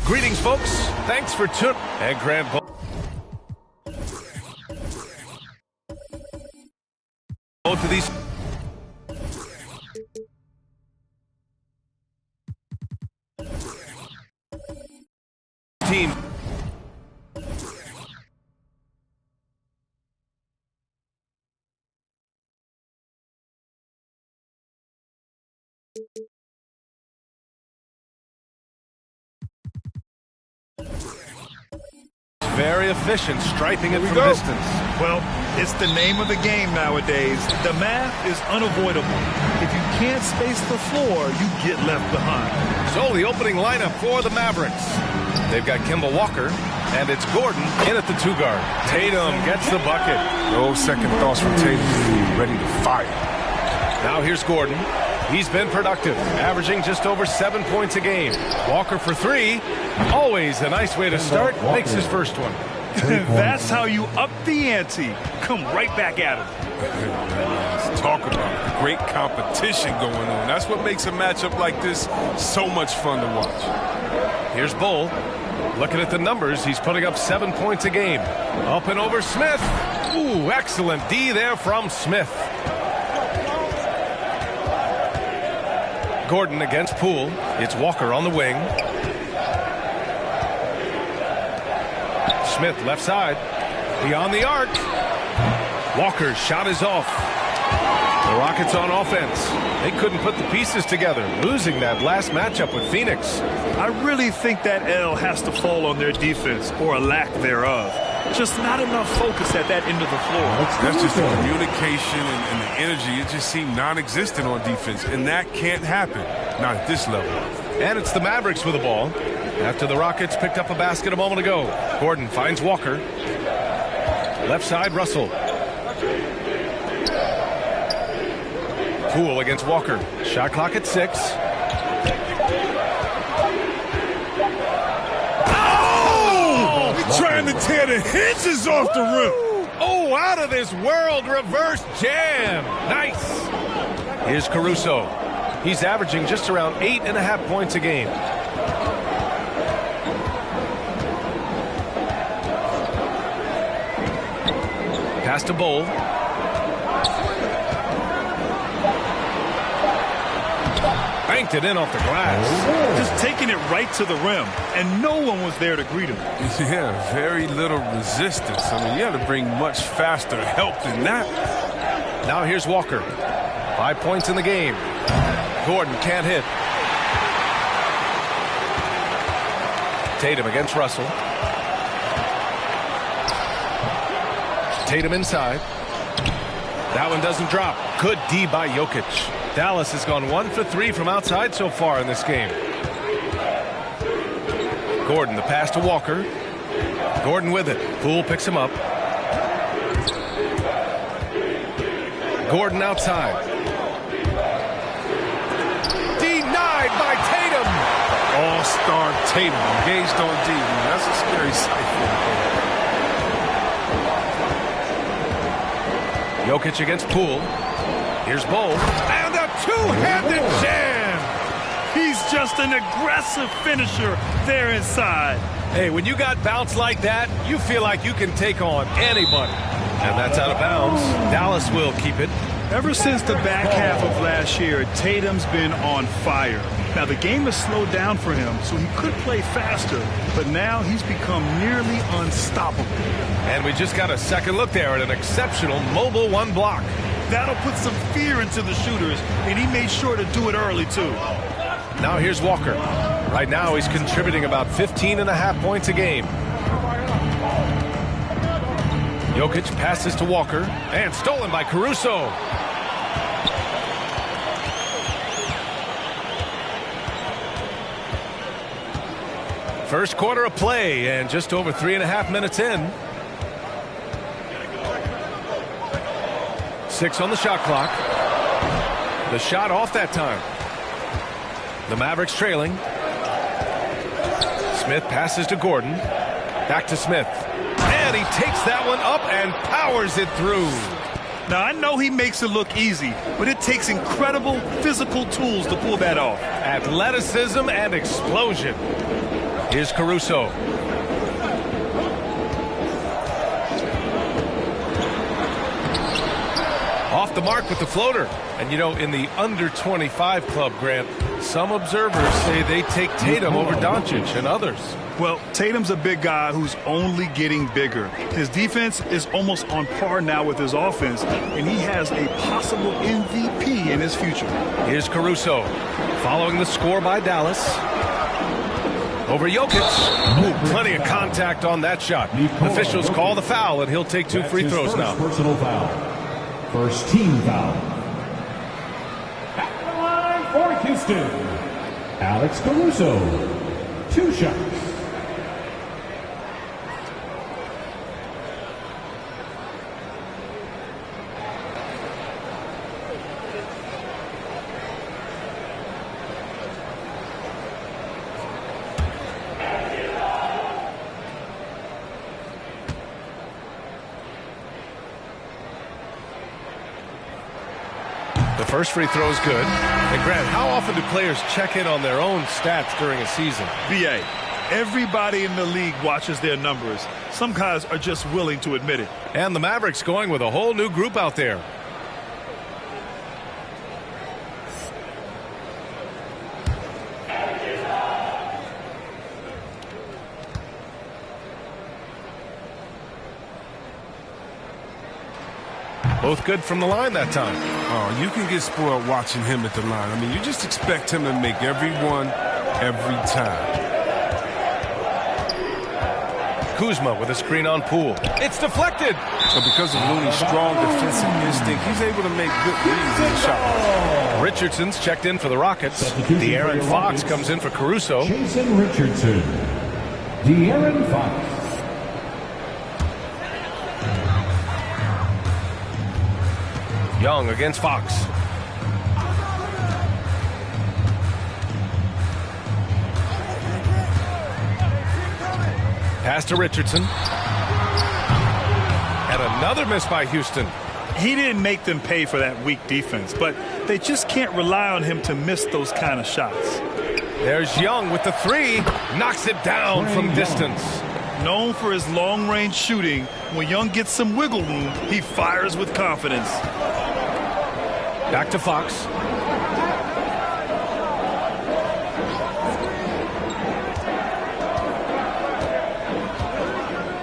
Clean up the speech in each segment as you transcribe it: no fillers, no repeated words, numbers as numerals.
Greetings, folks. Thanks for tuning and Grand both of these teams. Very efficient, striping it from distance. Well, it's the name of the game nowadays. The math is unavoidable. If you can't space the floor, you get left behind. So the opening lineup for the Mavericks. They've got Kemba Walker, and it's Gordon in at the 2-guard. Tatum gets the bucket. No second thoughts from Tatum. Ready to fire. Now here's Gordon. He's been productive, averaging just over 7 points a game. Walker for 3. Always a nice way to start. Makes his first one. That's how you up the ante. Come right back at him. Let's talk about great competition going on. That's what makes a matchup like this so much fun to watch. Here's Bull. Looking at the numbers, he's putting up 7 points a game. Up and over Smith. Ooh, excellent D there from Smith. Gordon against Poole. It's Walker on the wing. Smith left side. Beyond the arc. Walker's shot is off. The Rockets on offense. They couldn't put the pieces together, losing that last matchup with Phoenix. I really think that L has to fall on their defense, or a lack thereof. Just not enough focus at that end of the floor. That's just the communication and the energy. It just seemed non-existent on defense, and that can't happen. Not at this level. And it's the Mavericks with the ball. After the Rockets picked up a basket a moment ago. Gordon finds Walker. Left side, Russell. Poole against Walker. Shot clock at 6. Oh! He's trying to tear the hinges off the rim. Oh, out of this world reverse jam. Nice. Here's Caruso. He's averaging just around 8.5 points a game. Pass to Bowl. Banked it in off the glass. Just taking it right to the rim, and no one was there to greet him. Yeah, very little resistance. I mean, you had to bring much faster help than that. Now here's Walker. 5 points in the game. Gordon can't hit. Tatum against Russell. Tatum inside. That one doesn't drop. Good D by Jokic. Dallas has gone 1 for 3 from outside so far in this game. Gordon, the pass to Walker. Gordon with it. Poole picks him up. Gordon outside. Denied by Tatum. All-star Tatum engaged on D. That's a scary sight for him. Jokic against Poole. Here's Bowl. And a two-handed jam. He's just an aggressive finisher there inside. Hey, when you got bounce like that, you feel like you can take on anybody. And that's out of bounds. Dallas will keep it. Ever since the back half of last year, Tatum's been on fire. Now, the game has slowed down for him, so he could play faster, but now he's become nearly unstoppable. And we just got a second look there at an exceptional mobile one block. That'll put some fear into the shooters, and he made sure to do it early, too. Now here's Walker. Right now he's contributing about 15.5 points a game. Jokic passes to Walker, and stolen by Caruso. First quarter of play, and just over 3.5 minutes in. 6 on the shot clock. The shot off that time. The Mavericks trailing. Smith passes to Gordon. Back to Smith. And he takes that one up and powers it through. Now, I know he makes it look easy, but it takes incredible physical tools to pull that off. Athleticism and explosion. Here's Caruso. Off the mark with the floater. And, you know, in the under 25 club, Grant, some observers say they take Tatum over Doncic and others. Well, Tatum's a big guy who's only getting bigger. His defense is almost on par now with his offense, and he has a possible MVP in his future. Here's Caruso following the score by Dallas. Over Jokic. Ooh, plenty of contact on that shot. Officials call the foul, and he'll take 2 free throws now. Personal foul. First team foul. At the line for Houston, Alex Caruso. 2 shots. The first free throw is good. And Grant, how often do players check in on their own stats during a season? BA, Everybody in the league watches their numbers. Some guys are just willing to admit it. And the Mavericks going with a whole new group out there. Both good from the line that time. Oh, you can get spoiled watching him at the line. I mean, you just expect him to make every one, every time. Kuzma with a screen on Poole. It's deflected. But because of Looney's strong defensive instinct, he's able to make good reads in the shot. Richardson's checked in for the Rockets. De'Aaron Fox comes in for Caruso. Jason Richardson. De'Aaron Fox. Young against Fox. Pass to Richardson. And another miss by Houston. He didn't make them pay for that weak defense, but they just can't rely on him to miss those kind of shots. There's Young with the three. Knocks it down from distance. Known for his long-range shooting, when Young gets some wiggle room, he fires with confidence. Back to Fox.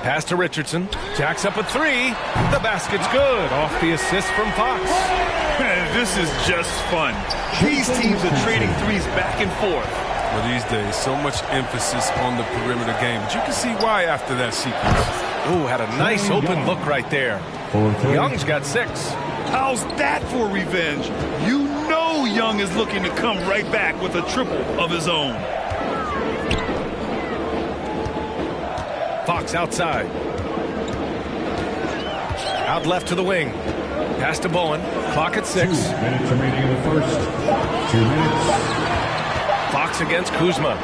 Pass to Richardson. Jacks up a three. The basket's good. Off the assist from Fox. This is just fun. These teams are trading threes back and forth. Well, these days, so much emphasis on the perimeter game. But you can see why after that sequence. Ooh, had a nice open look right there. Young's got 6. How's that for revenge? You know Young is looking to come right back with a triple of his own. Fox outside. Out left to the wing. Pass to Bowen. Clock at 6. 2 minutes remaining in the first. 2 minutes. Fox against Kuzma.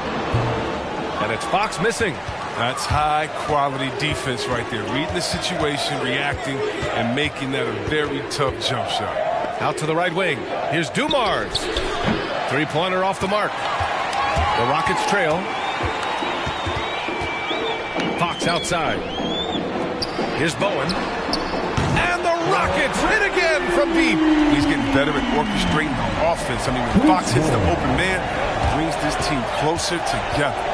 And it's Fox missing. That's high-quality defense right there. Reading the situation, reacting, and making that a very tough jump shot. Out to the right wing. Here's Dumars. Three-pointer off the mark. The Rockets trail. Fox outside. Here's Bowen. And the Rockets hit again from deep. He's getting better at orchestrating the offense. I mean, when Fox hits the open man, it brings this team closer together.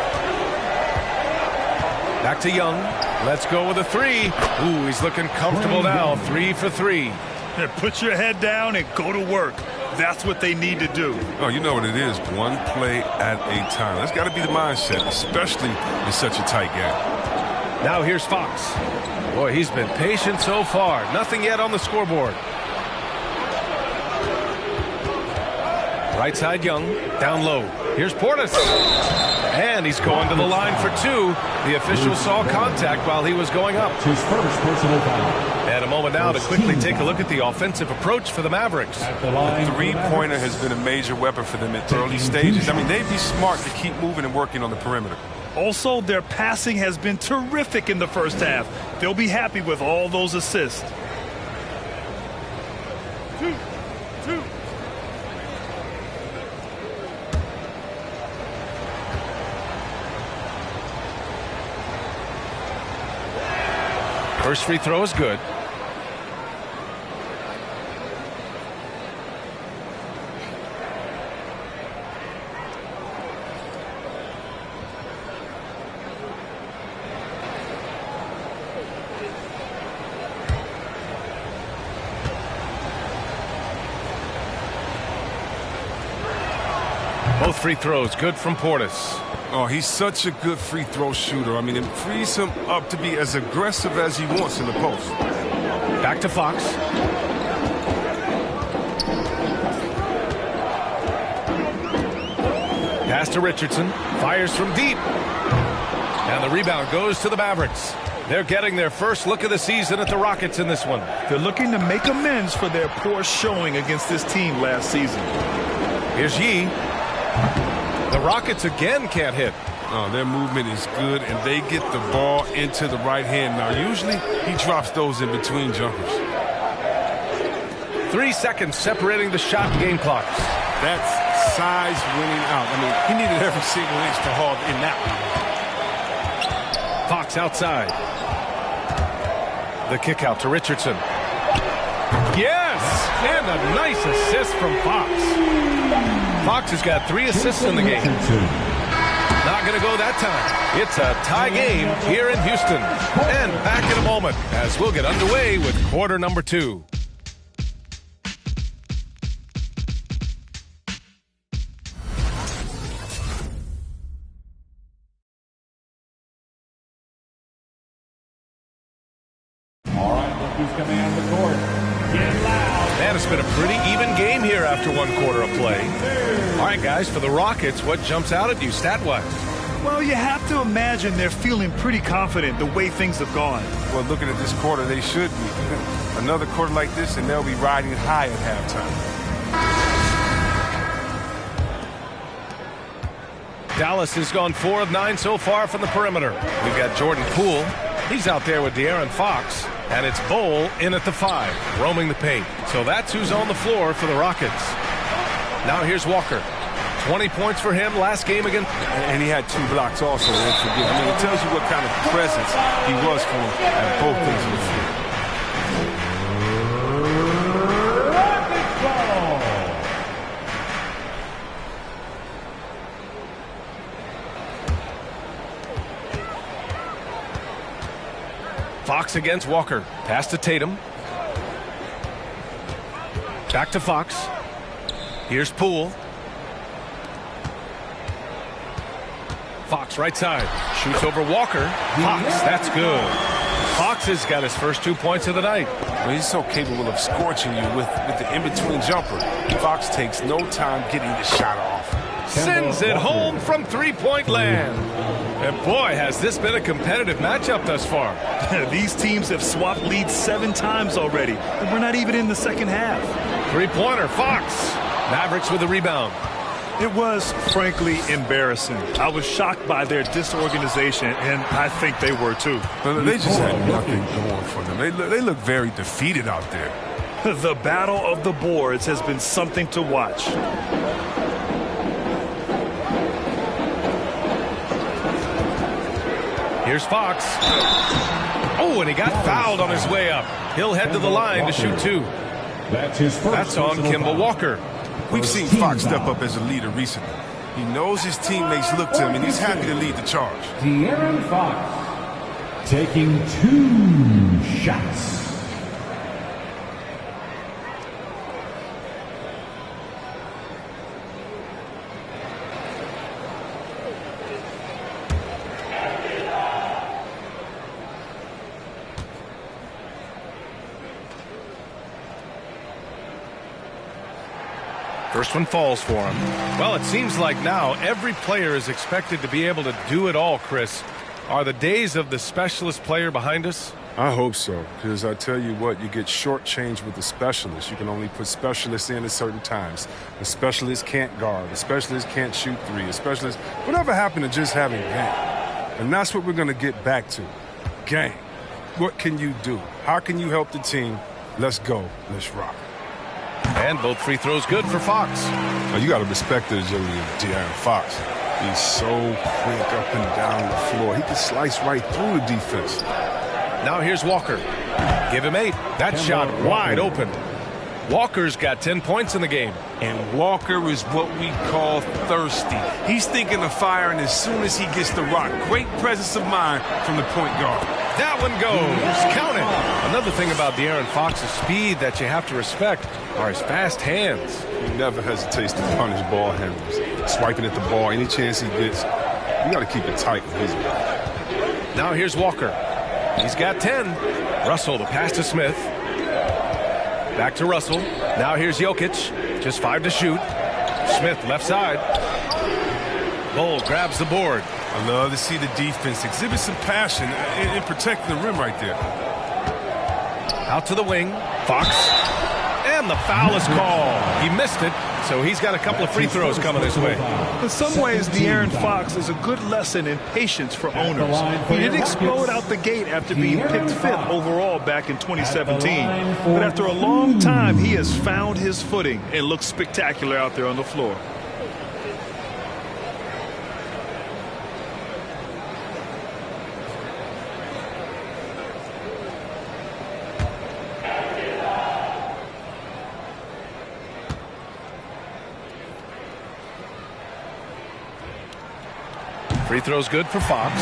Back to Young. Let's go with a 3. Ooh, he's looking comfortable now. 3 for 3. Put your head down and go to work. That's what they need to do. Oh, you know what it is. One play at a time. That's got to be the mindset, especially in such a tight game. Now here's Fox. Boy, he's been patient so far. Nothing yet on the scoreboard. Right side Young. Down low. Here's Portis. And he's going to the line for 2. The official saw contact while he was going up. His first personal foul. And a moment now to quickly take a look at the offensive approach for the Mavericks. The three-pointer has been a major weapon for them at early stages. I mean, they'd be smart to keep moving and working on the perimeter. Also, their passing has been terrific in the first half. They'll be happy with all those assists. 2. First free throw is good. Both free throws good from Portis. Oh, he's such a good free throw shooter. I mean, it frees him up to be as aggressive as he wants in the post. Back to Fox. Pass to Richardson. Fires from deep. And the rebound goes to the Mavericks. They're getting their first look of the season at the Rockets in this one. They're looking to make amends for their poor showing against this team last season. Here's Yee. The Rockets again can't hit. Oh, their movement is good, and they get the ball into the right hand. Now, usually he drops those in between jumpers. 3 seconds separating the shot and game clocks. That's size winning out. I mean, he needed every single inch to haul in that one. Fox outside. The kick out to Richardson. Yes! And a nice assist from Fox. Fox has got 3 assists in the game. Not going to go that time. It's a tie game here in Houston. And back in a moment as we'll get underway with quarter number 2. All right, look who's coming out of the court. Get loud. Man, it's been a pretty even game here after 1 quarter of play. All right, guys, for the Rockets, what jumps out at you stat-wise? Well, you have to imagine they're feeling pretty confident the way things have gone. Well, looking at this quarter, they should be. Another quarter like this, and they'll be riding high at halftime. Dallas has gone 4 of 9 so far from the perimeter. We've got Jordan Poole. He's out there with De'Aaron Fox. And it's Bowl in at the 5, roaming the paint. So that's who's on the floor for the Rockets. Now here's Walker. 20 points for him last game again. And he had 2 blocks also. Don't forget. I mean, it tells you what kind of presence he was for him at both ends of the floor. Fox against Walker. Pass to Tatum. Back to Fox. Here's Poole. Fox right side. Shoots over Walker. Fox, that's good. Fox has got his first 2 points of the night. Well, he's so capable of scorching you with the in-between jumper. Fox takes no time getting the shot off. Sends it home from three-point land. And boy, has this been a competitive matchup thus far. These teams have swapped leads 7 times already, and we're not even in the second half. Three-pointer, Fox. Mavericks with the rebound. It was, frankly, embarrassing. I was shocked by their disorganization, and I think they were too. But they just had nothing going for them. They look very defeated out there. The battle of the boards has been something to watch. Here's Fox. Oh, and he got fouled on his way up. He'll head to the line to shoot 2. That's his first. That's on Kimball Walker. We've seen Fox step up as a leader recently. He knows his teammates look to him, and he's happy to lead the charge. De'Aaron Fox taking 2 shots. First one falls for him. Well, it seems like now every player is expected to be able to do it all, Chris. Are the days of the specialist player behind us? I hope so, because I tell you what, you get shortchanged with the specialists. You can only put specialists in at certain times. The specialist can't guard. The specialist can't shoot 3. The specialist, whatever happened to just having game? And that's what we're going to get back to. Game. What can you do? How can you help the team? Let's go. Let's rock. And both free throws good for Fox. Now, you got to respect the agility of De'Aaron Fox. He's so quick up and down the floor. He can slice right through the defense. Now here's Walker. Give him 8. That shot wide open. Walker's got 10 points in the game. And Walker is what we call thirsty. He's thinking of firing as soon as he gets the rock. Great presence of mind from the point guard. That one goes. Count it. Another thing about De'Aaron Fox's speed that you have to respect are his fast hands. He never hesitates to punish ball handlers. Swiping at the ball any chance he gets. You got to keep it tight with his ball. Now here's Walker. He's got 10. Russell, the pass to Smith. Back to Russell. Now here's Jokic. Just 5 to shoot. Smith left side. Bull grabs the board. I love to see the defense exhibit some passion in protecting the rim right there. Out to the wing. Fox. And the foul is called. He missed it, so he's got a couple of free throws coming his way. In some ways, De'Aaron Fox is a good lesson in patience for owners. He didn't explode out the gate after being picked 5th overall back in 2017. But after a long time, he has found his footing and looks spectacular out there on the floor. Free throw's good for Fox.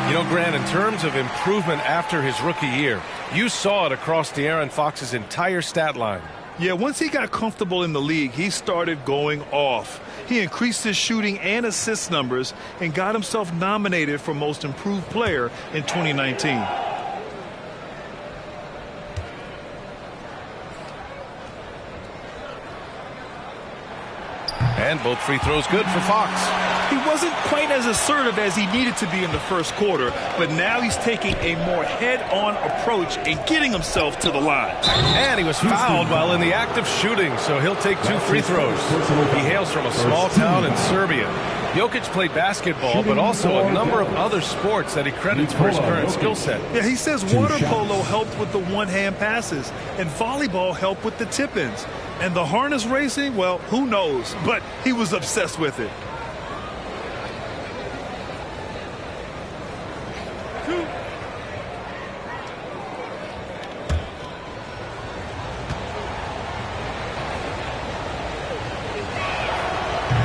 You know, Grant, in terms of improvement after his rookie year, you saw it across De'Aaron Fox's entire stat line. Yeah, once he got comfortable in the league, he started going off. He increased his shooting and assist numbers and got himself nominated for Most Improved Player in 2019. And both free throws good for Fox. He wasn't quite as assertive as he needed to be in the first quarter, but now he's taking a more head-on approach and getting himself to the line. And he was fouled while in the act of shooting, so he'll take 2 free throws. He hails from a small town in Serbia. Jokic played basketball, but also a number of other sports that he credits for his current skill set. Yeah, he says water polo helped with the one-hand passes, and volleyball helped with the tip-ins. And the harness racing, well, who knows? But he was obsessed with it.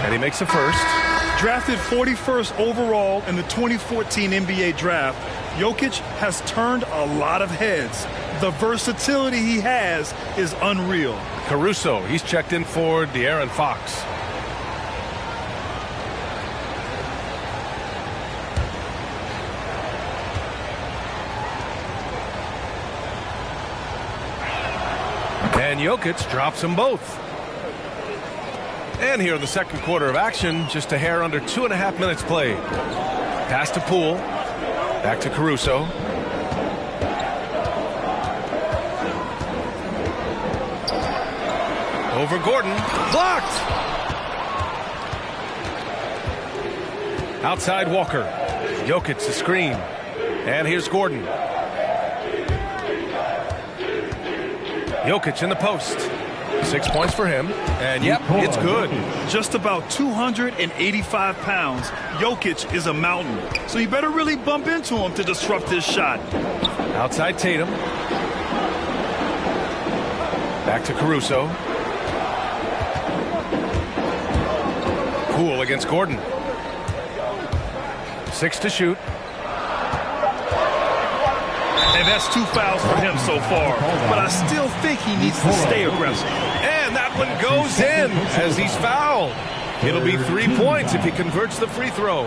And he makes a first. Drafted 41st overall in the 2014 NBA draft, Jokic has turned a lot of heads. The versatility he has is unreal. Caruso, he's checked in for De'Aaron Fox. And Jokic drops them both. And here in the second quarter of action, just a hair under 2.5 minutes played. Pass to Poole. Back to Caruso. Over Gordon. Blocked! Outside Walker. Jokic the screen. And here's Gordon. Jokic in the post. 6 points for him. And yep, it's good. Just about 285 pounds. Jokic is a mountain. So you better really bump into him to disrupt his shot. Outside Tatum. Back to Caruso. Poole against Gordon. 6 to shoot. And that's 2 fouls for him so far. But I still think he needs to stay aggressive. And that one goes in as he's fouled. It'll be 3 points if he converts the free throw.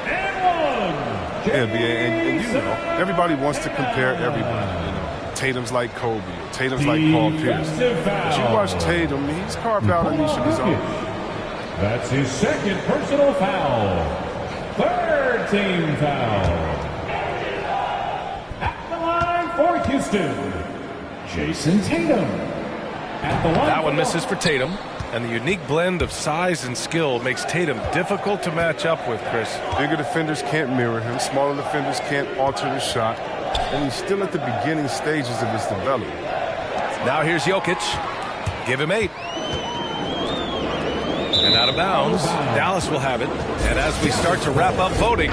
Yeah, and you know, everybody wants to compare everybody. You know, Tatum's like Kobe, Tatum's like Paul Pierce. But you watch Tatum, he's carved out a niche of his own. That's his second personal foul. Third team foul. At the line for Houston, Jason Tatum. At the line that one misses for Tatum. And the unique blend of size and skill makes Tatum difficult to match up with, Chris. Bigger defenders can't mirror him. Smaller defenders can't alter the shot. And he's still at the beginning stages of his development. Now here's Jokic. Give him 8. And out of bounds. Dallas will have it. And as we start to wrap up voting,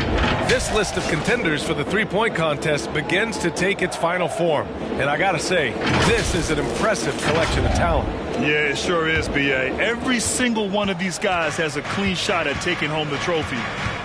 this list of contenders for the three-point contest begins to take its final form. And I gotta say, this is an impressive collection of talent. Yeah, it sure is, B.A. Every single one of these guys has a clean shot at taking home the trophy.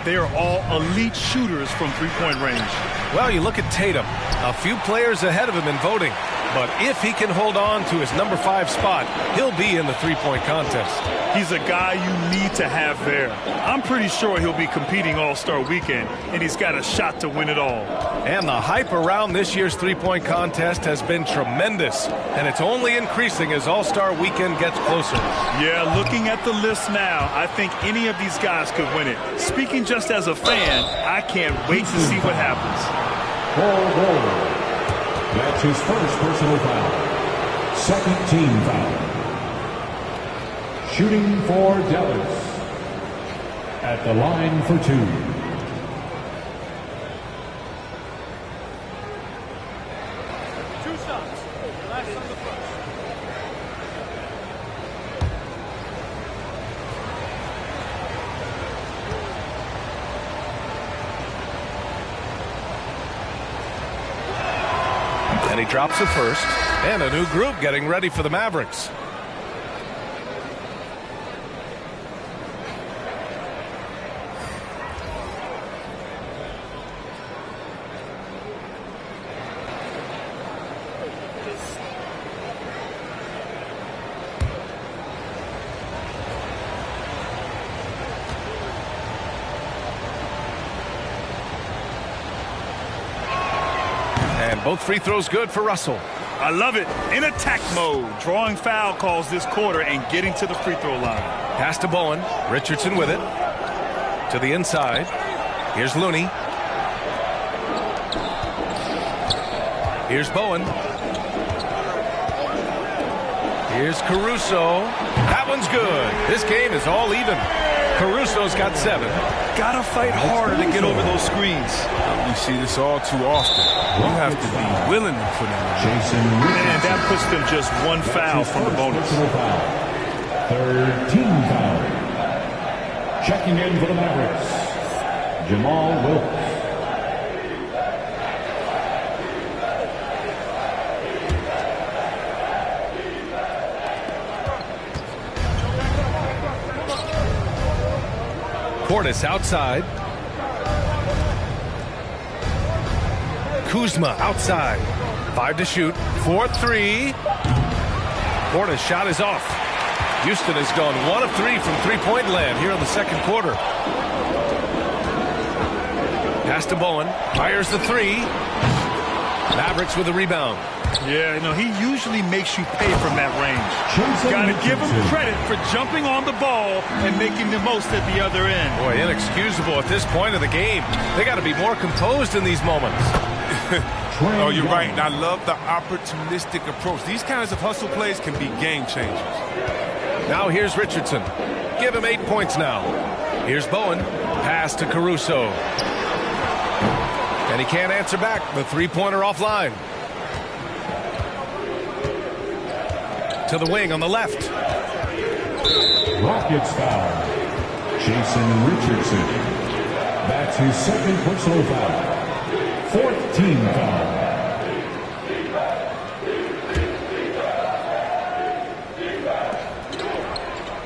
They are all elite shooters from three-point range. Well, you look at Tatum, a few players ahead of him in voting. But if he can hold on to his number 5 spot, he'll be in the three-point contest. He's a guy you need to have there. I'm pretty sure he'll be competing All-Star Weekend, and he's got a shot to win it all. And the hype around this year's three-point contest has been tremendous, and it's only increasing as All-Star Weekend gets closer. Yeah, looking at the list now, I think any of these guys could win it. Speaking just as a fan, I can't wait to see what happens. That's his first personal foul. Second team foul. Shooting for Dallas. At the line for 2. And he drops the first. And a new group getting ready for the Mavericks. Both free throws good for Russell. I love it. In attack mode, drawing foul calls this quarter and getting to the free throw line. Pass to Bowen. Richardson with it. To the inside. Here's Looney. Here's Bowen. Here's Caruso. That one's good. This game is all even. Caruso's got 7. Gotta fight harder to get over those screens. We see this all too often. You have to be willing to put in. And that puts them just 1 foul from the bonus. Third team foul. Checking in for the Mavericks, Jamal Wilkes. Portis outside. Kuzma outside. 5 to shoot. 4-3. Portis' shot is off. Houston has gone 1 of 3 from three-point land here in the second quarter. Pass to Bowen. Fires the 3. Mavericks with the rebound. Yeah, you know, he usually makes you pay from that range. Got to give him credit for jumping on the ball and making the most at the other end. Boy, inexcusable at this point of the game. They got to be more composed in these moments. Oh, you're right. And I love the opportunistic approach. These kinds of hustle plays can be game changers. Now here's Richardson. Give him 8 points now. Here's Bowen. Pass to Caruso. And he can't answer back. The three-pointer offline. To the wing on the left. Rockets foul. Jason Richardson. That's his second personal foul. 4th team foul.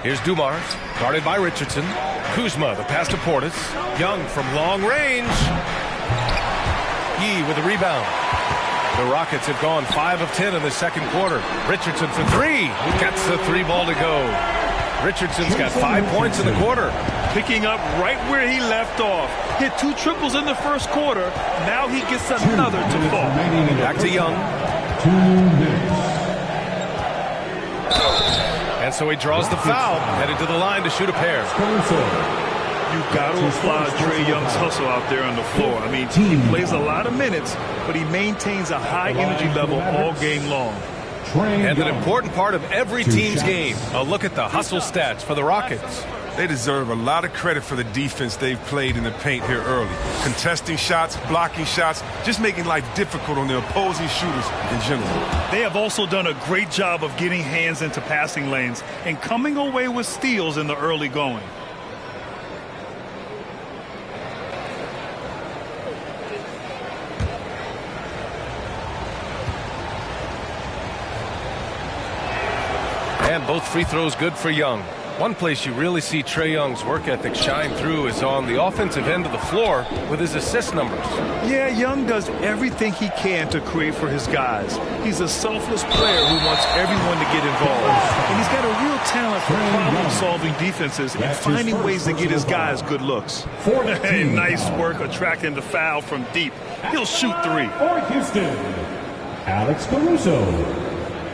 Here's Dumars, guarded by Richardson. Kuzma, the pass to Portis. Young from long range. Yee with the rebound. The Rockets have gone 5 of 10 in the second quarter. Richardson for 3. Gets the 3 ball to go. Richardson's got 5 points in the quarter. Picking up right where he left off. Hit 2 triples in the first quarter. Now he gets another to fall. Back to Young. 2 minutes. And so he draws the foul, headed to the line to shoot a pair. You've got to applaud Trae Young's hustle out there on the floor. I mean, he plays a lot of minutes, but he maintains a high energy level all game long. And an important part of every team's game. A look at the hustle stats for the Rockets. They deserve a lot of credit for the defense they've played in the paint here early. Contesting shots, blocking shots, just making life difficult on the opposing shooters in general. They have also done a great job of getting hands into passing lanes and coming away with steals in the early going. And both free throws good for Young. One place you really see Trae Young's work ethic shine through is on the offensive end of the floor with his assist numbers. Yeah, Young does everything he can to create for his guys. He's a selfless player who wants everyone to get involved. And he's got a real talent for problem-solving defenses and finding ways to get his guys good looks. Hey, nice work attracting the foul from deep. He'll shoot 3. For Houston, Alex Caruso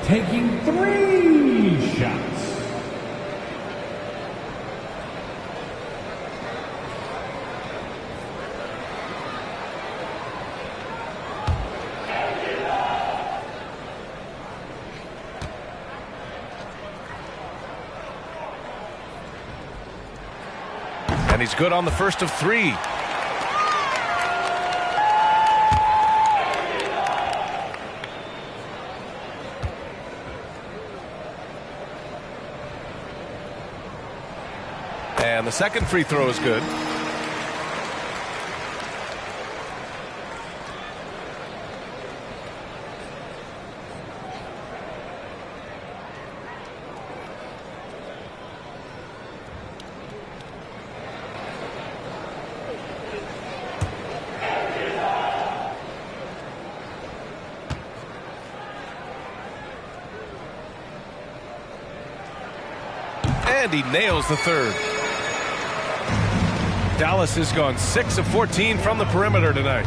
taking 3 shots. And he's good on the first of 3. And the second free throw is good. And he nails the third. Dallas has gone 6 of 14 from the perimeter tonight.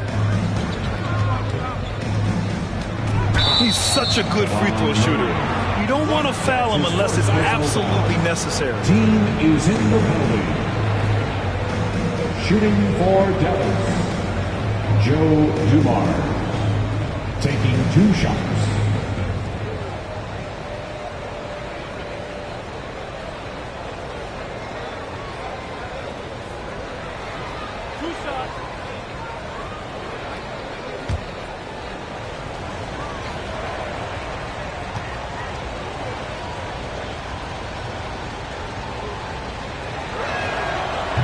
He's such a good free throw shooter. You don't want to foul him unless it's absolutely necessary. Team is in the penalty. Shooting for Dallas, Joe Dumars, taking 2 shots.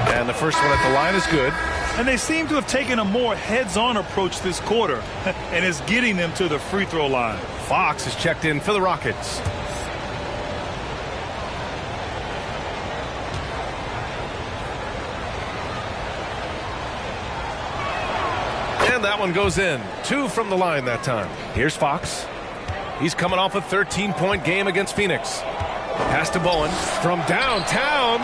And the first one at the line is good. And they seem to have taken a more heads-on approach this quarter, and it's getting them to the free throw line. Fox is checked in for the Rockets. And that one goes in. 2 from the line that time. Here's Fox. He's coming off a 13-point game against Phoenix. Pass to Bowen from downtown.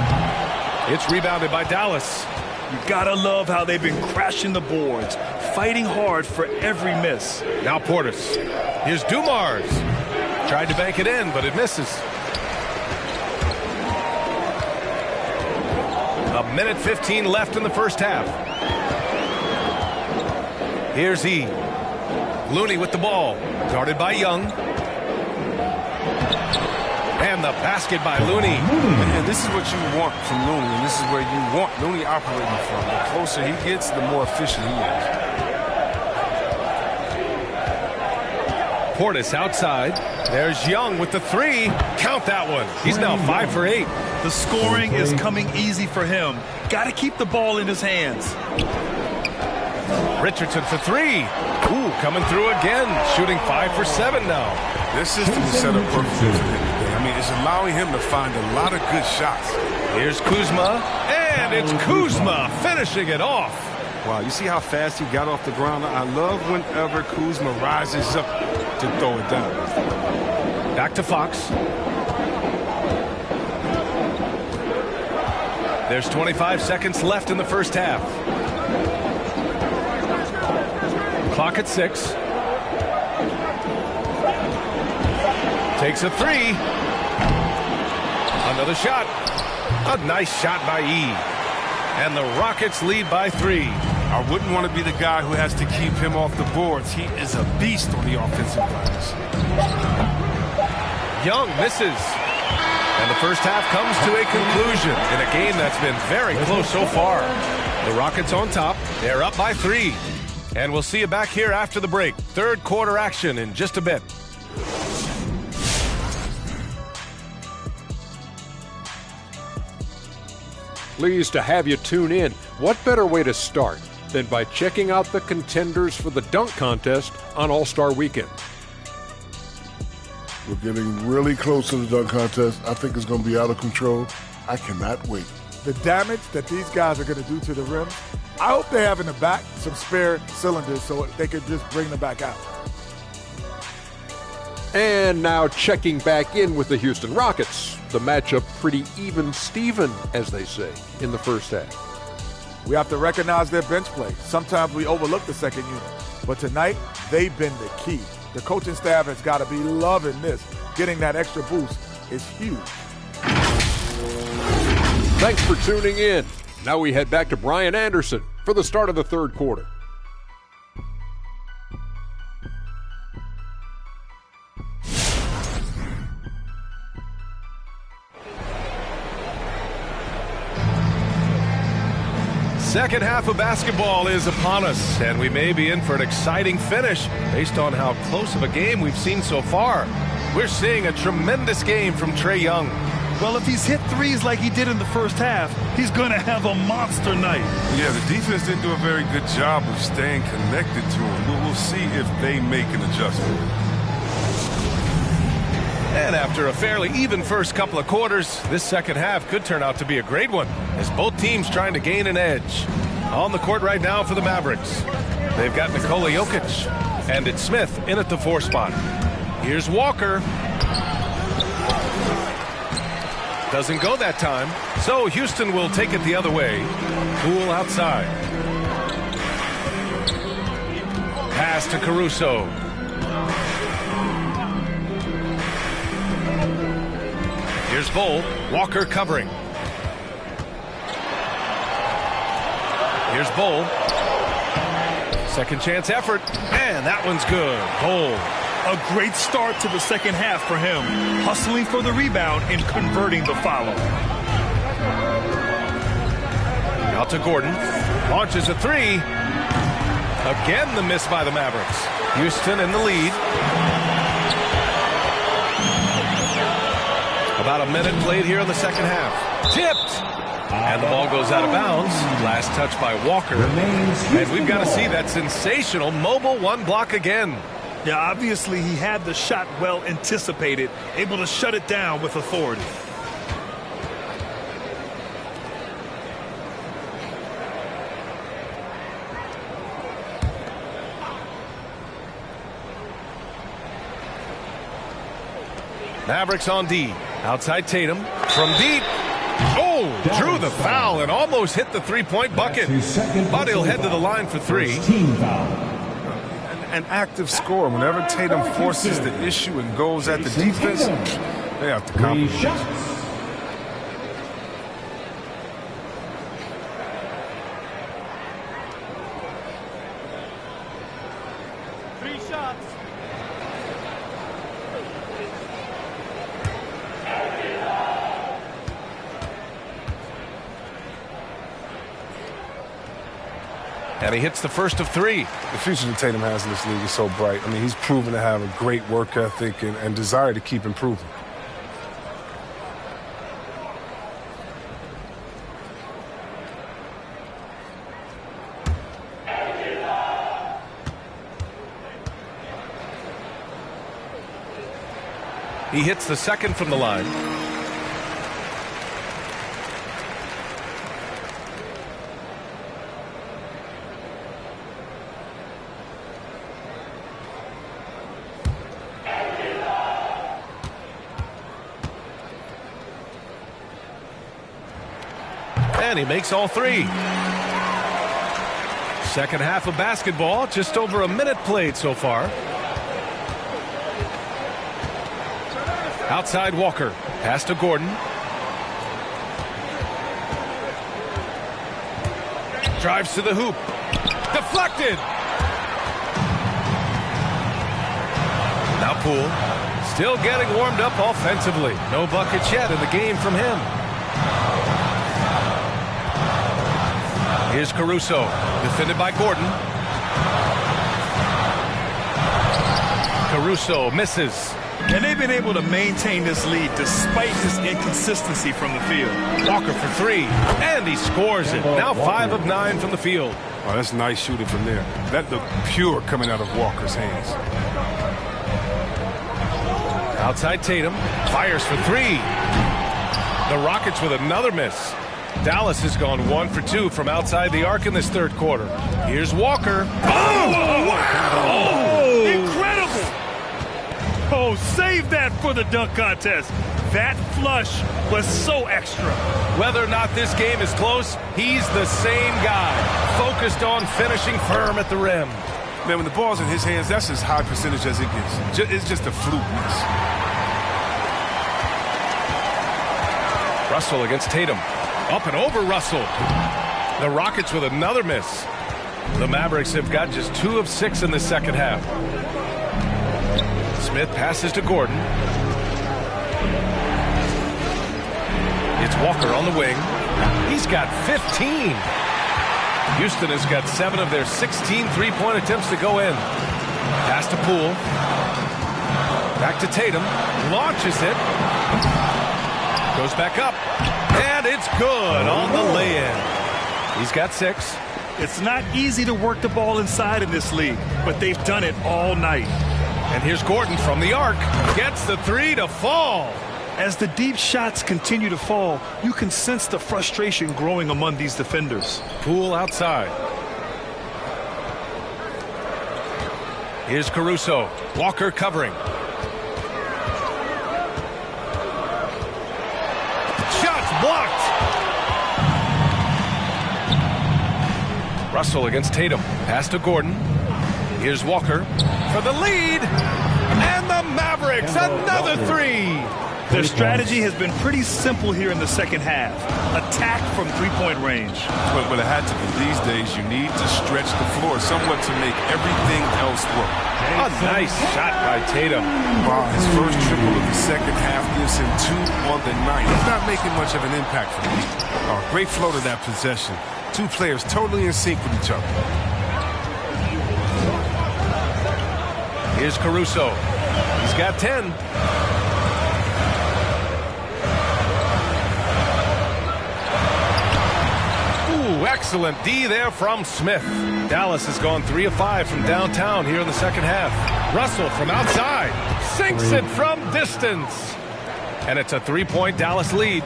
It's rebounded by Dallas. You gotta love how they've been crashing the boards, fighting hard for every miss. Now Portis. Here's Dumars. Tried to bank it in, but it misses. A minute 15 left in the first half. Here's E. Looney with the ball. Guarded by Young. And the basket by Looney. And this is what you want from Looney, and this is where you want Looney operating from. The closer he gets, the more efficient he is. Portis outside. There's Young with the 3. Count that one. He's now 5 for 8. The scoring is coming easy for him. Got to keep the ball in his hands. Richardson for 3. Ooh, coming through again. Shooting 5 for 7 now. This system is set up perfectly for him today. I mean, it's allowing him to find a lot of good shots. Here's Kuzma. And it's Kuzma finishing it off. Wow, you see how fast he got off the ground? I love whenever Kuzma rises up to throw it down. Back to Fox. There's 25 seconds left in the first half. Clock at 6. Takes a 3. Another shot. A nice shot by E. And the Rockets lead by 3. I wouldn't want to be the guy who has to keep him off the boards. He is a beast on the offensive glass. Young misses. And the first half comes to a conclusion in a game that's been very close so far. The Rockets on top. They're up by 3. And we'll see you back here after the break. Third quarter action in just a bit. Pleased to have you tune in. What better way to start than by checking out the contenders for the dunk contest on All-Star Weekend? We're getting really close to the dunk contest. I think it's going to be out of control. I cannot wait. The damage that these guys are going to do to the rim, I hope they have in the back some spare cylinders so they could just bring them back out. And now checking back in with the Houston Rockets. The matchup pretty even-steven, as they say, in the first half. We have to recognize their bench play. Sometimes we overlook the second unit. But tonight, they've been the key. The coaching staff has got to be loving this. Getting that extra boost is huge. Thanks for tuning in. Now we head back to Brian Anderson for the start of the third quarter. Second half of basketball is upon us, and we may be in for an exciting finish based on how close of a game we've seen so far. We're seeing a tremendous game from Trae Young. Well, if he's hit threes like he did in the first half, he's going to have a monster night. Yeah, the defense didn't do a very good job of staying connected to him. We'll see if they make an adjustment. And after a fairly even first couple of quarters, this second half could turn out to be a great one, as both teams trying to gain an edge. On the court right now for the Mavericks, they've got Nikola Jokic, and it's Smith in at the 4 spot. Here's Walker. Doesn't go that time, so Houston will take it the other way. Poole outside. Pass to Caruso. Here's Bull. Walker covering. Here's Bull. Second chance effort. And that one's good. Bull. A great start to the second half for him. Hustling for the rebound and converting the follow. Out to Gordon. Launches a three. Again, the miss by the Mavericks. Houston in the lead. About a minute played here in the second half. Tipped. And the ball goes out of bounds. Last touch by Walker. And we've got to see that sensational mobile one block again. Yeah, obviously he had the shot well anticipated, able to shut it down with authority. Mavericks on D. Outside Tatum. From deep. Oh, drew the foul and almost hit the three-point bucket. But he'll head to the line for three. An active scorer. Whenever Tatum forces the issue and goes at the defense, they have to compliment. And he hits the first of three. The future that Tatum has in this league is so bright. I mean, he's proven to have a great work ethic and desire to keep improving. He hits the second from the line. And he makes all three. Second half of basketball, just over a minute played so far. Outside Walker, pass to Gordon. Drives to the hoop. Deflected. Now Poole, still getting warmed up offensively. No buckets yet in the game from him. Here's Caruso, defended by Gordon. Caruso misses. And they've been able to maintain this lead despite his inconsistency from the field. Walker for three, and he scores it. Now 5 of 9 from the field. Oh, that's nice shooting from there. That looked pure coming out of Walker's hands. Outside Tatum, fires for three. The Rockets with another miss. Dallas has gone 1 for 2 from outside the arc in this third quarter. Here's Walker. Oh, wow! Oh, incredible! Oh, save that for the dunk contest. That flush was so extra. Whether or not this game is close, he's the same guy, focused on finishing firm at the rim. Man, when the ball's in his hands, that's as high percentage as it gets. It's just a fluke miss. Russell against Tatum. Up and over Russell. The Rockets with another miss. The Mavericks have got just 2 of 6 in the second half. Smith passes to Gordon. It's Walker on the wing. He's got 15. Houston has got 7 of their 16 three-point attempts to go in. Pass to Poole. Back to Tatum. Launches it. Goes back up. And it's good on the lay-in. He's got 6. It's not easy to work the ball inside in this league, but they've done it all night. And here's Gordon from the arc. Gets the 3 to fall. As the deep shots continue to fall, you can sense the frustration growing among these defenders. Poole outside. Here's Caruso. Walker covering. Shots blocked. Russell against Tatum. Pass to Gordon. Here's Walker for the lead. And the Mavericks, another 3. Their strategy has been pretty simple here in the second half. Attack from three-point range. Well, it had to be. These days, you need to stretch the floor somewhat to make everything else work. A nice shot by Tatum. Wow, his first triple of the second half gives him 2 on the night. He's not making much of an impact for me. Oh, great flow to that possession. 2 players totally in sync with each other. Here's Caruso. He's got 10. Ooh, excellent D there from Smith. Dallas has gone 3 of 5 from downtown here in the second half. Russell from outside. Sinks it from distance. And it's a 3-point Dallas lead.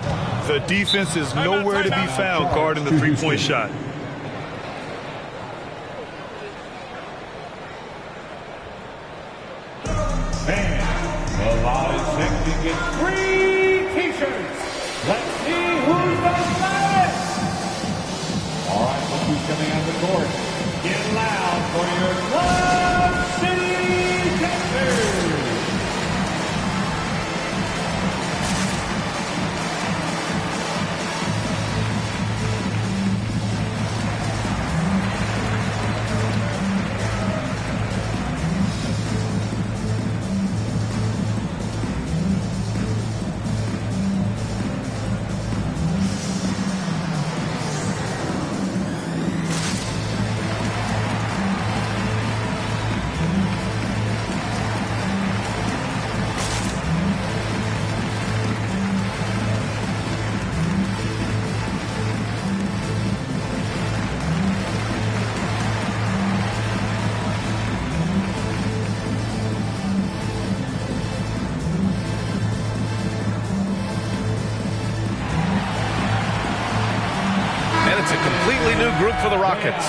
The defense is nowhere to be found guarding the three-point shot. And the Live section gets 3 T-shirts. Let's see who's the loudest. All right, look who's coming out the court. Get loud for your Love City Texans. It's a completely new group for the Rockets.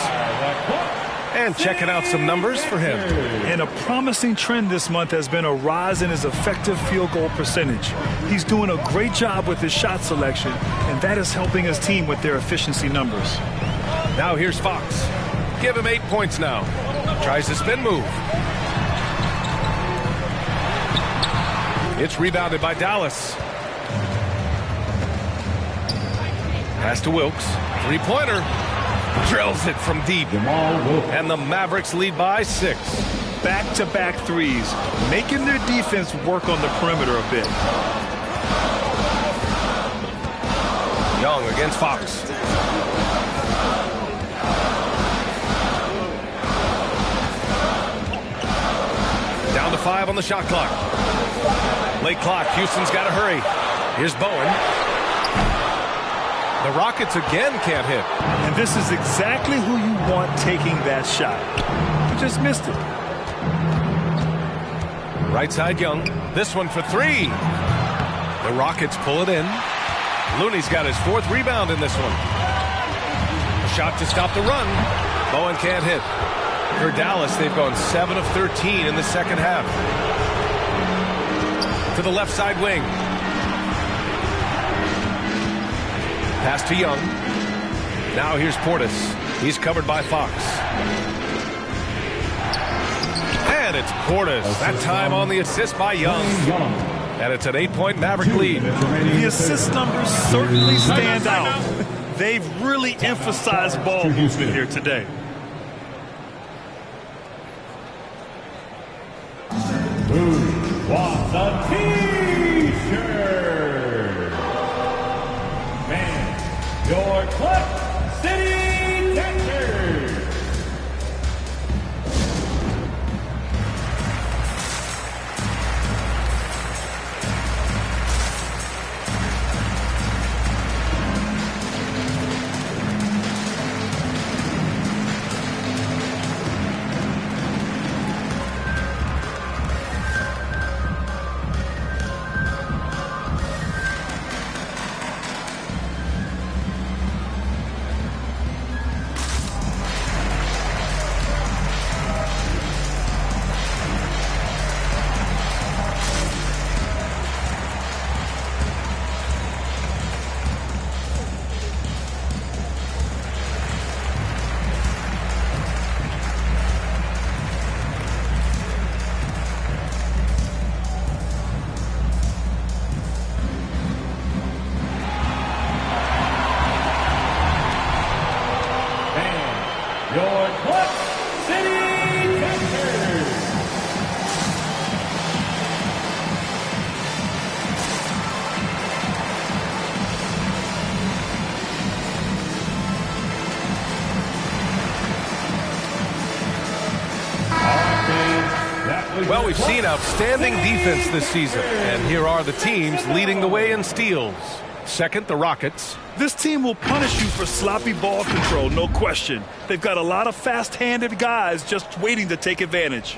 And checking out some numbers for him. And a promising trend this month has been a rise in his effective field goal percentage. He's doing a great job with his shot selection, and that is helping his team with their efficiency numbers. Now here's Fox. Give him 8 points now. Tries the spin move. It's rebounded by Dallas. Pass to Wilkes. 3-pointer. Drills it from deep. And the Mavericks lead by 6. Back-to-back threes, making their defense work on the perimeter a bit. Young against Fox. Down to 5 on the shot clock. Late clock. Houston's got to hurry. Here's Bowen. The Rockets again can't hit. And this is exactly who you want taking that shot. You just missed it. Right side Young. This one for 3. The Rockets pull it in. Looney's got his 4th rebound in this one. A shot to stop the run. Bowen can't hit. For Dallas, they've gone 7 of 13 in the second half. To the left side wing. Pass to Young. Now here's Portis. He's covered by Fox. And it's Portis. That time on the assist by Young. And it's an 8-point Maverick lead. The assist numbers certainly stand out. They've really emphasized ball movement here today. Who wants a T-shirt? Man, your Clip City Texans. Well, we've seen outstanding defense this season, and here are the teams leading the way in steals. Second, the Rockets. This team will punish you for sloppy ball control, no question. They've got a lot of fast-handed guys just waiting to take advantage.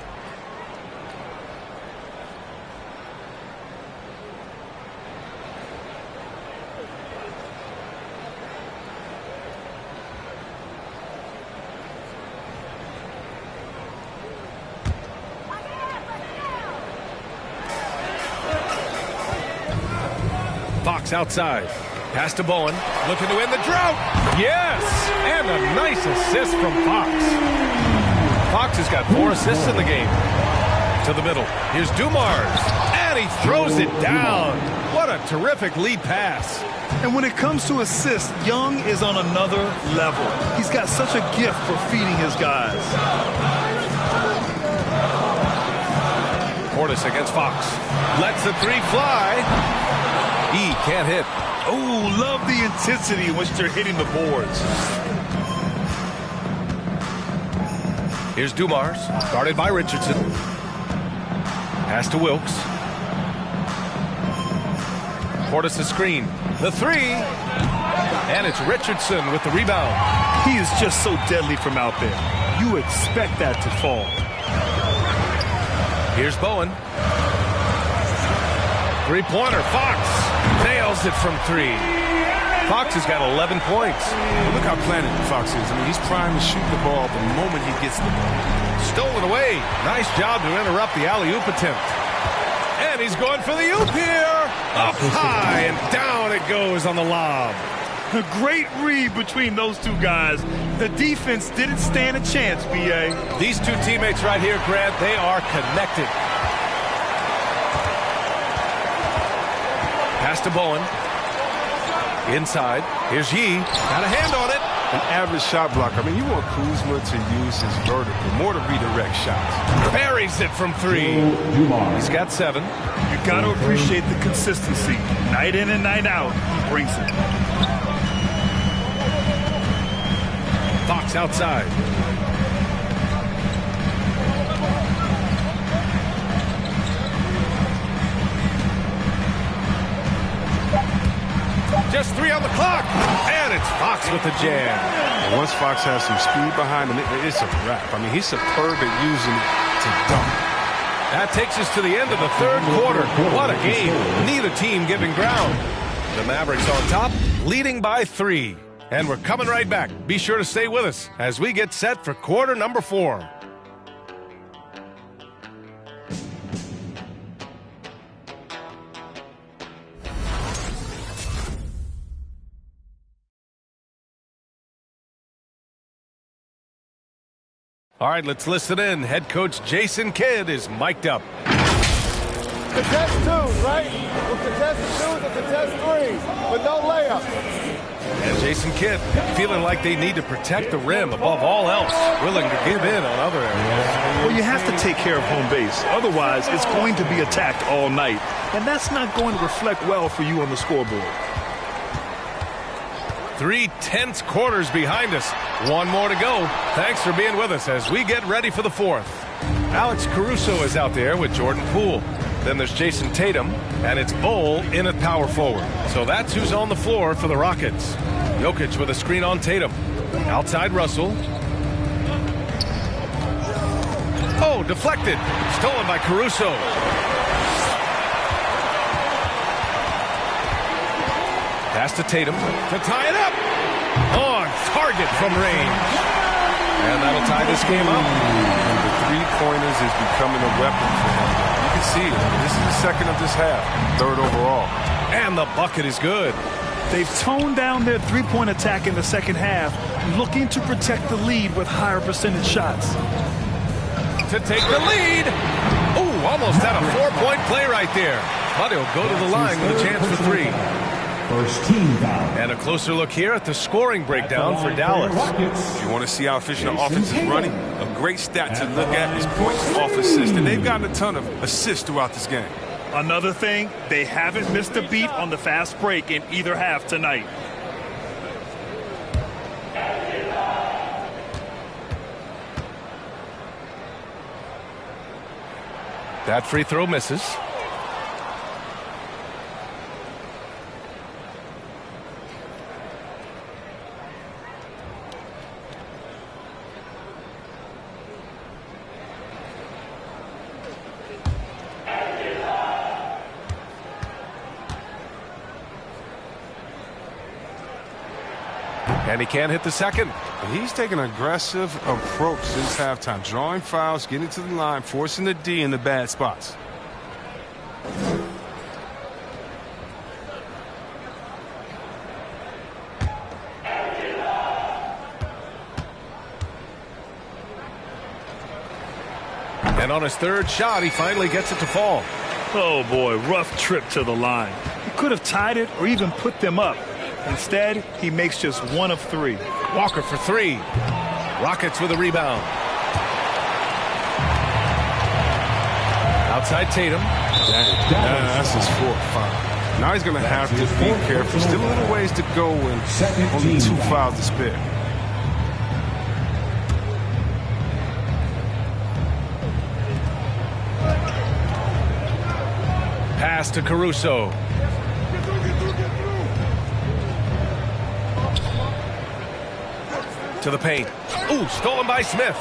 Fox outside. Pass to Bowen. Looking to end the drought. Yes! And a nice assist from Fox. Fox has got 4 assists in the game. To the middle. Here's Dumars. And he throws it down. What a terrific lead pass. And when it comes to assists, Young is on another level. He's got such a gift for feeding his guys. Portis against Fox. Lets the 3 fly. He can't hit. Oh, love the intensity in which they're hitting the boards. Here's Dumars, guarded by Richardson. Pass to Wilkes. Portis the screen. The 3. And it's Richardson with the rebound. He is just so deadly from out there. You expect that to fall. Here's Bowen. 3-pointer. Fox nails it from 3. Fox has got 11 points. Well, look how planted Fox is. I mean, he's primed to shoot the ball the moment he gets the ball. Stolen away. Nice job to interrupt the alley-oop attempt. And he's going for the oop here. Up high and down it goes on the lob. A great read between those two guys. The defense didn't stand a chance, B.A. These two teammates right here, Grant, they are connected. Pass to Bowen. Inside. Here's Yee. Got a hand on it. An average shot blocker. I mean, you want Kuzma to use his vertical, more to redirect shots. Buries it from 3. He's got 7. You got to appreciate the consistency. Night in and night out, he brings it. Fox outside. Just 3 on the clock. And it's Fox with the jam. And once Fox has some speed behind him, it's a wrap. I mean, he's superb at using it to dunk. That takes us to the end of the 3rd quarter. What a game. Neither team giving ground. The Mavericks on top, leading by 3. And we're coming right back. Be sure to stay with us as we get set for quarter number 4. All right, let's listen in. Head coach Jason Kidd is mic'd up. Contest 2, right? We'll contest 2s and contest 3s with no layup. And Jason Kidd feeling like they need to protect the rim above all else, willing to give in on other areas. Well, you have to take care of home base. Otherwise, it's going to be attacked all night. And that's not going to reflect well for you on the scoreboard. 3 tense quarters behind us. 1 more to go. Thanks for being with us as we get ready for the 4th. Alex Caruso is out there with Jordan Poole. Then there's Jason Tatum, and it's Bol in at power forward. So that's who's on the floor for the Rockets. Jokic with a screen on Tatum. Outside Russell. Oh, deflected. Stolen by Caruso. Pass to Tatum to tie it up. On target from range. And that'll tie this game up. And the 3-pointers is becoming a weapon for him. You can see it. This is the 2nd of this half. 3rd overall. And the bucket is good. They've toned down their 3-point attack in the 2nd half, looking to protect the lead with higher percentage shots. To take the lead. Ooh, almost had a 4-point play right there. But he'll go to the line with a chance for 3. First team foul. And a closer look here at the scoring breakdown for Dallas. If you want to see how efficient the offense is running, a great stat to look at is points off assist. And they've gotten a ton of assists throughout this game. Another thing, they haven't missed a beat on the fast break in either half tonight. That free throw misses. And he can't hit the second. He's taking an aggressive approach since halftime, drawing fouls, getting to the line, forcing the D in the bad spots. And on his third shot, he finally gets it to fall. Oh, boy, rough trip to the line. He could have tied it or even put them up. Instead, he makes just 1 of 3. Walker for 3. Rockets with a rebound. Outside Tatum. That's his 4th foul. Now he's going to have to be careful. Still a little ways to go and only 2 fouls to spare. Pass to Caruso. To the paint. Ooh, stolen by Smith.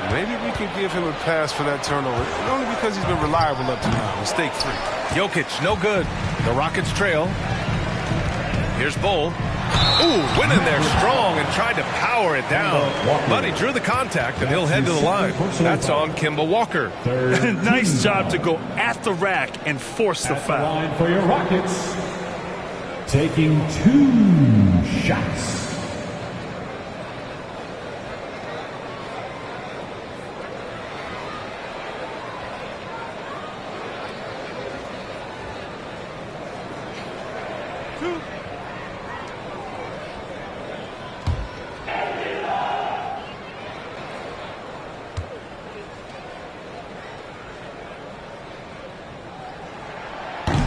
Maybe we can give him a pass for that turnover, only because he's been reliable up to now, mistake-free. Jokic, no good. The Rockets trail. Here's Bull. Ooh, went in there strong and tried to power it down. But he drew the contact, and he'll head to the line. That's on Kemba Walker. Nice job to go at the rack and force the foul. Line for your Rockets. Taking 2 shots.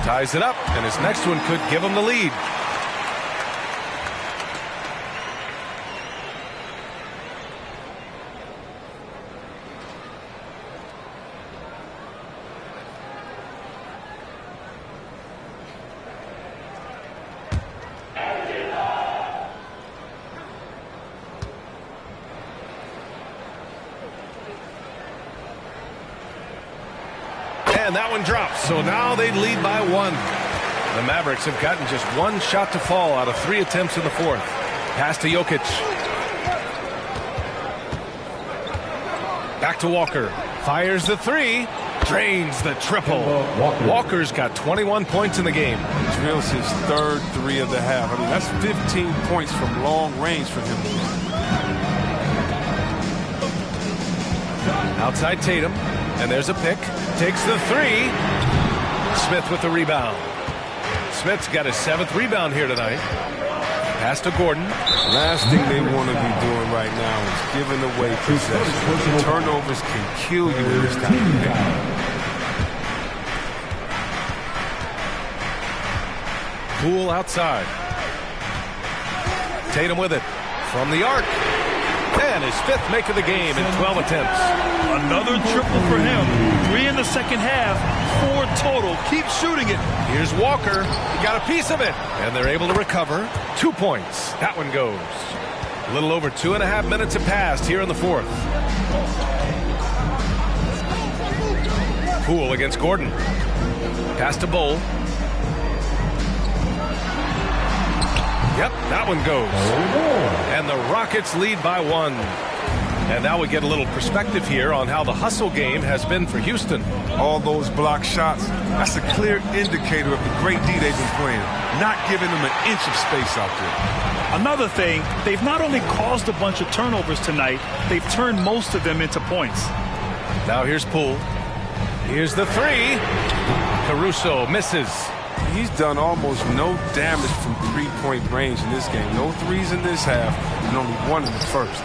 Ties it up, and his next one could give him the lead. And that one drops, so now they lead by 1. The Mavericks have gotten just 1 shot to fall out of 3 attempts in the 4th. Pass to Jokic. Back to Walker. Fires the 3. Drains the triple. Walker's got 21 points in the game. Drills his 3rd 3 of the half. I mean, that's 15 points from long range for him. Outside Tatum. And there's a pick. Takes the 3. Smith with the rebound. Smith's got his 7th rebound here tonight. Pass to Gordon. Last thing they want to be doing right now is giving away possession. Turnovers can kill you in this kind of game. Poole outside. Tatum with it. From the arc. And his 5th make of the game in 12 attempts. Another triple for him. 3 in the second half, 4 total. Keep shooting it. Here's Walker. He got a piece of it. And they're able to recover. 2 points. That one goes. A little over 2.5 minutes have passed here in the 4th. Poole against Gordon. Pass to Bull. Yep, that one goes. And the Rockets lead by 1. And now we get a little perspective here on how the hustle game has been for Houston. All those block shots, that's a clear indicator of the great D they've been playing. Not giving them an inch of space out there. Another thing, they've not only caused a bunch of turnovers tonight, they've turned most of them into points. Now here's Poole. Here's the 3. Caruso misses. He's done almost no damage from 3-point range in this game. No 3s in this half, and only 1 in the 1st.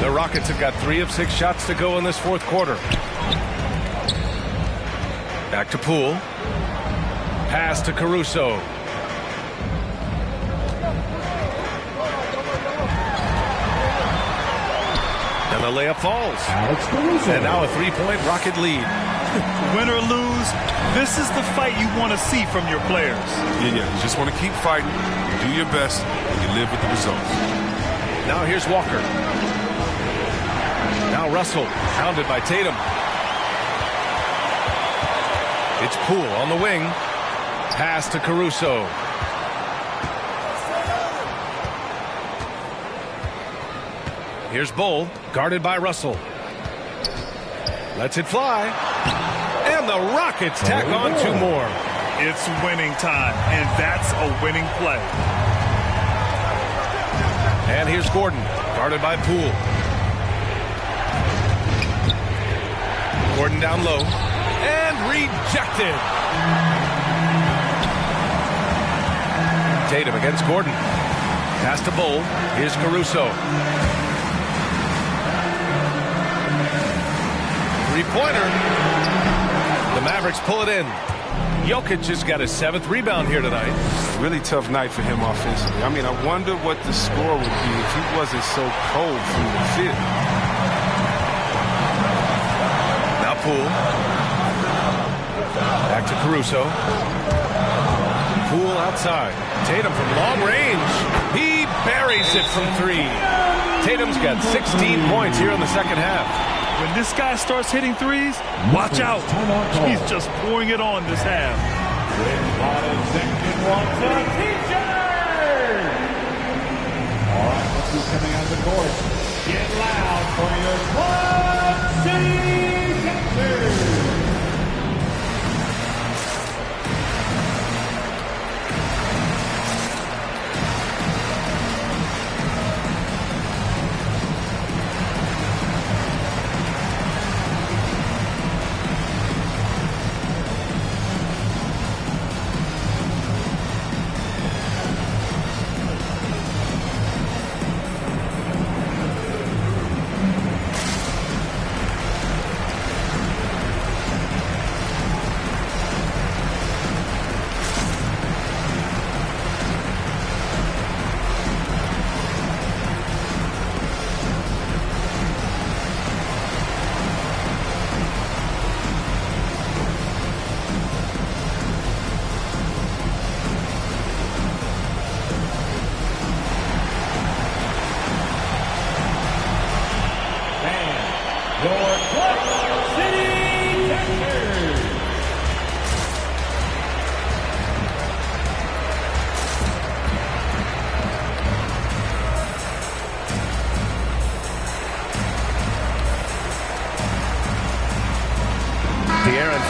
The Rockets have got 3 of 6 shots to go in this 4th quarter. Back to Poole. Pass to Caruso. And the layup falls. And now a 3-point Rocket lead. Win or lose, this is the fight you want to see from your players. Yeah. You just want to keep fighting, do your best, and you live with the results. Now here's Walker. Now Russell, hounded by Tatum. It's Poole on the wing. Pass to Caruso. Here's Bull, guarded by Russell. Lets it fly. And the Rockets tack on 2 more. It's winning time, and that's a winning play. And here's Gordon, guarded by Poole. Gordon down low. And rejected. Tatum against Gordon. Pass to Bull. Here's Caruso. 3-pointer. The Mavericks pull it in. Jokic just got his 7th rebound here tonight. Really tough night for him offensively. I mean, I wonder what the score would be if he wasn't so cold from the field. Now Poole. Back to Caruso. Poole outside. Tatum from long range. He buries it from 3. Tatum's got 16 points here in the second half. When this guy starts hitting threes, watch out. He's just pouring it on this half. All right, let's who's coming out of the court. Get loud for your Club City Captors.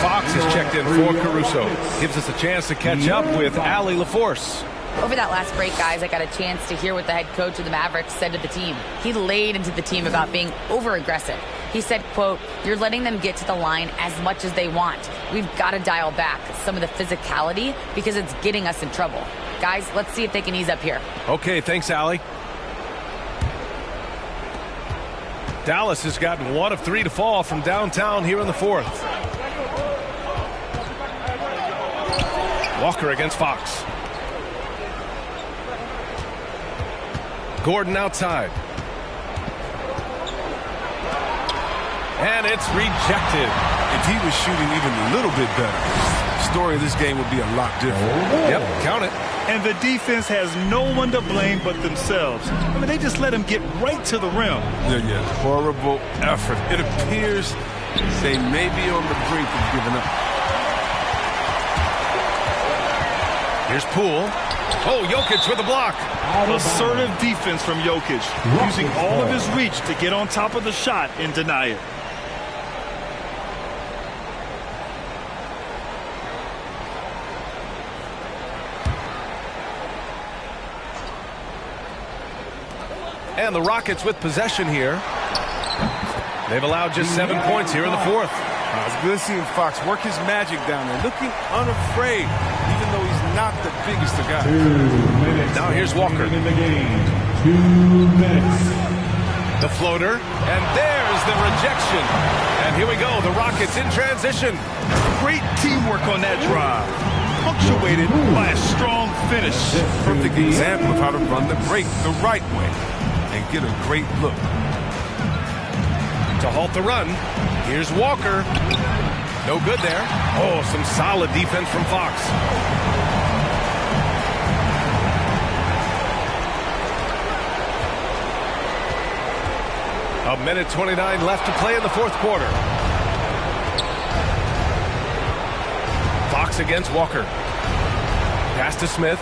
Fox is checked in for Caruso. Gives us a chance to catch up with Allie LaForce. Over that last break, guys, I got a chance to hear what the head coach of the Mavericks said to the team. He laid into the team about being over-aggressive. He said, quote, "You're letting them get to the line as much as they want. We've got to dial back some of the physicality because it's getting us in trouble." Guys, let's see if they can ease up here. Okay, thanks, Allie. Dallas has gotten 1 of 3 to fall from downtown here in the 4th. Walker against Fox. Gordon outside. And it's rejected. If he was shooting even a little bit better, the story of this game would be a lot different. Yep, count it. And the defense has no one to blame but themselves. I mean, they just let him get right to the rim. Yeah. Horrible effort. It appears they may be on the brink of giving up. Here's Poole. Oh, Jokic with a block. Assertive defense from Jokic, using all of his reach to get on top of the shot and deny it. And the Rockets with possession here. They've allowed just 7 points here in the 4th. It's good seeing Fox work his magic down there, looking unafraid, even though he's not the biggest of guys. 2 minutes. Now here's Walker. In the game. 2 minutes. The floater, and there's the rejection. And here we go, the Rockets in transition. Great teamwork on that drive, punctuated by a strong finish. Perfect example of how to run the break the right way and get a great look. To halt the run, here's Walker. No good there. Oh, some solid defense from Fox. A minute 29 left to play in the fourth quarter. Fox against Walker. Pass to Smith.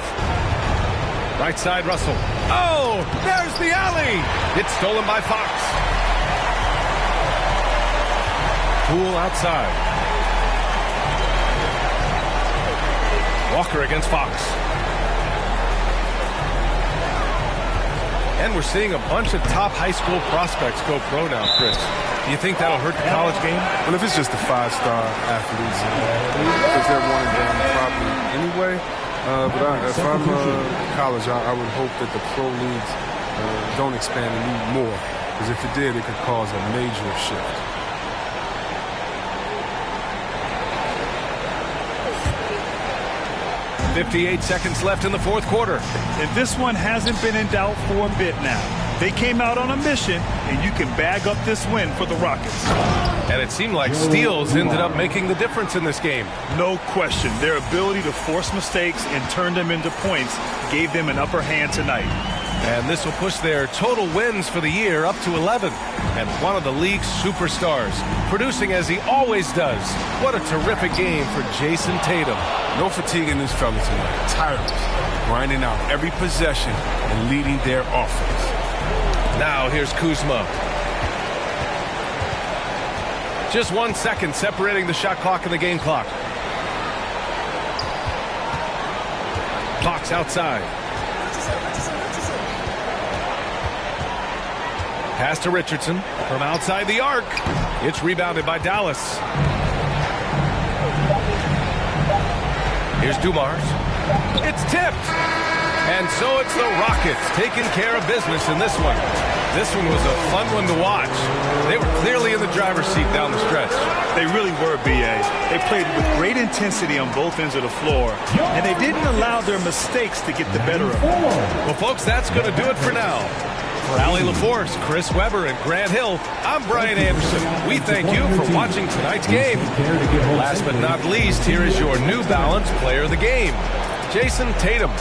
Right side, Russell. Oh, there's the alley. It's stolen by Fox. Poole outside. Walker against Fox. And we're seeing a bunch of top high school prospects go pro now, Chris. Do you think that'll hurt the college game? Well, if it's just the 5-star athletes, because they're one and done probably anyway. But if I'm college, I would hope that the pro leagues don't expand any more. Because if it did, it could cause a major shift. .58 seconds left in the fourth quarter. And this one hasn't been in doubt for a bit now. They came out on a mission, and you can bag up this win for the Rockets. And it seemed like steals ended up making the difference in this game. No question. Their ability to force mistakes and turn them into points gave them an upper hand tonight. And this will push their total wins for the year up to 11. And one of the league's superstars, producing as he always does. What a terrific game for Jason Tatum. No fatigue in this fella tonight. Tireless, grinding out every possession and leading their offense. Now here's Kuzma. Just 1 second separating the shot clock and the game clock. Fox outside. Pass to Richardson from outside the arc. It's rebounded by Dallas. Here's Dumars. It's tipped. And so it's the Rockets taking care of business in this one. This one was a fun one to watch. They were clearly in the driver's seat down the stretch. They really were, B.A. They played with great intensity on both ends of the floor, and they didn't allow their mistakes to get the better of them. Well, folks, that's going to do it for now. For Allie LaForce, Chris Webber, and Grant Hill, I'm Brian Anderson. We thank you for watching tonight's game. Last but not least, here is your New Balance Player of the Game, Jason Tatum.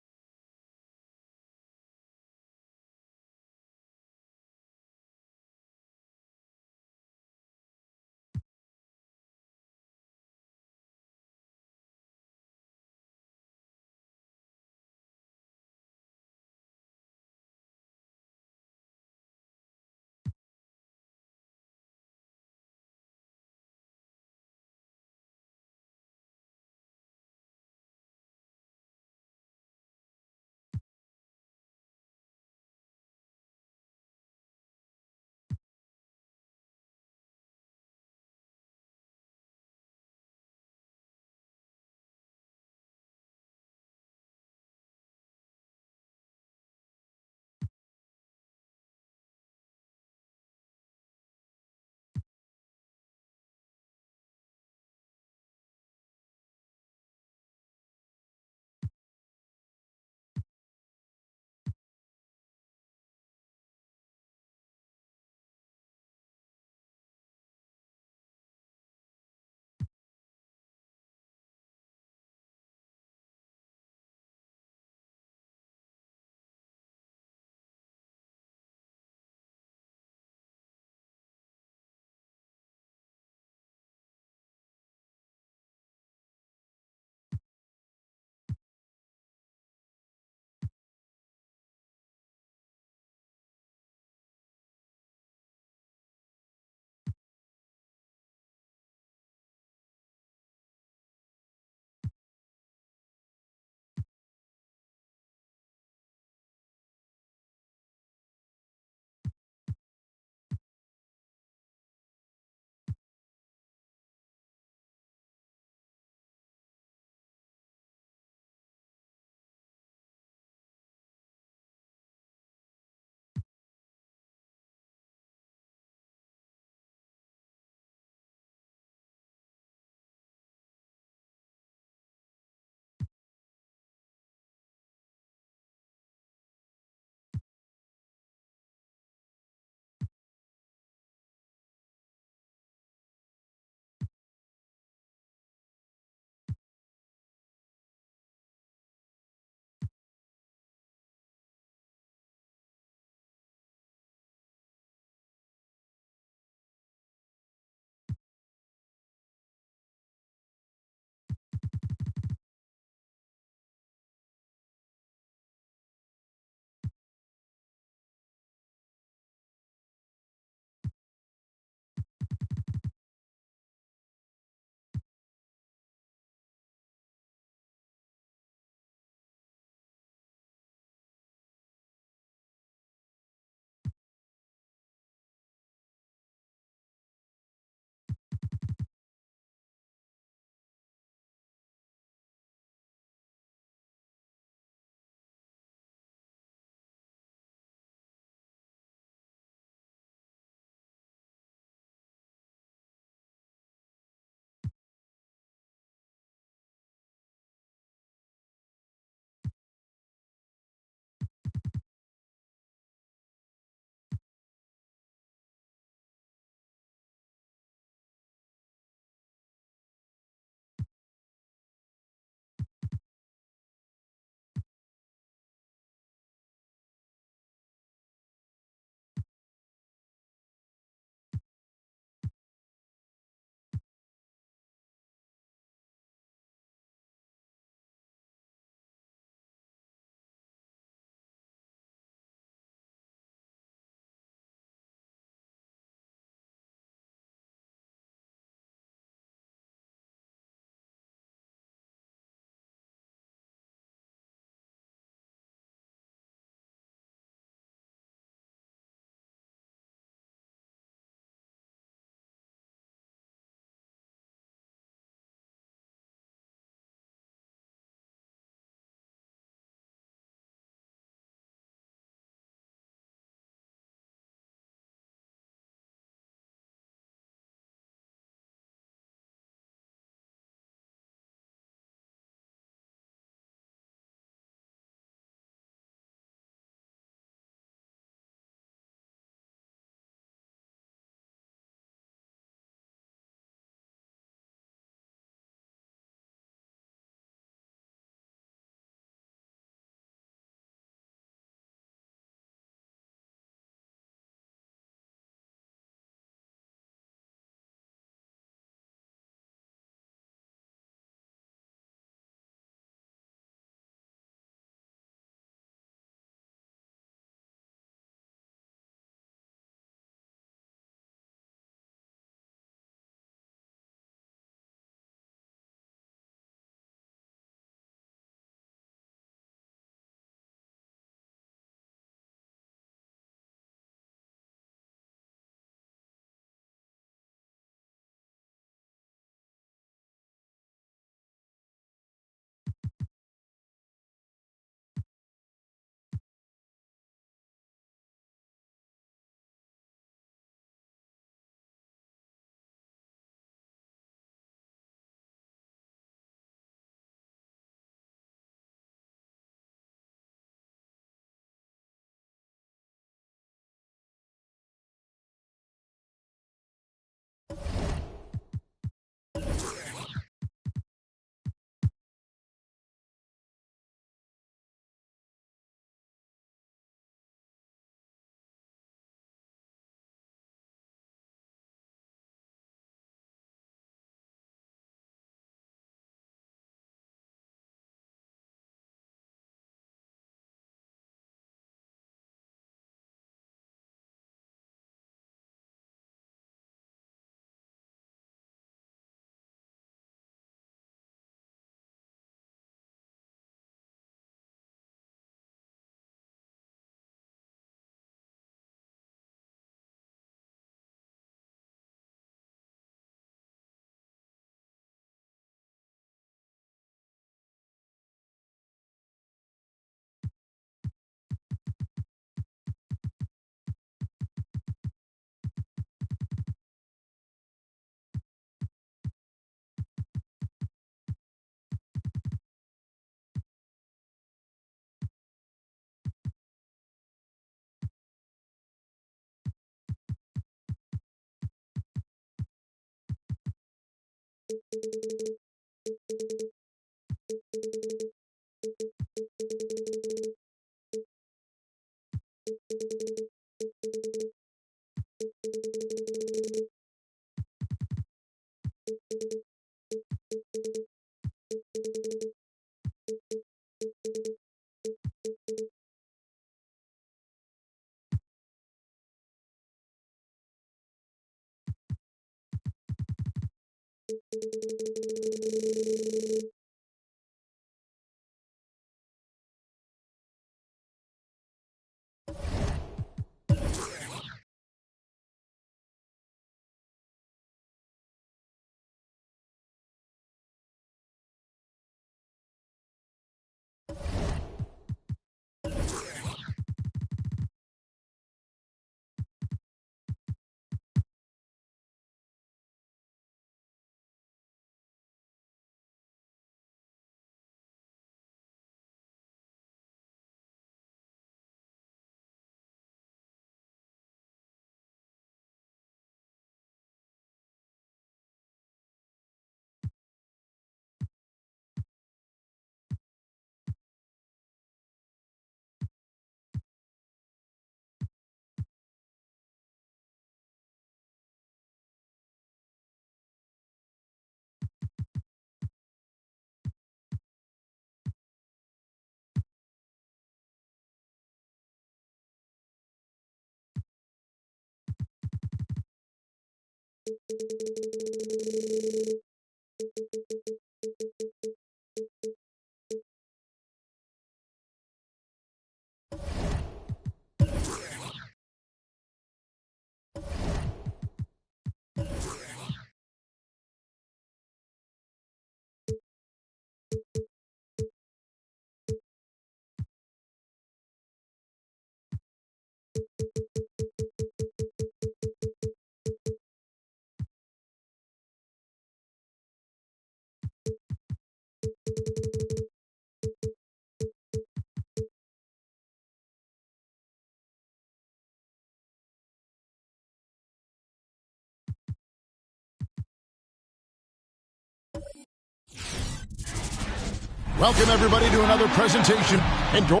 Welcome, everybody, to another presentation. Enjoy.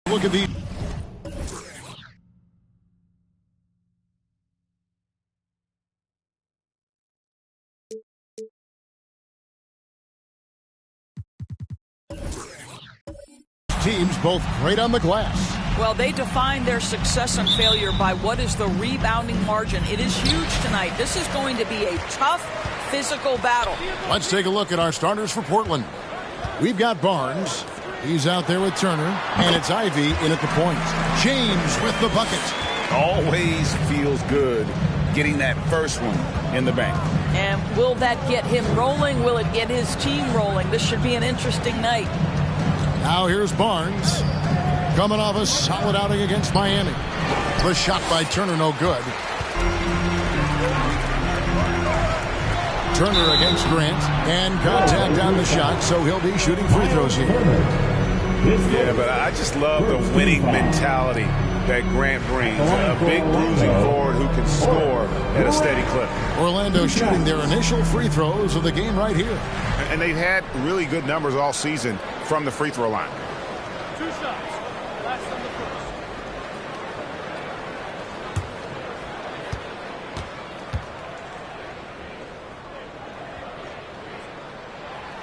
Look at these. Teams both great on the glass. Well, they define their success and failure by what is the rebounding margin. It is huge tonight. This is going to be a tough physical battle. Let's take a look at our starters for Portland. We've got Barnes. He's out there with Turner. And it's Ivy in at the point. James with the bucket. Always feels good getting that first one in the bank. And will that get him rolling? Will it get his team rolling? This should be an interesting night. Now here's Barnes. Coming off a solid outing against Miami. The shot by Turner, no good. Turner against Grant. And contact on the shot, so he'll be shooting free throws here. Yeah, but I just love the winning mentality that Grant brings. A big bruising forward who can score at a steady clip. Orlando shooting their initial free throws of the game right here. And they've had really good numbers all season from the free throw line. 2 shots. Last on the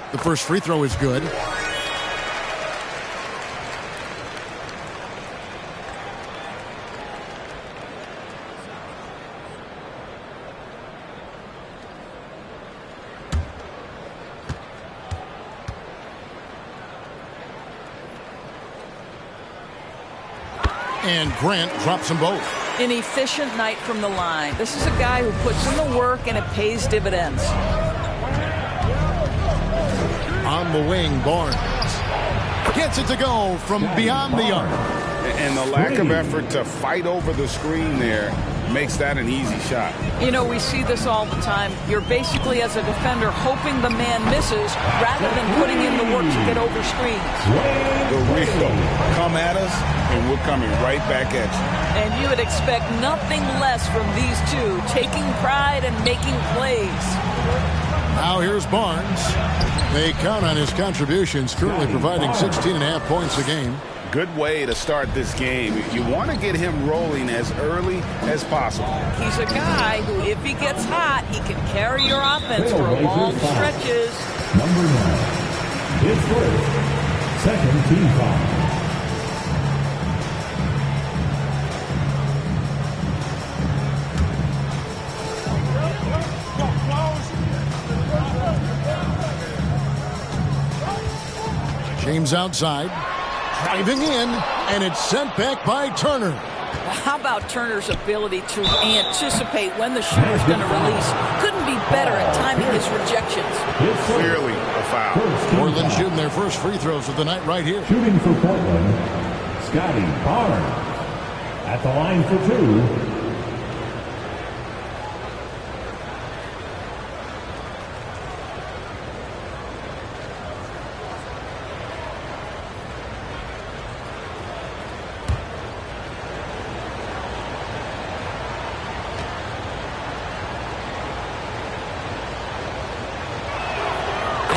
first. The first free throw is good. And Grant drops them both. An efficient night from the line. This is a guy who puts in the work and it pays dividends. On the wing, Barnes. Gets it to go from beyond the arc. And the lack of effort to fight over the screen there makes that an easy shot. You know, we see this all the time. You're basically, as a defender, hoping the man misses rather than putting in the work to get over screens. The real come at us, and we're coming right back at you. And you would expect nothing less from these two, taking pride and making plays. Now here's Barnes. They count on his contributions, currently providing 16.5 points a game. Good way to start this game. You want to get him rolling as early as possible. He's a guy who, if he gets hot, he can carry your offense for long stretches. Number 9. His first. Second team foul. James outside, driving in, and it's sent back by Turner. How about Turner's ability to anticipate when the shooter's going to release? Couldn't be better at timing his rejections. Clearly a foul. Portland shooting their first free throws of the night right here. Shooting for Portland, Scotty Barnes. At the line for 2.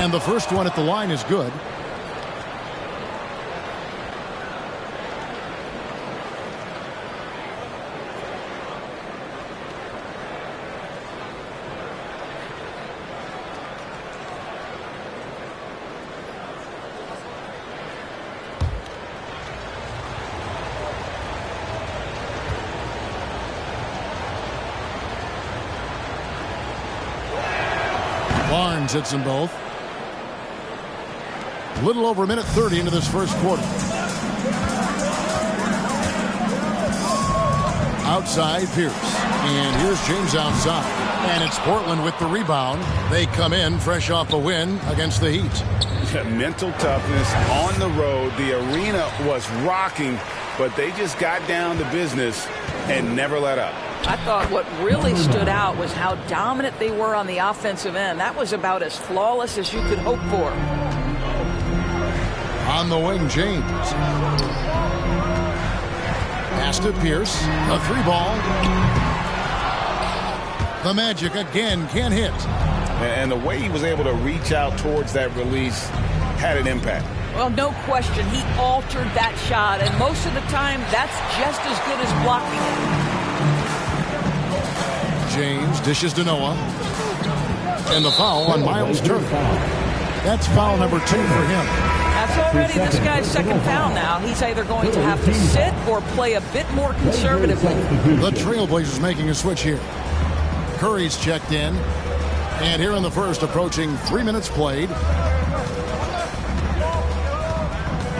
And the first one at the line is good. Barnes hits them both. A little over a minute 30 into this first quarter. Outside Pierce. And here's James outside. And it's Portland with the rebound. They come in fresh off a win against the Heat. Mental toughness on the road. The arena was rocking, but they just got down to business and never let up. I thought what really stood out was how dominant they were on the offensive end. That was about as flawless as you could hope for. On the wing, James. Pass to Pierce. A 3-ball. The Magic again can't hit. And the way he was able to reach out towards that release had an impact. Well, no question. He altered that shot, and most of the time, that's just as good as blocking it. James dishes to Noah. And the foul on Miles Turner. That's foul number 2 for him. That's already this guy's second foul now. He's either going to have to sit or play a bit more conservatively. The Trailblazers making a switch here. Curry's checked in. And here in the first, approaching 3 minutes played.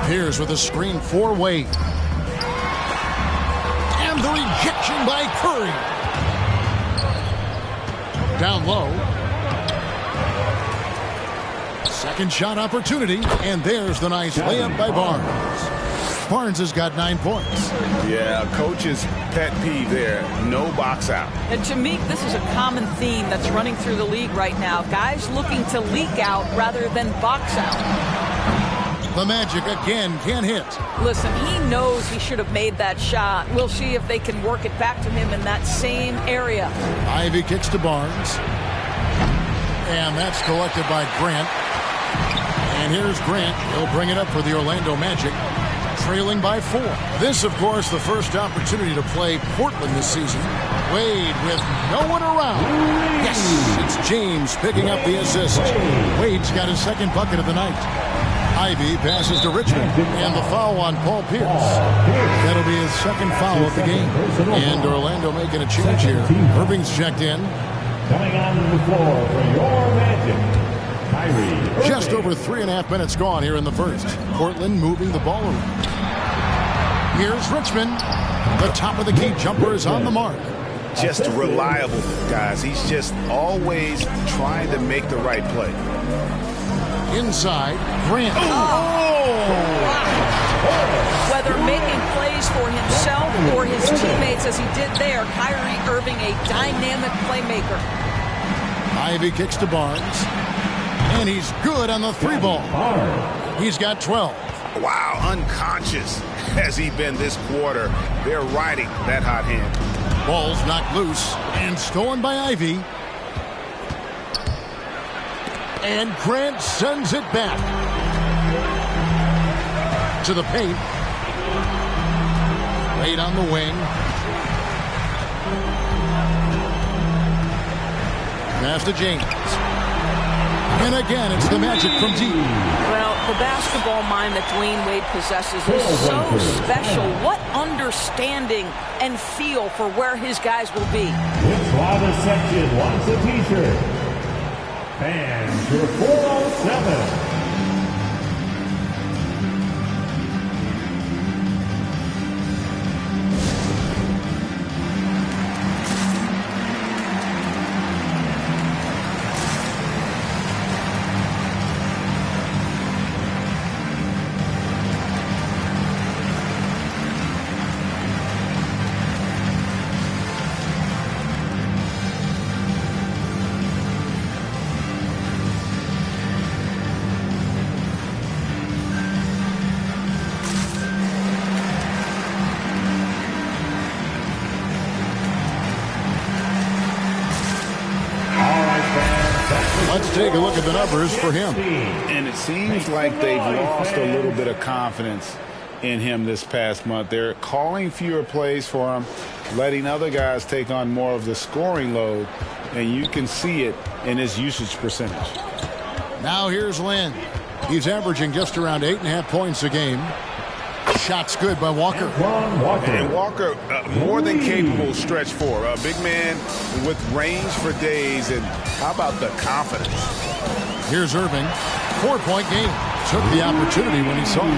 Pierce with a screen for Wade. And the rejection by Curry. Down low. Second shot opportunity, and there's the nice layup by Barnes. Barnes has got 9 points. Yeah, coach's pet peeve there. No box out. And to me, this is a common theme that's running through the league right now. Guys looking to leak out rather than box out. The Magic again can't hit. Listen, he knows he should have made that shot. We'll see if they can work it back to him in that same area. Ivy kicks to Barnes. And that's collected by Grant. And here's Grant. He'll bring it up for the Orlando Magic, trailing by 4. This, of course, the first opportunity to play Portland this season. Wade with no one around. Yes, it's James picking up the assist. Wade's got his second bucket of the night. Ivy passes to Richmond, and the foul on Paul Pierce. That'll be his second foul of the game. And Orlando making a change here. Irving's checked in. Coming on the floor for your Magic, just over 3.5 minutes gone here in the first. Portland moving the ball around. Here's Richmond. The top of the key jumper is on the mark. Just reliable, guys. He's just always trying to make the right play. Inside, Grant. Oh! Whether making plays for himself or his teammates as he did there, Kyrie Irving, a dynamic playmaker. Ivy kicks to Barnes. And he's good on the 3-ball. He's got 12. Wow, unconscious has he been this quarter. They're riding that hot hand. Ball's knocked loose and stolen by Ivy. And Grant sends it back to the paint. Wade on the wing. Pass to James. And again, it's the Magic from deep. Well, the basketball mind that Dwayne Wade possesses is so special. What understanding and feel for where his guys will be. Which Lava section wants a t-shirt? Fans, your 407. Let's take a look at the numbers for him. And it seems like they've lost a little bit of confidence in him this past month. They're calling fewer plays for him, letting other guys take on more of the scoring load, and you can see it in his usage percentage. Now here's Lynn. He's averaging just around 8.5 points a game. Shot's good by Walker. And Walker, more than capable stretch four. A big man with range for days. And how about the confidence? Here's Irving. 4-point game. Took the opportunity when he saw it.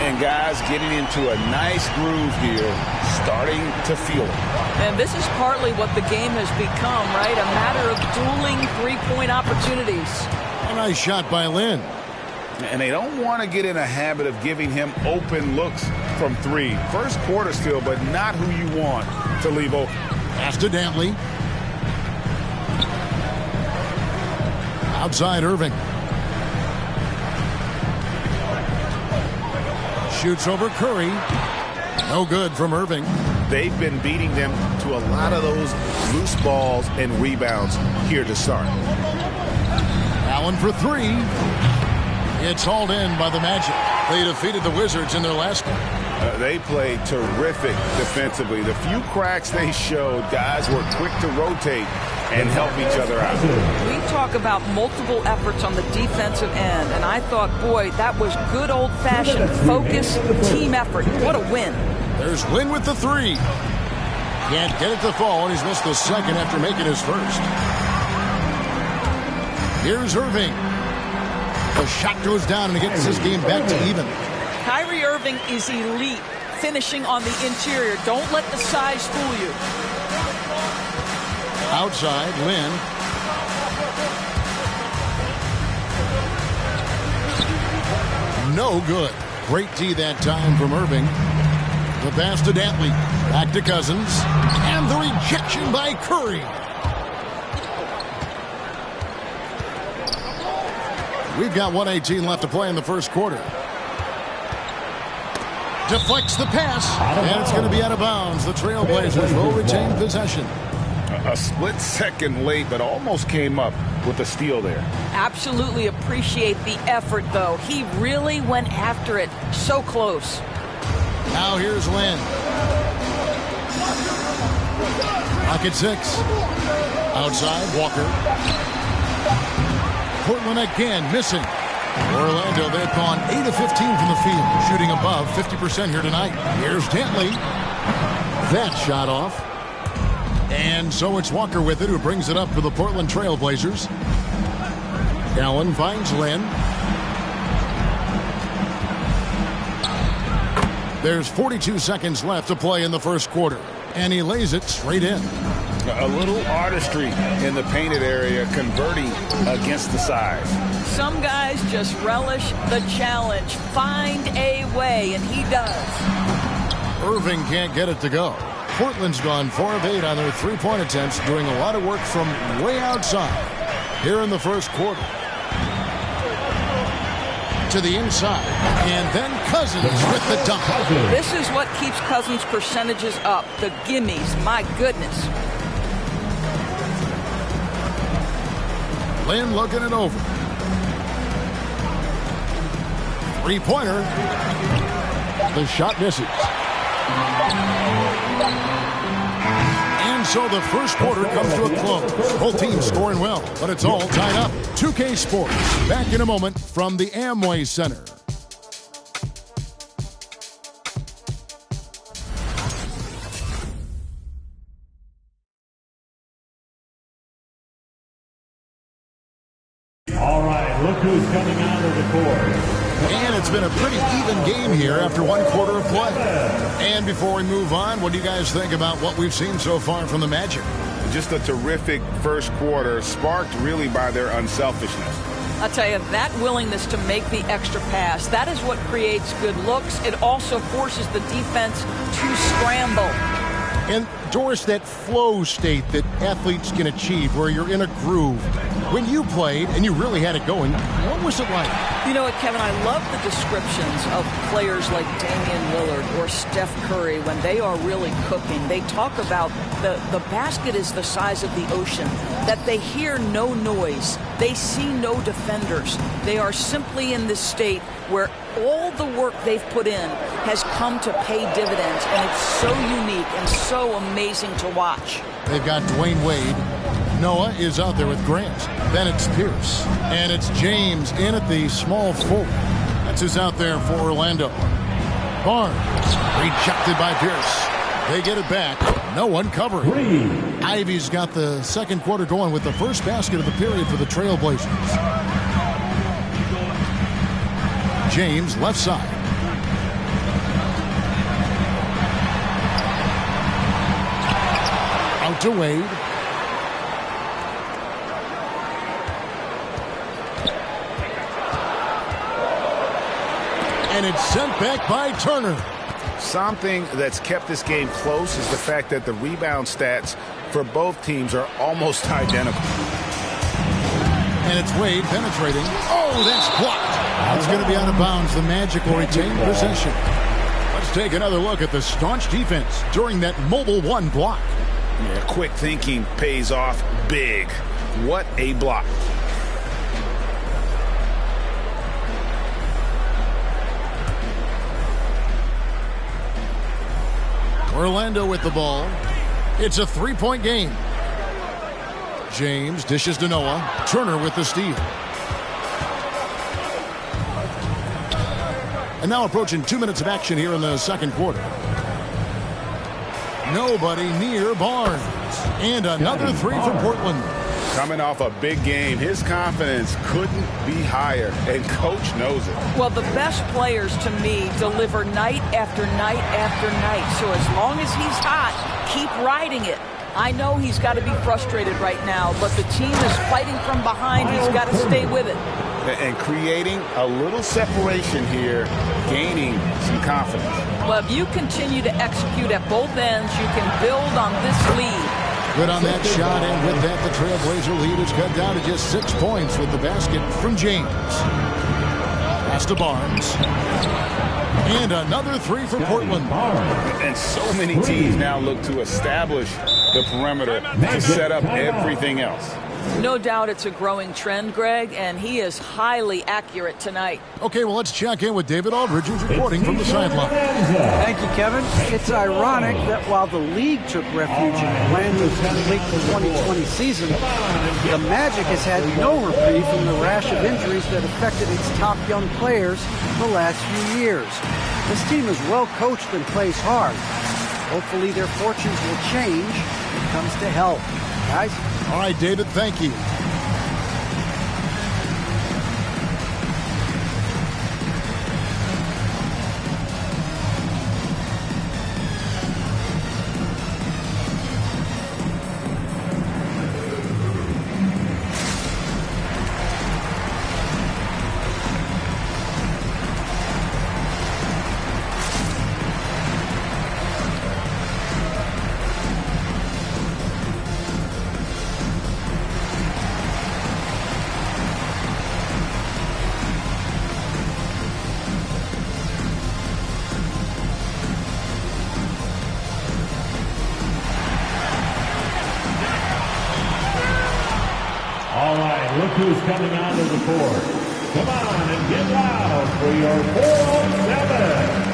And guys getting into a nice groove here, starting to feel it. And this is partly what the game has become, right? A matter of dueling three-point opportunities. A nice shot by Lynn. And they don't want to get in a habit of giving him open looks from three. First quarter still, but not who you want to leave open. Pass to Dantley. Outside Irving. Shoots over Curry. No good from Irving. They've been beating them to a lot of those loose balls and rebounds here to start. Allen for three. It's hauled in by the Magic. They defeated the Wizards in their last one. They played terrific defensively. The few cracks they showed, guys were quick to rotate and help each other out. We talk about multiple efforts on the defensive end, and I thought, boy, that was good old-fashioned focus, team effort. What a win. There's Lynn with the three. Can't get it to fall, and he's missed the second after making his first. Here's Irving. The shot goes down, and it gets this game back to even. Kyrie Irving is elite, finishing on the interior. Don't let the size fool you. Outside, Lynn. No good. Great D that time from Irving. The pass to Dantley. Back to Cousins. And the rejection by Curry. We've got 1:18 left to play in the first quarter. Deflects the pass, and it's going to be out of bounds. The Trailblazers will retain possession. A split second late, but almost came up with a steal there. Absolutely appreciate the effort, though. He really went after it. So close. Now here's Lynn. Rocket 6. Outside, Walker. Portland again missing. Orlando, they've gone 8 of 15 from the field, shooting above 50% here tonight. Here's Dantley. That shot off. And so it's Walker with it, who brings it up for the Portland Trailblazers. Allen finds Lynn. There's 42 seconds left to play in the first quarter. And he lays it straight in. A little artistry in the painted area, converting against the size. Some guys just relish the challenge. Find a way, and he does. Irving can't get it to go. Portland's gone 4 of 8 on their three-point attempts, doing a lot of work from way outside. Here in the first quarter. To the inside, and then Cousins with the dunk. This is what keeps Cousins' percentages up. The gimmies, my goodness. Lynn looking it over. Three-pointer. The shot misses. And so the first quarter comes to a close. Both teams scoring well, but it's all tied up. 2K Sports, back in a moment from the Amway Center. All right, look who's coming out of the court. And it's been a pretty even game here after one quarter of play. And before we move on, what do you guys think about what we've seen so far from the Magic? Just a terrific first quarter, sparked really by their unselfishness. I'll tell you, that willingness to make the extra pass, that is what creates good looks. It also forces the defense to scramble. And, Doris, that flow state that athletes can achieve where you're in a groove. When you played and you really had it going, what was it like? You know what, Kevin, I love the descriptions of players like Damian Lillard or Steph Curry when they are really cooking. They talk about the basket is the size of the ocean, that they hear no noise. They see no defenders. They are simply in this state where all the work they've put in has come to pay dividends, and it's so unique and so amazing to watch. They've got Dwayne Wade. Noah is out there with Grant. Then it's Pierce. And it's James in at the small forward. That's who's out there for Orlando. Barnes rejected by Pierce. They get it back. No one covering. Ivy's got the second quarter going with the first basket of the period for the Trailblazers. James left side. Out to Wade. And it's sent back by Turner. Something that's kept this game close is the fact that the rebound stats for both teams are almost identical. And it's Wade penetrating. Oh, that's blocked. It's going to be out of bounds. The Magic will retain possession. Let's take another look at the staunch defense during that mobile one block. Yeah, quick thinking pays off big. What a block. Orlando with the ball. It's a three-point game. James dishes to Noah. Turner with the steal. And now approaching 2 minutes of action here in the second quarter. Nobody near Barnes. And another three for Portland. Coming off a big game, his confidence couldn't be higher, and coach knows it. Well, the best players, to me, deliver night after night after night. So as long as he's hot, keep riding it. I know he's got to be frustrated right now, but the team is fighting from behind. He's got to stay with it. And creating a little separation here, gaining some confidence. Well, if you continue to execute at both ends, you can build on this lead. Good on that shot, and with that, the Trailblazer lead is cut down to just 6 points with the basket from James. Pass to Barnes. And another three for Portland. And so many teams now look to establish the perimeter to set up everything else. No doubt it's a growing trend, Greg, and he is highly accurate tonight. Okay, well, let's check in with David Aldridge, who's reporting from the sideline. Thank you, Kevin. It's ironic that while the league took refuge in Orlando to complete the 2020 season, the Magic has had no reprieve from the rash of injuries that affected its top young players the last few years. This team is well coached and plays hard. Hopefully their fortunes will change when it comes to health. Guys? All right, David, thank you. look who's coming onto the court. Come on and get loud for your 4-on-7.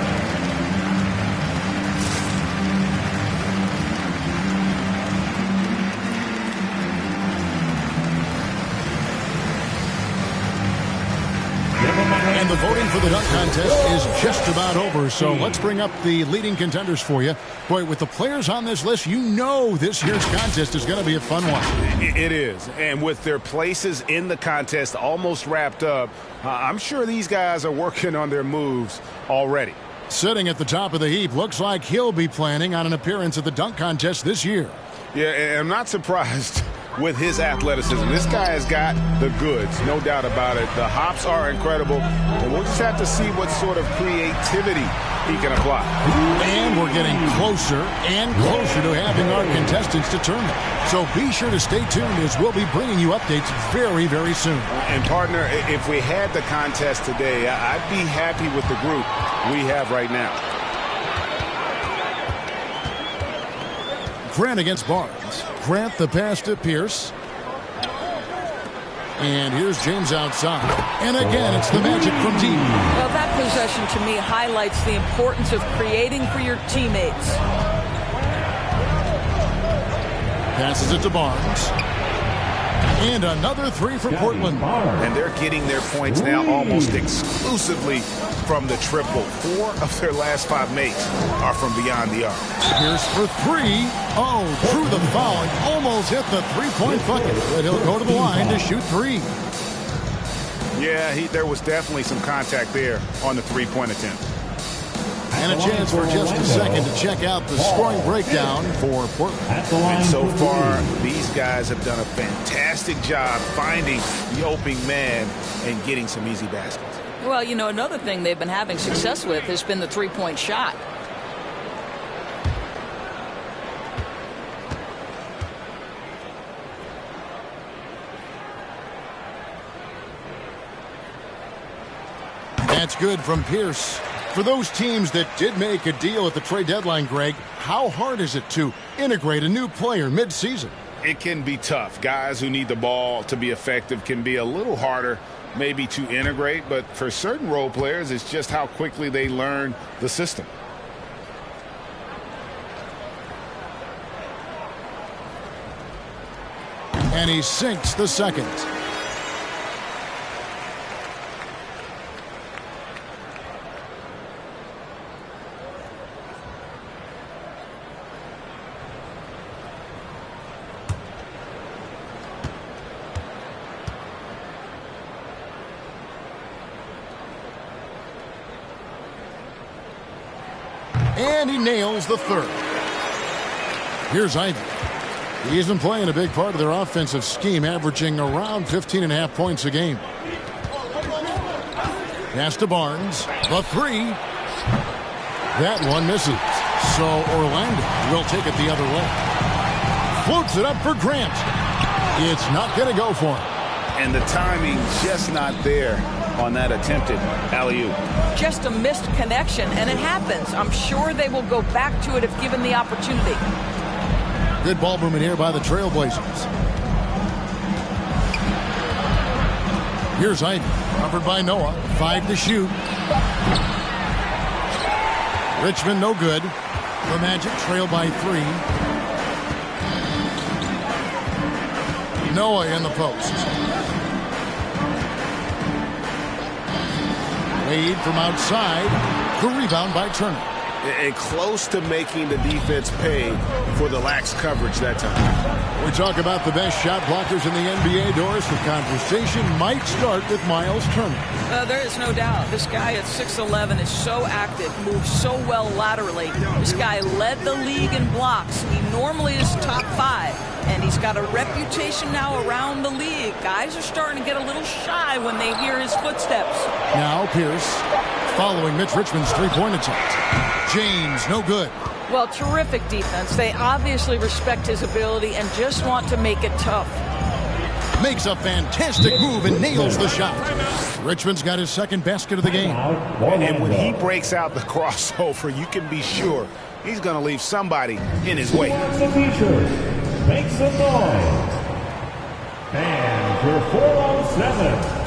And the voting for the dunk contest is just about over, so let's bring up the leading contenders for you. Boy, with the players on this list, you know this year's contest is going to be a fun one. It is, and with their places in the contest almost wrapped up, I'm sure these guys are working on their moves already. Sitting at the top of the heap, looks like he'll be planning on an appearance at the dunk contest this year. Yeah, and I'm not surprised with his athleticism. This guy has got the goods, no doubt about it. The hops are incredible, and we'll just have to see what sort of creativity he can apply. And we're getting closer and closer to having our contestants determined. So be sure to stay tuned as we'll be bringing you updates very, very soon. And partner, if we had the contest today, I'd be happy with the group we have right now. Grant against Barnes. Grant the pass to Pierce. And here's James outside. And again, it's the Magic from deep. Well, that possession to me highlights the importance of creating for your teammates. Passes it to Barnes. And another three for Portland. And they're getting their points now almost exclusively from the triple. 4 of their last 5 makes are from beyond the arc. Pierce for 3. Oh, drew the foul and almost hit the three-point bucket. But he'll go to the line to shoot 3. Yeah, there was definitely some contact there on the three-point attempt. And a chance for just a second to check out the scoring breakdown for Portland. And so far, these guys have done a fantastic job finding the opening man and getting some easy baskets. Well, you know, another thing they've been having success with has been the three-point shot. That's good from Pierce. For those teams that did make a deal at the trade deadline, Greg, how hard is it to integrate a new player mid-season? It can be tough. Guys who need the ball to be effective can be a little harder maybe to integrate, but for certain role players, it's just how quickly they learn the system. And he sinks the second. And he nails the third. Here's Ivy. He's been playing a big part of their offensive scheme, averaging around 15.5 points a game. Pass to Barnes. The 3. That one misses. So Orlando will take it the other way. Floats it up for Grant. It's not going to go for him. And the timing just not there on that attempted alley-oop. Just a missed connection, and it happens. I'm sure they will go back to it if given the opportunity. Good ball movement here by the Trailblazers. Here's Ivy, covered by Noah. 5 to shoot. Richmond no good. The Magic trail by 3. Noah in the post. Wade from outside. The rebound by Turner. And close to making the defense pay for the lax coverage that time. We talk about the best shot blockers in the NBA, Doris. The conversation might start with Miles Turner. There is no doubt. This guy at 6'11" is so active, moves so well laterally. This guy led the league in blocks. He normally is top 5, and he's got a reputation now around the league. Guys are starting to get a little shy when they hear his footsteps. Now Pierce following Mitch Richmond's three-point attempt. James, no good. Well, terrific defense. They obviously respect his ability and just want to make it tough. Makes a fantastic move and nails the shot. Richmond's got his second basket of the game. And when he breaks out the crossover, you can be sure he's going to leave somebody in his way. Make some noise. And your 4-on-7.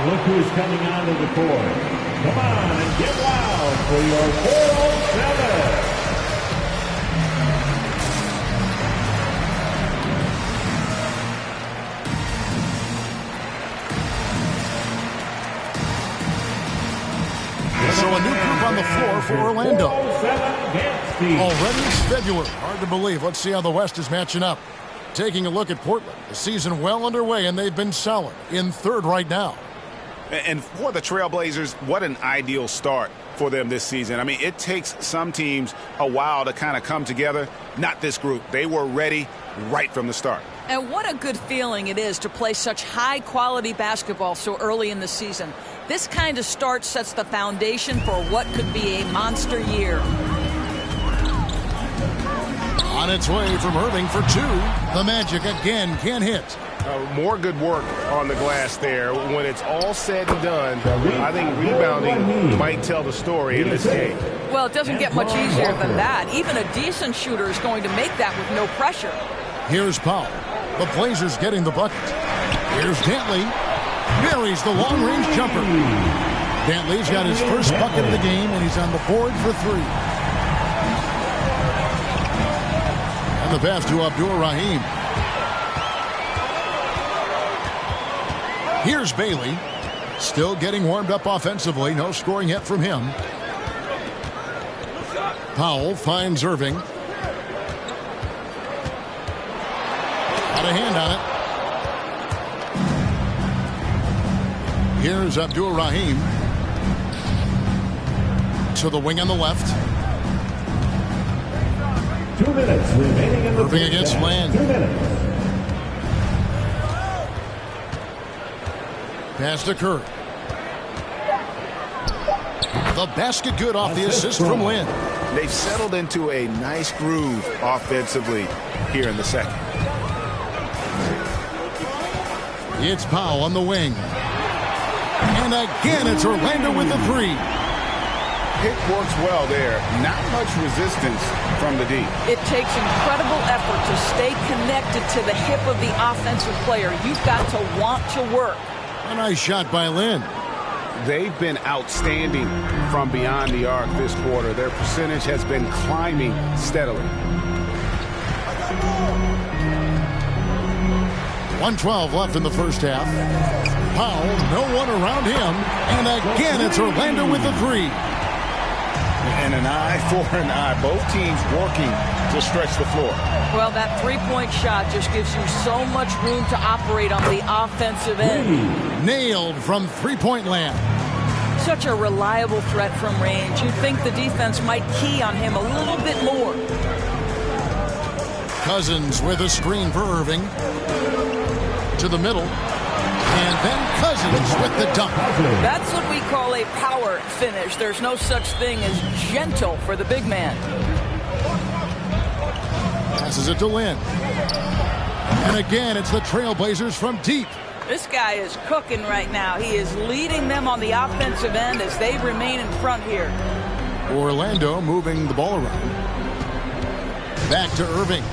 Look who's coming onto the court. Come on and get wild for your 4-on-7. So a new group on the floor for Orlando. Already it's February. Hard to believe. Let's see how the West is matching up. Taking a look at Portland. The season well underway, and they've been solid. In third right now. And for the Trailblazers, what an ideal start for them this season. I mean, it takes some teams a while to kind of come together. Not this group. They were ready right from the start. And what a good feeling it is to play such high-quality basketball so early in the season. This kind of start sets the foundation for what could be a monster year. On its way from Irving for two. The Magic again can't hit. More good work on the glass there. When it's all said and done, I think rebounding might tell the story in this game. Well, it doesn't get much easier than that. Even a decent shooter is going to make that with no pressure. Here's Powell. The Blazers getting the bucket. Here's Dantley. Buries the long-range jumper. Dantley's got his first bucket of the game, and he's on the board for three. And the pass to Abdur-Rahim. Here's Bailey. Still getting warmed up offensively. No scoring yet from him. Powell finds Irving. Got a hand on it. Here's Abdur-Rahim. To the wing on the left. 2 minutes remaining in the Irving against Land. 2 minutes. Pass to Curry. The basket good off the assist from Lynn. They've settled into a nice groove offensively here in the second. It's Powell on the wing. And again, it's Orlando with the three. Pick works well there. Not much resistance from the D. It takes incredible effort to stay connected to the hip of the offensive player. You've got to want to work. A nice shot by Lynn. They've been outstanding from beyond the arc this quarter. Their percentage has been climbing steadily. 1:12 left in the first half. Powell, no one around him. And again, it's Orlando with the three. And an eye for an eye. Both teams working to stretch the floor. Well, that three-point shot just gives you so much room to operate on the offensive end. Nailed from three-point land. Such a reliable threat from range. You'd think the defense might key on him a little bit more. Cousins with a screen for Irving. To the middle. And then Cousins with the dunk. That's what we call a power finish. There's no such thing as gentle for the big man. Passes it to Lynn. And again, it's the Trailblazers from deep. This guy is cooking right now. He is leading them on the offensive end as they remain in front here. Orlando moving the ball around. Back to Irving.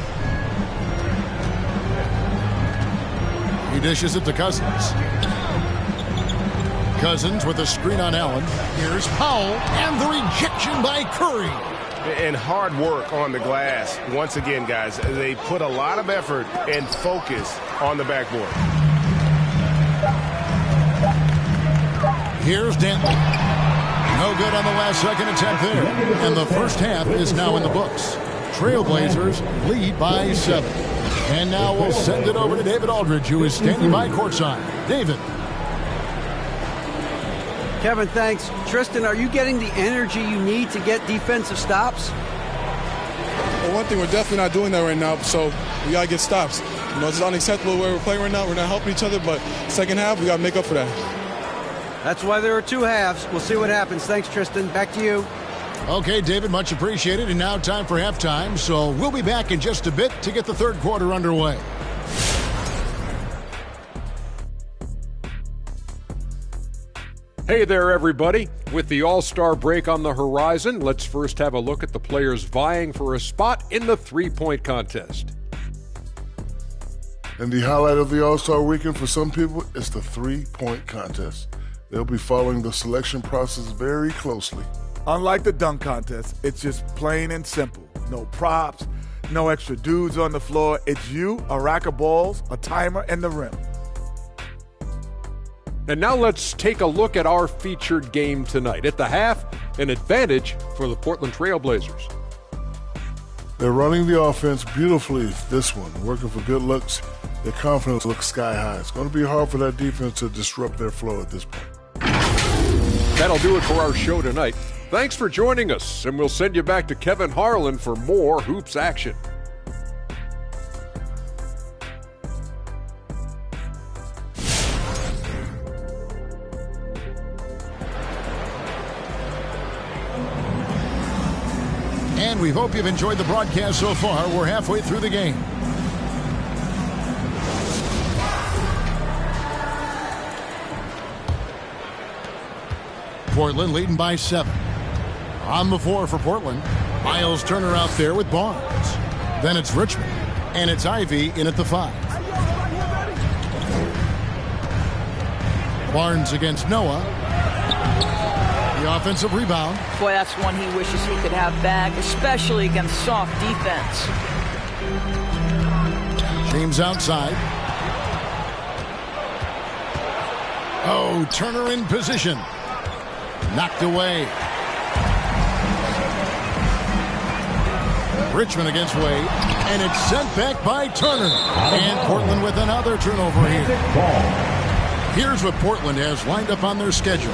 He dishes it to Cousins. Cousins with a screen on Allen. Here's Powell, and the rejection by Curry. And hard work on the glass. Once again, guys, they put a lot of effort and focus on the backboard. Here's Dantley. No good on the last second attempt there. And the first half is now in the books. Trailblazers lead by 7. And now we'll send it over to David Aldridge, who is standing by courtside. David. Kevin, thanks. Tristan, are you getting the energy you need to get defensive stops? Well, one thing, we're definitely not doing that right now, so we got to get stops. You know, it's unacceptable the way we're playing right now. We're not helping each other, but second half, we got to make up for that. That's why there are 2 halves. We'll see what happens. Thanks, Tristan. Back to you. Okay, David, much appreciated. And now time for halftime, so we'll be back in just a bit to get the third quarter underway. Hey there, everybody. With the All-Star break on the horizon, let's first have a look at the players vying for a spot in the three-point contest. And the highlight of the All-Star weekend for some people is the three-point contest. They'll be following the selection process very closely. Unlike the dunk contest, it's just plain and simple. No props, no extra dudes on the floor. It's you, a rack of balls, a timer, and the rim. And now let's take a look at our featured game tonight. At the half, an advantage for the Portland Trail Blazers. They're running the offense beautifully this one, working for good looks. Their confidence looks sky high. It's going to be hard for that defense to disrupt their flow at this point. That'll do it for our show tonight. Thanks for joining us, and we'll send you back to Kevin Harlan for more hoops action. And we hope you've enjoyed the broadcast so far. We're halfway through the game. Portland leading by 7. On the floor for Portland, Miles Turner out there with Barnes. Then it's Richmond, and it's Ivy in at the 5. Barnes against Noah. The offensive rebound. Boy, that's one he wishes he could have back, especially against soft defense. James outside. Oh, Turner in position. Knocked away. Richmond against Wade, and it's sent back by Turner. And Portland with another turnover here. Here's what Portland has lined up on their schedule.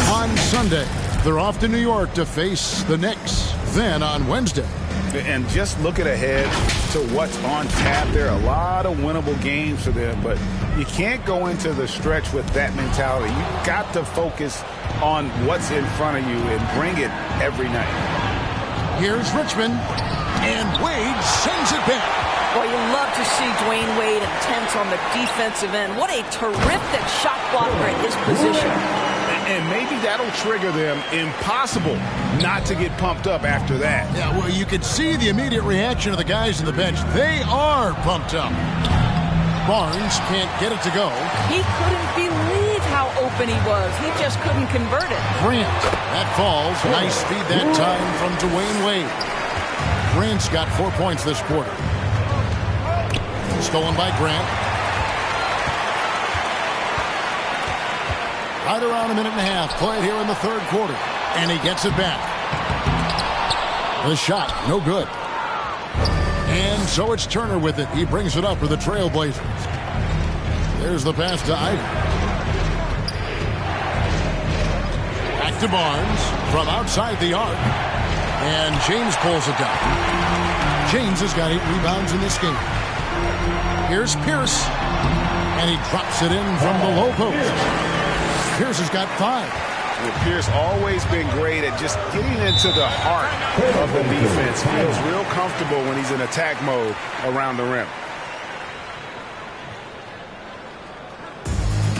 On Sunday, they're off to New York to face the Knicks. Then on Wednesday. And just looking ahead to what's on tap, there are a lot of winnable games for them, but you can't go into the stretch with that mentality. You've got to focus on what's in front of you and bring it every night. Here's Richmond, and Wade sends it back. Well, you love to see Dwayne Wade intense on the defensive end. What a terrific shot blocker at his position. And maybe that'll trigger them. Impossible not to get pumped up after that. Yeah, well, you could see the immediate reaction of the guys on the bench. They are pumped up. Barnes can't get it to go. He couldn't believe how open he was. He just couldn't convert it. Grant, that falls. Nice speed that time from Dwayne Wade. Grant's got 4 points this quarter. Stolen by Grant. Right around a minute and a half played here in the third quarter. And he gets it back. The shot, no good. And so it's Turner with it. He brings it up for the Trailblazers. There's the pass to Ivy. Back to Barnes from outside the arc. And James pulls it down. James has got 8 rebounds in this game. Here's Pierce. And he drops it in from the low post. Pierce has got 5. Well, Pierce always been great at just getting into the heart of the defense. Feels real comfortable when he's in attack mode around the rim.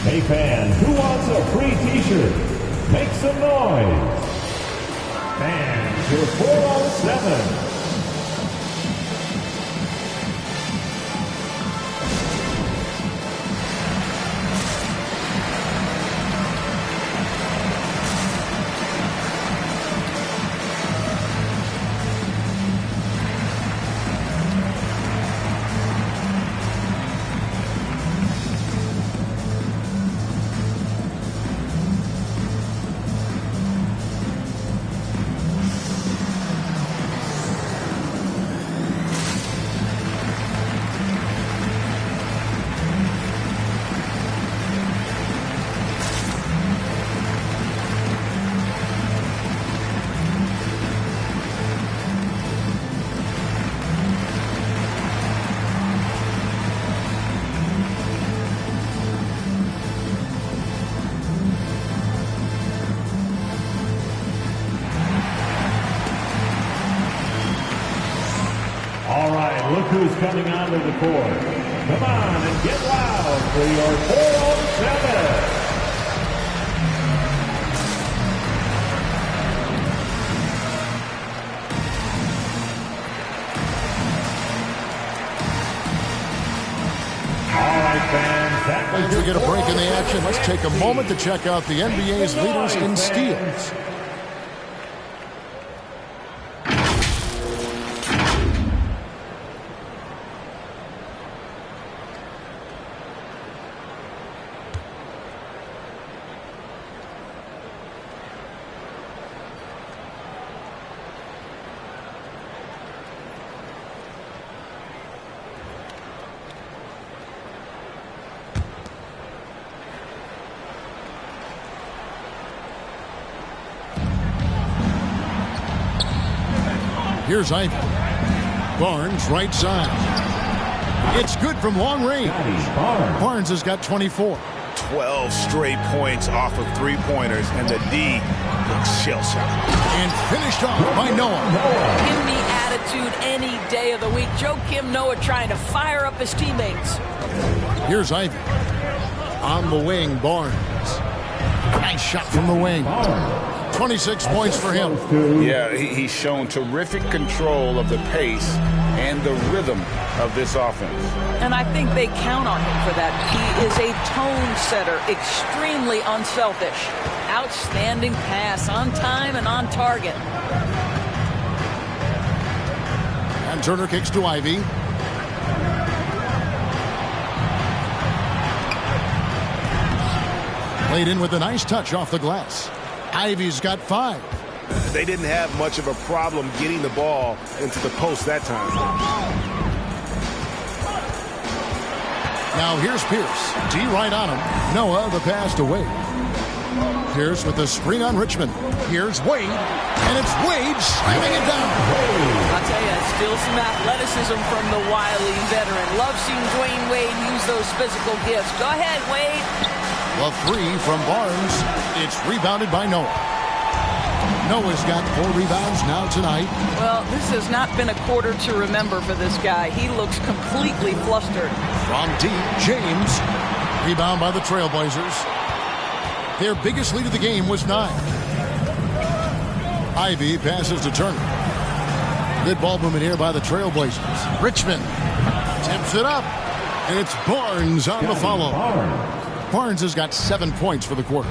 Hey fans, who wants a free t-shirt? Make some noise. Fans, you're 4 on 7. All right, look who's coming onto the court. Come on and get loud for your 4-on-7. As we get a break in the action, let's take a moment to check out the NBA's leaders in steals. Here's Ivy. Barnes, right side. It's good from long range. Barnes has got 24. 12 straight points off of three-pointers, and the D looks shell-shocked. And finished off by Noah. Give me attitude any day of the week. Joakim Noah trying to fire up his teammates. Here's Ivy. On the wing, Barnes. Nice shot from the wing. 26 points for him. Yeah, he's shown terrific control of the pace and the rhythm of this offense. And I think they count on him for that. He is a tone setter, extremely unselfish. Outstanding pass, on time and on target. And Turner kicks to Ivy. Played in with a nice touch off the glass. Ivy's got 5. They didn't have much of a problem getting the ball into the post that time. Now here's Pierce. D right on him. Noah the pass to Wade. Pierce with the screen on Richmond. Here's Wade. And it's Wade slamming it down. I'll tell you, still some athleticism from the wily veteran. Love seeing Dwayne Wade use those physical gifts. Go ahead, Wade. A 3 from Barnes. It's rebounded by Noah. Noah's got 4 rebounds now tonight. Well, this has not been a quarter to remember for this guy. He looks completely flustered. From deep, James. Rebound by the Trailblazers. Their biggest lead of the game was 9. Ivy passes to Turner. Good ball movement here by the Trailblazers. Richmond tips it up. And it's Barnes on the follow. Barnes has got 7 points for the quarter.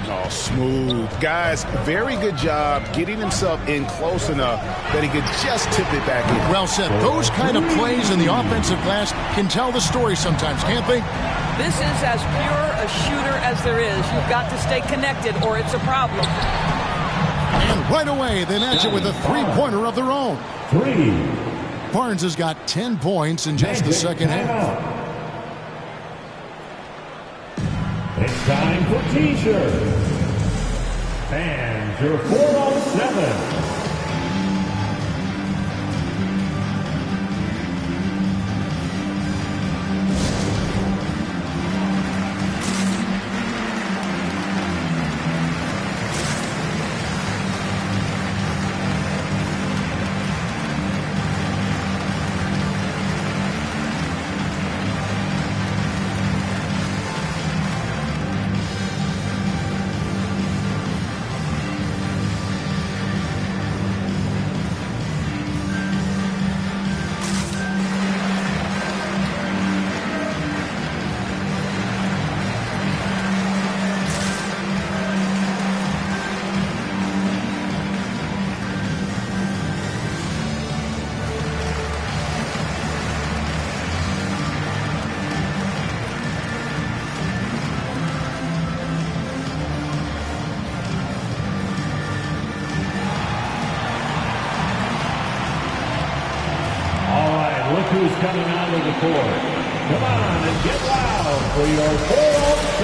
Oh, smooth. Guys, very good job getting himself in close enough that he could just tip it back in. Well said. Those kind of plays in the offensive glass can tell the story sometimes, can't they? This is as pure a shooter as there is. You've got to stay connected or it's a problem. And right away, they match it with a 3-pointer of their own. 3. Barnes has got 10 points in just the second half. It's time for T-shirts. Fans, your 4-on-7. Who's coming onto the court? Come on and get loud for your 4-on-7.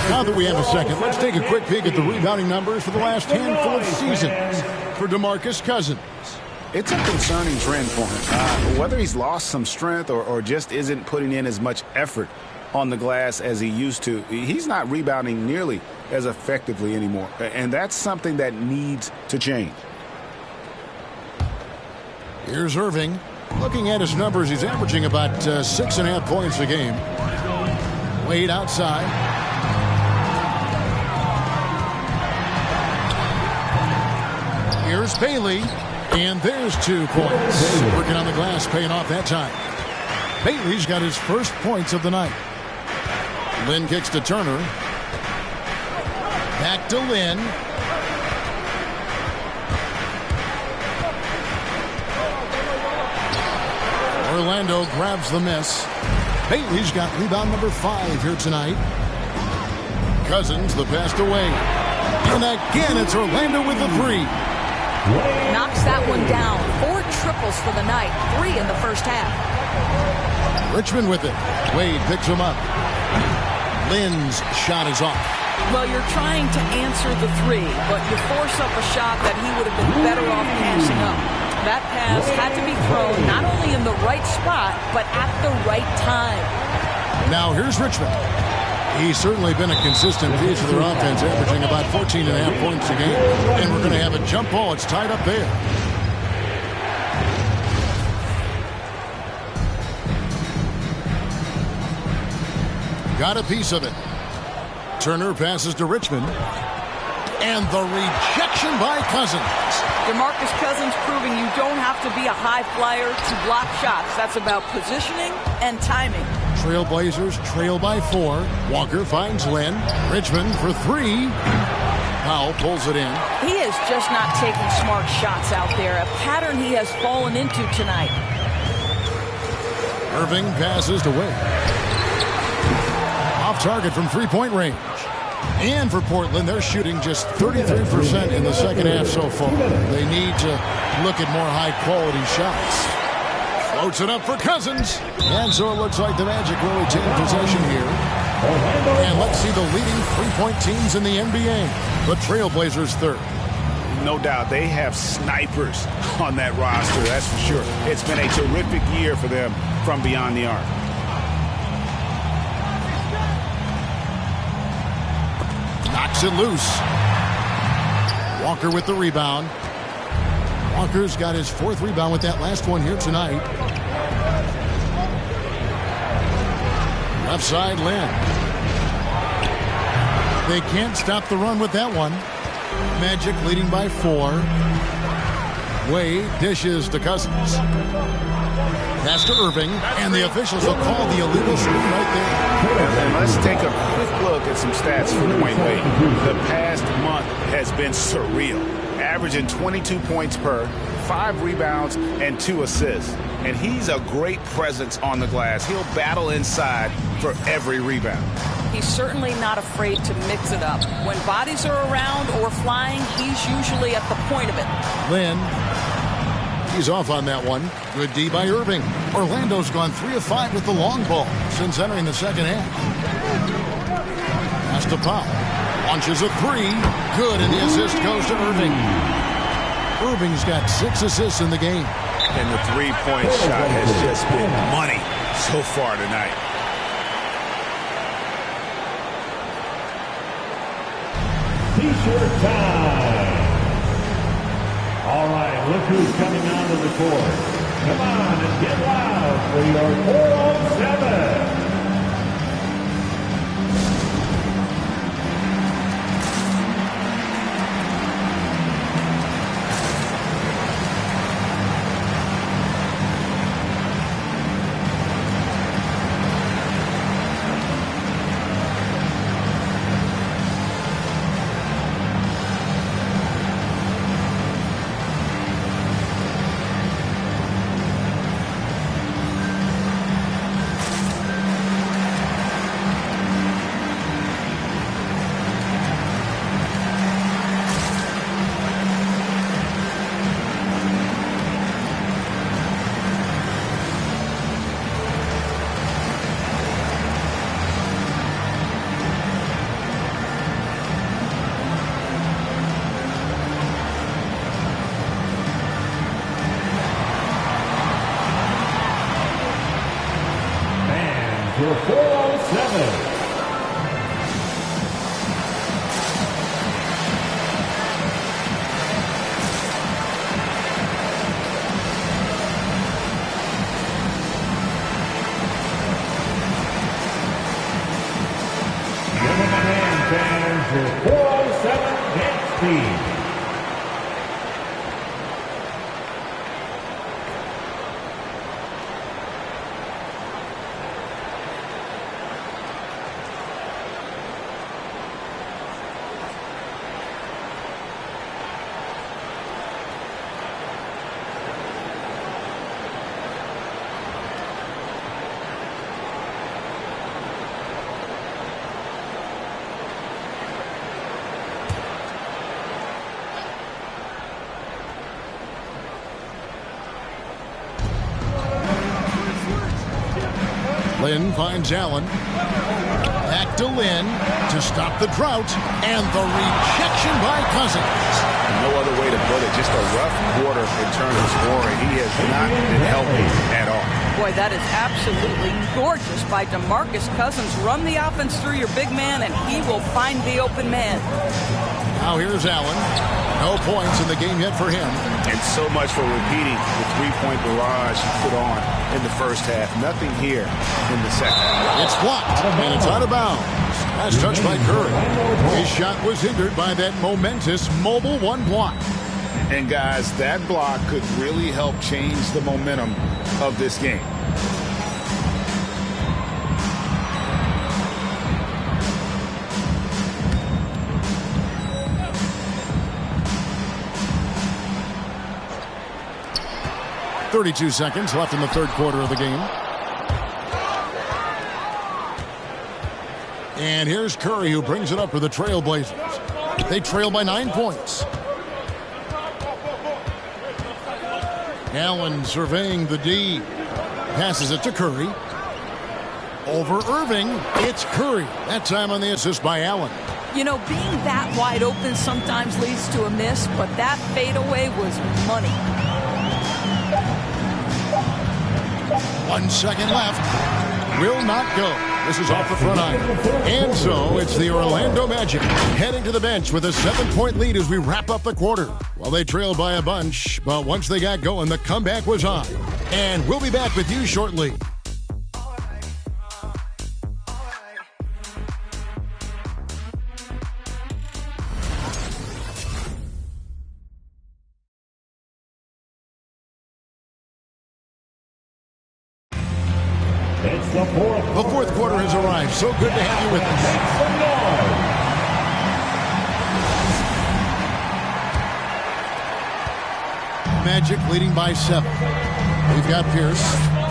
Now that we have a second, let's take a quick peek at the rebounding numbers for the last handful of seasons for DeMarcus Cousins. it's a concerning trend for him. Whether he's lost some strength or just isn't putting in as much effort on the glass as he used to, he's not rebounding nearly as effectively anymore. And that's something that needs to change. Here's Irving. Looking at his numbers, he's averaging about 6.5 points a game. Wade outside. Here's Bailey. And there's 2 points. Working on the glass, paying off that time. Bailey's got his first points of the night. Lynn kicks to Turner. Back to Lynn. Orlando grabs the miss. Bailey's got rebound number 5 here tonight. Cousins, the pass away. And again, it's Orlando with the 3. Knocks that one down. 4 triples for the night. 3 in the first half. Richmond with it. Wade picks him up. Lynn's shot is off. Well, you're trying to answer the 3, but you force up a shot that he would have been better off passing up. That pass had to be thrown not only in the right spot, but at the right time. Now here's Richmond. He's certainly been a consistent piece of their offense, averaging about 14.5 points a game. And we're going to have a jump ball. It's tied up there. Got a piece of it. Turner passes to Richmond. And the rejection by Cousins. DeMarcus Cousins proving you don't have to be a high flyer to block shots. That's about positioning and timing. Trailblazers trail by 4. Walker finds Lynn. Richmond for 3. Powell pulls it in. He is just not taking smart shots out there. A pattern he has fallen into tonight. Irving passes to Wade. Off target from 3-point range. And for Portland, they're shooting just 33% in the second half so far. They need to look at more high-quality shots. Floats it up for Cousins. And so it looks like the Magic will retain possession here. And let's see the leading 3-point teams in the NBA. The Trailblazers third. No doubt they have snipers on that roster, that's for sure. It's been a terrific year for them from beyond the arc. Knocks it loose. Walker with the rebound. Walker's got his 4th rebound with that last one here tonight. Left side, Lynn. They can't stop the run with that one. Magic leading by 4. Wade dishes to Cousins. Pass to Irving, and the officials will call the illegal shooting right there. And let's take a quick look at some stats for Dwayne Wade. The past month has been surreal. Averaging 22 points per, 5 rebounds, and 2 assists. And he's a great presence on the glass. He'll battle inside for every rebound. He's certainly not afraid to mix it up. When bodies are around or flying, he's usually at the point of it. Lynn. He's off on that one. Good D by Irving. Orlando's gone 3 of 5 with the long ball since entering the second half. Pass to Powell. Launches a 3. Good, and the assist goes to Irving. Irving's got 6 assists in the game. And the 3-point shot has just been money so far tonight. T-shirt time. All right, look who's coming onto the court. Come on and get loud for your 4-on-7. for 407. For 407, dance team. Lynn finds Allen. Back to Lynn to stop the drought. And the rejection by Cousins. No other way to put it. Just a rough quarter in terms of scoring. He has not been healthy at all. Boy, that is absolutely gorgeous by DeMarcus Cousins. Run the offense through your big man, and he will find the open man. Now here's Allen. No points in the game yet for him. And so much for repeating the three-point barrage he put on in the first half. Nothing here in the second. It's blocked, and it's out of bounds. Last touch by Curry. His shot was hindered by that momentous mobile one block. And guys, that block could really help change the momentum of this game. .32 seconds left in the third quarter of the game. And here's Curry, who brings it up for the Trailblazers. They trail by 9 points. Allen surveying the D. Passes it to Curry. Over Irving. It's Curry. That time on the assist by Allen. You know, being that wide open sometimes leads to a miss, but that fadeaway was money. 1 second left. Will not go. This is off the front iron. And so it's the Orlando Magic heading to the bench with a 7-point lead as we wrap up the quarter. Well, they trailed by a bunch, but once they got going, the comeback was on. And we'll be back with you shortly. The fourth quarter has arrived. So good to have you with us. Magic leading by 7. We've got Pierce.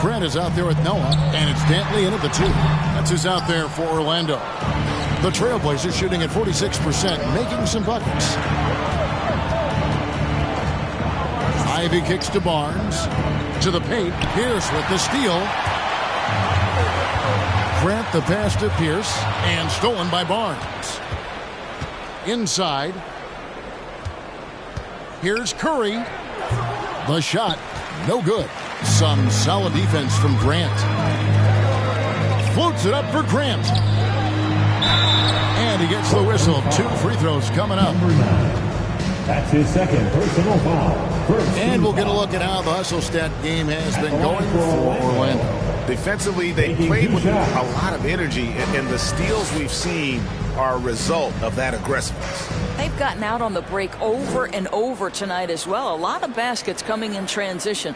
Grant is out there with Noah. And it's Dantley in at the 2. That's who's out there for Orlando. The Trailblazers shooting at 46%, making some buckets. Ivy kicks to Barnes. To the paint. Pierce with the steal. Grant the pass to Pierce, and stolen by Barnes. Inside. Here's Curry. The shot, no good. Some solid defense from Grant. Floats it up for Grant. And he gets the whistle. 2 free throws coming up. That's his second personal foul. And we'll get a look at how the hustle stat game has been going for Orlando. Defensively, they played with a lot of energy, and the steals we've seen are a result of that aggressiveness. They've gotten out on the break over and over tonight as well. A lot of baskets coming in transition.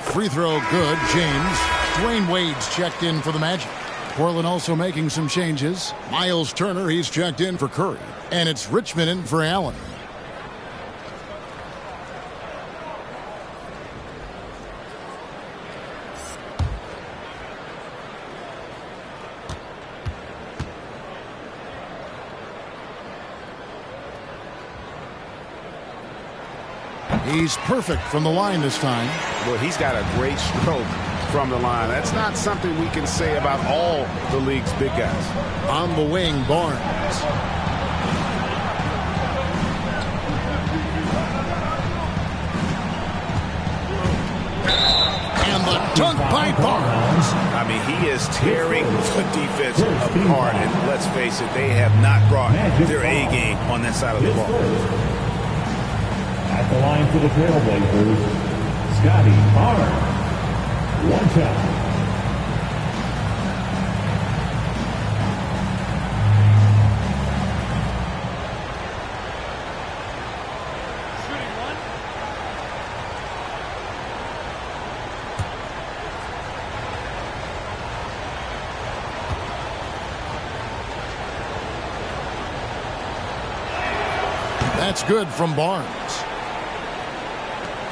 Free throw good, James. Dwayne Wade's checked in for the Magic. Portland also making some changes. Miles Turner, he's checked in for Curry. And it's Richmond in for Allen. He's perfect from the line this time. Well, he's got a great stroke from the line. That's not something we can say about all the league's big guys. On the wing, Barnes. And the dunk by Barnes. I mean, he is tearing the defense apart. And let's face it, they have not brought their A game on that side of the ball. At the line for the Trailblazers, Scotty Barnes. One shot. That's good from Barnes.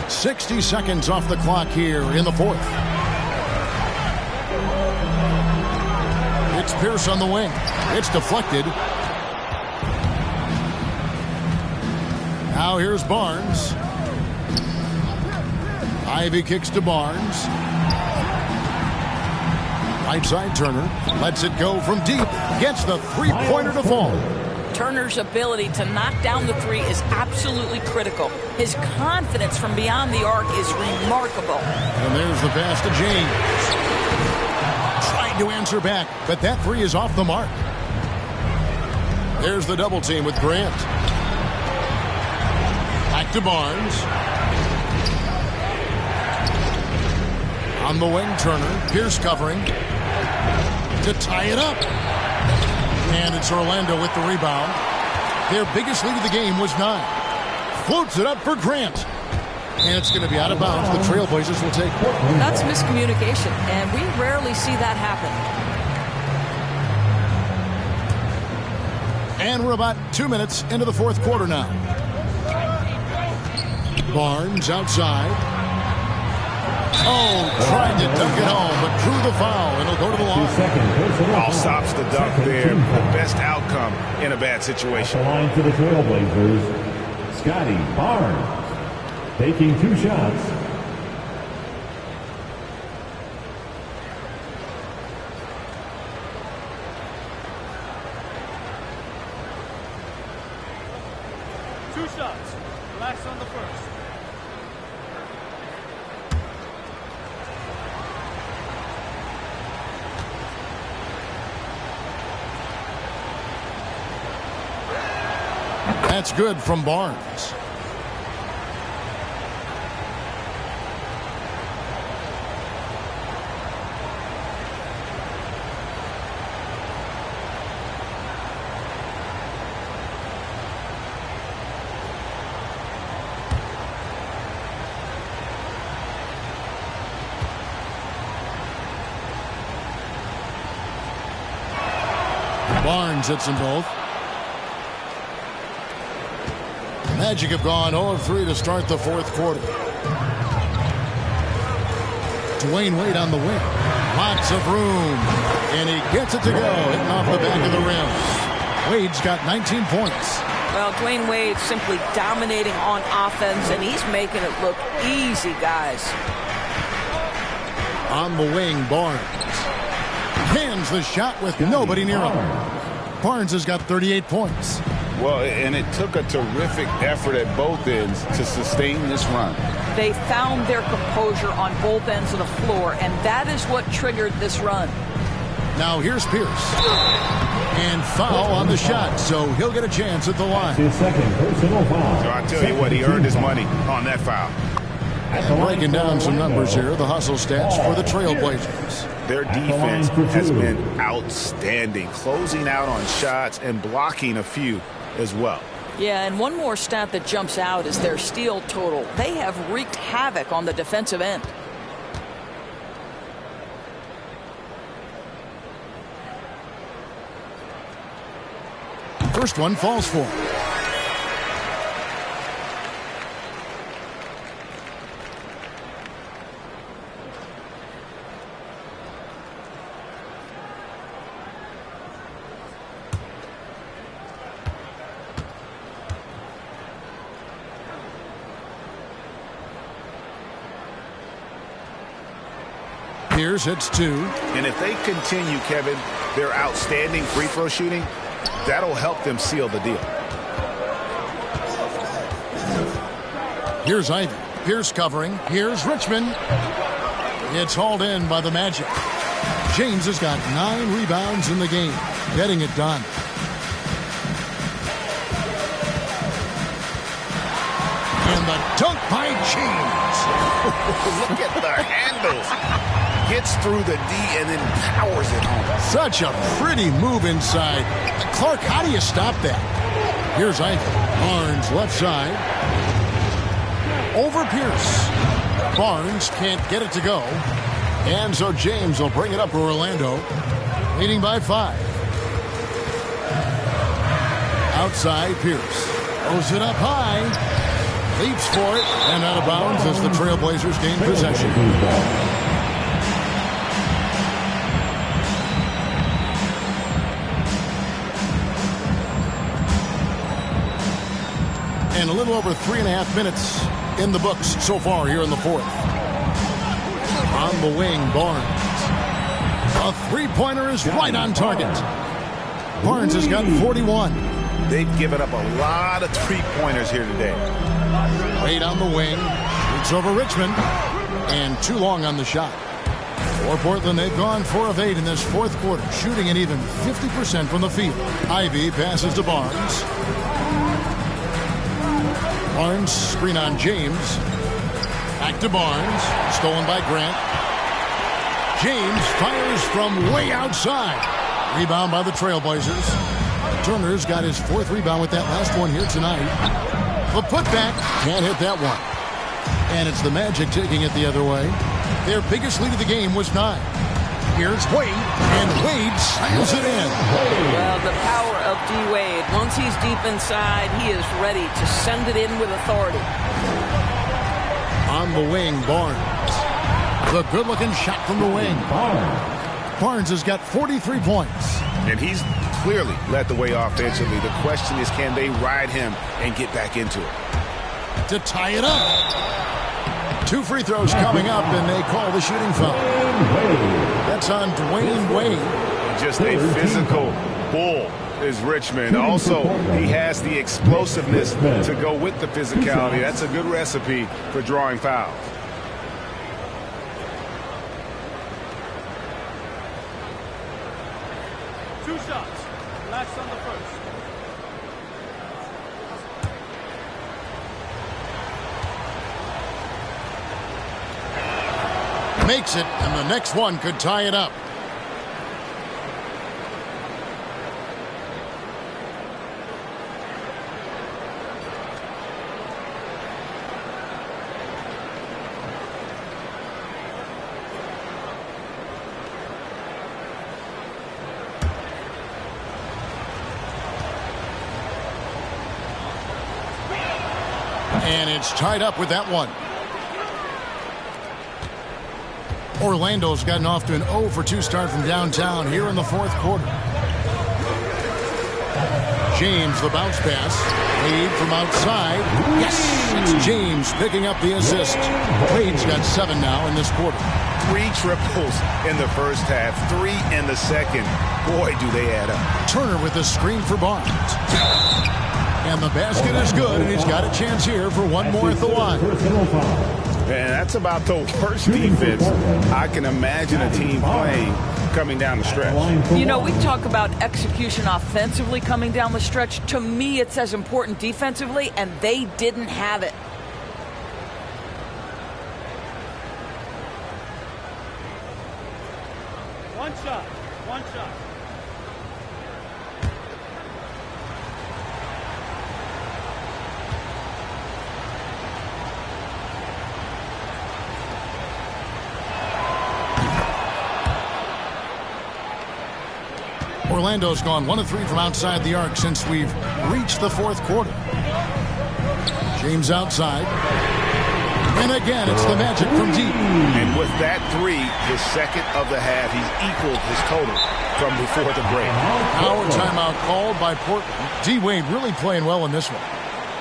60 seconds off the clock here in the fourth. It's Pierce on the wing. It's deflected. Now here's Barnes. Ivy kicks to Barnes. Right side Turner. Lets it go from deep. Gets the three-pointer to fall. Turner's ability to knock down the three is absolutely critical. His confidence from beyond the arc is remarkable. And there's the pass to James. Trying to answer back, but that three is off the mark. There's the double team with Grant. Back to Barnes. On the wing, Turner. Pierce covering. To tie it up. And it's Orlando with the rebound. Their biggest lead of the game was 9. Floats it up for Grant. And it's going to be out of bounds. The Trailblazers will take it. That's miscommunication, and we rarely see that happen. And we're about 2 minutes into the fourth quarter now. Barnes outside. Oh, tried to dunk it home, but drew the foul, and he'll go to the line. All stops the dunk there. The best outcome in a bad situation. At the line for the Trailblazers, Scotty Barnes. Taking 2 shots. Two shots. Relax on the first. That's good from Barnes. Barnes hits them both. Magic have gone 0 of 3 to start the fourth quarter. Dwayne Wade on the wing. Lots of room. And he gets it to go. Hitting off the back of the rim. Wade's got 19 points. Well, Dwayne Wade simply dominating on offense, and he's making it look easy, guys. On the wing, Barnes. Hands the shot with nobody near him. Barnes has got 38 points. Well, and it took a terrific effort at both ends to sustain this run. They found their composure on both ends of the floor, and that is what triggered this run. Now here's Pierce. And foul on the shot, so he'll get a chance at the line. His second personal foul. So I tell you what, he earned his money on that foul. And breaking down some numbers here, the hustle stats for the Trailblazers. Their defense has been outstanding, closing out on shots and blocking a few as well. Yeah, and one more stat that jumps out is their steal total. They have wreaked havoc on the defensive end. First one falls for. Pierce hits 2. And if they continue, Kevin, their outstanding free throw shooting, that'll help them seal the deal. Here's Ivy. Pierce covering. Here's Richmond. It's hauled in by the Magic. James has got 9 rebounds in the game, getting it done. And the dunk by James. Look at the handles. Gets through the D and then powers it home. Such a pretty move inside. Clark, how do you stop that? Here's Ivy. Barnes left side. Over Pierce. Barnes can't get it to go. And so James will bring it up for Orlando, leading by 5. Outside Pierce. Throws it up high. Leaps for it. And out of bounds as the Trailblazers gain possession. And a little over 3.5 minutes in the books so far here in the fourth. On the wing, Barnes. A three-pointer is right on target. Barnes has got 41. They've given up a lot of three-pointers here today. Wade on the wing. Shoots over Richmond. And too long on the shot. For Portland, they've gone 4 of 8 in this fourth quarter, shooting an even 50% from the field. Ivy passes to Barnes. Barnes, screen on James. Back to Barnes. Stolen by Grant. James fires from way outside. Rebound by the Trailblazers. Turner's got his 4th rebound with that last one here tonight. The putback. Can't hit that one. And it's the Magic taking it the other way. Their biggest lead of the game was 9. Here's Wade. And Wade slams it in. Well, the power of D-Wade. Once he's deep inside, he is ready to send it in with authority. On the wing, Barnes. The good-looking shot from the wing. Barnes has got 43 points. And he's clearly led the way offensively. The question is, can they ride him and get back into it? To tie it up. 2 free throws coming up, and they call the shooting foul. That's on Dwayne Wade. Just a physical bull is Richmond. Also, he has the explosiveness to go with the physicality. That's a good recipe for drawing fouls. Two shots. Last on the first. Makes it, and the next one could tie it up. And it's tied up with that one. Orlando's gotten off to an 0 for 2 start from downtown here in the fourth quarter. James, the bounce pass. Wade from outside. Yes! It's James picking up the assist. Wade's got 7 now in this quarter. 3 triples in the first half, 3 in the second. Boy, do they add up. Turner with the screen for Barnes. And the basket is good, and he's got a chance here for one more at the line. And that's about the worst defense I can imagine a team playing coming down the stretch. You know, we talk about execution offensively coming down the stretch. To me, it's as important defensively, and they didn't have it. One shot. One shot. Orlando's gone 1 of 3 from outside the arc since we've reached the fourth quarter. James outside. And again, it's the Magic from deep. And with that 3, his second of the half, he's equaled his total from before the break. Power timeout called by Portland. D-Wade really playing well in this one.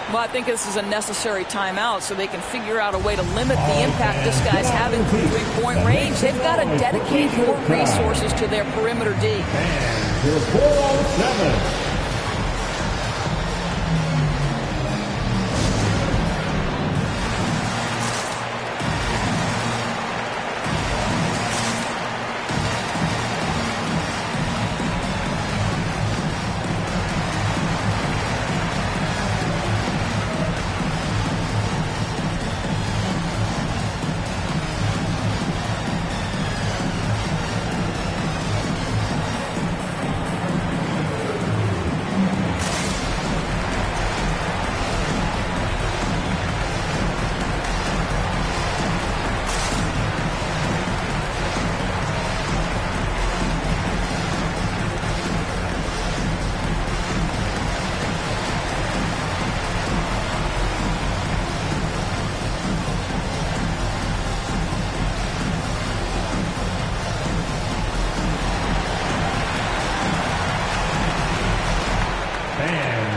Well, I think this is a necessary timeout so they can figure out a way to limit the impact this guy's having from three-point range. They've got to dedicate more resources to their perimeter D. And 4-on-7.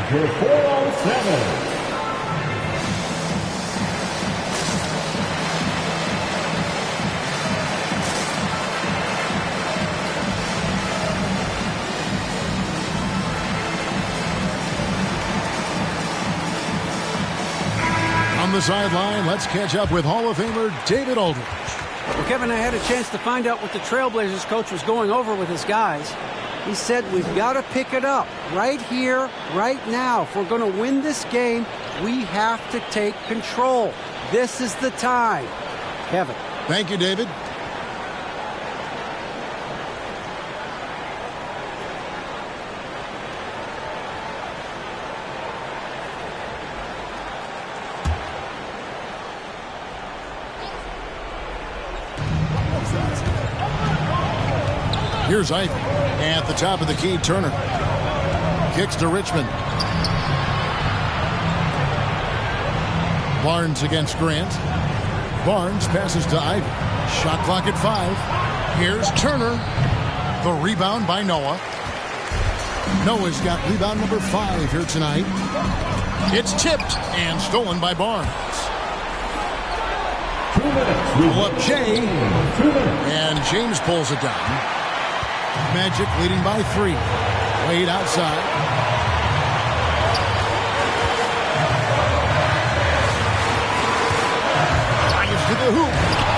For 4-on-7. On the sideline, let's catch up with Hall of Famer David Aldridge. Well, Kevin, I had a chance to find out what the Trailblazers coach was going over with his guys. He said, we've got to pick it up right here, right now. If we're going to win this game, we have to take control. This is the time. Kevin. Thank you, David. Here's Ivy. At the top of the key, Turner. Kicks to Richmond. Barnes against Grant. Barnes passes to Ivy. Shot clock at 5. Here's Turner. The rebound by Noah. Noah's got rebound number 5 here tonight. It's tipped and stolen by Barnes. 2 minutes. Pull up Jay. And James pulls it down. Magic leading by 3. Wade outside. Drives to the hoop.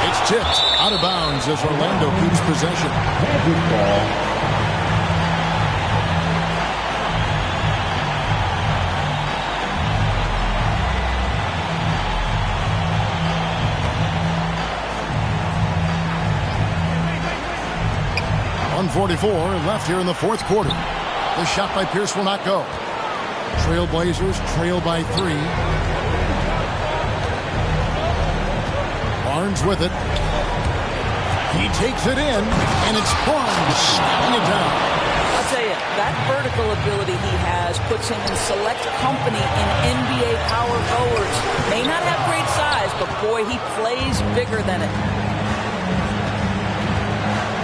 It's tipped out of bounds as Orlando keeps possession. Magic ball. 1:44 left here in the fourth quarter. The shot by Pierce will not go. Trailblazers trail by 3. Barnes with it. He takes it in, and it's Barnes snapping it down. I'll tell you, that vertical ability he has puts him in select company in NBA power forwards. May not have great size, but boy, he plays bigger than it.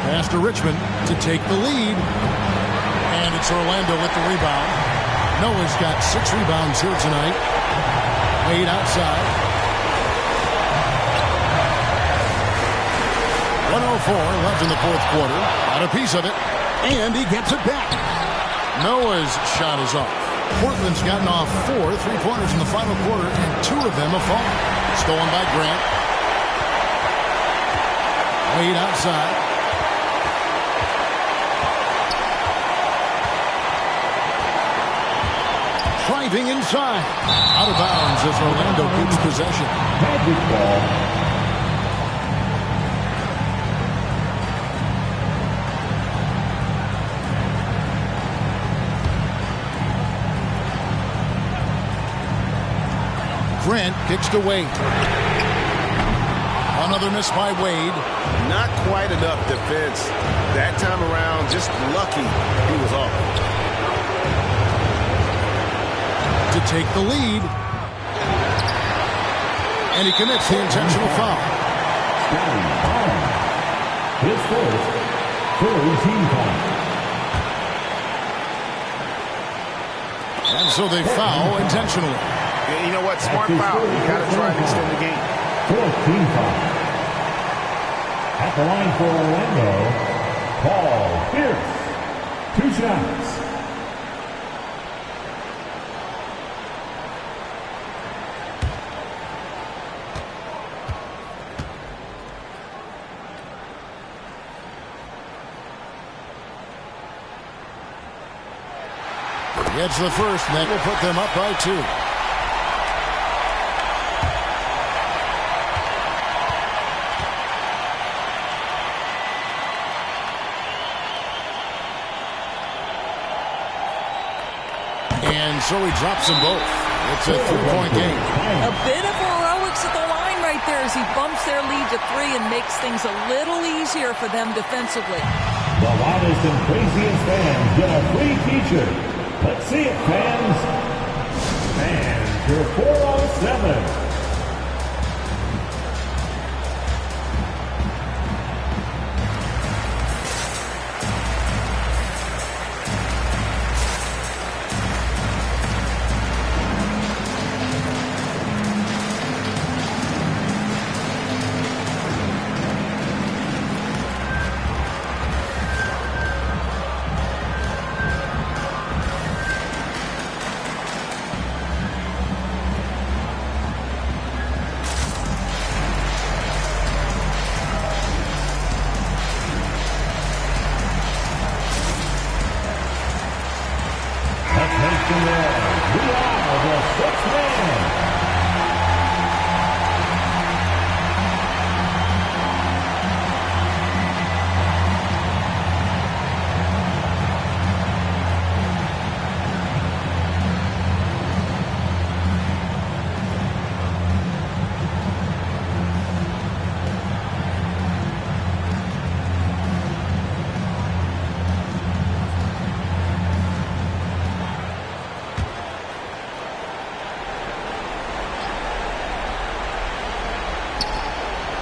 Pass to Richmond to take the lead. And it's Orlando with the rebound. Noah's got 6 rebounds here tonight. Wade outside. 1:04 left in the fourth quarter. Got a piece of it. And he gets it back. Noah's shot is off. Portland's gotten off 4 3-pointers in the final quarter, and 2 of them have fallen. Stolen by Grant. Wade outside. Driving inside. Out of bounds as Orlando keeps possession. Magic ball. Grant kicks to Wade. Another miss by Wade. Not quite enough defense. That time around, just lucky he was off. To take the lead. And he commits the intentional foul. His first team foul. And so they foul intentionally. Yeah, you know what? Smart foul. You got to try and extend the game. 14 foul. At the line for Orlando, Paul Pierce. 2 shots. Gets the first, and that will put them up by 2. And so he drops them both. It's a 3-point game. A bit of heroics at the line right there as he bumps their lead to 3 and makes things a little easier for them defensively. The loudest and craziest fans get a free t-shirt. Let's see it, fans. And your 407.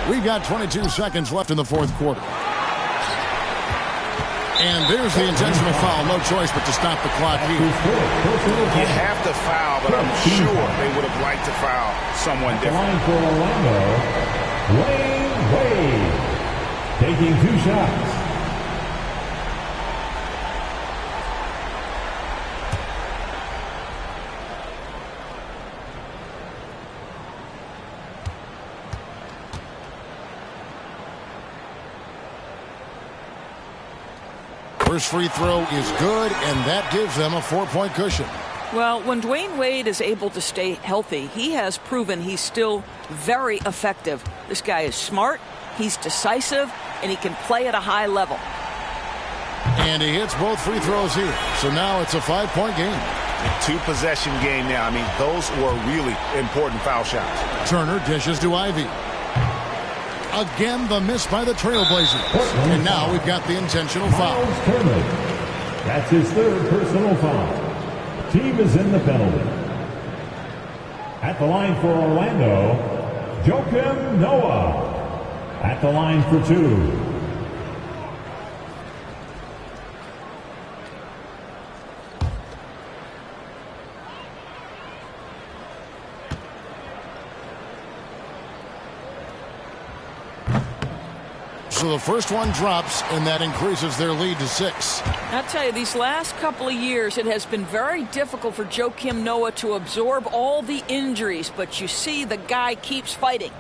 We've got 22 seconds left in the fourth quarter. And there's the intentional foul. No choice but to stop the clock here. You have to foul, but I'm sure they would have liked to foul someone different. Line for Orlando, Wade taking 2 shots. First free throw is good, and that gives them a 4-point cushion. Well, when Dwayne Wade is able to stay healthy, he has proven he's still very effective. This guy is smart, he's decisive, and he can play at a high level. And he hits both free throws here. So now it's a 5-point game. 2-possession game now. I mean, those were really important foul shots. Turner dishes to Ivy. Again, the miss by the Trailblazers. And now we've got the intentional foul. That's his 3rd personal foul. Team is in the penalty. At the line for Orlando, Joakim Noah. At the line for 2. So the first one drops, and that increases their lead to 6. I'll tell you, these last couple of years, it has been very difficult for Joakim Noah to absorb all the injuries, but you see the guy keeps fighting.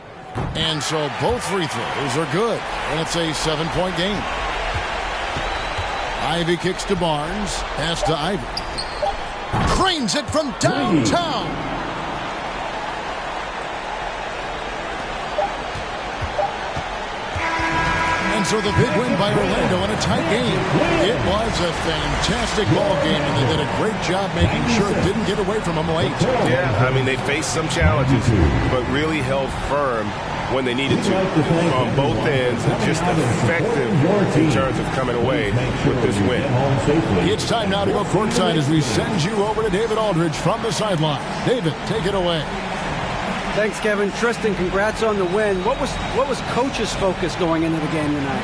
And so both free throws are good, and it's a 7-point game. Ivy kicks to Barnes, pass to Ivy. Cranes it from downtown. And so the big win by Orlando in a tight game. It was a fantastic ball game, and they did a great job making sure it didn't get away from them late. Yeah, I mean, they faced some challenges, but really held firm when they needed to on both ends, and just effective in terms of coming away with this win. It's time now to go courtside as we send you over to David Aldridge from the sideline. David, take it away. Thanks, Kevin. Tristan, congrats on the win. What was Coach's focus going into the game tonight?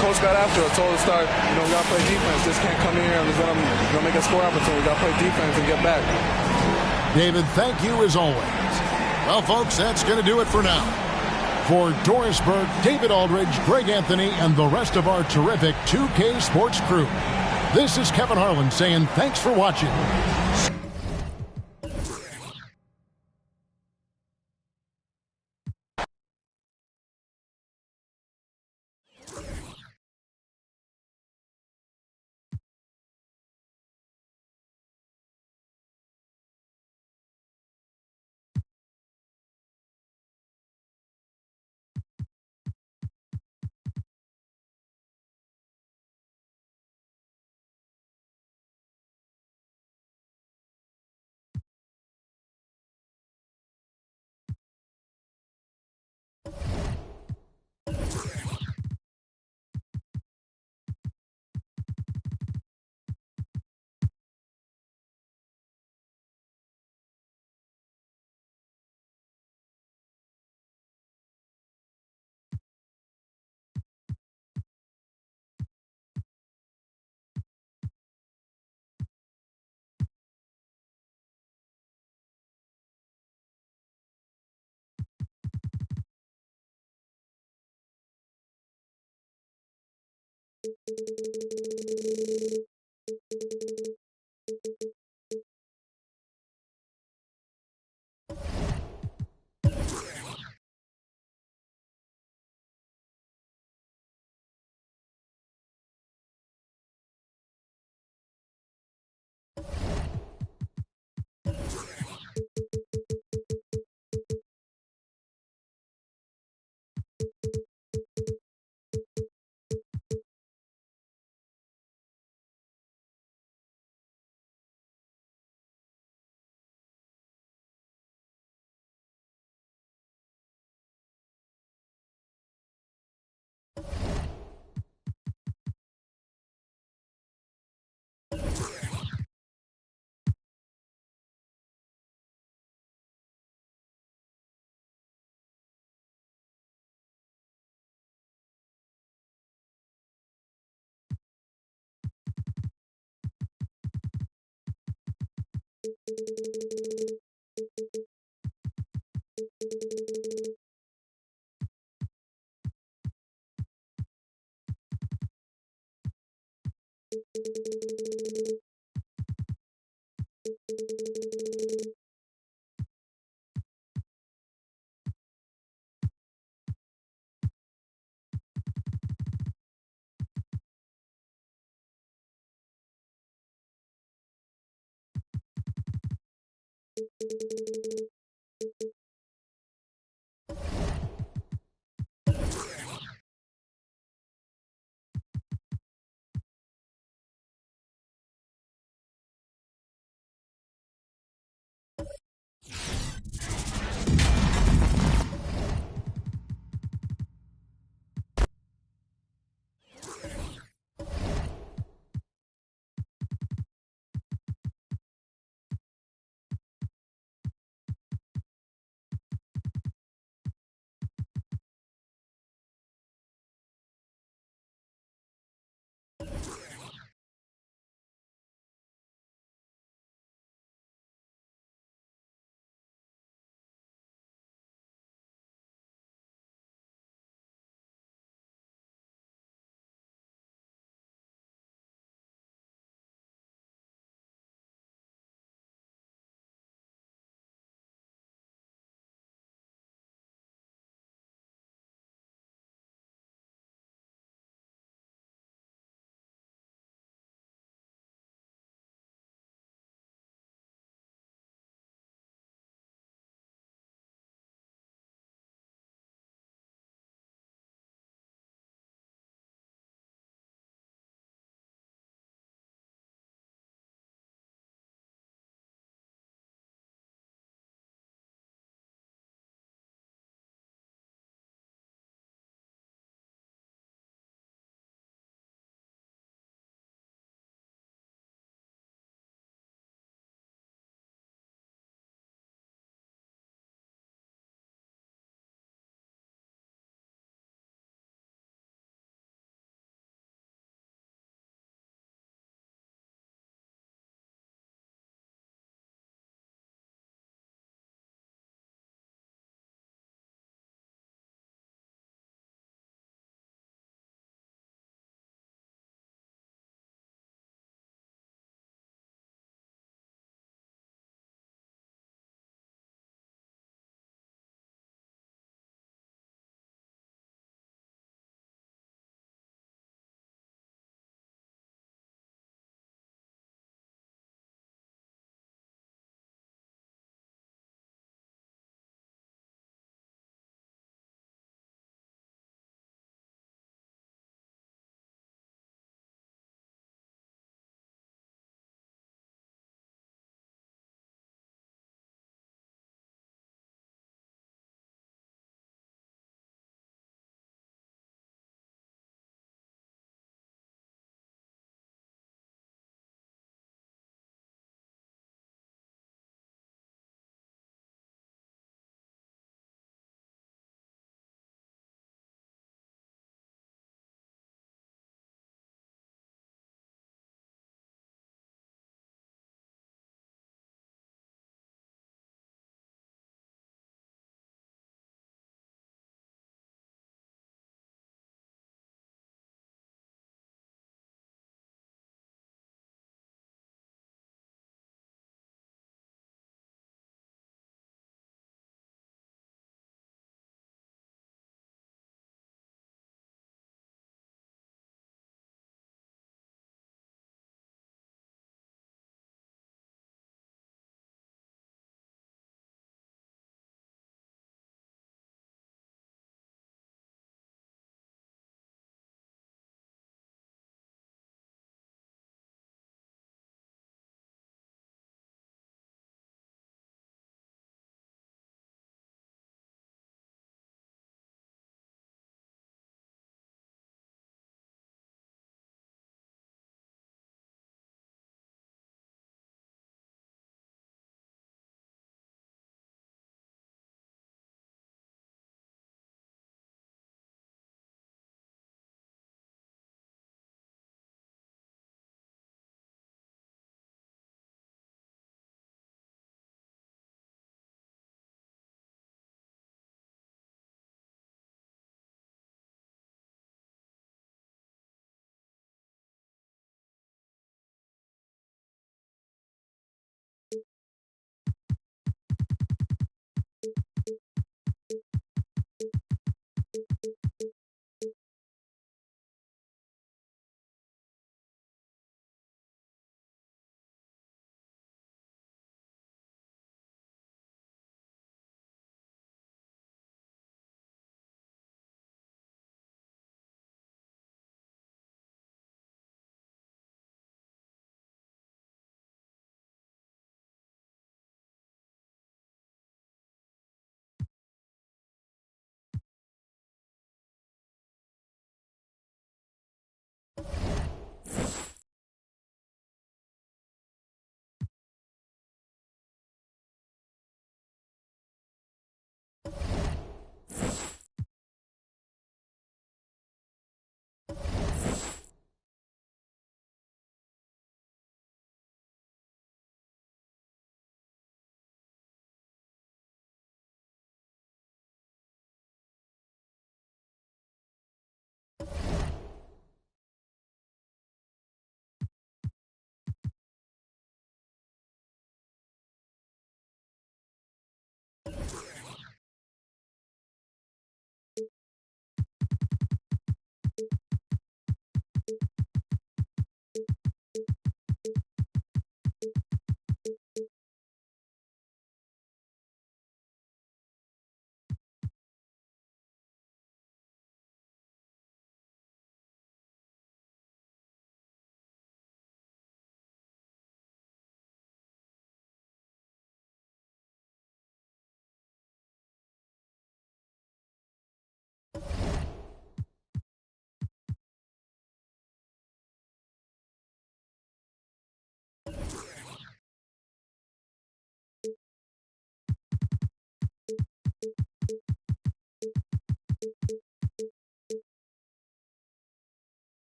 Coach got after us, told us to start, we got to play defense. Just can't come in here and just let them make a score opportunity. We got to play defense and get back. David, thank you as always. Well, folks, that's going to do it for now. For Doris Burke, David Aldridge, Greg Anthony, and the rest of our terrific 2K Sports crew, this is Kevin Harlan saying thanks for watching.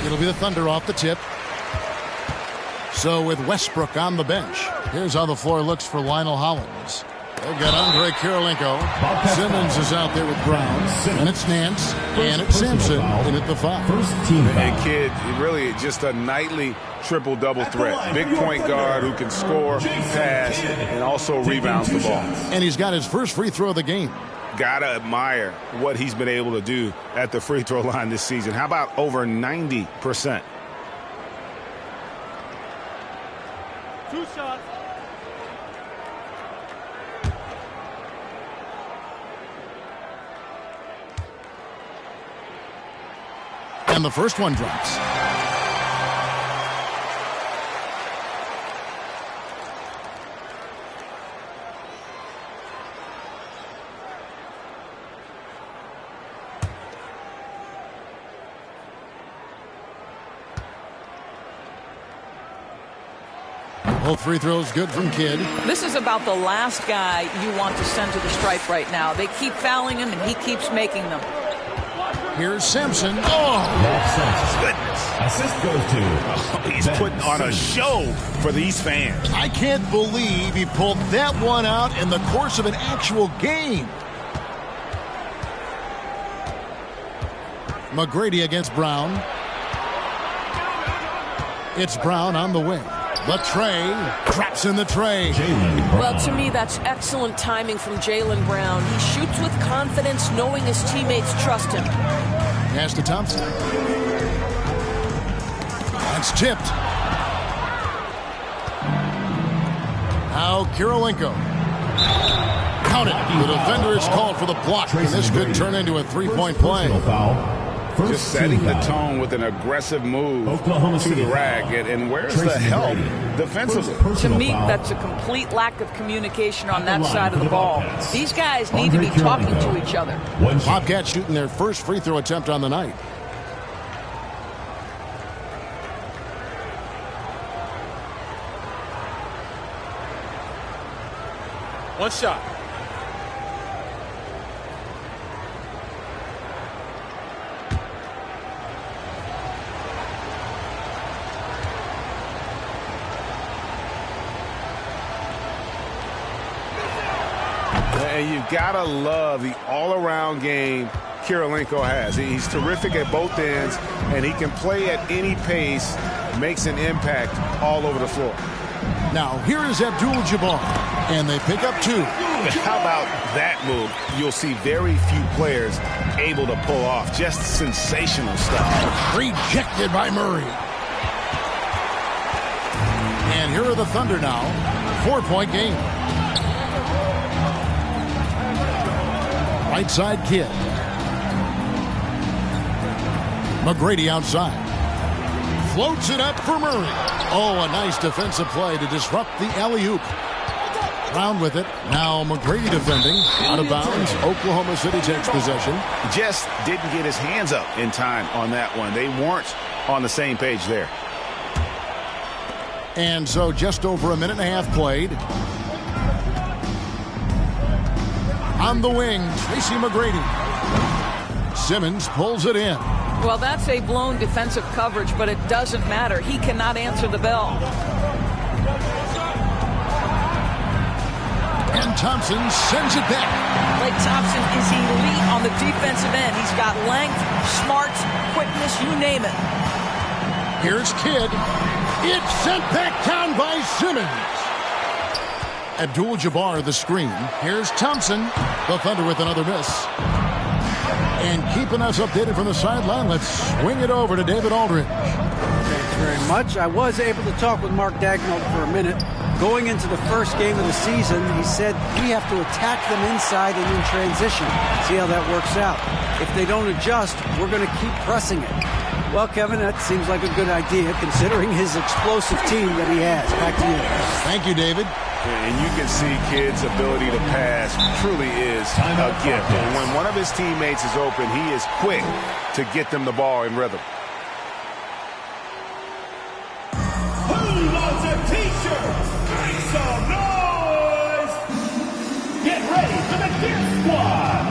It'll be the Thunder off the tip. So with Westbrook on the bench, here's how the floor looks for Lionel Hollins. They've got Andre Kirilenko. Simmons is out there with Brown. And it's Nance. And it's Sampson in at the 5. And kid, really just a nightly triple-double threat. Big point guard who can score, pass, and also rebounds the ball. And he's got his first free throw of the game. Gotta admire what he's been able to do at the free throw line this season. How about over 90%? 2 shots. And the first one drops. Both free throws good from Kidd. This is about the last guy you want to send to the stripe right now. They keep fouling him, and he keeps making them. Here's Sampson. Oh! Goodness. Assist goes to... he's putting on a show for these fans. I can't believe he pulled that one out in the course of an actual game. McGrady against Brown. It's Brown on the wing. The tray, traps in the tray. Well, to me, that's excellent timing from Jaylen Brown. He shoots with confidence, knowing his teammates trust him. Pass to Thompson. That's tipped. Now Kirilenko. Count it. The defender is called for the block, and this could turn into a three-point play. Just setting the tone with an aggressive move to the rack. And where's the help defensively? To me, that's a complete lack of communication on that side of the ball. These guys need to be talking to each other. Bobcats shooting their first free throw attempt on the night. One shot. And you've got to love the all-around game Kirilenko has. He's terrific at both ends, and he can play at any pace, makes an impact all over the floor. Now, here is Abdul-Jabbar, and they pick up 2. How about that move? You'll see very few players able to pull off. Just sensational stuff. Rejected by Murray. And here are the Thunder now. 4-point game. Right side Kidd. McGrady outside. Floats it up for Murray. Oh, a nice defensive play to disrupt the alley-oop. Brown with it. Now McGrady defending. Out of bounds. Oklahoma City takes possession. Just didn't get his hands up in time on that one. They weren't on the same page there. And so just over a minute and a half played. On the wing, Tracy McGrady. Simmons pulls it in. Well, that's a blown defensive coverage, but it doesn't matter. He cannot answer the bell. And Thompson sends it back. Blake Thompson is elite on the defensive end. He's got length, smarts, quickness, you name it. Here's Kidd. It's sent back down by Simmons. Abdul-Jabbar the screen. Here's Thompson. The Thunder with another miss. And keeping us updated from the sideline, let's swing it over to David Aldridge. Thanks very much. I was able to talk with Mark Dagnall for a minute. Going into the first game of the season, he said we have to attack them inside and in transition. See how that works out. If they don't adjust, we're going to keep pressing it. Well, Kevin, that seems like a good idea considering his explosive team that he has. Back to you. Thank you, David. And you can see Kidd's ability to pass truly is a gift. And when one of his teammates is open, he is quick to get them the ball in rhythm. Who wants a t-shirt? Make some noise! Get ready for the Gear Squad!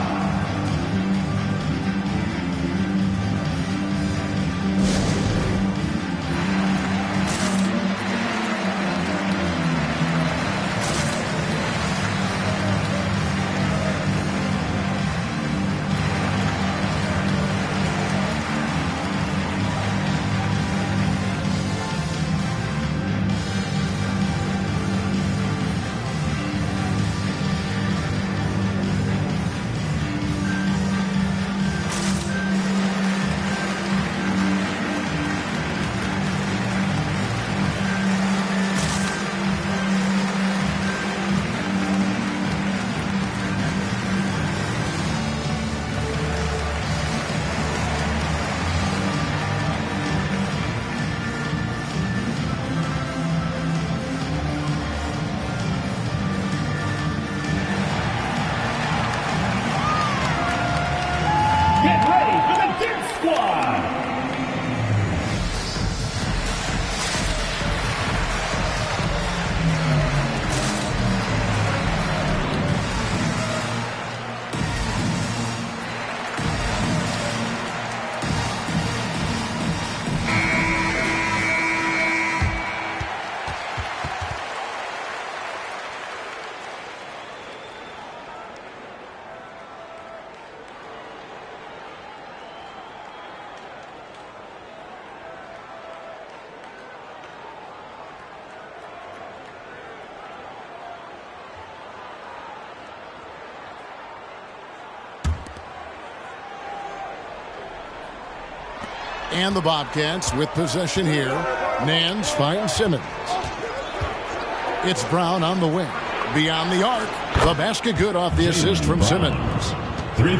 And the Bobcats with possession here. Nance finds Simmons. It's Brown on the wing. Beyond the arc. The basket good off the assist from Simmons.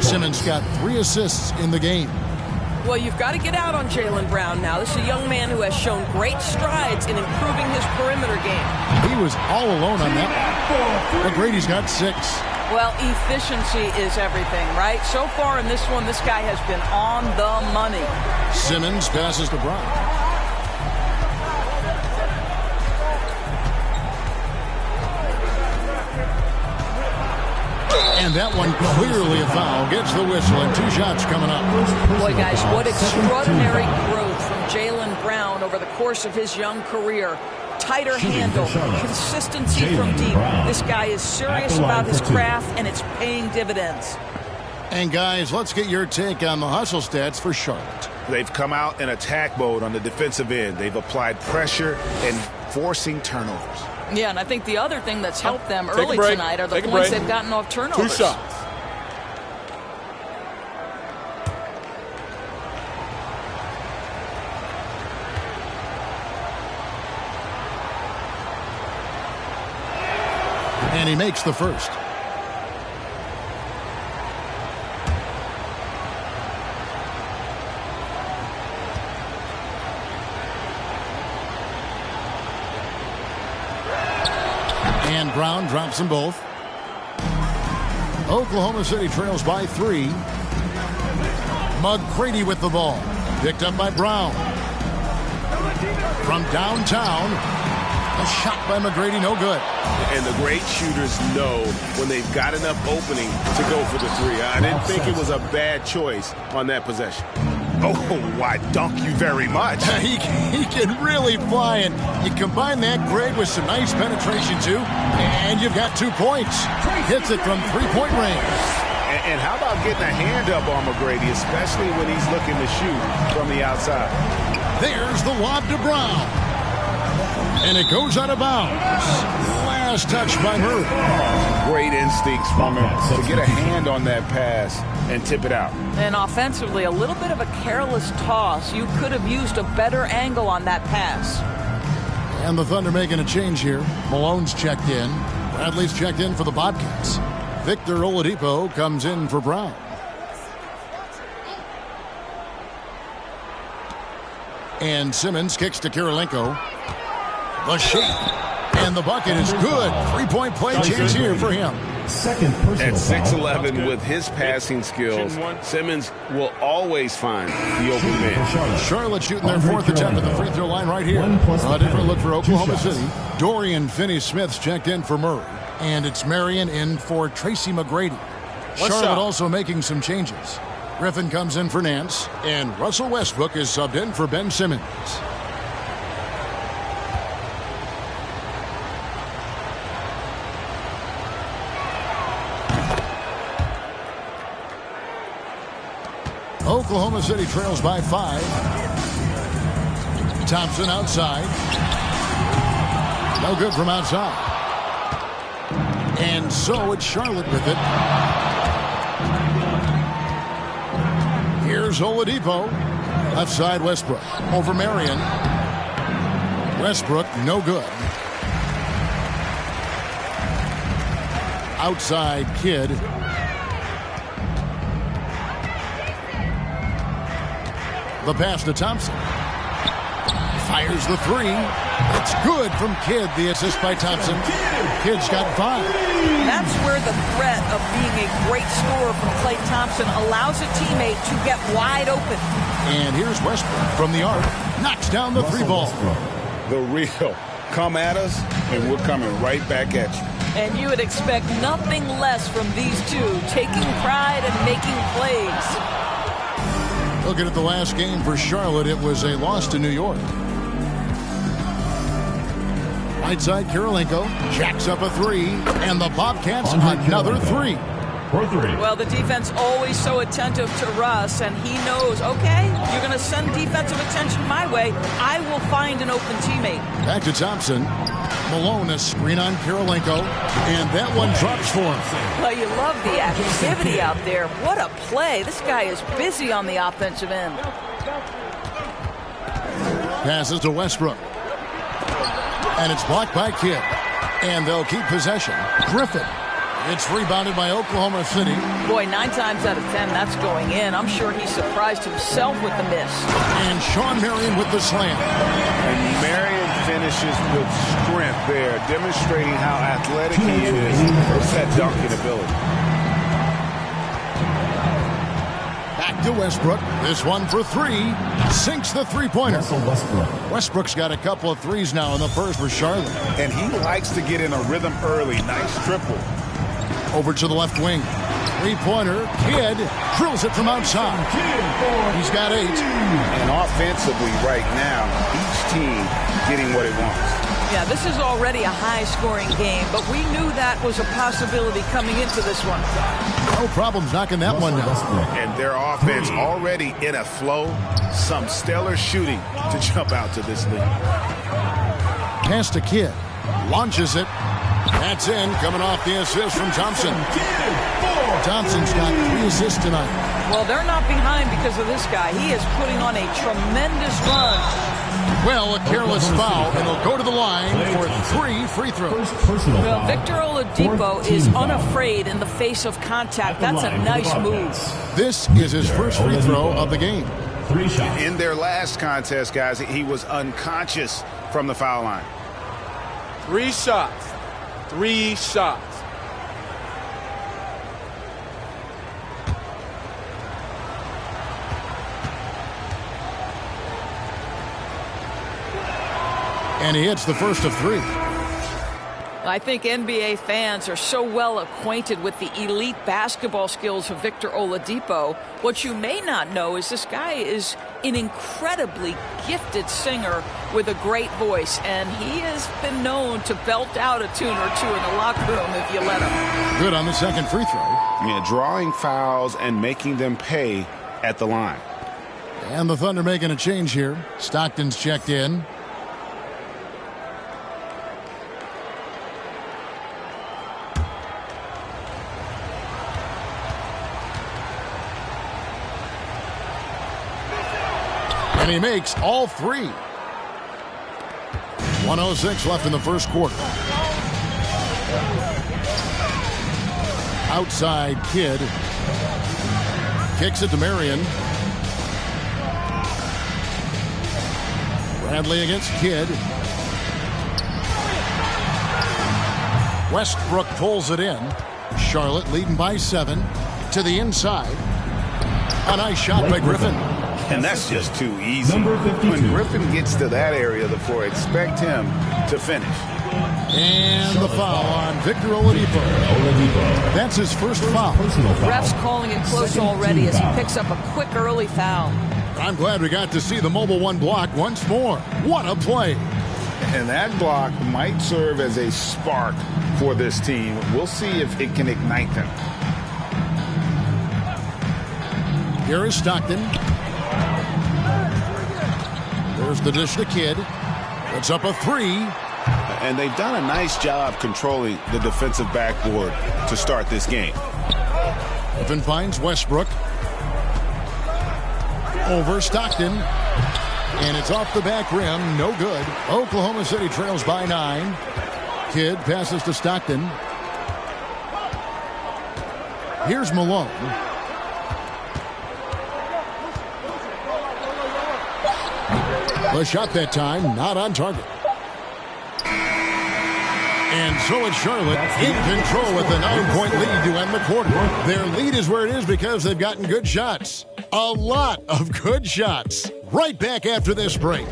Simmons got 3 assists in the game. Well, you've got to get out on Jaylen Brown now. This is a young man who has shown great strides in improving his perimeter game. He was all alone on that one. McGrady's got 6. Well, efficiency is everything, right? So far in this one, this guy has been on the money. Simmons passes to Brown. And that one clearly a foul. Gets the whistle and 2 shots coming up. Boy, guys, what extraordinary growth from Jaylen Brown over the course of his young career. Tighter handle, consistency from deep. This guy is serious about his craft, and it's paying dividends. And guys, let's get your take on the hustle stats for Charlotte. They've come out in attack mode on the defensive end. They've applied pressure and forcing turnovers. Yeah, and I think the other thing that's helped them early tonight are the points they've gotten off turnovers. 2 shots. And he makes the first. And Brown drops them both. Oklahoma City trails by 3. McGrady with the ball. Picked up by Brown. from downtown. A shot by McGrady, no good. And the great shooters know when they've got enough opening to go for the three. I didn't think it was a bad choice on that possession. Oh, why, dunk you very much. He can really fly, and you combine that grade with some nice penetration, too, and you've got 2 points. Hits it from three-point range. And how about getting a hand up on McGrady, especially when he's looking to shoot from the outside? There's the lob to Brown. And it goes out of bounds. Last touch by Murray. Great instincts from him to get a hand on that pass and tip it out. And offensively, a little bit of a careless toss. You could have used a better angle on that pass. And the Thunder making a change here. Malone's checked in. Bradley's checked in for the Bobcats. Victor Oladipo comes in for Brown. And Simmons kicks to Kirilenko. The shake. And the bucket is good. 3-point play chance here for him. At 6'11", with his passing skills, Simmons will always find the open man. Charlotte shooting their 4th attempt at the free throw line right here. A different look for Oklahoma City. Dorian Finney-Smith's checked in for Murray. And it's Marion in for Tracy McGrady. Charlotte also making some changes. Griffin comes in for Nance. And Russell Westbrook is subbed in for Ben Simmons. Oklahoma City trails by 5. Thompson outside. No good from outside. And so it's Charlotte with it. Here's Oladipo. Left side Westbrook. Over Marion. Westbrook no good. Outside Kidd. The pass to Thompson. Fires the three. It's good from Kidd. The assist by Thompson. Kidd's got 5. That's where the threat of being a great scorer from Klay Thompson allows a teammate to get wide open. And here's Westbrook from the arc. Knocks down the 3 ball. The real. Come at us, and we're coming right back at you. And you would expect nothing less from these two, taking pride and making plays. Looking at the last game for Charlotte, it was a loss to New York. Right side, Kirilenko jacks up a 3, and the Bobcats another 3. Well, the defense always so attentive to Russ, and he knows, okay, you're going to send defensive attention my way. I will find an open teammate. Back to Thompson. Malone, a screen on Kirilenko, and that one drops for him. Well, you love the activity out there. What a play. This guy is busy on the offensive end. Passes to Westbrook. And it's blocked by Kidd. And they'll keep possession. Griffin. It's rebounded by Oklahoma City. Boy, 9 times out of 10, that's going in. I'm sure he surprised himself with the miss. And Sean Marion with the slam. And Marion finishes with strength there, demonstrating how athletic he is with that dunking ability. Back to Westbrook. This one for 3. Sinks the 3-pointer. Westbrook's got a couple of 3s now in the first for Charlotte. And he likes to get in a rhythm early. Nice triple. Over to the left wing. 3-pointer. Kidd drills it from outside. He's got 8. And offensively right now, each team getting what it wants. Yeah, this is already a high-scoring game, but we knew that was a possibility coming into this one. No problems knocking that one down. And their offense already in a flow. Some stellar shooting to jump out to this league. Pass to Kidd. Launches it. That's in, coming off the assist from Thompson. Thompson's got 3 assists tonight. Well, they're not behind because of this guy. He is putting on a tremendous run. Well, a careless foul, and he'll go to the line for 3 free throws. Well, Victor Oladipo is unafraid in the face of contact. That's a nice move. This is his first free throw of the game. 3 shots. In their last contest, guys, he was unconscious from the foul line. 3 shots. 3 shots. And he hits the first of 3. I think NBA fans are so well acquainted with the elite basketball skills of Victor Oladipo. What you may not know is this guy is an incredibly gifted singer with a great voice, and he has been known to belt out a tune or two in the locker room if you let him. Good on the second free throw. Yeah, drawing fouls and making them pay at the line. And the Thunder making a change here. Stockton's checked in. And he makes all 3. 1:06 left in the first quarter. Outside Kidd. Kicks it to Marion. Bradley against Kidd. Westbrook pulls it in. Charlotte leading by 7. To the inside. A nice shot by Griffin. And that's just too easy. When Griffin gets to that area of the floor, expect him to finish. And the foul on Victor Oladipo. That's his first foul. Ref's calling it close already as he picks up a quick early foul. I'm glad we got to see the Mobile One block once more. What a play. And that block might serve as a spark for this team. We'll see if it can ignite them. Here is Stockton. There's the dish to Kidd. It's up a 3. And they've done a nice job controlling the defensive backboard to start this game. Griffin finds Westbrook. Over Stockton. And it's off the back rim. No good. Oklahoma City trails by 9. Kidd passes to Stockton. Here's Malone. The shot that time, not on target. And so it's Charlotte in control with a 9-point lead to end the quarter. Their lead is where it is because they've gotten good shots. A lot of good shots. Right back after this break.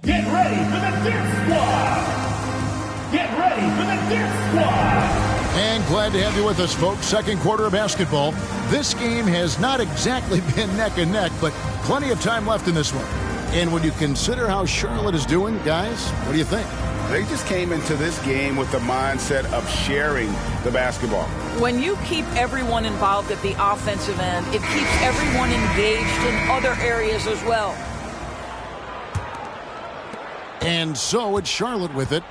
Get ready for the Dip Squad! Get ready for the Dip Squad! And glad to have you with us, folks. Second quarter of basketball. This game has not exactly been neck and neck, but plenty of time left in this one. And when you consider how Charlotte is doing, guys, what do you think? They just came into this game with the mindset of sharing the basketball. When you keep everyone involved at the offensive end, it keeps everyone engaged in other areas as well. And so it's Charlotte with it.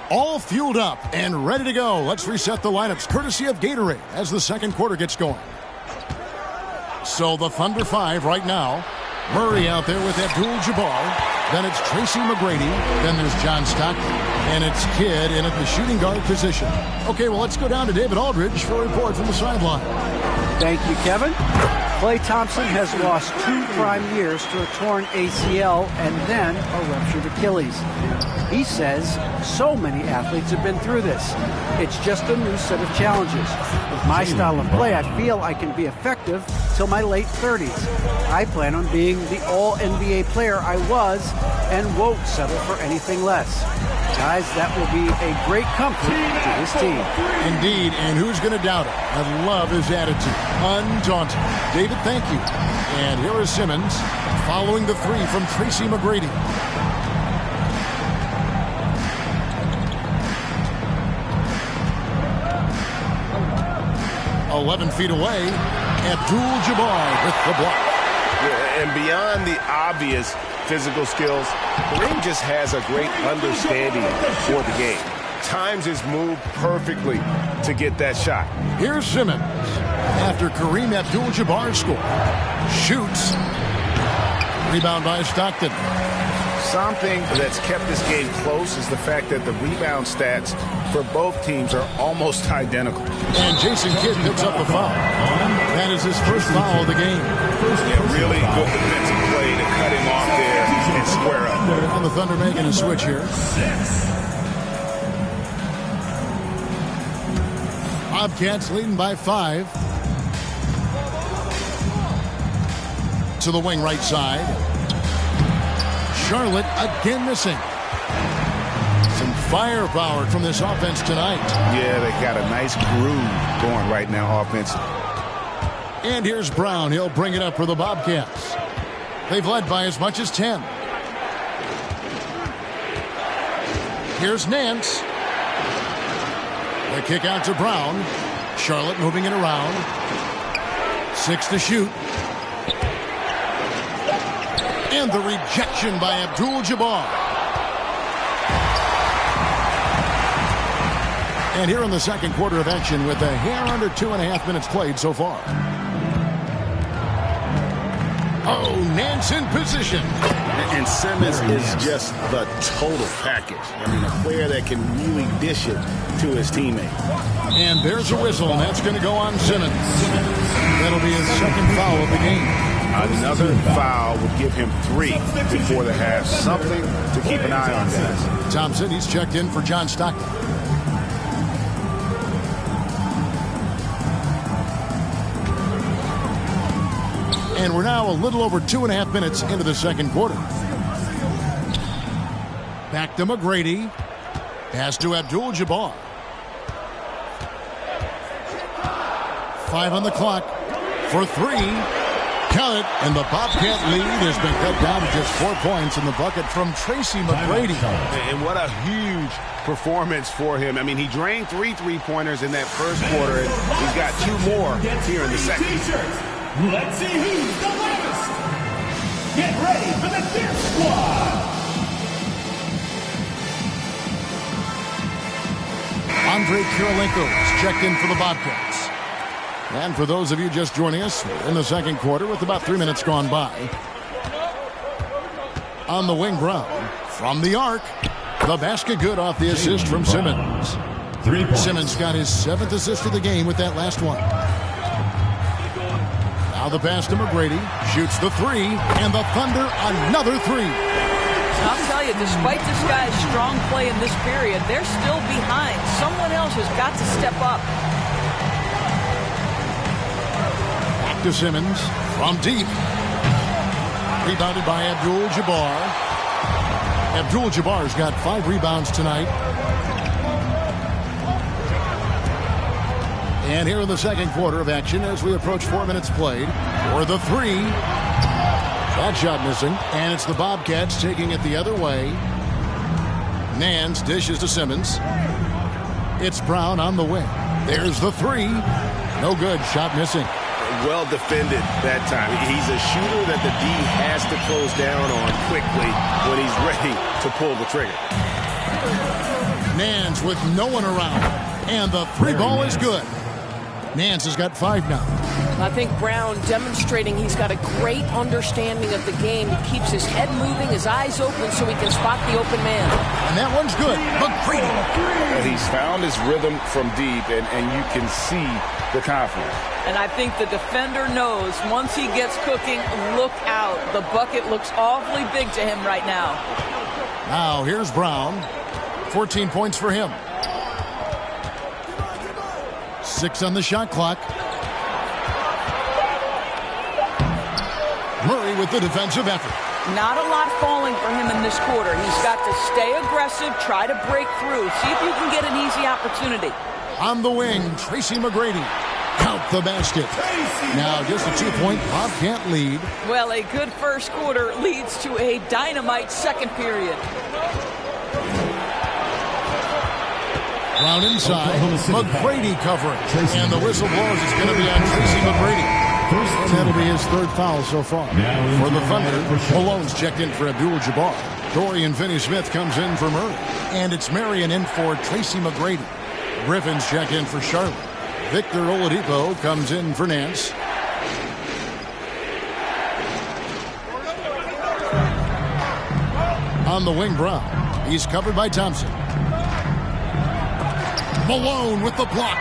All fueled up and ready to go. Let's reset the lineups courtesy of Gatorade as the second quarter gets going. So the Thunder 5 right now. Murray out there with Abdul-Jabbar. Then it's Tracy McGrady. Then there's John Stockton. And it's Kidd in at the shooting guard position. Okay, well, let's go down to David Aldridge for a report from the sideline. Thank you, Kevin. Klay Thompson has lost 2 prime years to a torn ACL and then a ruptured Achilles. He says so many athletes have been through this. It's just a new set of challenges. With my style of play, I feel I can be effective till my late 30s. I plan on being the all-NBA player I was and won't settle for anything less. Guys, that will be a great comfort to this team. Indeed, and who's going to doubt it? I love his attitude. Undaunted. David, thank you. And here is Simmons following the 3 from Tracy McGrady. "11 feet away, Abdul-Jabbar with the block." Yeah, and beyond the obvious physical skills, Kareem just has a great understanding for the game. Times his move perfectly to get that shot. Here's Simmons. After Kareem Abdul-Jabbar scored. Shoots. Rebound by Stockton. Something that's kept this game close is the fact that the rebound stats for both teams are almost identical. And Jason Kidd picks up the foul. That is his first foul of the game. Yeah, really good defensive play to cut him off there and square up. And the Thunder making a switch here. Bobcats leading by 5. To the wing right side. Charlotte again missing. Some firepower from this offense tonight. Yeah, they got a nice groove going right now offensively. And here's Brown. He'll bring it up for the Bobcats. They've led by as much as 10. Here's Nance. The kick out to Brown. Charlotte moving it around. 6 to shoot. And the rejection by Abdul-Jabbar. And here in the second quarter of action with a hair under 2.5 minutes played so far. Oh, Nance in position. And Simmons is just the total package. I mean, a player that can really dish it to his teammate. And there's a whistle, and that's going to go on Simmons. That'll be his second foul of the game. Another foul would give him 3 before the half. Something to keep an eye on, guys. Thompson, he's checked in for John Stockton. And we're now a little over 2.5 minutes into the second quarter. Back to McGrady. Pass to Abdul-Jabbar. 5 on the clock for 3. Count it, and the Bobcat lead has been cut down to just 4 points in the bucket from Tracy McGrady. And what a huge performance for him. I mean, he drained 3 3-pointers in that first quarter, and he's got 2 more here in the second. Let's see who's the loudest. Get ready for the Fierce Squad. Andre Kirilenko is checked in for the Bobcats. And for those of you just joining us, we're in the second quarter with about 3 minutes gone by. On the wing, Brown. From the arc. The basket good off the assist from Simmons. Simmons got his 7th assist of the game with that last one. Now the pass to McGrady. Shoots the 3. And the Thunder another 3. I'll tell you, despite this guy's strong play in this period, they're still behind. Someone else has got to step up. Back to Simmons from deep. Rebounded by Abdul-Jabbar. Abdul-Jabbar's got 5 rebounds tonight. And here in the second quarter of action as we approach 4 minutes played. For the 3. That shot missing. And it's the Bobcats taking it the other way. Nance dishes to Simmons. It's Brown on the wing. There's the 3. No good. Shot missing. Well defended that time. He's a shooter that the D has to close down on quickly when he's ready to pull the trigger. Nance with no one around. And the 3 ball is good. Nance has got 5 now. I think Brown demonstrating he's got a great understanding of the game. He keeps his head moving, his eyes open so he can spot the open man. And that one's good. McGrady. He's found his rhythm from deep, and you can see the confidence. And I think the defender knows once he gets cooking, look out. The bucket looks awfully big to him right now. Now here's Brown. 14 points for him. 6 on the shot clock. Murray with the defensive effort. Not a lot falling for him in this quarter. He's got to stay aggressive, try to break through, see if you can get an easy opportunity. On the wing, Tracy McGrady. Count the basket. Now just a 2-point Bobcat lead. Well, a good first quarter leads to a dynamite second period. Brown inside. McGrady covering. And the whistle blows. It's going to be on Tracy McGrady. And that'll be his 3rd foul so far. For the Thunder, Malone's checked in for Abdul-Jabbar. Dorian Finney-Smith comes in for Murray. And it's Marion in for Tracy McGrady. Griffin's checked in for Charlotte. Victor Oladipo comes in for Nance. On the wing, Brown. He's covered by Thompson. Malone with the block.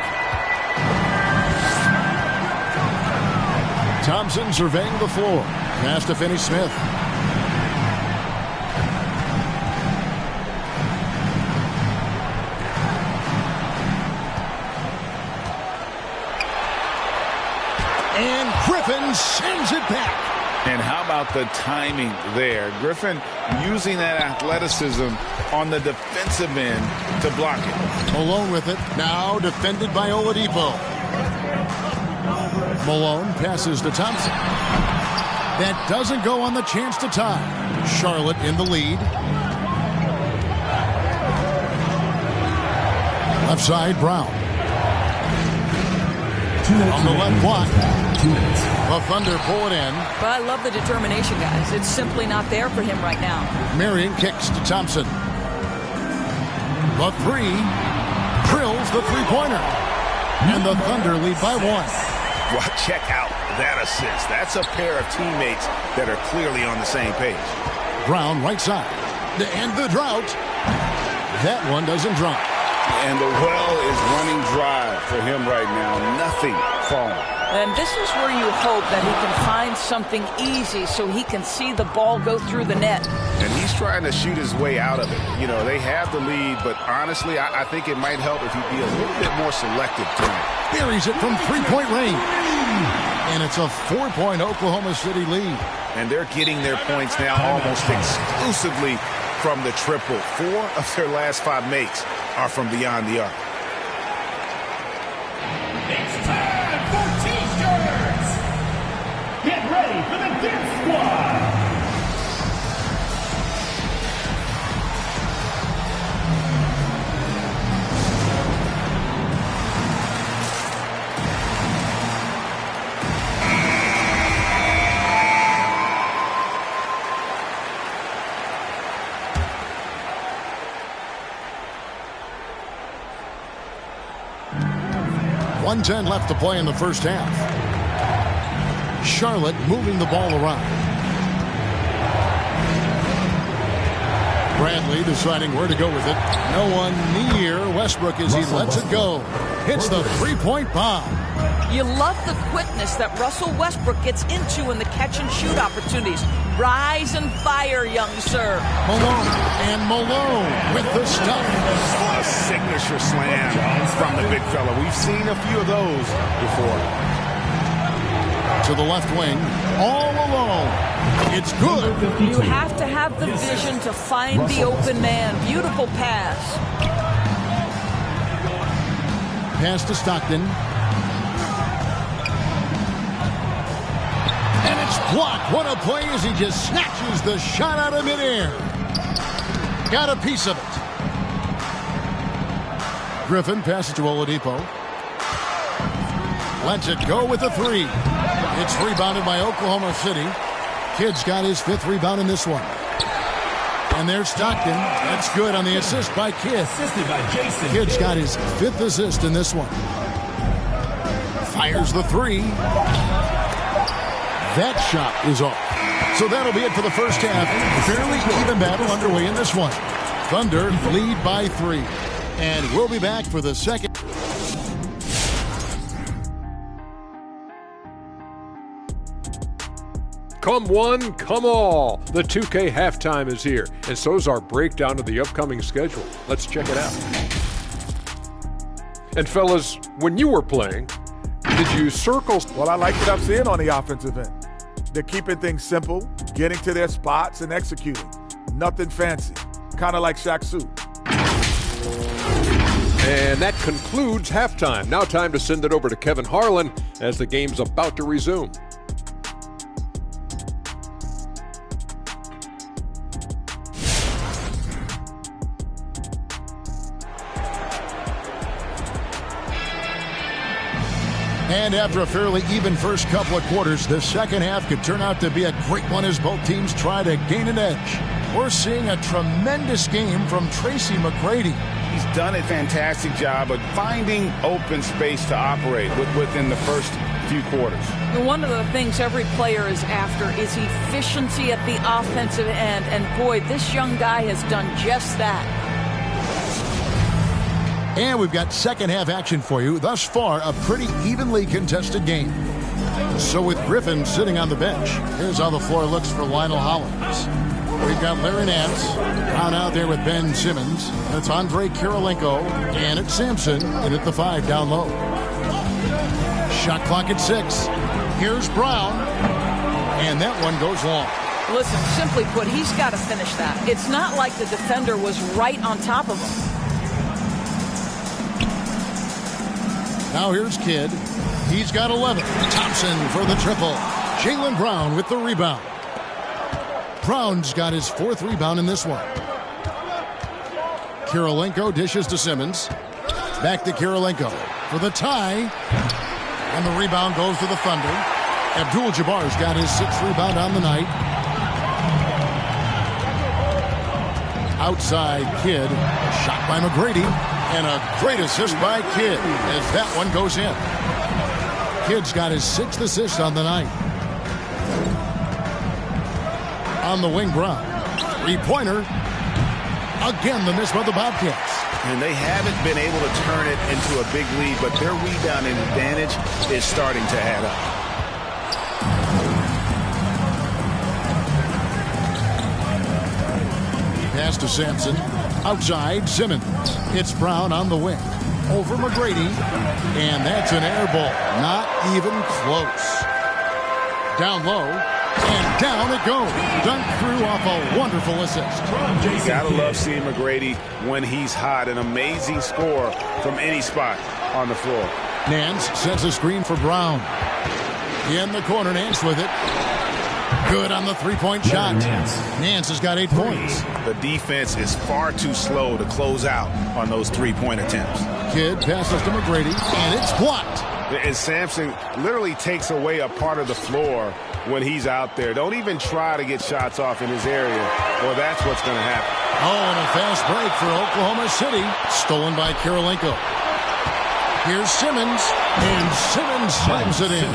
Thompson surveying the floor. Pass to Finney-Smith. Griffin sends it back. And how about the timing there? Griffin using that athleticism on the defensive end to block it. Malone with it. Now defended by Oladipo. Malone passes to Thompson. That doesn't go on the chance to tie. Charlotte in the lead. Left side, Brown. On the left block. The Thunder pull it in. But I love the determination, guys. It's simply not there for him right now. Marion kicks to Thompson. The three. Drills the three-pointer. And the Thunder lead by 1. Well, check out that assist. That's a pair of teammates that are clearly on the same page. Brown right side. And the drought. That one doesn't drop. And the well is running dry for him right now. Nothing falling. And this is where you hope that he can find something easy so he can see the ball go through the net. And he's trying to shoot his way out of it. You know, they have the lead, but honestly, I think it might help if he'd be a little bit more selective tonight. Buries it from three-point range. And it's a 4-point Oklahoma City lead. And they're getting their points now almost exclusively from the triple. 4 of their last 5 makes are from beyond the arc. It's time for T-shirts. Get ready for the Dip Squad. .110 left to play in the first half. Charlotte moving the ball around. Bradley deciding where to go with it. No one near Westbrook as he lets it go. Hits the three-point bomb. You love the quickness that Russell Westbrook gets into in the catch-and-shoot opportunities. Rise and fire, young sir. Malone with the stuff. A signature slam from the big fella. We've seen a few of those before. To the left wing, all alone. It's good. You have to have the vision to find the open man. Beautiful pass. Pass to Stockton. And it's blocked. What a play as he just snatches the shot out of midair. Got a piece of it. Griffin passes to Oladipo. Lets it go with a 3. It's rebounded by Oklahoma City. Kidd's got his 5th rebound in this one. And there's Stockton. That's good on the assist by Kidd. Assisted by Jason. Kidd's got his 5th assist in this one. Fires the 3. That shot is off. So that'll be it for the first half. Fairly even battle underway in this one. Thunder lead by 3. And we'll be back for the second. Come one, come all. The 2K halftime is here, and so's our breakdown of the upcoming schedule. Let's check it out. And fellas, when you were playing, did you circle? Well, I like what I'm seeing on the offensive end. They're keeping things simple, getting to their spots and executing. Nothing fancy. Kind of like Shaq Suit. And that concludes halftime. Now time to send it over to Kevin Harlan as the game's about to resume. And after a fairly even first couple of quarters, the second half could turn out to be a great one as both teams try to gain an edge. We're seeing a tremendous game from Tracy McGrady. He's done a fantastic job of finding open space to operate within the first few quarters. One of the things every player is after is efficiency at the offensive end. And boy, this young guy has done just that. And we've got second half action for you. Thus far, a pretty evenly contested game. So with Griffin sitting on the bench, here's how the floor looks for Lionel Hollins. We've got Larry Nance down out there with Ben Simmons. That's Andre Kirilenko. And it's Sampson in at the 5 down low. Shot clock at 6. Here's Brown. And that one goes long. Listen, simply put, he's got to finish that. It's not like the defender was right on top of him. Now here's Kidd. He's got 11. Thompson for the triple. Jaylen Brown with the rebound. Brown's got his 4th rebound in this one. Kirilenko dishes to Simmons. Back to Kirilenko for the tie. And the rebound goes to the Thunder. Abdul-Jabbar's got his 6th rebound on the night. Outside Kidd. Shot by McGrady. And a great assist by Kidd as that one goes in. Kidd's got his 6th assist on the night. On the wing, Brown. 3-pointer. Again, the miss by the Bobcats. And they haven't been able to turn it into a big lead, but their rebounding advantage is starting to add up. Pass to Sampson. Outside, Simmons. It's Brown on the wing. Over McGrady. And that's an air ball. Not even close. Down low. And down it goes. Dunked through off a wonderful assist. You gotta love seeing McGrady when he's hot. An amazing score from any spot on the floor. Nance sets a screen for Brown. In the corner, Nance with it. Good on the 3-point shot. Nance has got 8 points. The defense is far too slow to close out on those 3-point attempts. Kidd passes to McGrady, and it's blocked. And Sampson literally takes away a part of the floor when he's out there. Don't even try to get shots off in his area, or that's what's going to happen. Oh, and a fast break for Oklahoma City. Stolen by Kirilenko. Here's Simmons, and Simmons slams it in.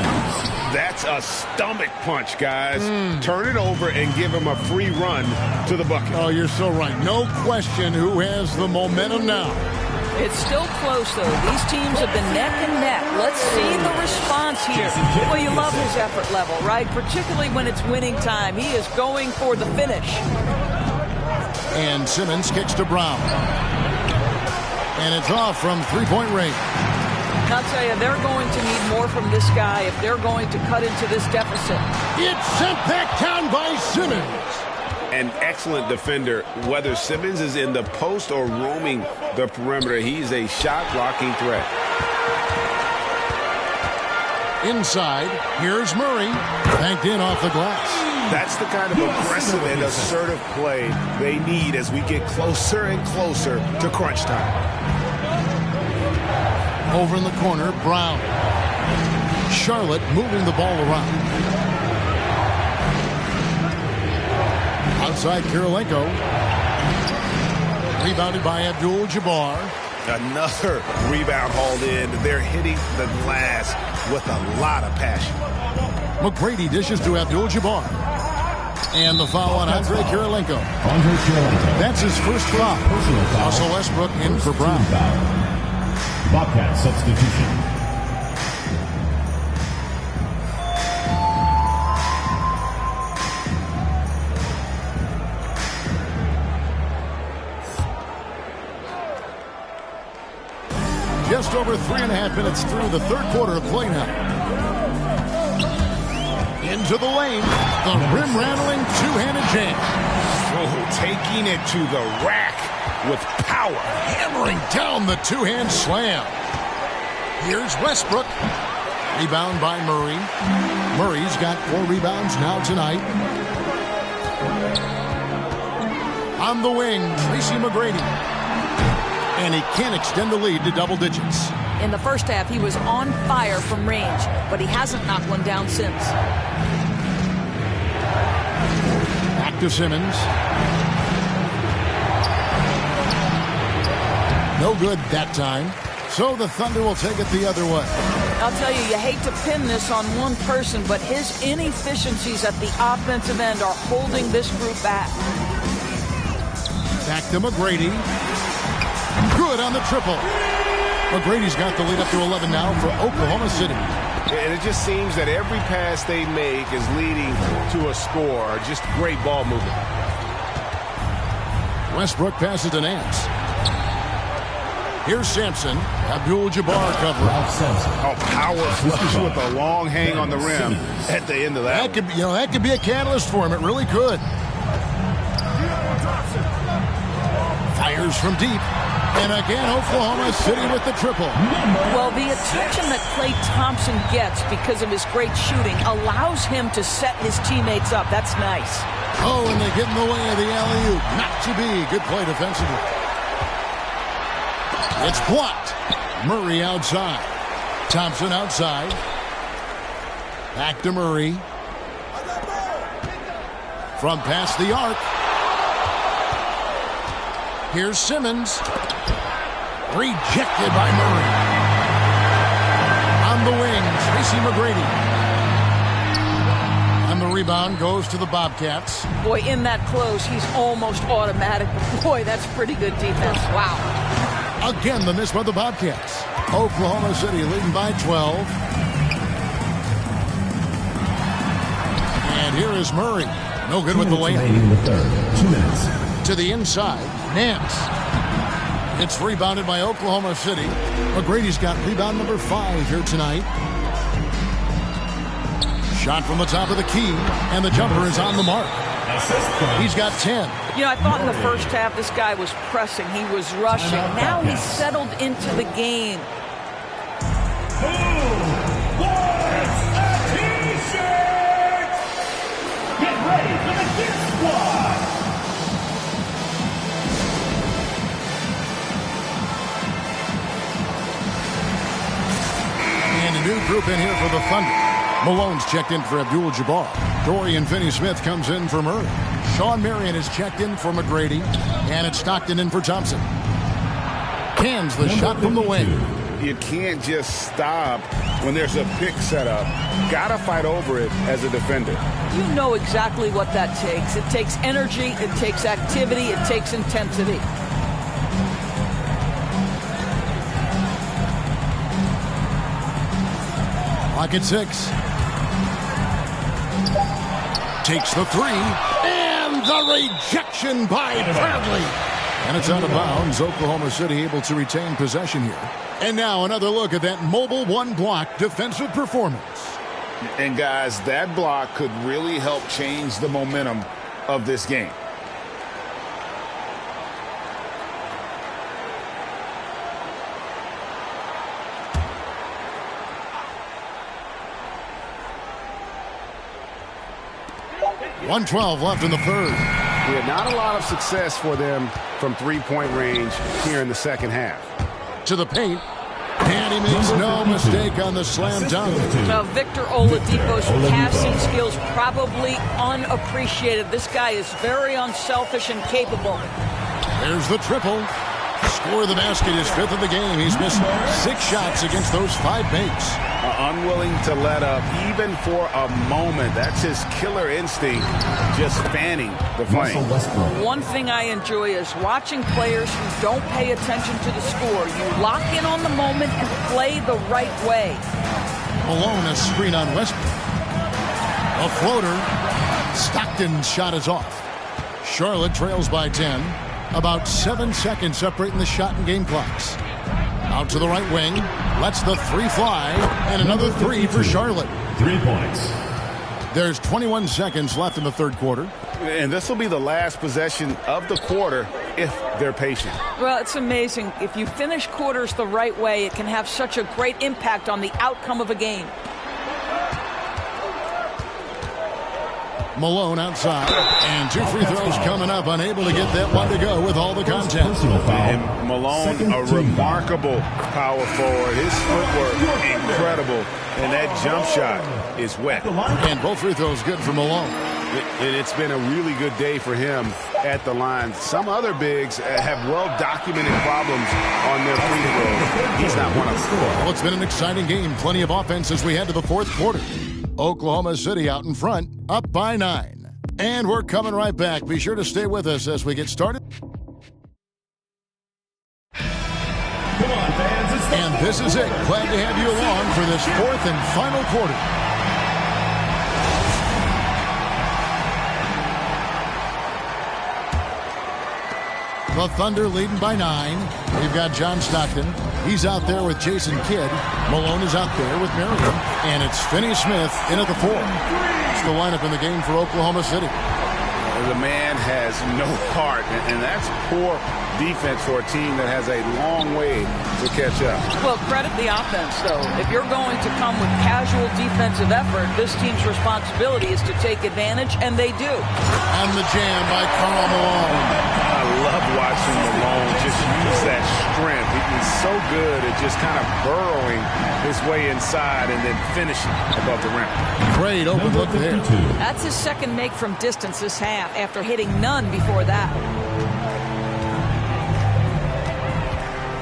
That's a stomach punch, guys. Turn it over and give him a free run to the bucket. Oh, you're so right. No question who has the momentum now. It's still close, though. These teams have been neck and neck. Let's see the response here. Well, you love his effort level, right? Particularly when it's winning time. He is going for the finish. And Simmons kicks to Brown. And it's off from 3-point range. I'll tell you, they're going to need more from this guy if they're going to cut into this deficit. It's sent back down by Simmons. An excellent defender, whether Simmons is in the post or roaming the perimeter. He's a shot-blocking threat. Inside, here's Murray. Banked in off the glass. That's the kind of aggressive and assertive play they need as we get closer and closer to crunch time. Over in the corner, Brown. Charlotte moving the ball around. Outside Kirilenko. Rebounded by Abdul-Jabbar. Another rebound hauled in. They're hitting the glass with a lot of passion. McGrady dishes to Abdul-Jabbar. And the foul on Andre Kirilenko. That's his first foul. Russell Westbrook in for Brown. Bobcat substitution. Just over 3.5 minutes through the third quarter of play now. Into the lane. The rim-rattling two-handed jam. Oh, taking it to the rack with power. Hammering down the two-hand slam. Here's Westbrook. Rebound by Murray. Murray's got 4 rebounds now tonight. On the wing, Tracy McGrady. And he can't extend the lead to double digits. In the first half, he was on fire from range, but he hasn't knocked one down since. Back to Simmons. No good that time. So the Thunder will take it the other way. I'll tell you, you hate to pin this on one person, but his inefficiencies at the offensive end are holding this group back. Back to McGrady. Good on the triple. McGrady's got the lead up to 11 now for Oklahoma City. And it just seems that every pass they make is leading to a score. Just great ball movement. Westbrook passes to Nance. Here's Sampson. Abdul-Jabbar covering. Oh, power flush with a long hang on the rim at the end of that. That could be a catalyst for him. It really could. Fires from deep. And again, Oklahoma City with the triple. Well, the attention that Klay Thompson gets because of his great shooting allows him to set his teammates up. That's nice. Oh, and they get in the way of the alley-oop. Not to be. Good play defensively. It's blocked. Murray outside. Thompson outside. Back to Murray. From past the arc. Here's Simmons. Rejected by Murray. On the wing, Tracy McGrady. And the rebound goes to the Bobcats. Boy, in that close, he's almost automatic. Boy, that's pretty good defense. Wow. Again, the miss by the Bobcats. Oklahoma City leading by 12. And here is Murray. No good with the layup. 2 minutes. To the inside, Nance. It's rebounded by Oklahoma City. McGrady's got rebound number 5 here tonight. Shot from the top of the key, and the jumper is on the mark. He's got 10. You know, I thought in the first half this guy was pressing. He was rushing. Now he's settled into the game. Get ready for the Gear Squad. And a new group in here for the Thunder. Malone's checked in for Abdul-Jabbar. Dorian Finney-Smith comes in for Murray. Sean Marion is checked in for McGrady. And it's Stockton in for Thompson. Cans the shot from the wing. You can't just stop when there's a pick set up. Gotta fight over it as a defender. You know exactly what that takes. It takes energy, it takes activity, it takes intensity. Clock at 6. Takes the 3. And the rejection by Bradley. And it's out of bounds. Oklahoma City able to retain possession here. And now another look at that mobile one-block defensive performance. And guys, that block could really help change the momentum of this game. .112 left in the third. Yeah, not a lot of success for them from three-point range here in the second half. To the paint. And he makes no mistake on the slam dunk. Now, Victor Oladipo's passing skills probably unappreciated. This guy is very unselfish and capable. There's the triple. Score of the basket is 5th of the game. He's missed 6 shots against those 5 makes. Unwilling to let up even for a moment. That's his killer instinct, just fanning the flame. One thing I enjoy is watching players who don't pay attention to the score. You lock in on the moment and play the right way. Malone, a screen on Westbrook. A floater. Stockton's shot is off. Charlotte trails by 10. About 7 seconds separating the shot and game clocks. Out to the right wing. Lets the 3 fly. And another 3 for Charlotte. 3 points. There's 21 seconds left in the third quarter. And this will be the last possession of the quarter if they're patient. Well, it's amazing. If you finish quarters the right way, it can have such a great impact on the outcome of a game. Malone outside, and 2 free throws coming up, unable to get that one to go with all the contact. And Malone, a remarkable power forward. His footwork, incredible, and that jump shot is wet. And both free throws good for Malone. And it's been a really good day for him at the line. Some other bigs have well-documented problems on their free throws. He's not one of them. Well, it's been an exciting game. Plenty of offense as we head to the fourth quarter. Oklahoma City out in front, up by 9. And we're coming right back. Be sure to stay with us as we get started. And this is it. Glad to have you along for this fourth and final quarter. The Thunder leading by 9. We've got John Stockton. He's out there with Jason Kidd. Malone is out there with Merriam. And it's Finney Smith in at the 4. It's the lineup in the game for Oklahoma City. The man has no heart, and that's poor defense for a team that has a long way to catch up. Well, credit the offense, though. If you're going to come with casual defensive effort, this team's responsibility is to take advantage, and they do. And the jam by Karl Malone. I love watching Malone just use that strength. He's so good at just kind of burrowing his way inside and then finishing above the rim. Great open look there. That's his second make from distance this half, after hitting none before that.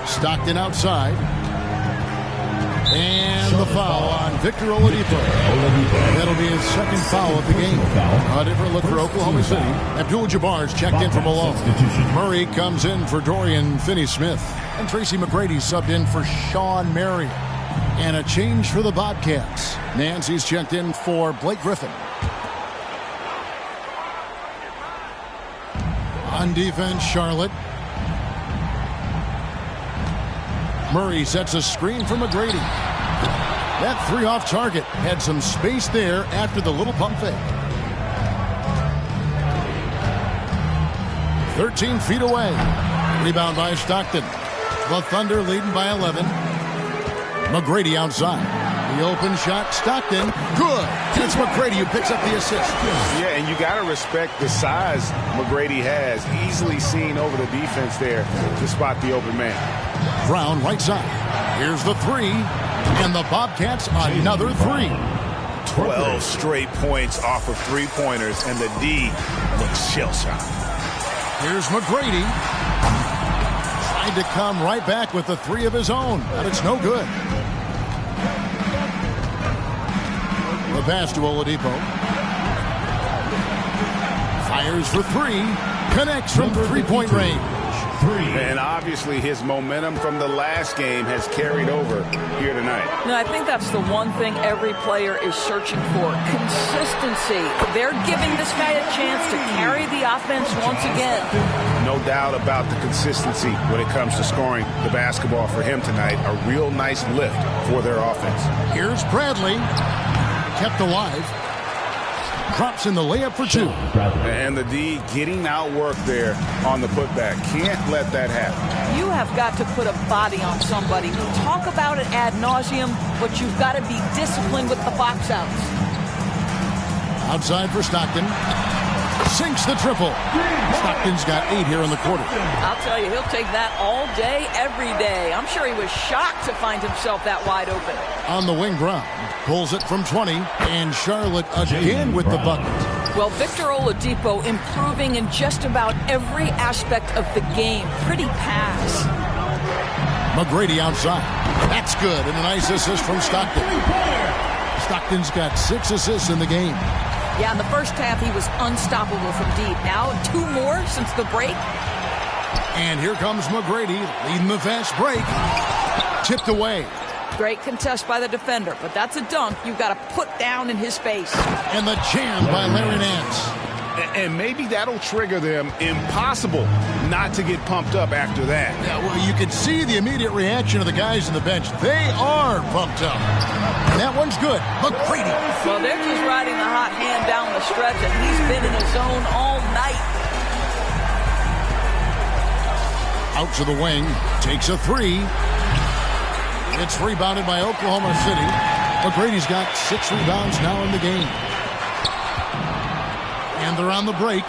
Stockton outside. And the foul on Victor Oladipo. That'll be his second foul of the game. A different look for Oklahoma City. Abdul-Jabbar's checked in for Malone. Murray comes in for Dorian Finney-Smith. And Tracy McGrady subbed in for Sean Marion. And a change for the Bobcats. Nancy's checked in for Blake Griffin. On defense, Charlotte. Murray sets a screen for McGrady. That 3 off target. Had some space there after the little pump fake. 13 feet away. Rebound by Stockton. The Thunder leading by 11. McGrady outside. The open shot, Stockton. Good. It's McGrady who picks up the assist. Yeah, and you got to respect the size McGrady has. Easily seen over the defense there to spot the open man. Brown right side. Here's the 3. And the Bobcats another 3. 12 straight points off of 3-pointers, and the D looks shell-shocked. Here's McGrady. Tried to come right back with the 3 of his own, but it's no good. The pass to Oladipo. Fires for 3. Connects from 3-point range. And obviously his momentum from the last game has carried over here tonight. No, I think that's the one thing every player is searching for. Consistency. They're giving this guy a chance to carry the offense once again. No doubt about the consistency when it comes to scoring the basketball for him tonight. A real nice lift for their offense. Here's Bradley. Kept alive. Drops in the layup for 2. And the D getting outworked there on the putback. Can't let that happen. You have got to put a body on somebody. We talk about it ad nauseum, but you've got to be disciplined with the box outs. Outside for Stockton. Sinks the triple. Stockton's got 8 here in the quarter. I'll tell you, he'll take that all day, every day. I'm sure he was shocked to find himself that wide open. On the wing, Brown pulls it from 20, and Charlotte again with the bucket. Well, Victor Oladipo improving in just about every aspect of the game. Pretty pass. McGrady outside. That's good, and a nice assist from Stockton. Stockton's got 6 assists in the game. Yeah, in the first half, he was unstoppable from deep. Now, 2 more since the break. And here comes McGrady leading the fast break. Tipped away. Great contest by the defender, but that's a dunk you've got to put down in his face. And the jam by Larry Nance. And maybe that'll trigger them. Impossible not to get pumped up after that. Yeah, well, you can see the immediate reaction of the guys on the bench. They are pumped up. And that one's good. McGrady. Well, they're just riding the hot hand down the stretch, and he's been in his zone all night. Out to the wing. Takes a 3. It's rebounded by Oklahoma City. McGrady's got 6 rebounds now in the game. And they're on the break.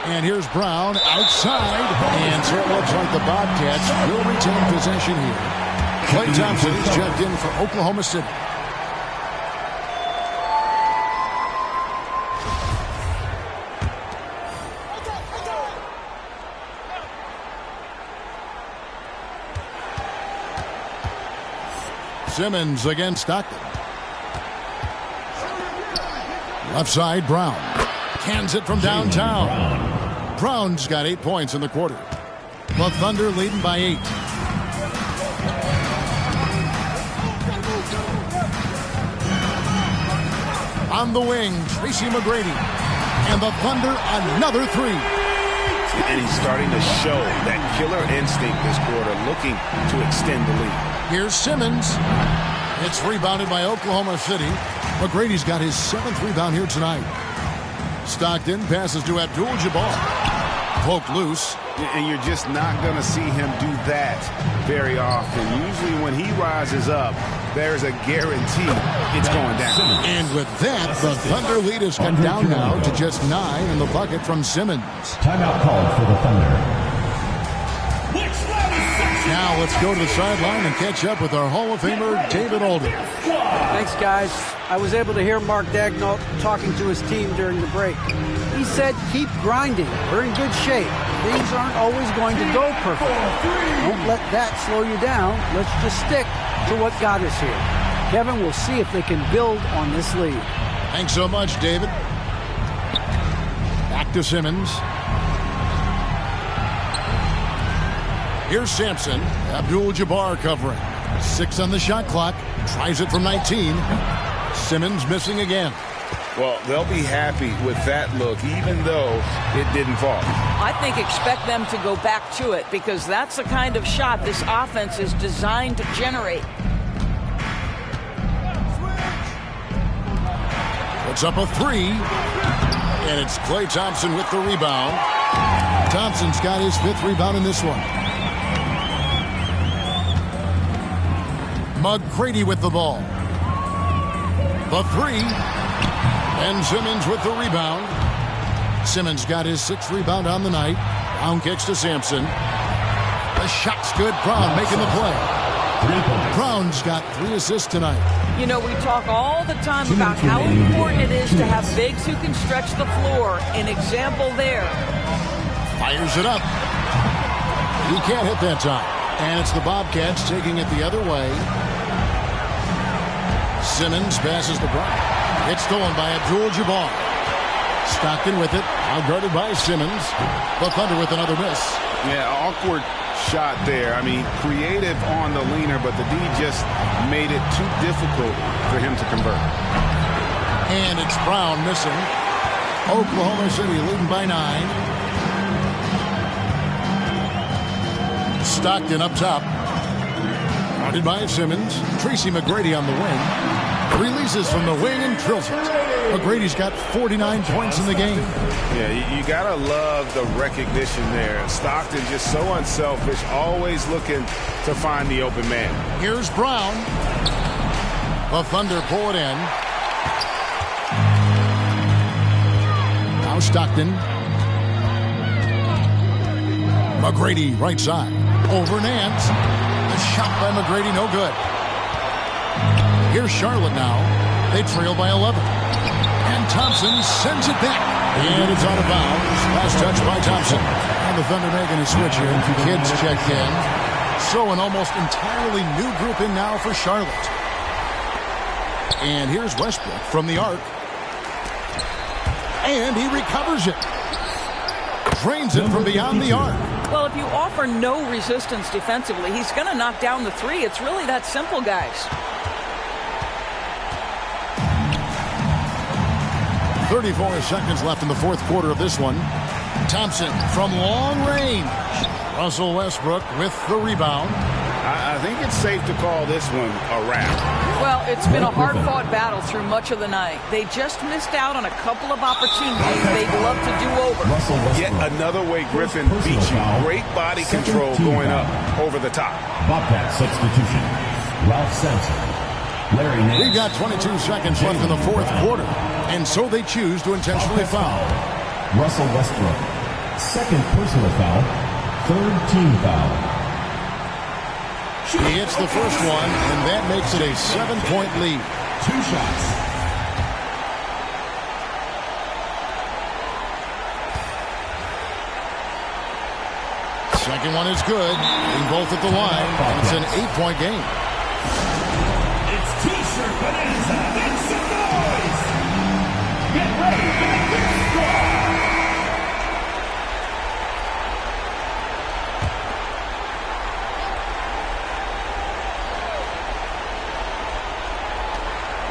And here's Brown outside. And so it looks like the Bobcats will retain possession here. Klay Thompson is checked in for Oklahoma City. Simmons against Stockton. Left side, Brown. Cans it from downtown. Brown's got 8 points in the quarter. The Thunder leading by 8. On the wing, Tracy McGrady. And the Thunder another 3. And he's starting to show that killer instinct this quarter, looking to extend the lead. Here's Simmons. It's rebounded by Oklahoma City. McGrady's got his 7th rebound here tonight. Stockton passes to Abdul-Jabbar. Poked loose. And you're just not going to see him do that very often. Usually when he rises up, there's a guarantee it's going down. And with that, the Thunder lead has cut down now to just 9 in the bucket from Simmons. Timeout called for the Thunder. Now let's go to the sideline and catch up with our Hall of Famer, David Alden. Thanks, guys. I was able to hear Mark Daigneault talking to his team during the break. He said, keep grinding. We're in good shape. Things aren't always going to go perfect. Don't let that slow you down. Let's just stick to what got us here. Kevin, we'll see if they can build on this lead. Thanks so much, David. Back to Simmons. Here's Sampson. Abdul-Jabbar covering. 6 on the shot clock. Tries it from 19. Simmons missing again. Well, they'll be happy with that look, even though it didn't fall. I think expect them to go back to it because that's the kind of shot this offense is designed to generate. Puts up a 3. And it's Klay Thompson with the rebound. Thompson's got his 5th rebound in this one. McGrady with the ball. The 3. And Simmons with the rebound. Simmons got his 6th rebound on the night. Brown kicks to Sampson. The shot's good. Brown making the play. Brown's got 3 assists tonight. You know, we talk all the time about how important it is to have bigs who can stretch the floor. An example there. Fires it up. He can't hit that time. And it's the Bobcats taking it the other way. Simmons passes to Brown. It's stolen by Abdul-Jabbar. Stockton with it. Outguarded by Simmons. The Thunder with another miss. Yeah, awkward shot there. I mean, creative on the leaner, but the D just made it too difficult for him to convert. And it's Brown missing. Oklahoma City leading by 9. Stockton up top. Guarded by Simmons. Tracy McGrady on the wing. Releases from the wing and drills it. McGrady's got 49 points in the game. Yeah, you got to love the recognition there. Stockton just so unselfish, always looking to find the open man. Here's Brown. The Thunder pull it in. Now Stockton. McGrady right side. Over Nance. The shot by McGrady, no good. Here's Charlotte now. They trail by 11. And Thompson sends it back. And it's out of bounds. Last touch by Thompson. And the Thunder making a switch here. Kids checked in. So an almost entirely new grouping now for Charlotte. And here's Westbrook from the arc. And he recovers it. Drains it from beyond the arc. Well, if you offer no resistance defensively, he's going to knock down the 3. It's really that simple, guys. 34 seconds left in the 4th quarter of this one. Thompson from long range. Russell Westbrook with the rebound. I think it's safe to call this one a wrap. Well, it's been a hard-fought battle through much of the night. They just missed out on a couple of opportunities they'd love to do over. Yet another way Griffin beat you. Great body control going up over the top. Bobcat substitution. Ralph Sampson. Larry Nance. We've got 22 seconds left in the 4th quarter. And so they choose to intentionally foul. Russell Westbrook. 2nd personal foul. 3rd team foul. He hits the first one, and that makes it a 7-point lead. 2 shots. Second one is good. And both at the line. It's an 8-point game. It's T-shirt bonanza. Make some noise. Get ready for the big score.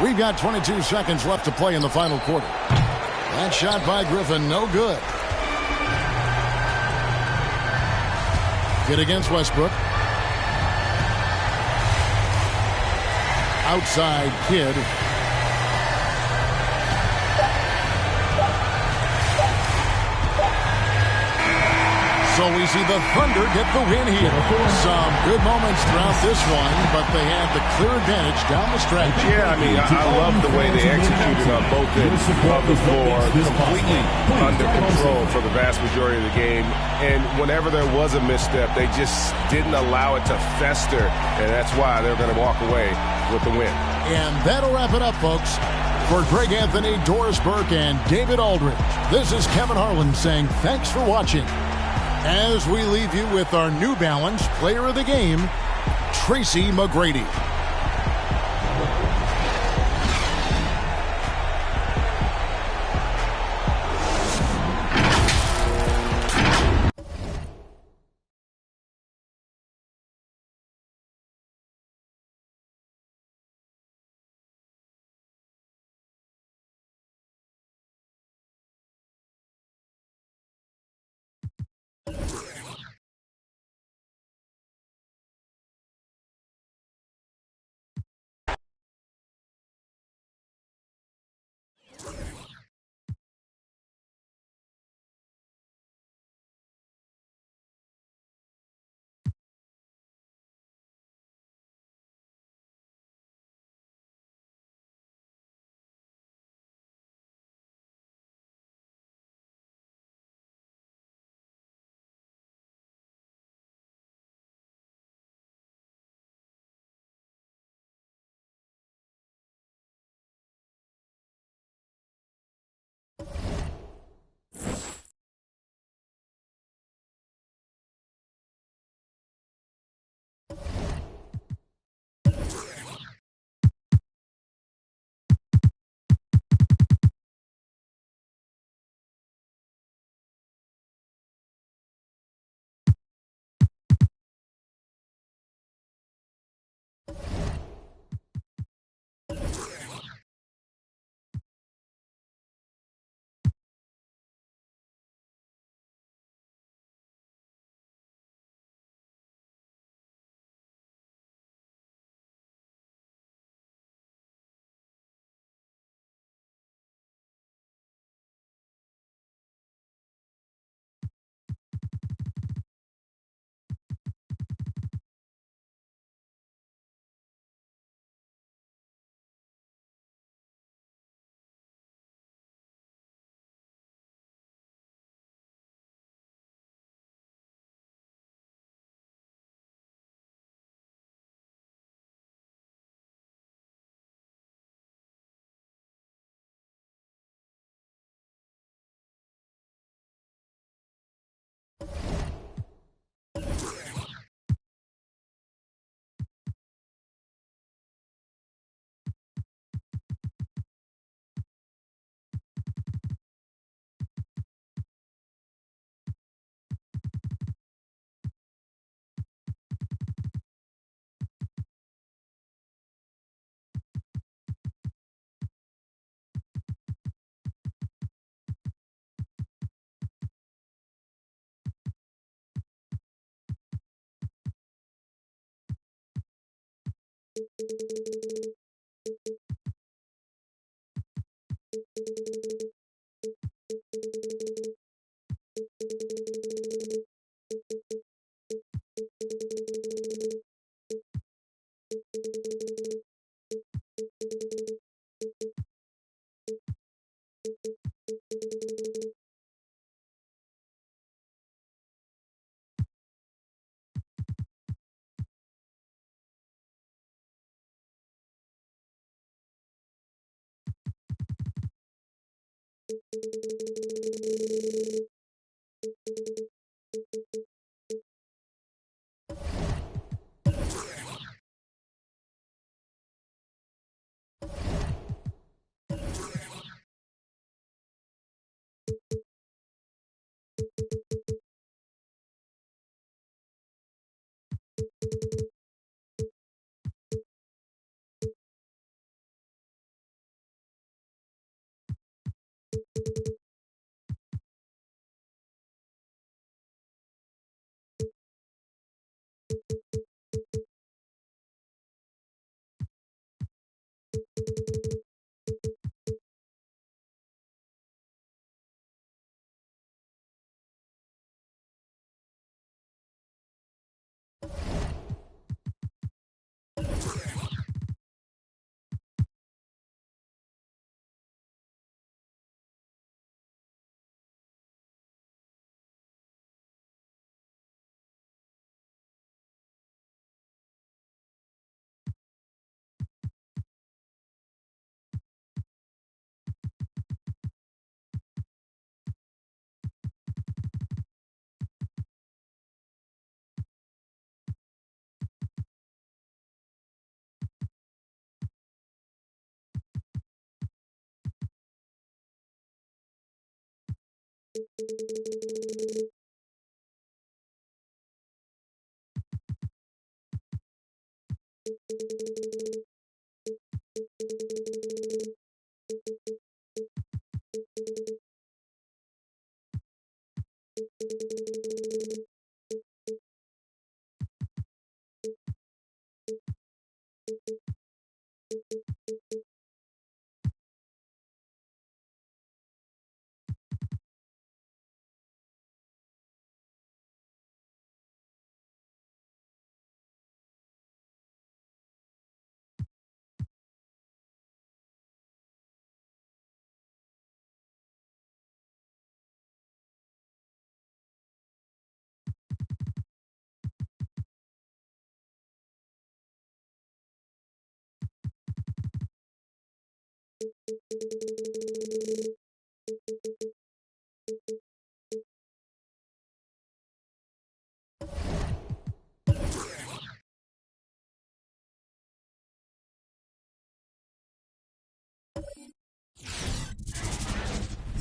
We've got 22 seconds left to play in the final quarter. That shot by Griffin, no good. Kid against Westbrook. Outside Kid. So we see the Thunder get the win here. Some good moments throughout this one, but they had the clear advantage down the stretch. Yeah, I mean, I love the way they executed on both ends of the floor, completely under control for the vast majority of the game. And whenever there was a misstep, they just didn't allow it to fester, and that's why they're going to walk away with the win. And that'll wrap it up, folks. For Greg Anthony, Doris Burke, and David Aldridge, this is Kevin Harlan saying thanks for watching. As we leave you with our New Balance Player of the Game, Tracy McGrady.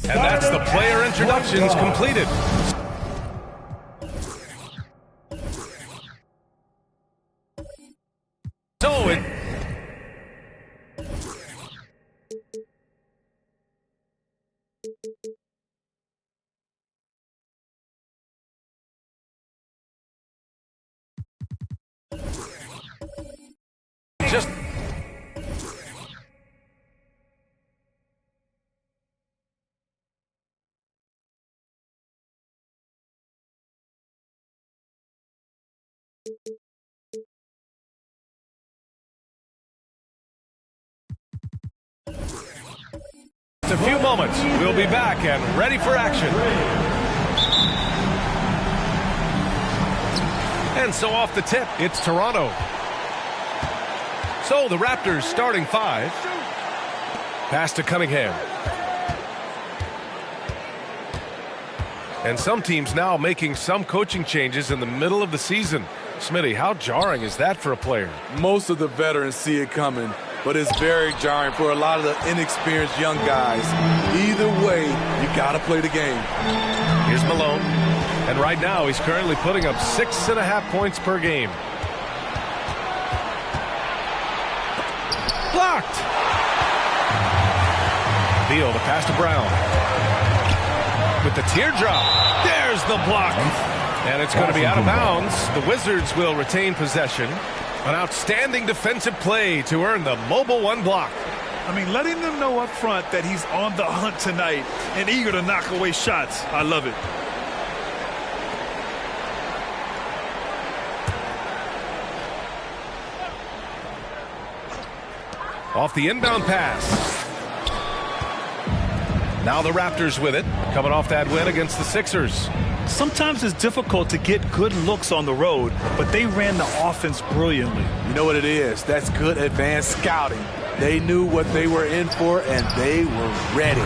And that's the player introductions completed. So it... Just... A few moments. We'll be back and ready for action. And so off the tip, it's Toronto. So the Raptors starting 5. Pass to Cunningham. And some teams now making some coaching changes in the middle of the season. Smitty, how jarring is that for a player? Most of the veterans see it coming, but it's very jarring for a lot of the inexperienced young guys. Either way, you got to play the game. Here's Malone. And right now, he's currently putting up 6.5 points per game. Blocked. Beal, the pass to Brown. With the teardrop. There's the block. And it's going to be out of bounds. The Wizards will retain possession. An outstanding defensive play to earn the mobile 1 block. I mean, letting them know up front that he's on the hunt tonight and eager to knock away shots. I love it. Off the inbound pass. Now the Raptors with it, coming off that win against the Sixers. Sometimes it's difficult to get good looks on the road, but they ran the offense brilliantly. You know what it is? That's good advanced scouting. They knew what they were in for, and they were ready.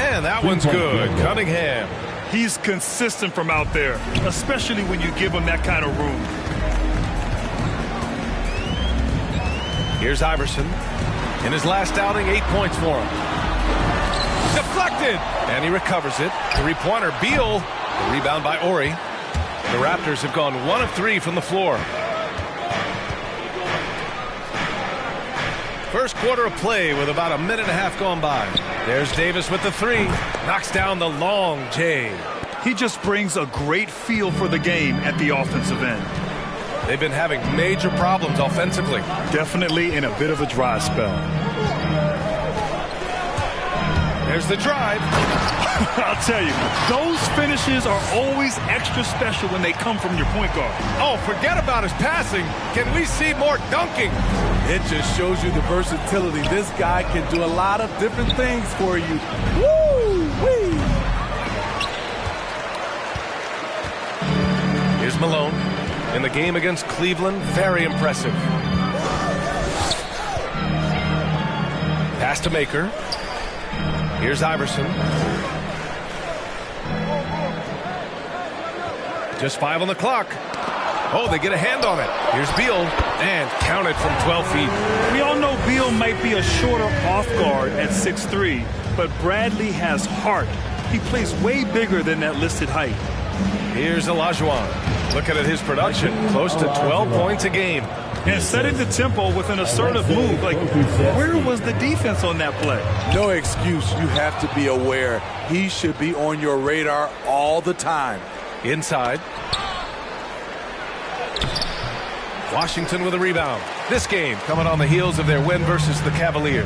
And that one's good. Cunningham. He's consistent from out there, especially when you give him that kind of room. Here's Iverson. In his last outing, 8 points for him. Deflected, and he recovers it. Three-pointer, Beal. The rebound by Ori. The Raptors have gone 1 of 3 from the floor. First quarter of play with about 1.5 minutes gone by. There's Davis with the 3. Knocks down the long J. He just brings a great feel for the game at the offensive end. They've been having major problems offensively. Definitely in a bit of a dry spell. There's the drive. I'll tell you, those finishes are always extra special when they come from your point guard. Oh, forget about his passing. Can we see more dunking? It just shows you the versatility. This guy can do a lot of different things for you. Woo-wee! Here's Malone. In the game against Cleveland, very impressive. Pass to Maker. Here's Iverson. Just 5 on the clock. Oh, they get a hand on it. Here's Beal, and counted from 12 feet. We all know Beal might be a shorter off guard at 6'3", but Bradley has heart. He plays way bigger than that listed height. Here's Olajuwon. Looking at his production, close to 12 points a game. And setting the tempo with an assertive move. Like, where was the defense on that play? No excuse. You have to be aware. He should be on your radar all the time. Inside. Washington with a rebound. This game coming on the heels of their win versus the Cavaliers.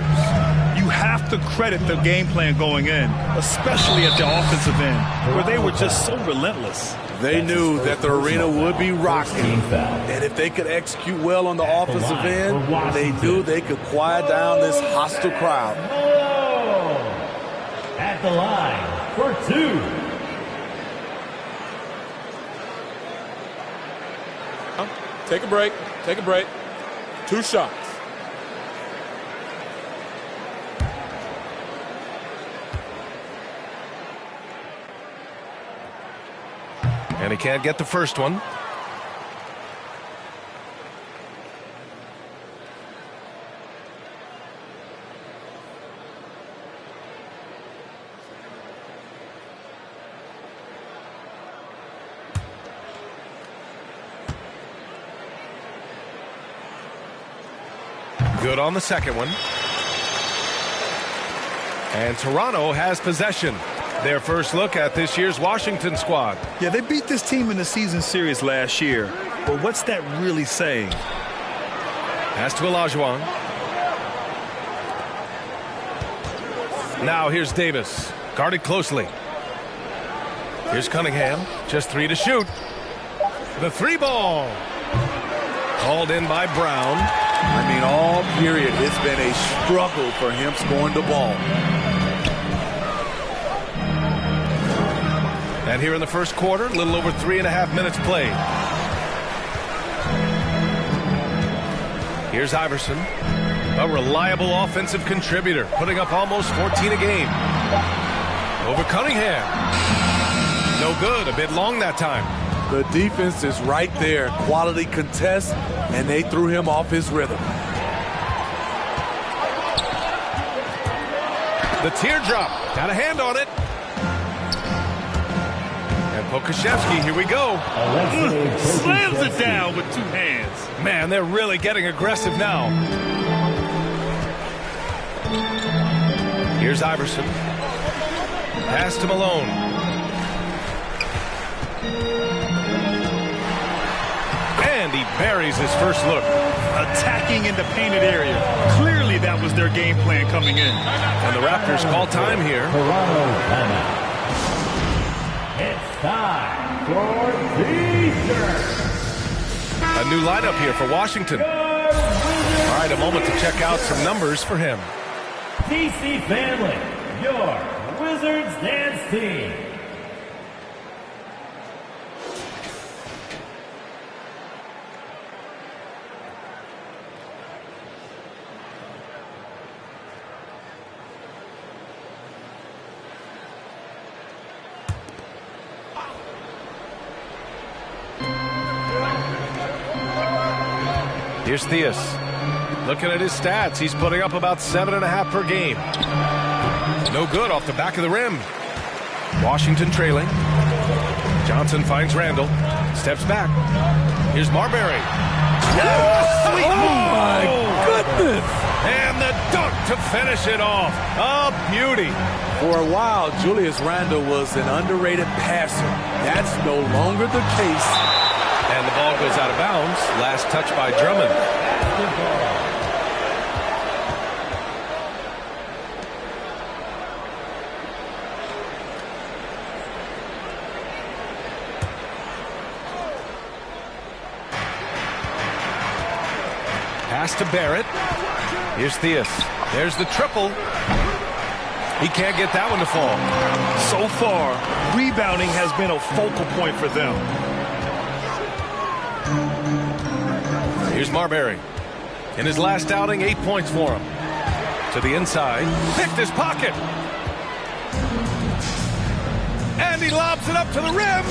You have to credit the game plan going in, especially at the offensive end, where they were just so relentless. They knew that the arena would be rocking, and if they could execute well on the offensive end, they knew they could quiet down this hostile crowd. At the line for two. Take a break. Take a break. 2 shots. And he can't get the first one. Good on the second one. And Toronto has possession. Their first look at this year's Washington squad. Yeah, they beat this team in the season series last year. But what's that really saying? Pass to Olajuwon. Now here's Davis. Guarded closely. Here's Cunningham. Just 3 to shoot. The 3-ball. Called in by Brown. I mean, all period, it's been a struggle for him scoring the ball. And here in the first quarter, a little over 3.5 minutes played. Here's Iverson, a reliable offensive contributor, putting up almost 14 a game. Over Cunningham. No good, a bit long that time. The defense is right there. Quality contest, and they threw him off his rhythm. The teardrop. Got a hand on it. And Pokusevski, here we go. Slams it down with 2 hands. Man, they're really getting aggressive now. Here's Iverson. Pass to Malone. And he buries his first look. Attacking in the painted area. Clearly that was their game plan coming in. And the Raptors call time here. Toronto timeout. It's time for T-shirt. A new lineup here for Washington. All right, a moment to check out some numbers for him. TC Family, your Wizards dance team. Here's Theus. Looking at his stats, he's putting up about 7.5 per game. No good off the back of the rim. Washington trailing. Johnson finds Randall. Steps back. Here's Marbury. Oh, my goodness. And the dunk to finish it off. A beauty. For a while, Julius Randle was an underrated passer. That's no longer the case. And the ball goes out of bounds. Last touch by Drummond. Pass to Barrett. Here's Theus. There's the triple. He can't get that one to fall. So far, rebounding has been a focal point for them. Here's Marbury. In his last outing, 8 points for him. To the inside. Picked his pocket. And he lobs it up to the rim.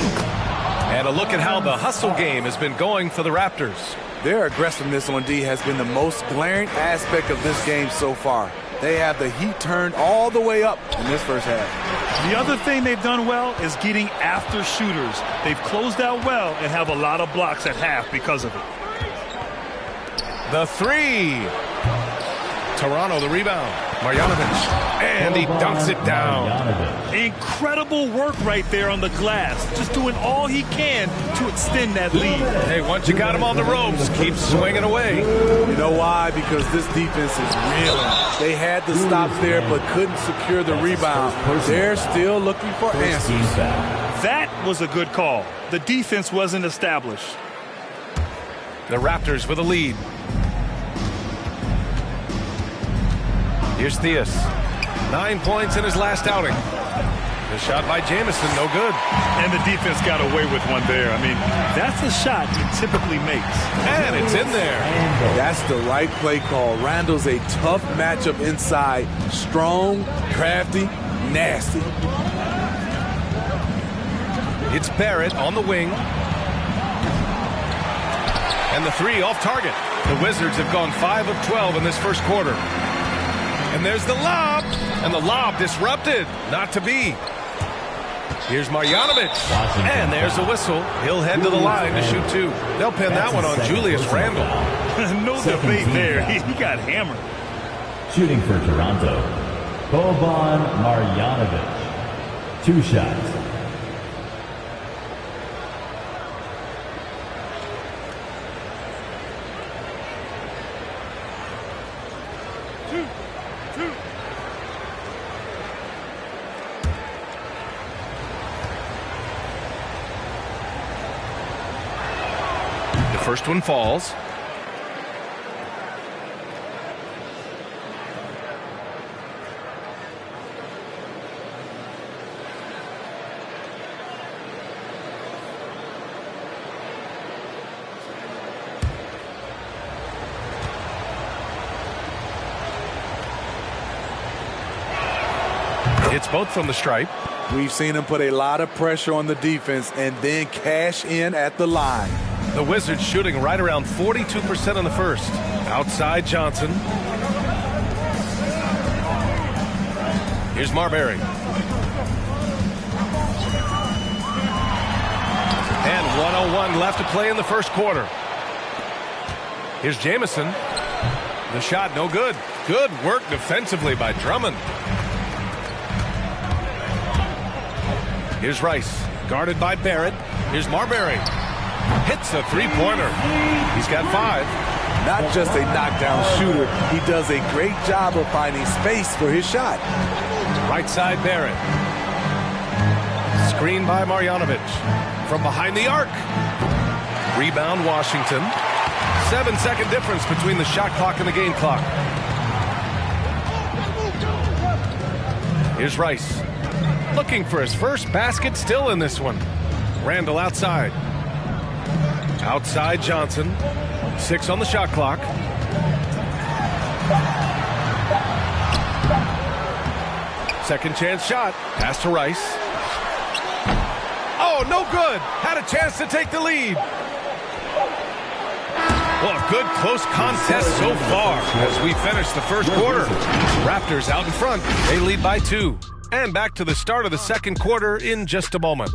And a look at how the hustle game has been going for the Raptors. Their aggressiveness on D has been the most glaring aspect of this game so far. They have the heat turned all the way up in this first half. The other thing they've done well is getting after shooters. They've closed out well and have a lot of blocks at half because of it. The three. Toronto, the rebound. Marjanovic. And he dunks it down. Incredible work right there on the glass. Just doing all he can to extend that lead. Hey, once you got him on the ropes, keep swinging away. You know why? Because this defense is reeling. They had the stops there but couldn't secure the rebound. They're still looking for answers. That was a good call. The defense wasn't established. The Raptors with a lead. Here's Theus. 9 points in his last outing. The shot by Jamison, no good. And the defense got away with one there. I mean, that's a shot he typically makes. And it's in there. That's the right play call. Randall's a tough matchup inside. Strong, crafty, nasty. It's Barrett on the wing. And the three off target. The Wizards have gone 5 of 12 in this first quarter. And there's the lob. And the lob disrupted. Not to be. Here's Marjanovic. And there's a whistle. He'll head to the line to shoot two. They'll pin that one on Julius Randle. No debate there. He got hammered. Shooting for Toronto, Boban Marjanovic. 2 shots. First one falls. It's both from the stripe. We've seen him put a lot of pressure on the defense and then cash in at the line. The Wizards shooting right around 42% in the first. Outside Johnson. Here's Marbury. And 1:01 left to play in the first quarter. Here's Jamison. The shot no good. Good work defensively by Drummond. Here's Rice. Guarded by Barrett. Here's Marbury. Hits a three-pointer. He's got 5. Not just a knockdown shooter, he does a great job of finding space for his shot. Right side Barrett. Screen by Marjanovic. From behind the arc. Rebound Washington. 7-second difference between the shot clock and the game clock. Here's Rice. Looking for his first basket, still in this one. Randall outside. Outside Johnson. 6 on the shot clock. Second chance shot. Pass to Rice. Oh, no good. Had a chance to take the lead. Well, a good close contest so far as we finish the first quarter. Raptors out in front. They lead by 2. And back to the start of the second quarter in just a moment.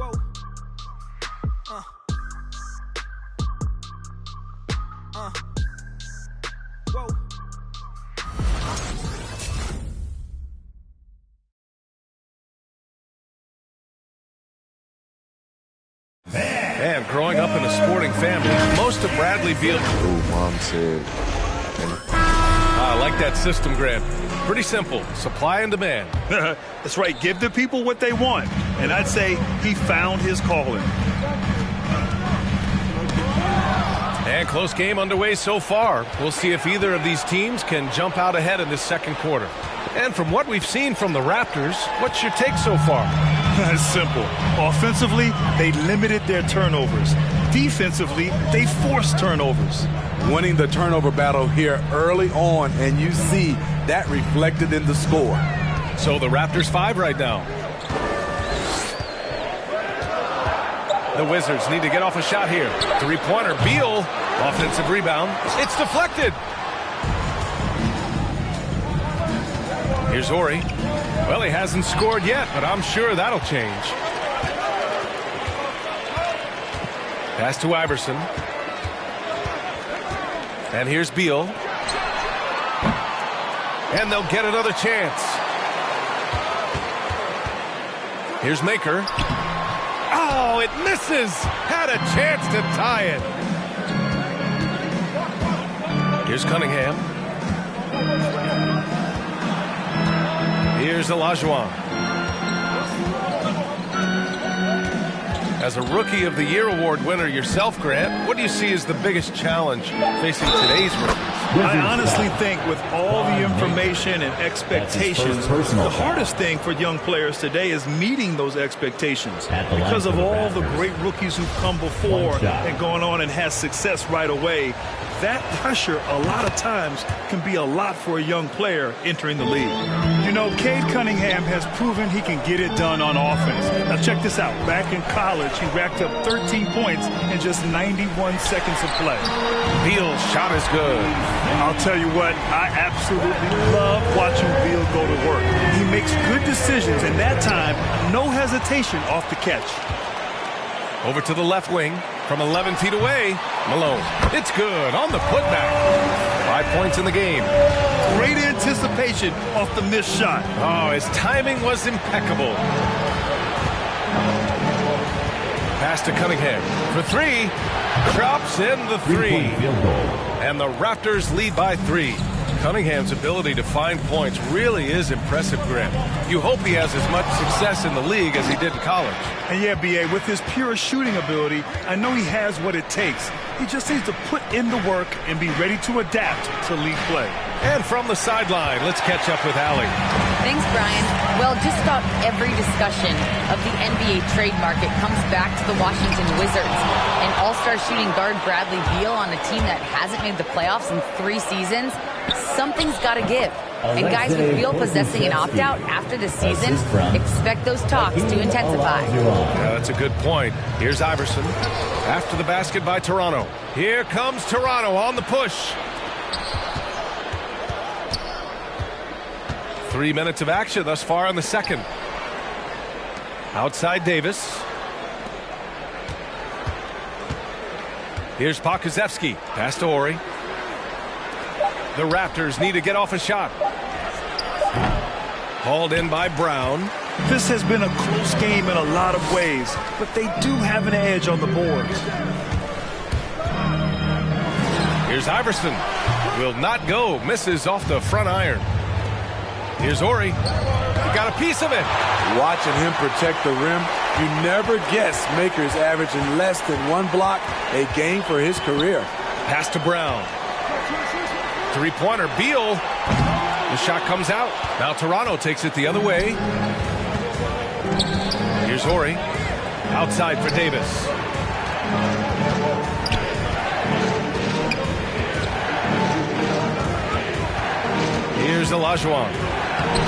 And growing up in a sporting family, most of Bradley Beal. Oh, Mom said. I like that system, Grant. Pretty simple. Supply and demand. That's right. Give the people what they want. And I'd say he found his calling. And close game underway so far. We'll see if either of these teams can jump out ahead in this second quarter. And from what we've seen from the Raptors, what's your take so far? It's simple. Offensively, they limited their turnovers. Defensively, they forced turnovers. Winning the turnover battle here early on, and you see that reflected in the score. So the Raptors 5 right now. The Wizards need to get off a shot here. Three-pointer, Beal. Offensive rebound. It's deflected. Here's Ori. Well, he hasn't scored yet, but I'm sure that'll change. Pass to Iverson. And here's Beal. And they'll get another chance. Here's Maker. Oh, it misses. Had a chance to tie it. Here's Cunningham. Here's Olajuwon. As a Rookie of the Year award winner yourself, Grant, what do you see as the biggest challenge facing today's rookies? I honestly think with all the information and expectations, the hardest thing for young players today is meeting those expectations. Because of all the great rookies who've come before and gone on and had success right away, that pressure a lot of times can be a lot for a young player entering the league. You know, Cade Cunningham has proven he can get it done on offense. Now check this out. Back in college, he racked up 13 points in just 91 seconds of play. Beal's shot is good. I'll tell you what, I absolutely love watching Beal go to work. He makes good decisions, and that time, no hesitation off the catch. Over to the left wing from 11 feet away. Malone. It's good on the putback. 5 points in the game. Great anticipation off the missed shot. Oh, his timing was impeccable. Pass to Cunningham for three. Drops in the three. And the Raptors lead by 3. Cunningham's ability to find points really is impressive, Grant. You hope he has as much success in the league as he did in college. And yeah, B.A., with his pure shooting ability, I know he has what it takes. He just needs to put in the work and be ready to adapt to league play. And from the sideline, let's catch up with Allie. Thanks, Brian. Well, just about every discussion of the NBA trade market comes back to the Washington Wizards. And all-star shooting guard Bradley Beal on a team that hasn't made the playoffs in 3 seasons. Something's got to give. And guys, with Beal possessing an opt-out after the season, expect those talks to intensify. Yeah, that's a good point. Here's Iverson. After the basket by Toronto. Here comes Toronto on the push. 3 minutes of action thus far in the second. Outside Davis. Here's Pokusevski. Pass to Ori. The Raptors need to get off a shot. Hauled in by Brown. This has been a close game in a lot of ways, but they do have an edge on the boards. Here's Iverson. Will not go. Misses off the front iron. Here's Ori. He got a piece of it. Watching him protect the rim, you never guess Maker's averaging less than 1 block a game for his career. Pass to Brown. 3-pointer. Beal. The shot comes out. Now Toronto takes it the other way. Here's Ori. Outside for Davis. Here's Olajuwon.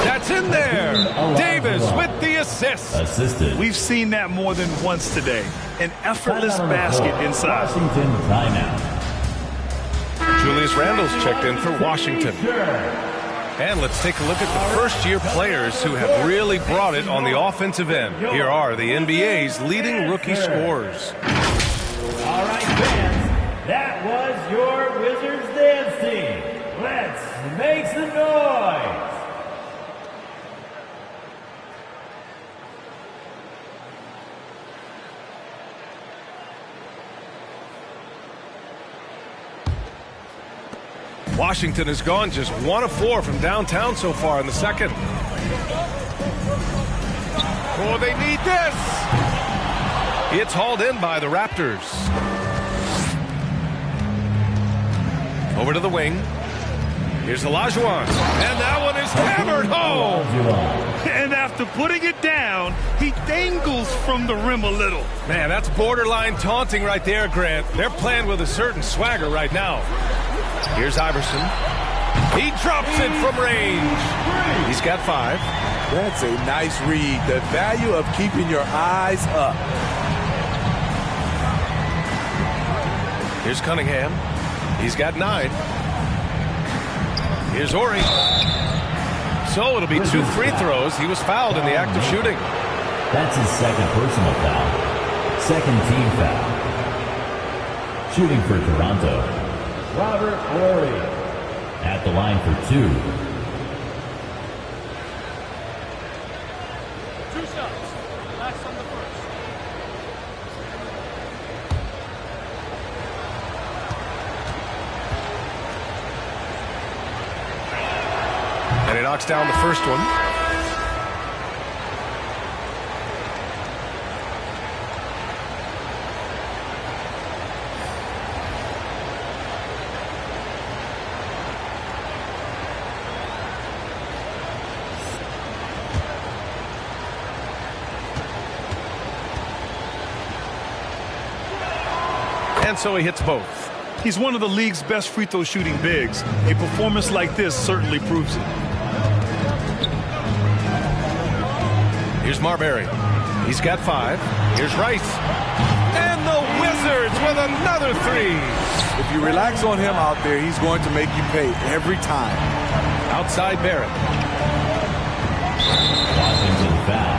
That's in there. Davis with the assist. We've seen that more than once today. An effortless basket inside. Washington timeout. Julius Randle's checked in for Washington. And let's take a look at the first-year players who have really brought it on the offensive end. Here are the NBA's leading rookie scorers. All right, fans, that was your Wizards dance team. Let's make some noise. Washington has gone just 1 of 4 from downtown so far in the second. Oh, they need this. It's hauled in by the Raptors. Over to the wing. Here's Olajuwon. And that one is hammered home. And after putting it down, he dangles from the rim a little. Man, that's borderline taunting right there, Grant. They're playing with a certain swagger right now. Here's Iverson. He drops it from range. He's got 5. That's a nice read. The value of keeping your eyes up. Here's Cunningham. He's got 9. Here's Ori. So it'll be 2 free throws. He was fouled in the act of shooting. That's his second personal foul. Second team foul. Shooting for Toronto, Robert Horry. At the line for 2. 2 shots. Last on the first. And he knocks down the first one. And so he hits both. He's one of the league's best free throw shooting bigs. A performance like this certainly proves it. Here's Marbury. He's got 5. Here's Rice. And the Wizards with another 3. If you relax on him out there, he's going to make you pay every time. Outside Barrett. Washington foul.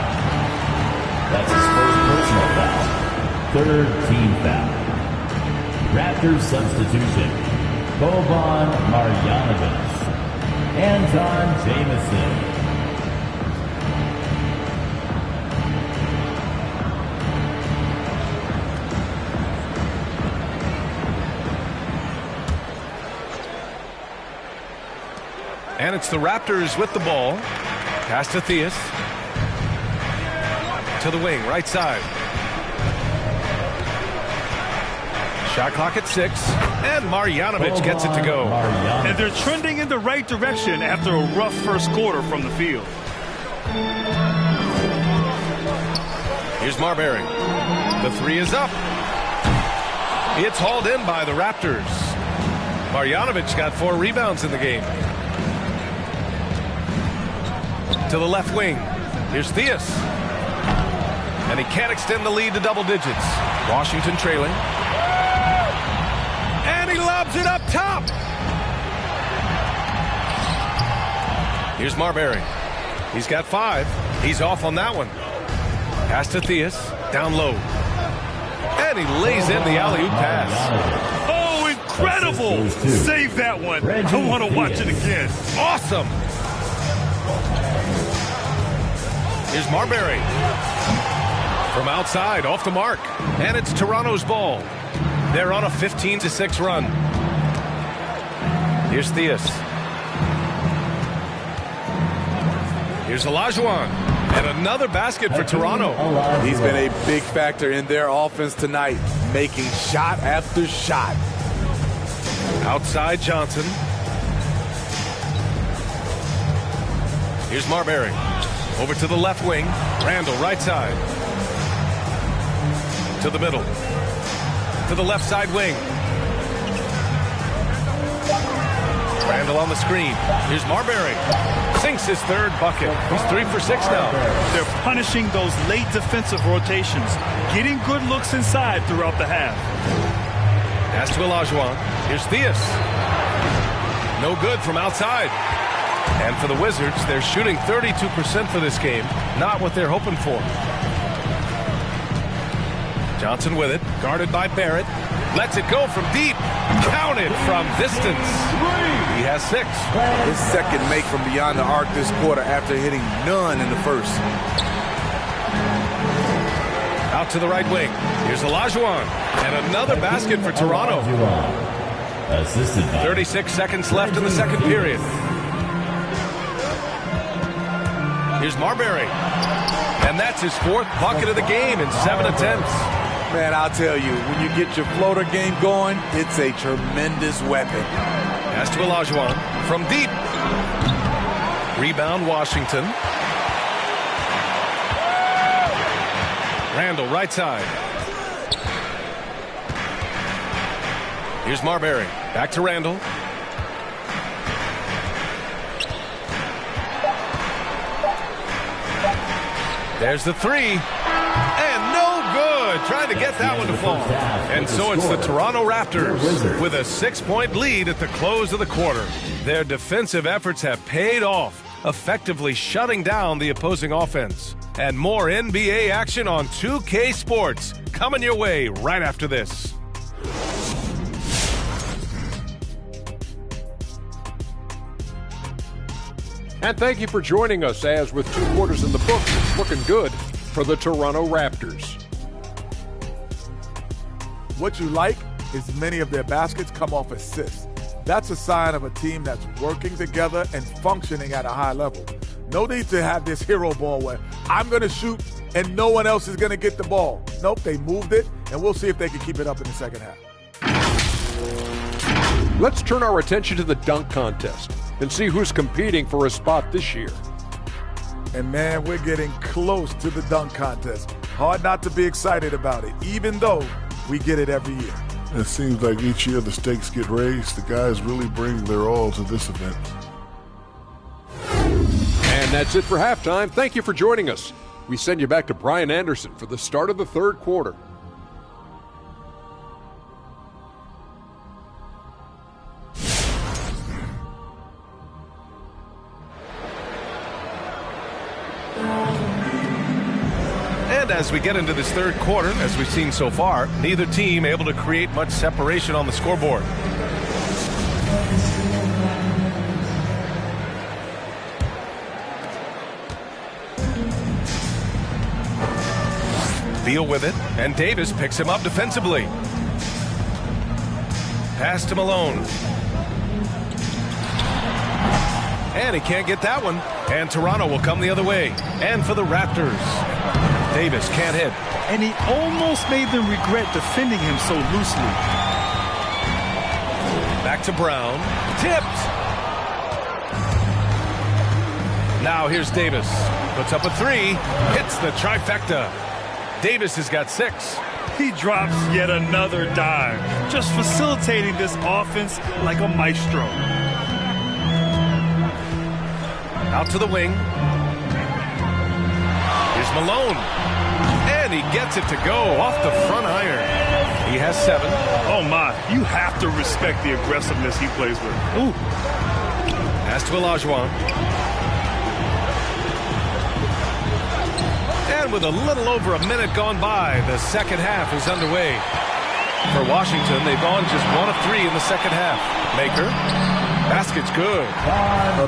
That's his first personal foul. Third team foul. Raptors substitution. Boban Marjanovic. Anton Jameson. And it's the Raptors with the ball. Pass to Theus. To the wing, right side. Shot clock at 6. And Marjanovic gets it to go. And they're trending in the right direction after a rough first quarter from the field. Here's Marbury. The 3 is up. It's hauled in by the Raptors. Marjanovic got 4 rebounds in the game. To the left wing. Here's Theus. And he can't extend the lead to double digits. Washington trailing. And he lobs it up top. Here's Marbury. He's got 5. He's off on that one. Pass to Theus. Down low. And he lays in the alley-oop pass. Oh, incredible! Save that one. I want to watch it again. Awesome. Here's Marbury. From outside, off the mark. And it's Toronto's ball. They're on a 15-6 run. Here's Theus. Here's Olajuwon. And another basket for Toronto. He's been a big factor in their offense tonight, making shot after shot. Outside Johnson. Here's Marbury. Over to the left wing. Randall, right side. To the middle. To the left side wing. Randall on the screen. Here's Marbury. Sinks his 3rd bucket. He's 3 for 6 now. They're punishing those late defensive rotations, getting good looks inside throughout the half. Pass to Olajuwon. Here's Theus. No good from outside. And for the Wizards, they're shooting 32% for this game. Not what they're hoping for. Johnson with it. Guarded by Barrett. Lets it go from deep. Counted from distance. He has 6. His second make from beyond the arc this quarter after hitting none in the first. Out to the right wing. Here's Olajuwon. And another basket for Toronto. Assisted by 36 seconds left in the second period. Here's Marbury. And that's his 4th bucket of the game in 7 attempts. Man, I'll tell you, when you get your floater game going, it's a tremendous weapon. Pass to Olajuwon from deep. Rebound Washington. Randall, right side. Here's Marbury. Back to Randall. There's the 3. And no good. Trying to get that one to fall. And so it's the Toronto Raptors with a 6-point lead at the close of the quarter. Their defensive efforts have paid off. effectively shutting down the opposing offense. And more NBA action on 2K Sports coming your way right after this. And thank you for joining us as with 2 quarters in the books, it's looking good for the Toronto Raptors. What you like is many of their baskets come off assists. That's a sign of a team that's working together and functioning at a high level. No need to have this hero ball where I'm going to shoot and no one else is going to get the ball. Nope, they moved it, and we'll see if they can keep it up in the second half. Let's turn our attention to the dunk contest and see who's competing for a spot this year. And man, we're getting close to the dunk contest. Hard not to be excited about it, even though we get it every year. It seems like each year the stakes get raised. The guys really bring their all to this event. And that's it for halftime. Thank you for joining us. We send you back to Brian Anderson for the start of the third quarter. And as we get into this third quarter, as we've seen so far, neither team able to create much separation on the scoreboard. Beal with it, and Davis picks him up defensively. Pass to Malone. And he can't get that one. And Toronto will come the other way. And for the Raptors, Davis can't hit. And he almost made them regret defending him so loosely. Back to Brown. Tipped. Now here's Davis. Puts up a 3. Hits the trifecta. Davis has got 6. He drops yet another dime, just facilitating this offense like a maestro. Out to the wing. Here's Malone. And he gets it to go off the front iron. He has 7. Oh, my. You have to respect the aggressiveness he plays with. Ooh. Pass to Olajuwon. And with a little over a minute gone by, the second half is underway. For Washington, they've gone just 1 of 3 in the second half. Maker. Basket's good.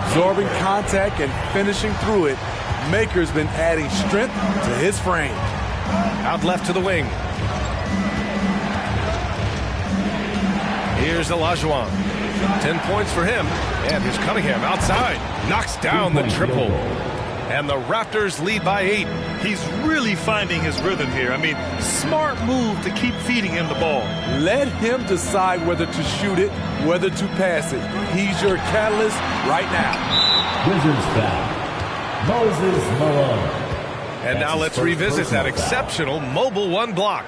Absorbing contact and finishing through it. Maker's been adding strength to his frame. Out left to the wing. Here's Olajuwon. 10 points for him. And here's Cunningham outside. Knocks down the triple. And the Raptors lead by 8. He's really finding his rhythm here. I mean, smart move to keep feeding him the ball. Let him decide whether to shoot it, whether to pass it. He's your catalyst right now. Wizards foul. Moses Malone. And now let's revisit that exceptional mobile 1 block.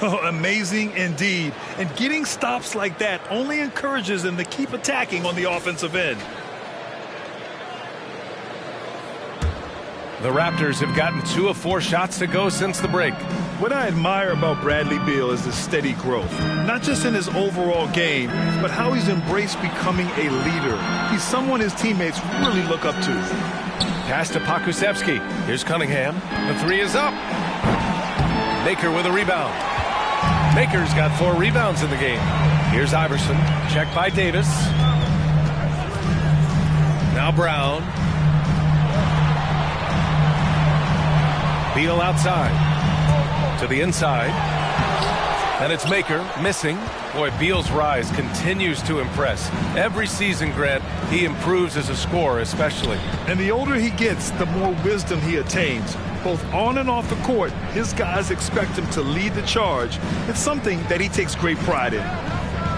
Oh, amazing indeed. And getting stops like that only encourages them to keep attacking on the offensive end. The Raptors have gotten 2 of 4 shots to go since the break. What I admire about Bradley Beal is his steady growth, not just in his overall game, but how he's embraced becoming a leader. He's someone his teammates really look up to. Pass to Pokusevski. Here's Cunningham. The 3 is up. Maker with a rebound. Maker's got 4 rebounds in the game. Here's Iverson. Checked by Davis. Now Brown. Beal outside. To the inside. And it's Maker missing. Boy, Beal's rise continues to impress. Every season, Grant, he improves as a scorer especially. And the older he gets, the more wisdom he attains. Both on and off the court, his guys expect him to lead the charge. It's something that he takes great pride in.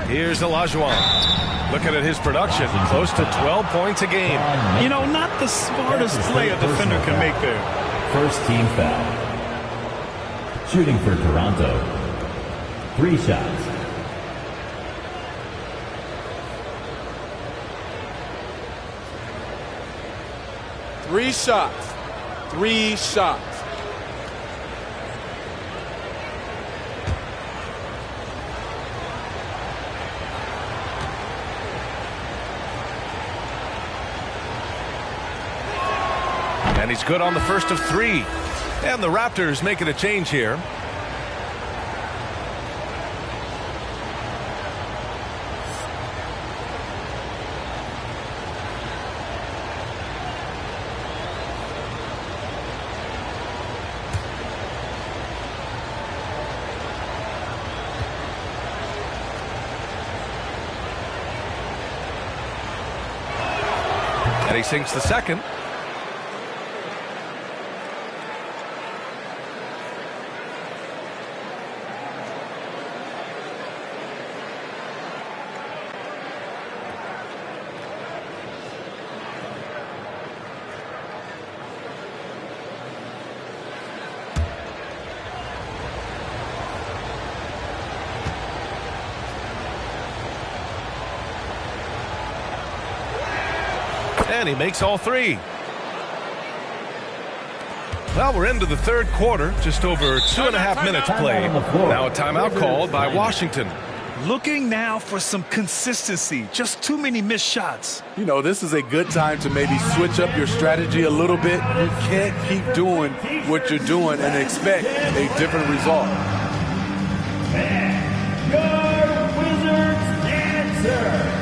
Here's Olajuwon. Looking at his production, close to 12 points a game. You know, not the smartest play a defender can make there. First team foul. Shooting for Toronto. 3 shots. Three shots. 3 shots. And he's good on the first of 3. And the Raptors making a change here. And he sinks the second. And he makes all 3. Well, we're into the third quarter, just over 2.5 minutes played. Now a timeout called by Washington. Looking now for some consistency. Just too many missed shots. You know, this is a good time to maybe switch up your strategy a little bit. You can't keep doing what you're doing and expect a different result. And your Wizards answer.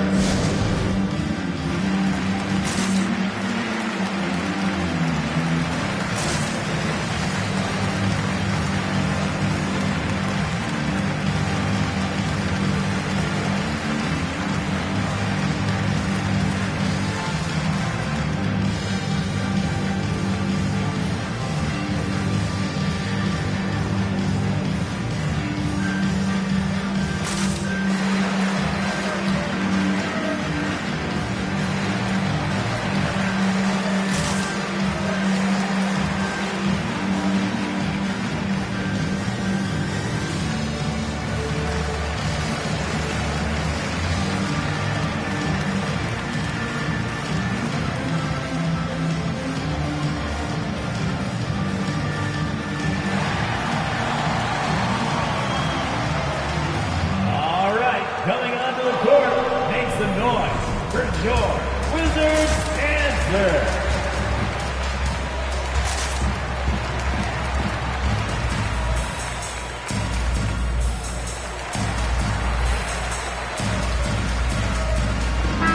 Coming onto the court, makes the noise for your Wizards answer.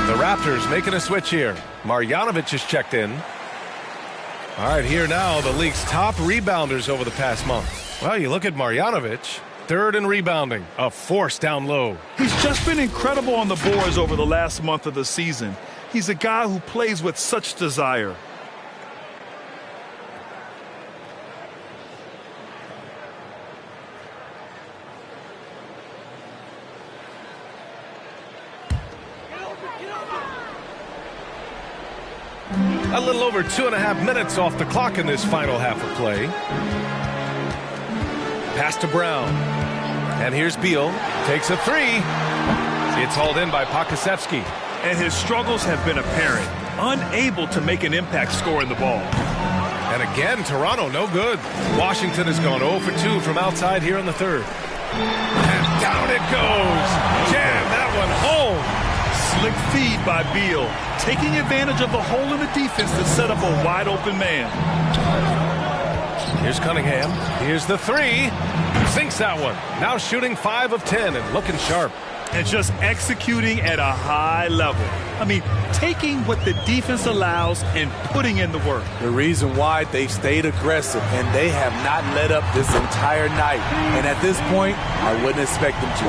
The Raptors making a switch here. Marjanovic is checked in. All right, here now, the league's top rebounders over the past month. Well, you look at Marjanovic, third in rebounding, a force down low. He's just been incredible on the boards over the last month of the season. He's a guy who plays with such desire. A little over 2.5 minutes off the clock in this final half of play. Pass to Brown. And here's Beal. Takes a three. It's hauled in by Pokusevski. And his struggles have been apparent. Unable to make an impact scoring the ball. And again, Toronto no good. Washington has gone 0 for 2 from outside here in the third. And down it goes. Jam that one home. Slick feed by Beal, taking advantage of the hole in the defense to set up a wide open man. Here's Cunningham. Here's the three. Sinks that one. Now shooting 5 of 10 and looking sharp. And just executing at a high level. I mean, taking what the defense allows and putting in the work. The reason why they stayed aggressive, and they have not let up this entire night. And at this point, I wouldn't expect them to.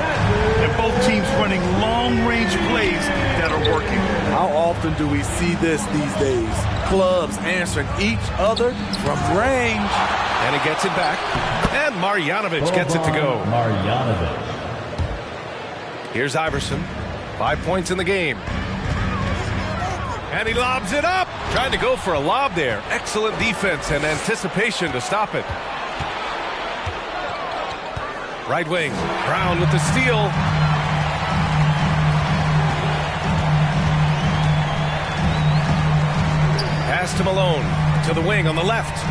And both teams running long-range plays that are working. How often do we see this these days? Clubs answering each other from range. And he gets it back. And Marjanovic gets it to go. Marjanovic. Here's Iverson. 5 points in the game. And he lobs it up. Trying to go for a lob there. Excellent defense and anticipation to stop it. Right wing. Brown with the steal. Pass to Malone. To the wing on the left.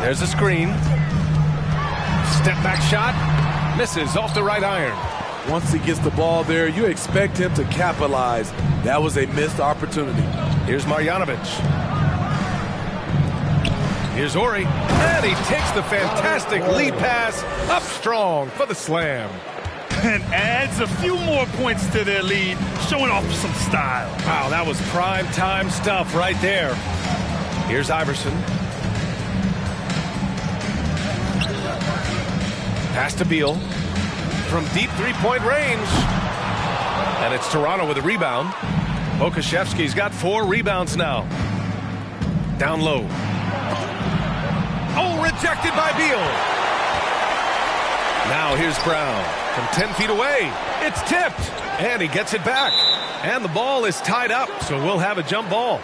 There's a screen. Step back shot. Misses off the right iron. Once he gets the ball there, you expect him to capitalize. That was a missed opportunity. Here's Marjanovic. Here's Ori. And he takes the fantastic lead pass up strong for the slam. And adds a few more points to their lead, showing off some style. Wow, that was prime time stuff right there. Here's Iverson. Pass to Beal. From deep three-point range. And it's Toronto with a rebound. Okashevsky's got 4 rebounds now. Down low. Oh, rejected by Beal. Now here's Brown from 10 feet away. It's tipped, and he gets it back. And the ball is tied up, so we'll have a jump ball.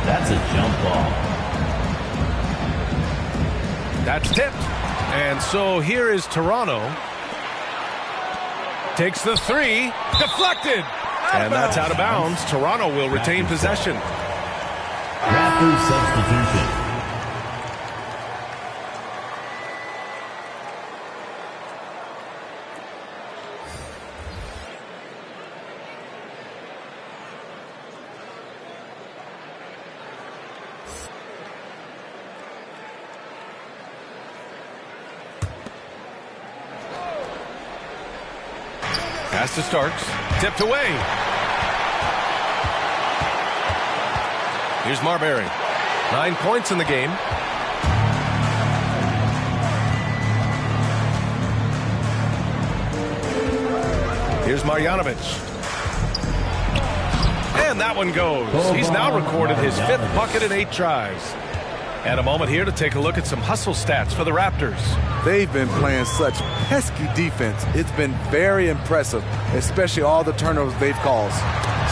That's a jump ball. That's tipped. And so here is Toronto. Takes the 3. Deflected. And that's out of bounds. Toronto will retain possession. Raptors substitution. Pass to Starks. Tipped away. Here's Marbury. 9 points in the game. Here's Marjanovic. And that one goes. He's now recorded his 5th bucket in 8 tries. And a moment here to take a look at some hustle stats for the Raptors. They've been playing such pesky defense. It's been very impressive, especially all the turnovers they've caused.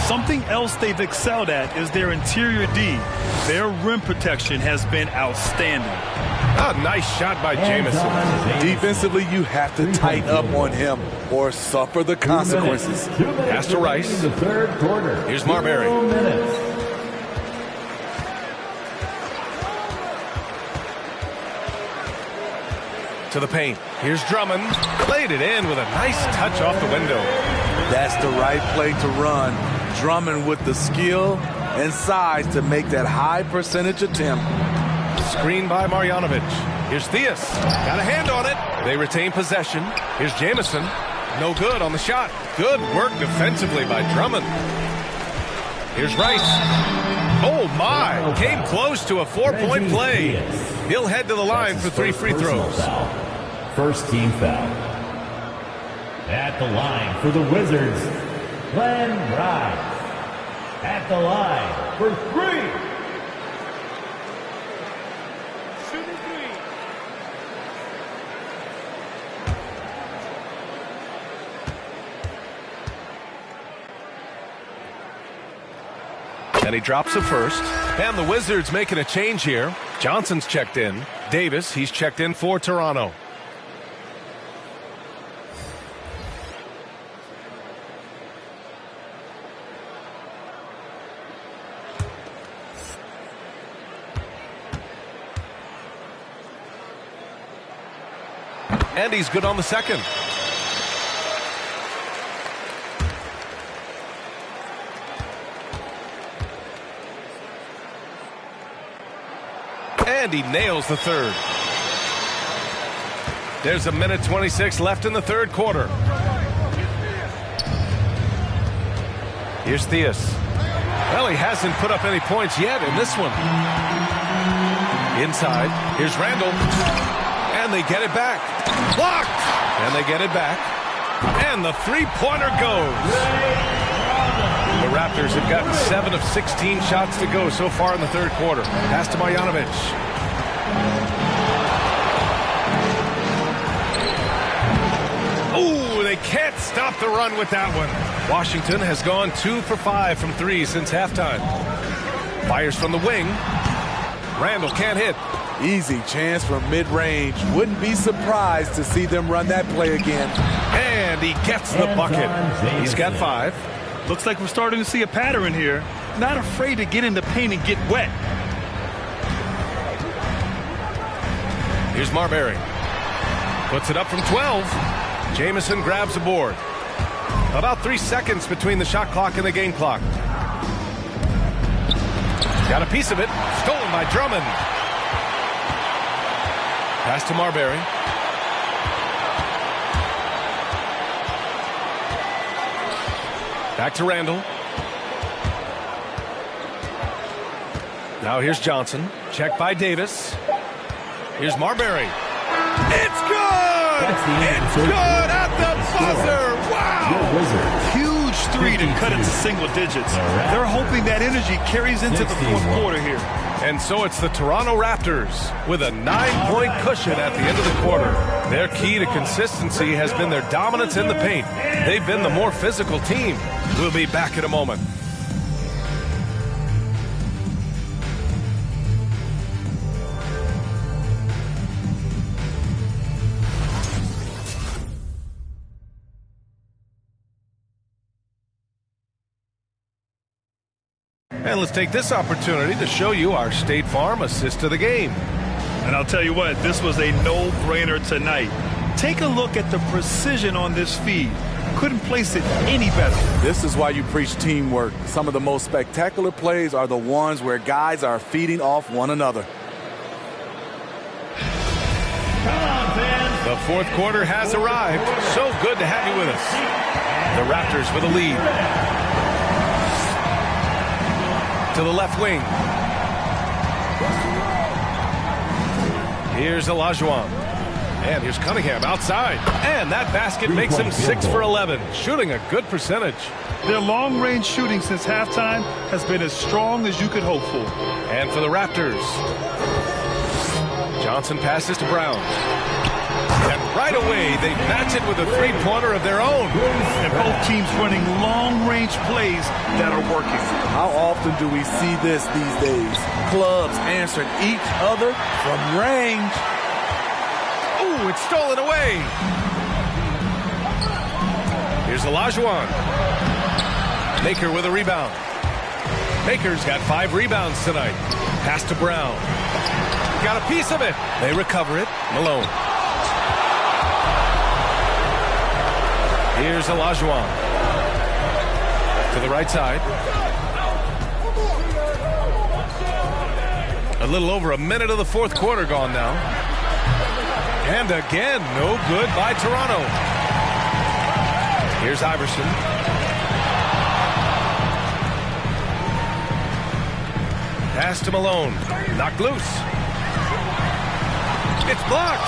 Something else they've excelled at is their interior D. Their rim protection has been outstanding. A nice shot by Jamison. Defensively, you have to tighten up on him or suffer the consequences. Pass to Rice. The third quarter. Here's Marbury. 0 minutes. To the paint. Here's Drummond. Played it in with a nice touch off the window. That's the right play to run. Drummond with the skill and size to make that high percentage attempt. Screen by Marjanovic. Here's Theus. Got a hand on it. They retain possession. Here's Jamison. No good on the shot. Good work defensively by Drummond. Here's Rice. Oh, my. Came close to a 4-point play. He'll head to the line for 3 free throws. First team foul. At the line for the Wizards, Glenn Rice. At the line for 3. Shooting 3. And he drops the first. And the Wizards making a change here. Johnson's checked in. Davis, he's checked in for Toronto. And he's good on the second. And he nails the third. There's a minute 26 left in the third quarter. Here's Theus. Well, he hasn't put up any points yet in this one. Inside. Here's Randall. And they get it back. Blocked. And they get it back. And the three-pointer goes. The Raptors have gotten 7 of 16 shots to go so far in the third quarter. Pass to Marjanovic. Oh, they can't stop the run with that one. Washington has gone 2 for 5 from 3 since halftime. Fires from the wing. Randall can't hit. Easy chance from mid-range. Wouldn't be surprised to see them run that play again. And he gets the bucket. He's got 5. Looks like we're starting to see a pattern here. Not afraid to get in the paint and get wet. Here's Marbury. Puts it up from 12. Jamison grabs the board. About 3 seconds between the shot clock and the game clock. Got a piece of it. Stolen by Drummond. Pass to Marbury. Back to Randall. Now here's Johnson. Check by Davis. Here's Marbury. It's good! It's good at the buzzer! Wow! Huge three to cut it to single digits. They're hoping that energy carries into the fourth quarter here. And so it's the Toronto Raptors with a 9-point cushion at the end of the quarter. Their key to consistency has been their dominance in the paint. They've been the more physical team. We'll be back in a moment. And let's take this opportunity to show you our State Farm assist to the game. And I'll tell you what, this was a no-brainer tonight. Take a look at the precision on this feed. Couldn't place it any better. This is why you preach teamwork. Some of the most spectacular plays are the ones where guys are feeding off one another. The fourth quarter has arrived. So good to have you with us. The Raptors with a lead. To the left wing. Here's Olajuwon. And here's Cunningham outside. And that basket makes him 6 for 11. Shooting a good percentage. Their long-range shooting since halftime has been as strong as you could hope for. And for the Raptors, Johnson passes to Brown. And right away, they match it with a three-pointer of their own. And both teams running long-range plays that are working. How often do we see this these days? Clubs answering each other from range. Ooh, it's stolen away. Here's Olajuwon. Maker with a rebound. Maker's got 5 rebounds tonight. Pass to Brown. Got a piece of it. They recover it. Malone. Here's Olajuwon. To the right side. A little over a minute of the fourth quarter gone now. And again, no good by Toronto. Here's Iverson. Pass to Malone. Knocked loose. It's blocked.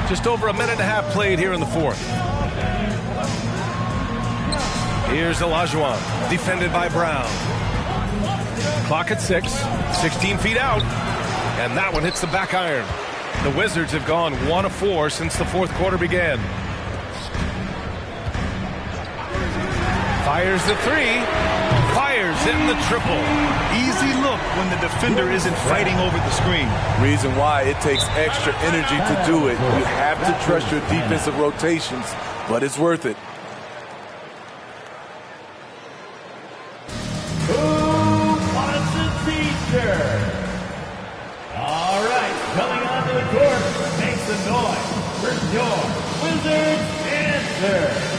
Just over a minute and a half played here in the fourth. Here's Olajuwon, defended by Brown. Clock at 6, 16 feet out, and that one hits the back iron. The Wizards have gone 1 of 4 since the fourth quarter began. Fires the 3, fires in the triple. Easy look when the defender isn't fighting over the screen. Reason why it takes extra energy to do it. You have to trust your defensive rotations, but it's worth it. All right, coming onto the court, make some noise for your Wizards answer.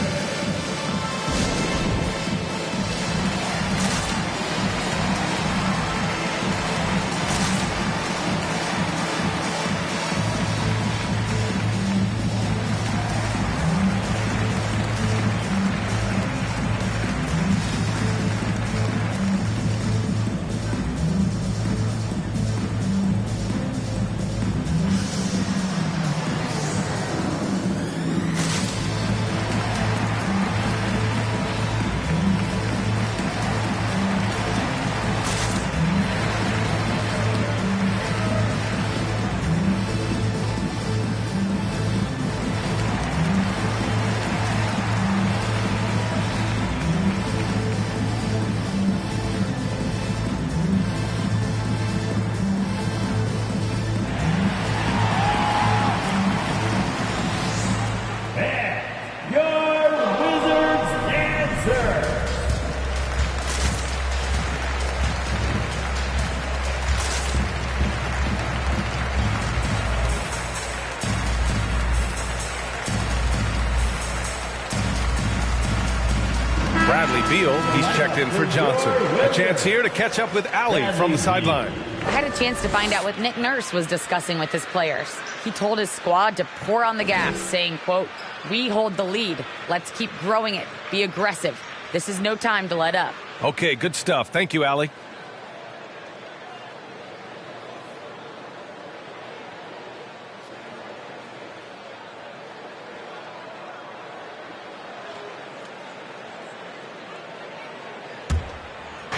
Beal, he's checked in for Johnson. A chance here to catch up with Allie from the sideline. I had a chance to find out what Nick Nurse was discussing with his players. He told his squad to pour on the gas, saying, quote, "We hold the lead. Let's keep growing it. Be aggressive. This is no time to let up." Okay, good stuff. Thank you, Allie.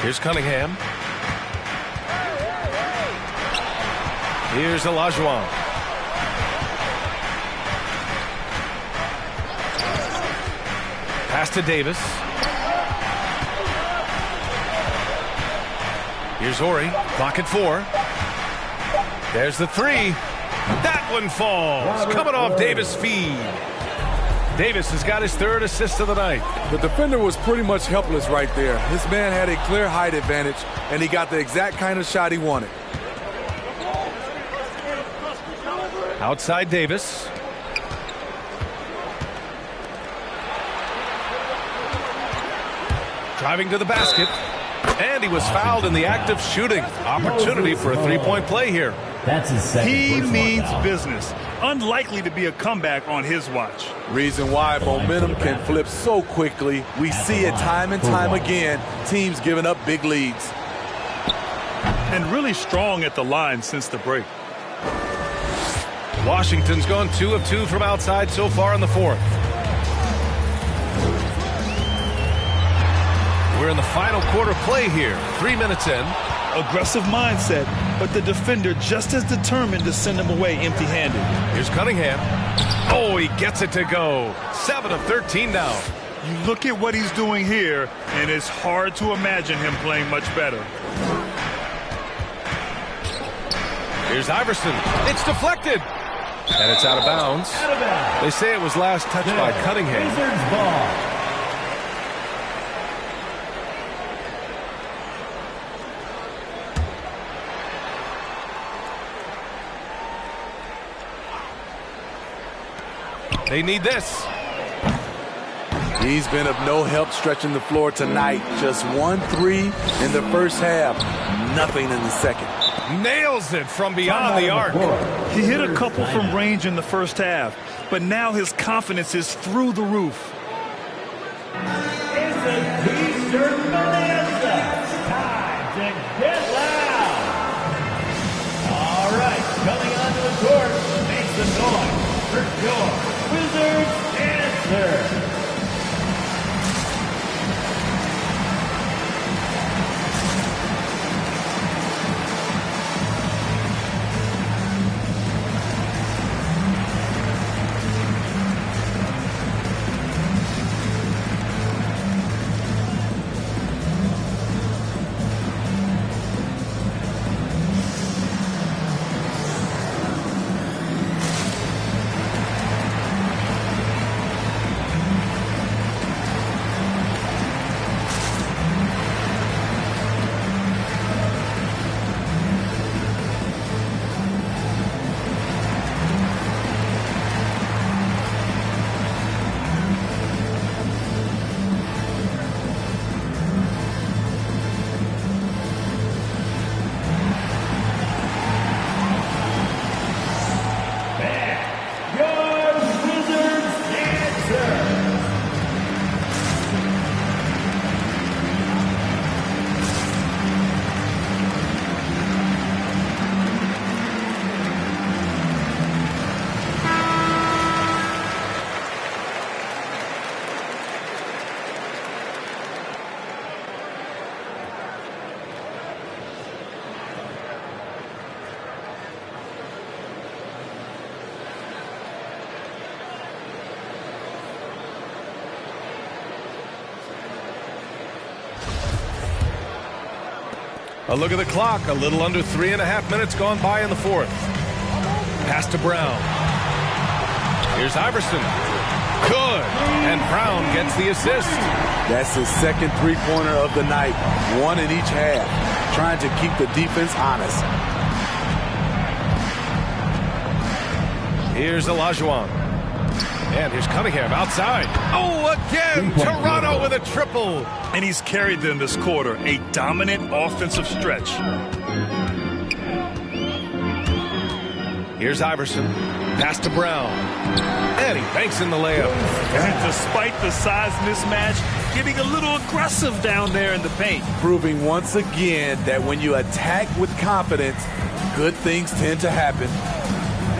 Here's Cunningham. Here's Olajuwon. Pass to Davis. Here's Horry. Clock at 4. There's the 3. That one falls. Coming off Davis' feed. Davis has got his 3rd assist of the night. The defender was pretty much helpless right there. This man had a clear height advantage, and he got the exact kind of shot he wanted. Outside Davis. Driving to the basket. And he was fouled in the act of shooting. Opportunity for a 3-point play here. That's his second. He means business. Unlikely to be a comeback on his watch. Reason why momentum can flip so quickly. We see it time and time again. Teams giving up big leads. And really strong at the line since the break. Washington's gone 2 of 2 from outside so far in the 4th. We're in the final quarter play here. 3 minutes in. Aggressive mindset, but the defender just as determined to send him away empty-handed. Here's Cunningham. Oh, he gets it to go. 7 of 13 now. You look at what he's doing here, and it's hard to imagine him playing much better. Here's Iverson. It's deflected. And it's out of bounds. They say it was last touched by Cunningham. Wizards ball. They need this. He's been of no help stretching the floor tonight. Just 1-3 in the first half. Nothing in the second. Nails it from beyond the arc. He hit a couple from range in the first half, but now his confidence is through the roof. It's a T-shirt bonanza. Time to get loud. All right, coming onto the court, make some noise for your Wizards answer. A look at the clock. A little under 3.5 minutes gone by in the 4th. Pass to Brown. Here's Iverson. Good. And Brown gets the assist. That's his second three-pointer of the night. 1 in each half. Trying to keep the defense honest. Here's Olajuwon. And here's Cunningham outside. Oh, again, Toronto with a triple. And he's carried them this quarter, a dominant offensive stretch. Here's Iverson. Pass to Brown. And he banks in the layup. And despite the size mismatch, getting a little aggressive down there in the paint. Proving once again that when you attack with confidence, good things tend to happen.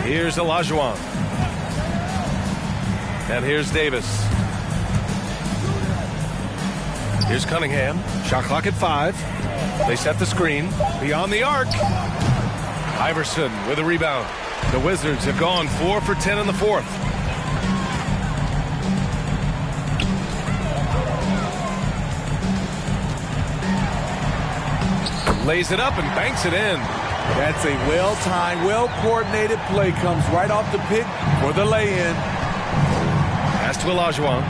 Here's Olajuwon. And here's Davis. Here's Cunningham. Shot clock at 5. They set the screen. Beyond the arc. Iverson with a rebound. The Wizards have gone 4 for 10 in the fourth. Lays it up and banks it in. That's a well-timed, well-coordinated play. Comes right off the pick for the lay-in. Pass to Olajuwon.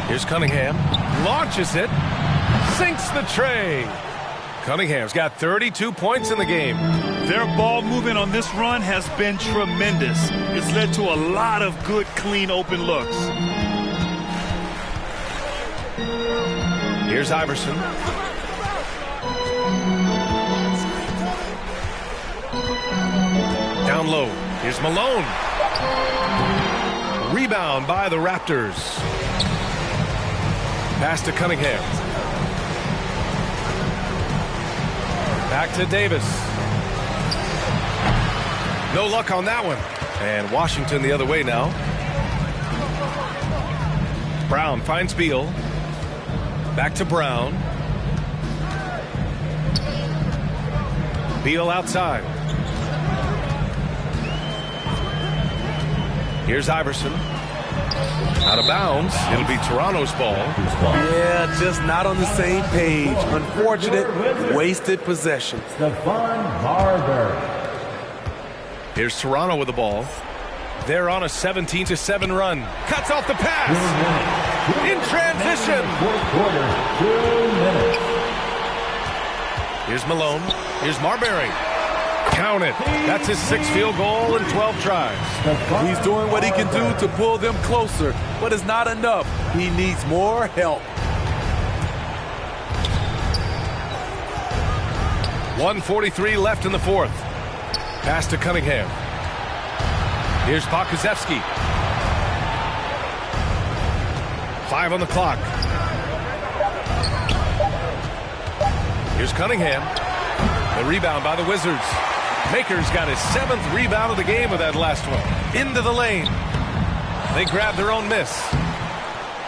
Here's Cunningham. Launches it. Sinks the tray. Cunningham's got 32 points in the game. Their ball movement on this run has been tremendous. It's led to a lot of good, clean, open looks. Here's Iverson. Down low. Here's Malone. Rebound by the Raptors. Pass to Cunningham. Back to Davis. No luck on that one. And Washington the other way now. Brown finds Beal. Back to Brown. Beal outside. Here's Iverson. Out of bounds. It'll be Toronto's ball. Yeah, just not on the same page. Unfortunate, wasted possession. Stephon Marbury. Here's Toronto with the ball. They're on a 17-7 run. Cuts off the pass. In transition. Here's Malone. Here's Marbury. Count it. That's his 6th field goal in 12 tries. He's doing what he can do to pull them closer, but it's not enough. He needs more help. 1:43 left in the fourth. Pass to Cunningham. Here's Pokusevski. 5 on the clock. Here's Cunningham. The rebound by the Wizards. Maker's got his 7th rebound of the game with that last one. Into the lane. They grab their own miss.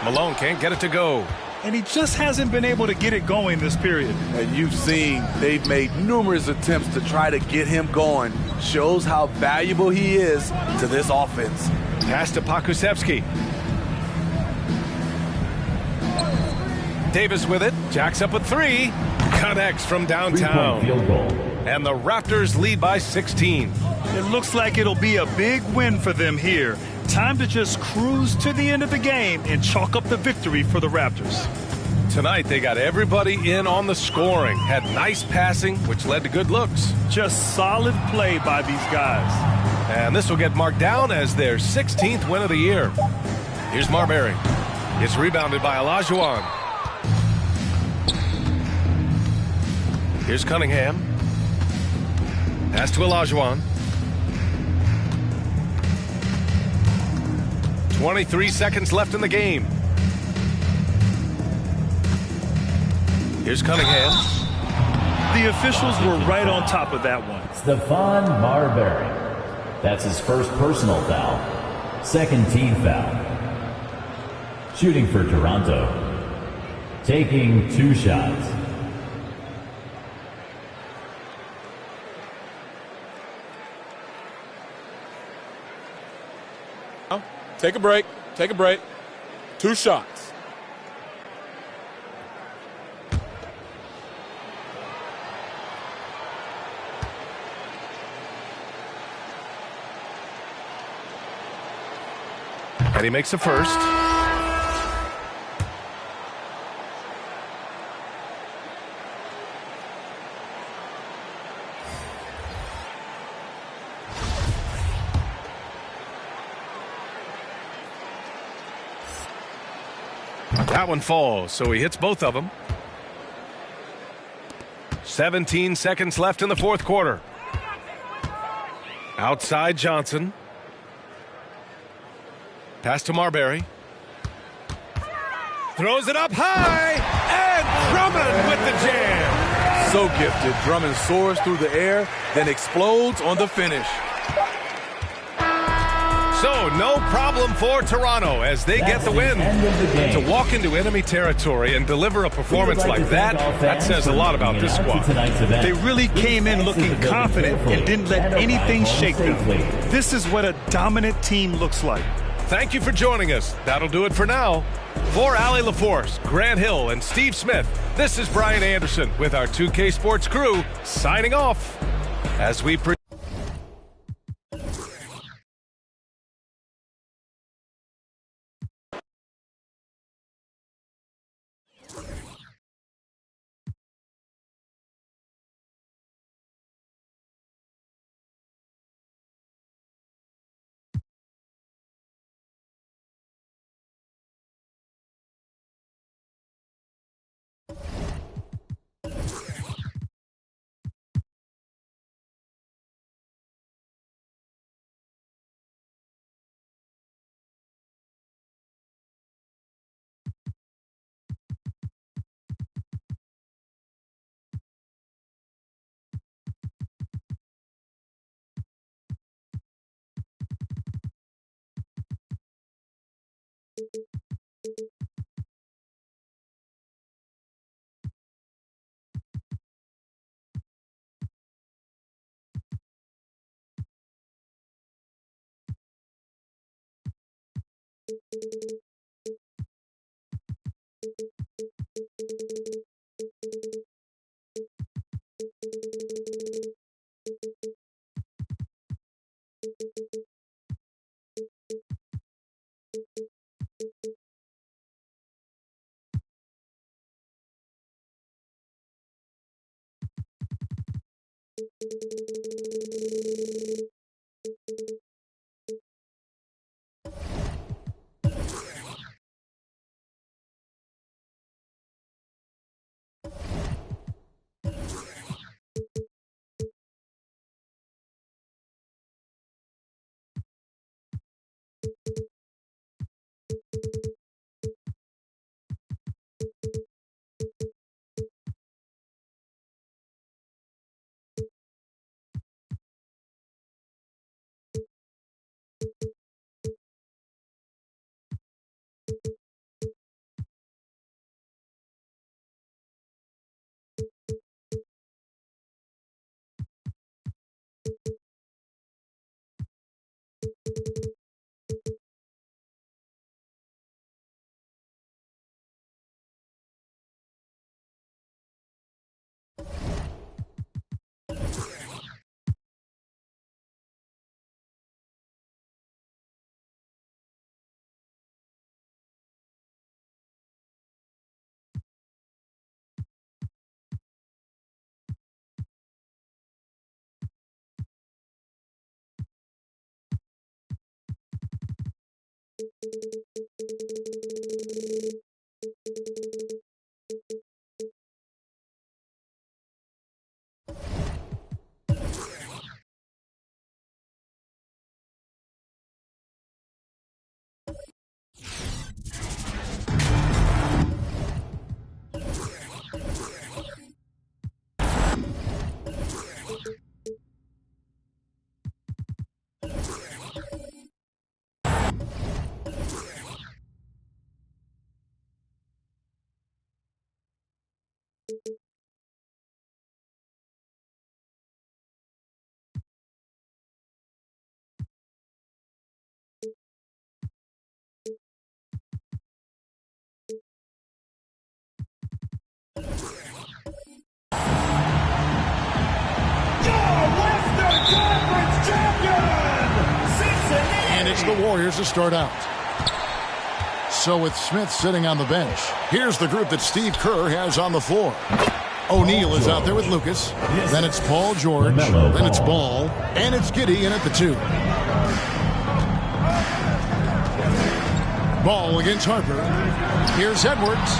Malone can't get it to go. And he just hasn't been able to get it going this period. And you've seen they've made numerous attempts to try to get him going. Shows how valuable he is to this offense. Pass to Pokusevski. Davis with it. Jacks up a 3. Connects from downtown. Field goal. And the Raptors lead by 16. It looks like it'll be a big win for them here. Time to just cruise to the end of the game and chalk up the victory for the Raptors. Tonight, they got everybody in on the scoring. Had nice passing, which led to good looks. Just solid play by these guys. And this will get marked down as their 16th win of the year. Here's Marbury. It's rebounded by Olajuwon. Here's Cunningham. Pass to Olajuwon. 23 seconds left in the game. Here's Cunningham. The officials were right on top of that one. Stephon Marbury. That's his first personal foul. 2nd team foul. Shooting for Toronto. Taking 2 shots. Take a break. Take a break. 2 shots. And he makes the first. That one falls, so he hits both of them. 17 seconds left in the fourth quarter. Outside Johnson. Pass to Marbury. Throws it up high, and Drummond with the jam. So gifted. Drummond soars through the air, then explodes on the finish. So no problem for Toronto as they get the win. To walk into enemy territory and deliver a performance like that says a lot about this squad. They really came in looking confident and didn't let anything shake them. This is what a dominant team looks like. Thank you for joining us. That'll do it for now. For Allie LaForce, Grant Hill, and Steve Smith, this is Brian Anderson with our 2K Sports crew signing off as we And it's the Warriors to start out. So with Smith sitting on the bench, here's the group that Steve Kerr has on the floor. O'Neal is out there with Lucas. Then it's Paul George. Then it's Ball. And it's Giddey in at the 2. Ball against Harper. Here's Edwards.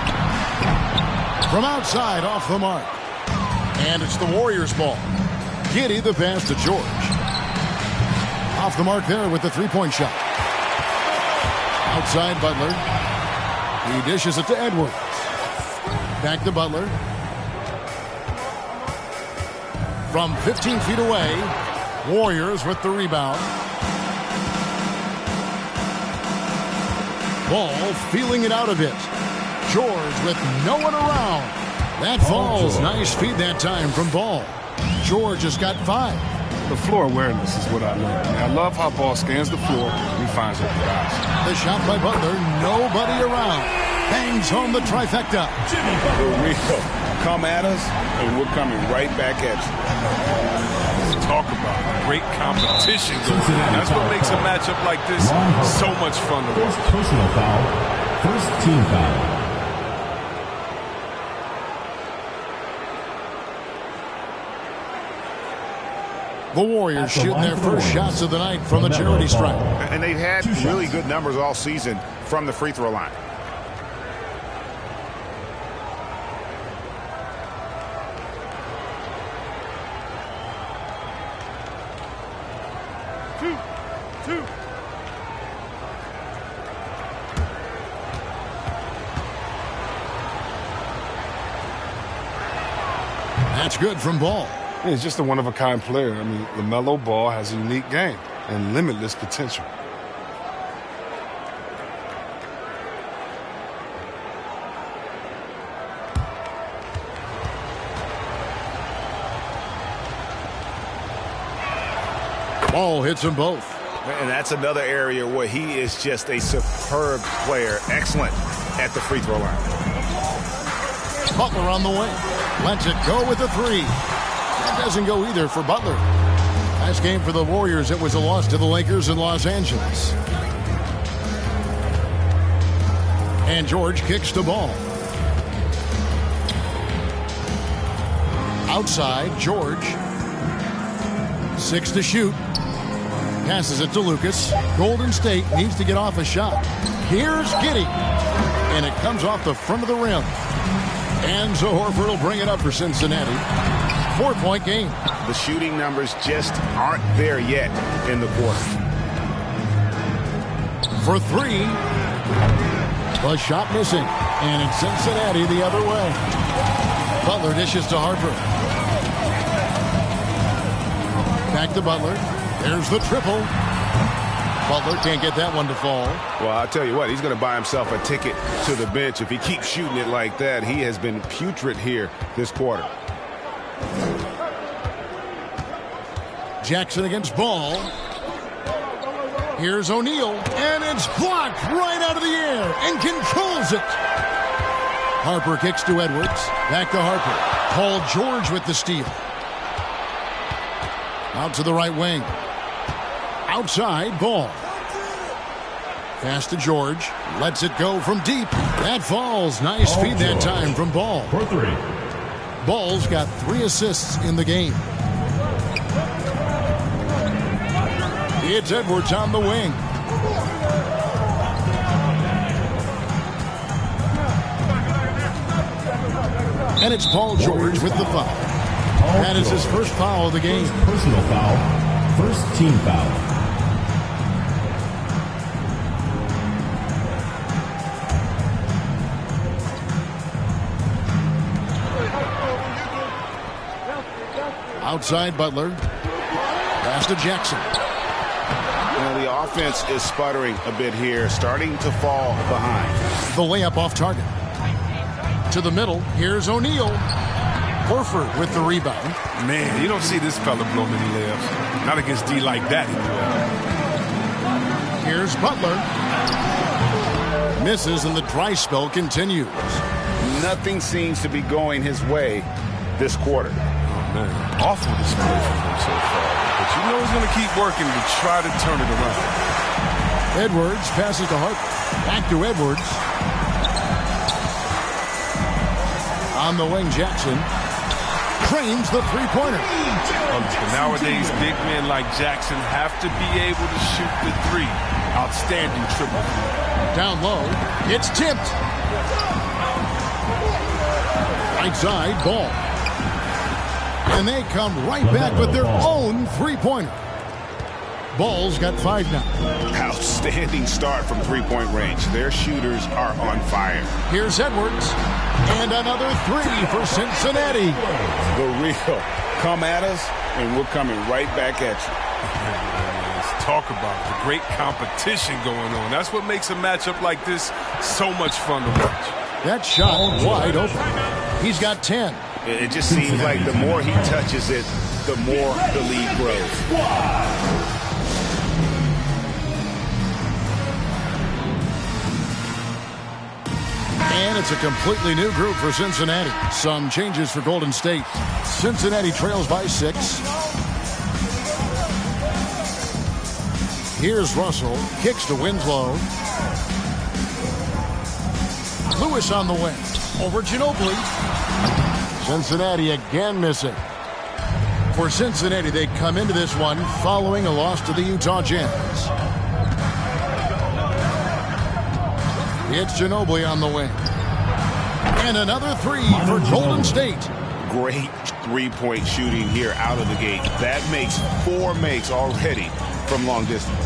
From outside, off the mark. And it's the Warriors' ball. Giddey the pass to George. Off the mark there with the three-point shot. Outside Butler. He dishes it to Edwards. Back to Butler. From 15 feet away, Warriors with the rebound. Ball feeling it out a bit. George with no one around. That falls. Nice feed that time from Ball. George has got 5. The floor awareness is what I love. I love how Ball scans the floor and he finds open guys. The shot by Butler. Nobody around. Bangs home the trifecta. Come at us, and we're coming right back at you. Talk about great competition going on. That's what makes a matchup like this so much fun to watch. First personal foul. First team foul. The Warriors shooting their first shots of the night from the charity stripe. And they've had really good numbers all season from the free throw line. Two. That's good from Ball. He's just a one-of-a-kind player. I mean, LaMelo Ball has a unique game and limitless potential. Ball hits them both. And that's another area where he is just a superb player. Excellent at the free throw line. Butler on the wing. Lets it go with a 3. That doesn't go either for Butler. Last game for the Warriors, it was a loss to the Lakers in Los Angeles. And George kicks the ball. Outside, George. 6 to shoot. Passes it to Lucas. Golden State needs to get off a shot. Here's Giddey. And it comes off the front of the rim. And so Horford will bring it up for Cincinnati. 4-point game. The shooting numbers just aren't there yet in the quarter. For 3. The shot missing. And it's Cincinnati the other way. Butler dishes to Harper. Back to Butler. There's the triple. Butler can't get that one to fall. Well, I'll tell you what, he's going to buy himself a ticket to the bench. If he keeps shooting it like that, he has been putrid here this quarter. Jackson against Ball. Here's O'Neal, and it's blocked right out of the air and controls it. Harper kicks to Edwards. Back to Harper. Paul George with the steal. Out to the right wing. Outside, Ball. Pass to George. Lets it go from deep. That falls. Nice feed that time from Ball. For 3. Ball's got 3 assists in the game. It's Edwards on the wing. And it's Paul George with the foul. That is his first foul of the game. Personal foul. First team foul. Outside Butler. Pass to Jackson. The offense is sputtering a bit here, starting to fall behind. The layup off target. To the middle. Here's O'Neal. Horford with the rebound. Man, you don't see this fella blow many layups. Not against D like that. Here's Butler. Misses and the dry spell continues. Nothing seems to be going his way this quarter. Man, awful display from him so far. But you know he's going to keep working to try to turn it around. Edwards passes to Harper. Back to Edwards. On the wing, Jackson. Cranes the three-pointer. Nowadays, big men like Jackson have to be able to shoot the 3. Outstanding triple. Down low. It's tipped. Right side, ball. And they come right back with their own three-pointer. Ball's got 5 now. Outstanding start from three-point range. Their shooters are on fire. Here's Edwards. And another 3 for Cincinnati. The real. Come at us, and we're coming right back at you. Let's talk about the great competition going on. That's what makes a matchup like this so much fun to watch. That shot wide open. He's got 10. It just seems like the more he touches it, the more the lead grows. And it's a completely new group for Cincinnati. Some changes for Golden State. Cincinnati trails by 6. Here's Russell. Kicks to Winslow. Lewis on the wing. Over Ginobili. Cincinnati again missing. For Cincinnati, they come into this one following a loss to the Utah Jazz. It's Ginobili on the wing. And another 3 for Golden State. Great three-point shooting here out of the gate. That makes 4 makes already from long distance.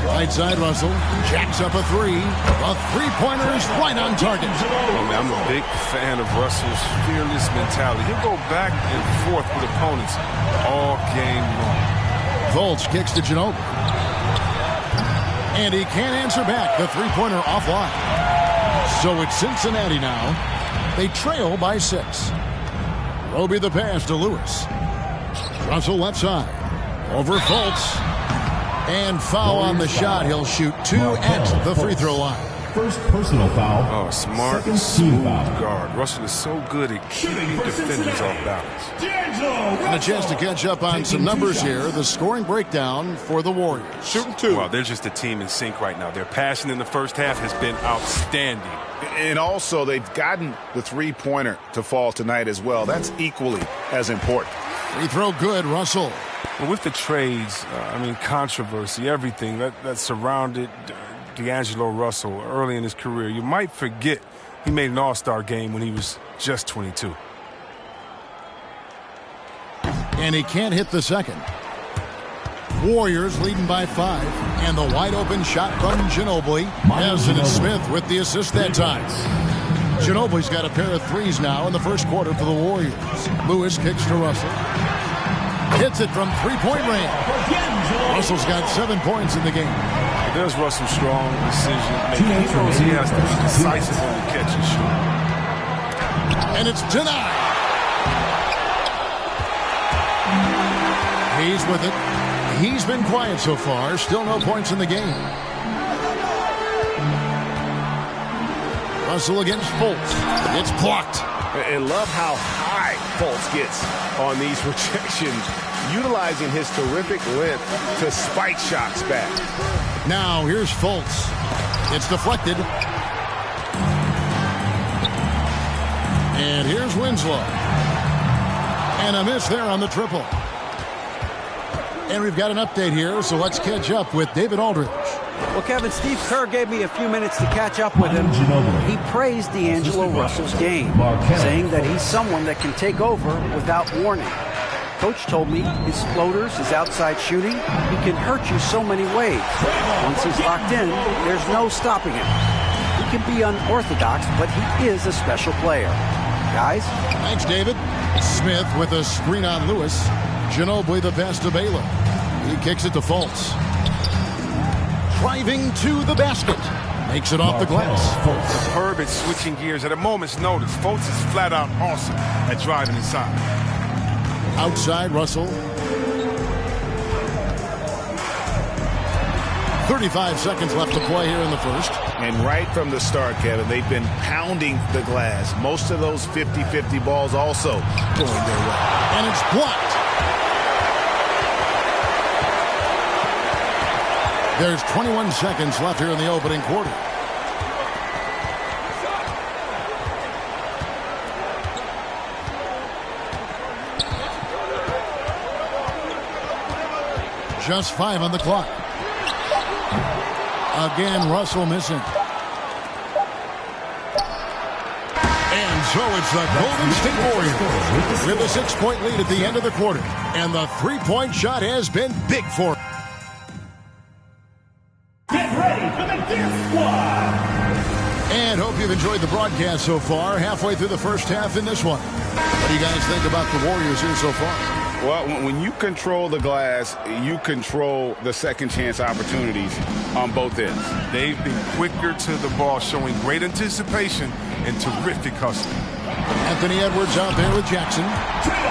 Right side, Russell jacks up a 3. A three-pointer is right on target. Oh, man, I'm a big fan of Russell's fearless mentality. He'll go back and forth with opponents all game long. Fultz kicks to Ginobili. And he can't answer back. The three-pointer offline. So it's Cincinnati now. They trail by 6. Roby the pass to Lewis. Russell left side. Over Fultz. And foul on the shot. He'll shoot 2 at the free throw line. First personal foul. Oh, smart, smooth guard. Russell is so good at keeping defenders off balance. And a chance to catch up on some numbers here. The scoring breakdown for the Warriors. Shooting 2. Well, they're just a team in sync right now. Their passing in the first half has been outstanding. And also, they've gotten the three-pointer to fall tonight as well. That's equally as important. Free throw good, Russell. Well, with the trades, controversy, everything that surrounded D'Angelo Russell early in his career, you might forget he made an all-star game when he was just 22. And he can't hit the second. Warriors leading by 5. And the wide-open shot from Ginobili. As Smith with the assist that time. Ginobili's got a pair of 3s now in the first quarter for the Warriors. Lewis kicks to Russell. Hits it from three-point range. Russell's got 7 points in the game. There's Russell's strong decision making. He knows he has to be decisive on the catch and shoot. And it's denied. He's with it. He's been quiet so far. Still no points in the game. Russell against Fultz. It's blocked. And love how high Fultz gets on these rejections, utilizing his terrific length to spike shots back. Now here's Fultz. It's deflected. And here's Winslow. And a miss there on the triple. And we've got an update here, so let's catch up with David Aldridge. Well, Kevin, Steve Kerr gave me a few minutes to catch up with him. He praised D'Angelo Russell's game, saying that he's someone that can take over without warning. Coach told me his floaters, his outside shooting, he can hurt you so many ways. Once he's locked in, there's no stopping him. He can be unorthodox, but he is a special player. Guys? Thanks, David. Smith with a screen on Lewis. Ginobili the pass to Baylor. He kicks it to Fultz. Driving to the basket. Makes it off the glass. Superb at switching gears at a moment's notice. Fultz is flat out awesome at driving inside. Outside, Russell. 35 seconds left to play here in the first. And right from the start, Kevin, they've been pounding the glass. Most of those 50-50 balls also going their way. And it's blocked. There's 21 seconds left here in the opening quarter. Just 5 on the clock. Again, Russell missing. And so it's the Golden State Warriors with a 6-point lead at the end of the quarter. And the three-point shot has been big for him. Get ready for the Death Squad. And hope you've enjoyed the broadcast so far. Halfway through the first half in this one. What do you guys think about the Warriors here so far? Well, when you control the glass, you control the second chance opportunities on both ends. They've been quicker to the ball, showing great anticipation and terrific hustle. Anthony Edwards out there with Jackson.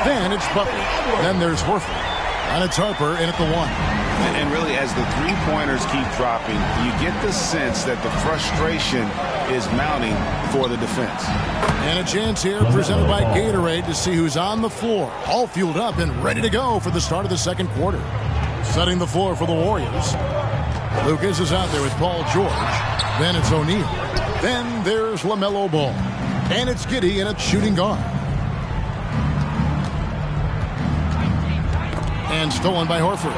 Then it's Butler. Then there's Horford. And it's Harper in at the 1. And really, as the three-pointers keep dropping, you get the sense that the frustration is mounting for the defense. And a chance here presented by Gatorade to see who's on the floor. All fueled up and ready to go for the start of the second quarter. Setting the floor for the Warriors. Lucas is out there with Paul George. Then it's O'Neal. Then there's LaMelo Ball. And it's Giddey, and it's shooting guard. And stolen by Horford.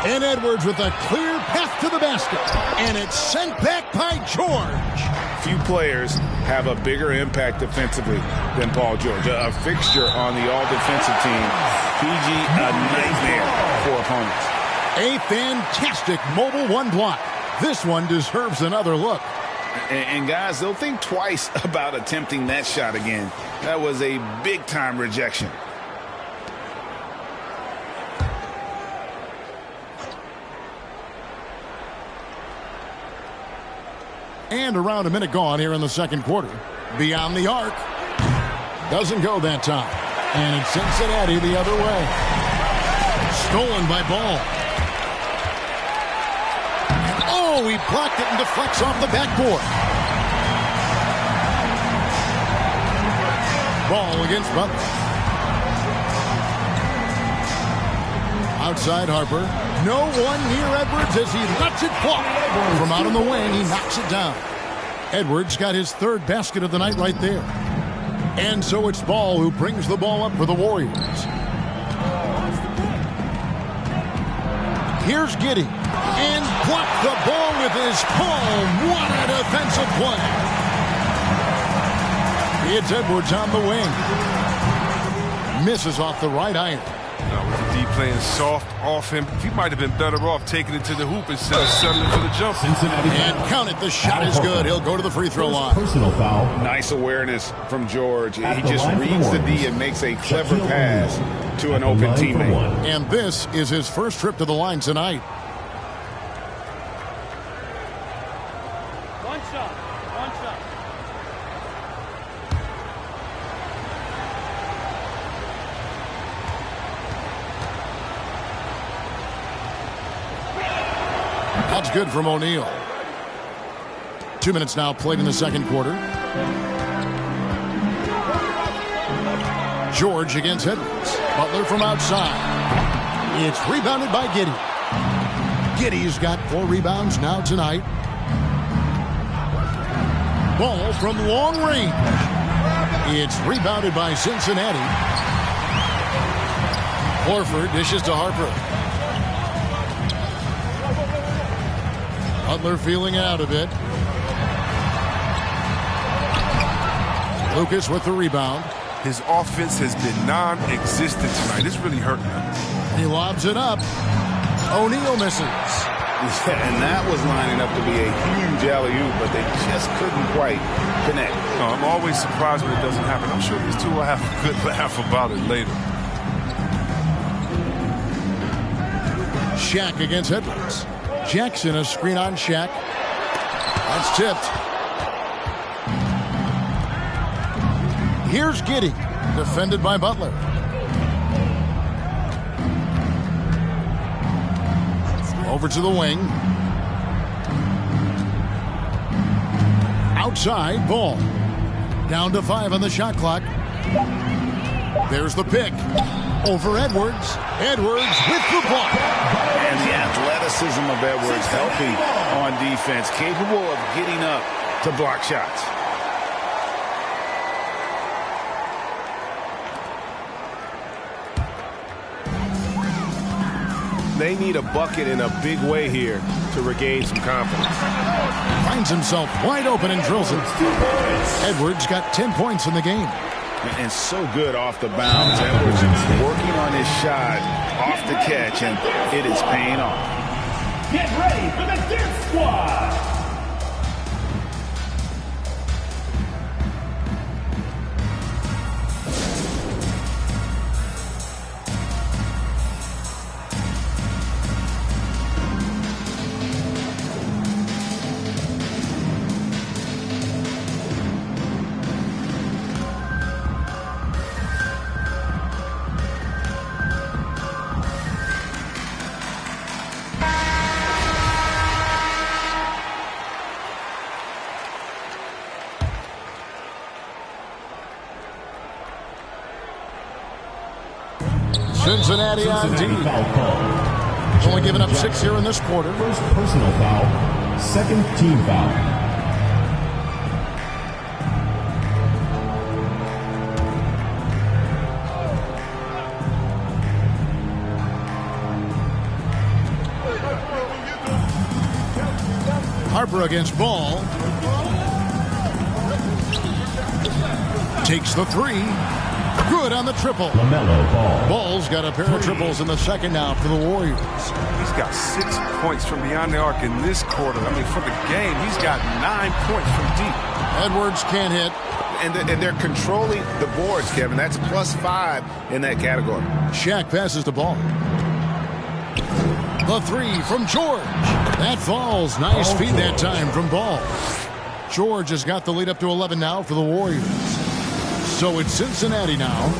And Edwards with a clear path to the basket. And it's sent back by George. Few players have a bigger impact defensively than Paul George. A fixture on the all-defensive team. PG, a nightmare for opponents. A fantastic mobile one block. This one deserves another look. And guys, they'll think twice about attempting that shot again. That was a big-time rejection. And around a minute gone here in the second quarter. Beyond the arc. Doesn't go that time. And it's Cincinnati the other way. Stolen by Ball. Oh, he blocked it and deflects off the backboard. Ball against Butler. Outside Harper. No one near Edwards as he lets it fall. From out on the wing, he knocks it down. Edwards got his third basket of the night right there. And so it's Ball who brings the ball up for the Warriors. Here's Giddey. And blocked the ball with his palm. What a defensive play. It's Edwards on the wing. Misses off the right iron. Now with the D playing soft off him, he might have been better off taking it to the hoop instead of settling for the jump. And count it, the shot is good. He'll go to the free throw line. Personal foul. Nice awareness from George. He just reads the D and makes a clever pass to an open teammate. And this is his first trip to the line tonight. One shot. One shot. That's good from O'Neal. 2 minutes now played in the second quarter. George against Edwards. Butler from outside. It's rebounded by Giddey. Giddey's got 4 rebounds now tonight. Ball from long range. It's rebounded by Cincinnati. Horford dishes to Harper. Butler feeling out a bit. Lucas with the rebound. His offense has been non-existent tonight. It's really hurting him. He lobs it up. O'Neal misses. And that was lining up to be a huge alley-oop, but they just couldn't quite connect. No, I'm always surprised when it doesn't happen. I'm sure these two will have a good laugh about it later. Shaq against Edwards. Jackson a screen on Shaq. That's tipped. Here's Giddey, defended by Butler. Over to the wing. Outside, Ball. Down to 5 on the shot clock. There's the pick. Over Edwards. Edwards with the block. And the athleticism of Edwards helping on defense, capable of getting up to block shots. They need a bucket in a big way here to regain some confidence. Finds himself wide open and drills it. Edwards got 10 points in the game. And so good off the bounds. Edwards working on his shot off the catch, and it is paying off. Get ready for the Dip Squad. Cincinnati on D. Only giving up 6 here in this quarter. First personal foul, second team foul. Harper against Ball. Takes the three. Good on the triple. LaMelo Ball. Ball's got a pair of triples in the second now for the Warriors. He's got 6 points from beyond the arc in this quarter. I mean, for the game, he's got 9 points from deep. Edwards can't hit. And they're controlling the boards, Kevin. That's +5 in that category. Shaq passes the ball. The three from George. That falls. Nice feed that time from Ball. George has got the lead up to 11 now for the Warriors. So it's Cincinnati now.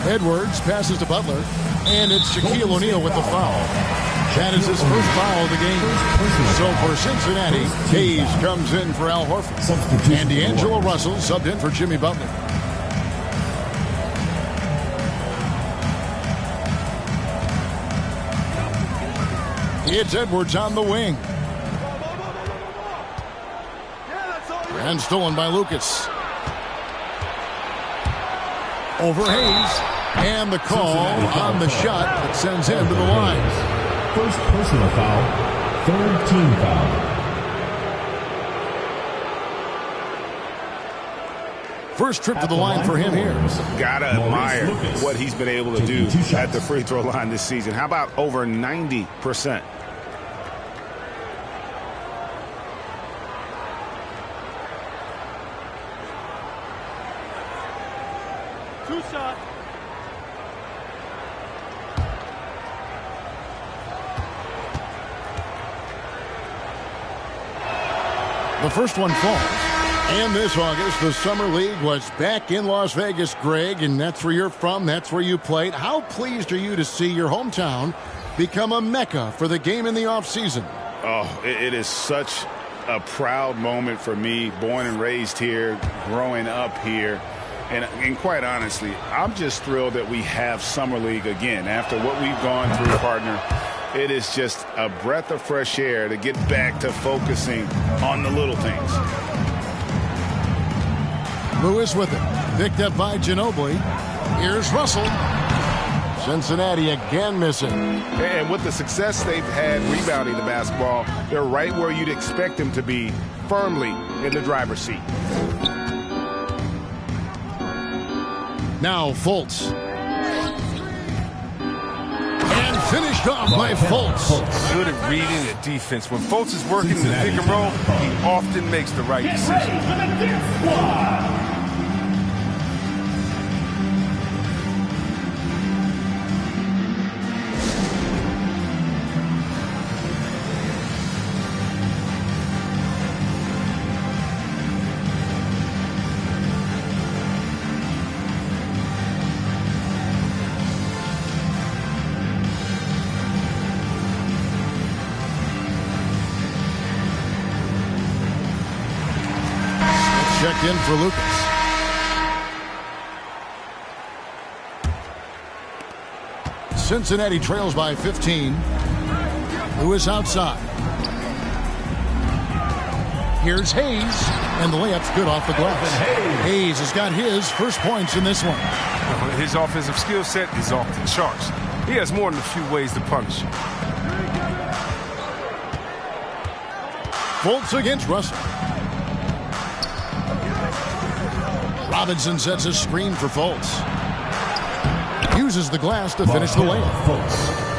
Edwards passes to Butler. And it's Shaquille O'Neal with the foul. That is his first foul of the game. So for Cincinnati, Hayes comes in for Al Horford. And D'Angelo Russell subbed in for Jimmy Butler. It's Edwards on the wing. And stolen by Lucas. Over Hayes. And the call on the shot that sends him to the line. First personal foul, third team foul. First trip to the line for him here. Gotta admire what he's been able to do at the free throw line this season. How about over 90%? Shot. The first one falls. And this August, the Summer League was back in Las Vegas, Greg, and that's where you're from. That's where you played. How pleased are you to see your hometown become a mecca for the game in the offseason? Oh, it is such a proud moment for me, born and raised here, growing up here. And quite honestly, I'm just thrilled that we have Summer League again. After what we've gone through, partner, it is just a breath of fresh air to get back to focusing on the little things. Lewis with it. Picked up by Ginobili. Here's Russell. Cincinnati again missing. And with the success they've had rebounding the basketball, they're right where you'd expect them to be, firmly in the driver's seat. Now Fultz. And finished off by Fultz. Good at reading the defense. When Fultz is working in the pick and roll, he often makes the right decision. Checked in for Lucas. Cincinnati trails by 15. Lewis outside. Here's Hayes. And the layup's good off the glass. Hayes has got his first points in this one. His offensive skill set is off the charts. He has more than a few ways to punish. Fultz against Russell. Robinson sets a screen for Fultz. Uses the glass to finish the layup.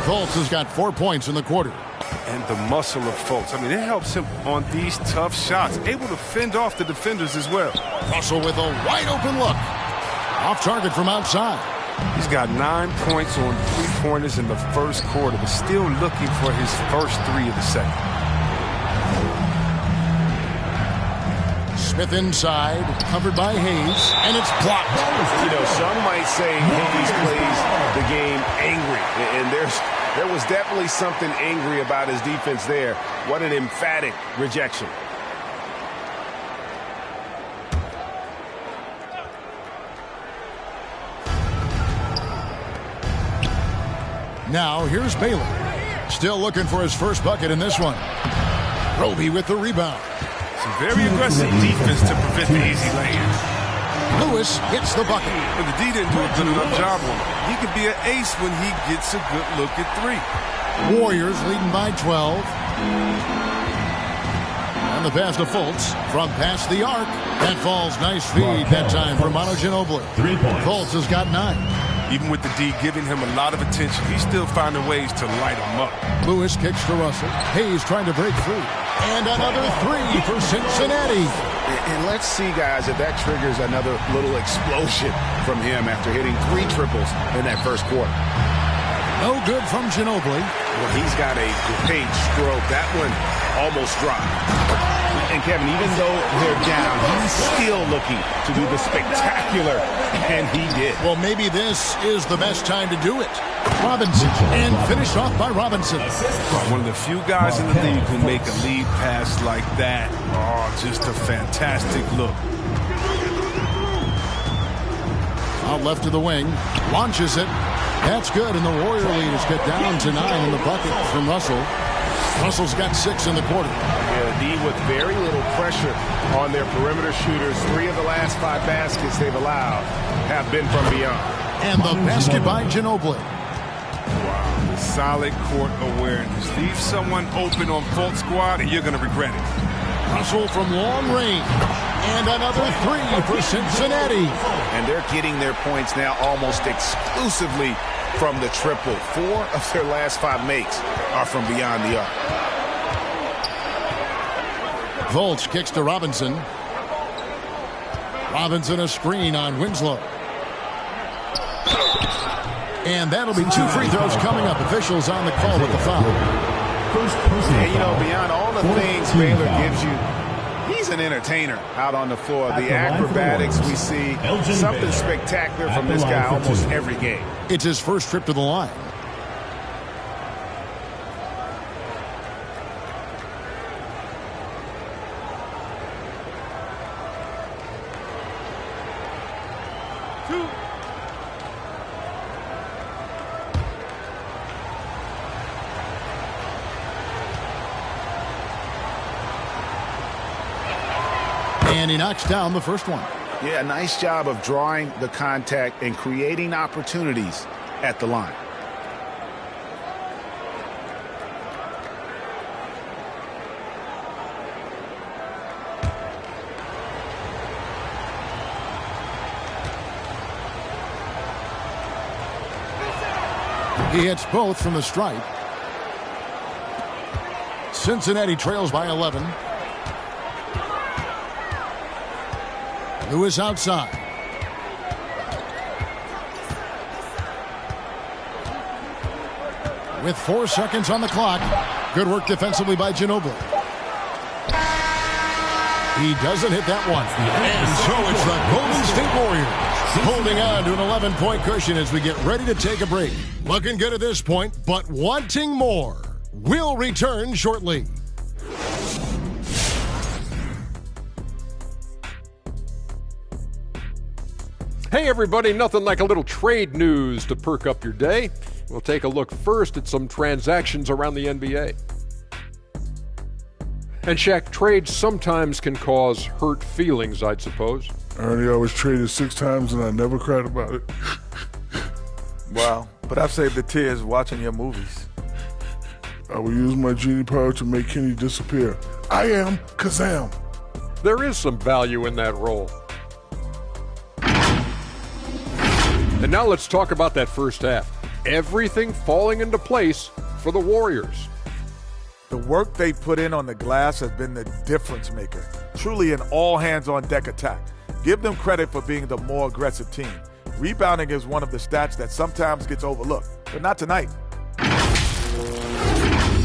Fultz has got 4 points in the quarter. And the muscle of Fultz. I mean, it helps him on these tough shots. Able to fend off the defenders as well. Russell with a wide open look. Off target from outside. He's got 9 points on 3-pointers in the first quarter, but still looking for his first 3 of the second. Smith inside, covered by Hayes, and it's blocked. You know, some might say Hayes plays the game angry, and there was definitely something angry about his defense there. What an emphatic rejection. Now here's Baylor. Still looking for his first bucket in this one. Roby with the rebound. Some very aggressive defense to prevent the easy lay-in. Lewis hits the bucket. But the D didn't do a good enough job on him. He could be an ace when he gets a good look at 3. Warriors leading by 12. And the pass to Fultz from past the arc. That falls. Nice feed that time from Manu Ginobili. 3 points. Fultz has got 9. Even with the D giving him a lot of attention, he's still finding ways to light him up. Lewis kicks to Russell. Hayes trying to break free. And another 3 for Cincinnati. And let's see, guys, if that triggers another little explosion from him after hitting 3 triples in that first quarter. No good from Ginobili. Well, he's got a great stroke. That one almost dropped. And Kevin, even though they're down, he's still looking to do the spectacular, and he did. Well, maybe this is the best time to do it. Robinson, and finished off by Robinson. One of the few guys in the league who make a lead pass like that. Oh, just a fantastic look. Out left to the wing, launches it. That's good, and the Warrior leaders get down to 9 in the bucket from Russell. Russell's got 6 in the quarter. Yeah, the D with very little pressure on their perimeter shooters. 3 of the last 5 baskets they've allowed have been from beyond. And the basket by Ginobili. Wow, the solid court awareness. Leave someone open on Fultz squad, and you're going to regret it. Russell from long range. And another 3 for Cincinnati. And they're getting their points now almost exclusively from the triple. 4 of their last 5 makes are from beyond the arc. Fultz kicks to Robinson. Robinson a screen on Winslow. And that'll be 2 free throws coming up. Officials on the call with the foul. And, you know, beyond all the things Baylor gives you, he's an entertainer out on the floor. The acrobatics we see, something spectacular from this guy almost every game. It's his first trip to the line. And he knocks down the first one. Yeah, nice job of drawing the contact and creating opportunities at the line. He hits both from the stripe. Cincinnati trails by 11. Lewis outside. With 4 seconds on the clock. Good work defensively by Ginobili. He doesn't hit that one. And so it's the Golden State Warriors holding on to an 11-point cushion as we get ready to take a break. Looking good at this point, but wanting more. We'll return shortly. Hey everybody, nothing like a little trade news to perk up your day. We'll take a look first at some transactions around the NBA. And Shaq, trades sometimes can cause hurt feelings, I'd suppose. Ernie, I was traded 6 times and I never cried about it. Wow, but I've saved the tears watching your movies. I will use my genie power to make Kenny disappear. I am Kazam. There is some value in that role. And now let's talk about that first half. Everything falling into place for the Warriors. The work they put in on the glass has been the difference maker. Truly an all-hands-on-deck attack. Give them credit for being the more aggressive team. Rebounding is one of the stats that sometimes gets overlooked, but not tonight.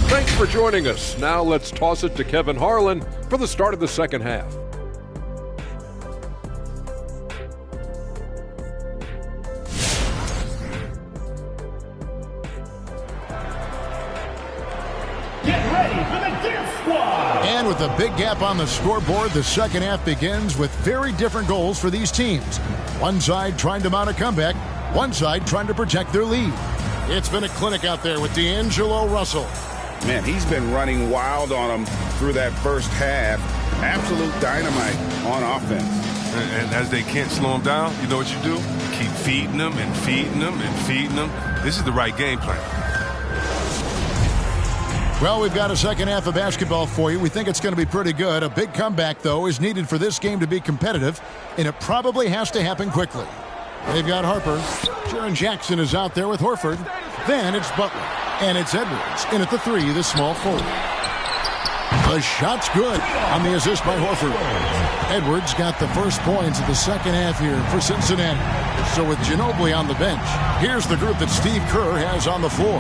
Thanks for joining us. Now let's toss it to Kevin Harlan for the start of the second half. Get ready for the Dance Squad! And with a big gap on the scoreboard, the second half begins with very different goals for these teams. One side trying to mount a comeback, one side trying to protect their lead. It's been a clinic out there with D'Angelo Russell. Man, he's been running wild on them through that first half. Absolute dynamite on offense. And as they can't slow him down, you know what you do? Keep feeding them and feeding them and feeding them. This is the right game plan. Well, we've got a second half of basketball for you. We think it's going to be pretty good. A big comeback, though, is needed for this game to be competitive, and it probably has to happen quickly. They've got Harper. Jaren Jackson is out there with Horford. Then it's Butler. And it's Edwards in at the 3, the small forward. The shot's good on the assist by Horford. Edwards got the first points of the second half here for Cincinnati. So with Ginobili on the bench, here's the group that Steve Kerr has on the floor.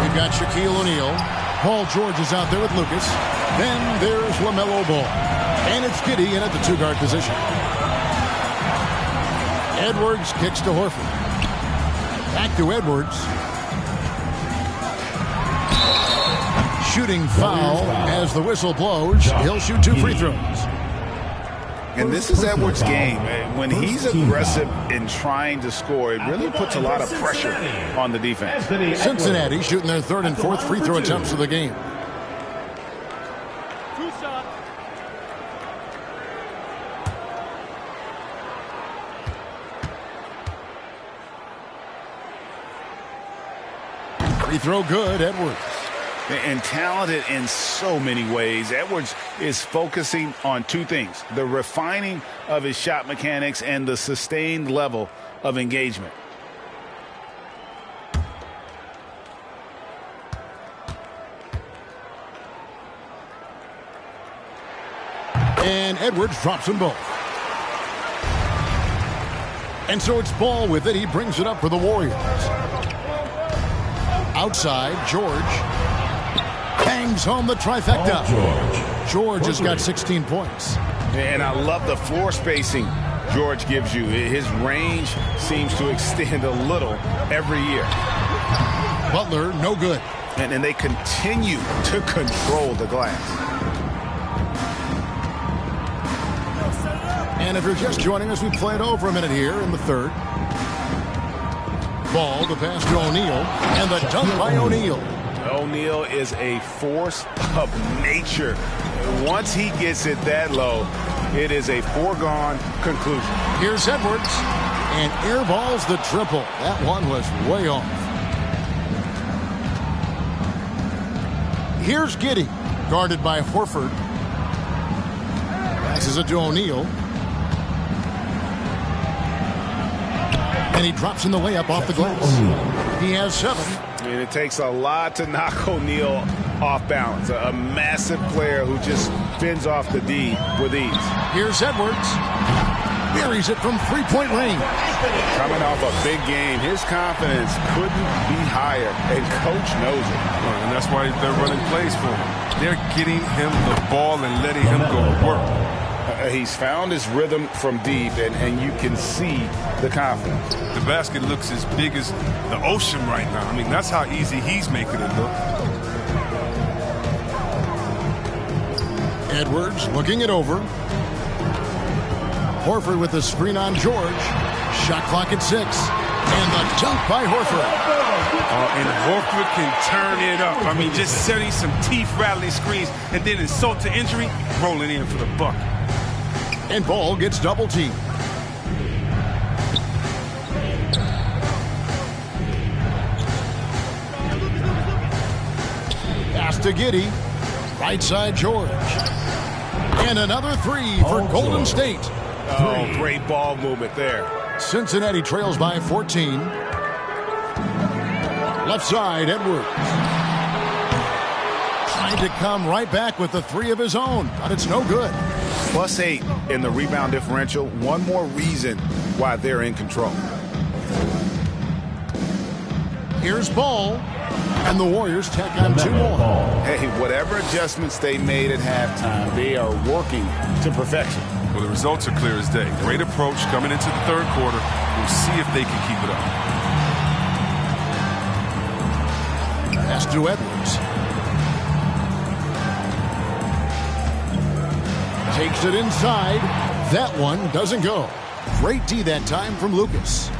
We've got Shaquille O'Neal. Paul George is out there with Lucas. Then there's LaMelo Ball. And it's Giddey in at the 2-guard position. Edwards kicks to Horford. Back to Edwards. Shooting foul as the whistle blows. He'll shoot 2 free throws. And this is Edwards' game. When he's aggressive in trying to score, it really puts a lot of pressure on the defense. Cincinnati shooting their 3rd and 4th free throw attempts of the game. 2 shots. Free throw good, Edwards. And talented in so many ways. Edwards is focusing on 2 things: the refining of his shot mechanics and the sustained level of engagement. And Edwards drops them both. And so it's Ball with it. He brings it up for the Warriors. Outside, George bangs home the trifecta. George has got 16 points. And I love the floor spacing George gives you. His range seems to extend a little every year. Butler, no good. And they continue to control the glass. And if you're just joining us, we played over a minute here in the 3rd. Ball, the pass to O'Neal, and the dunk by O'Neal. O'Neal is a force of nature. Once he gets it that low, it is a foregone conclusion. Here's Edwards, and airballs the triple. That one was way off. Here's Giddey, guarded by Horford. Passes it to O'Neal. And he drops in the layup off the glass. He has 7. And it takes a lot to knock O'Neal off balance. A massive player who just fends off the D with ease. Here's Edwards. Buries it from 3-point range. Coming off a big game, his confidence couldn't be higher, and coach knows it. And that's why they're running plays for him. They're getting him the ball and letting him go to work. He's found his rhythm from deep, and you can see the confidence. The basket looks as big as the ocean right now. I mean, that's how easy he's making it look. Edwards looking it over. Horford with the screen on George. Shot clock at 6. And the dunk by Horford. And Horford can turn it up. I mean, just setting some teeth-rattling screens and then insult to injury, rolling in for the buck. And Ball gets double-teamed. Pass to Giddey. Right side, George. And another three for Golden State. Oh, great ball movement there. Cincinnati trails by 14. Left side, Edwards. Trying to come right back with the three of his own, but it's no good. +8 in the rebound differential. One more reason why they're in control. Here's Ball. And the Warriors tack on two more. Hey, whatever adjustments they made at halftime, they are working to perfection. Well, the results are clear as day. Great approach coming into the third quarter. We'll see if they can keep it up. Pass to Edwards. Takes it inside. That one doesn't go. Great D that time from Lucas.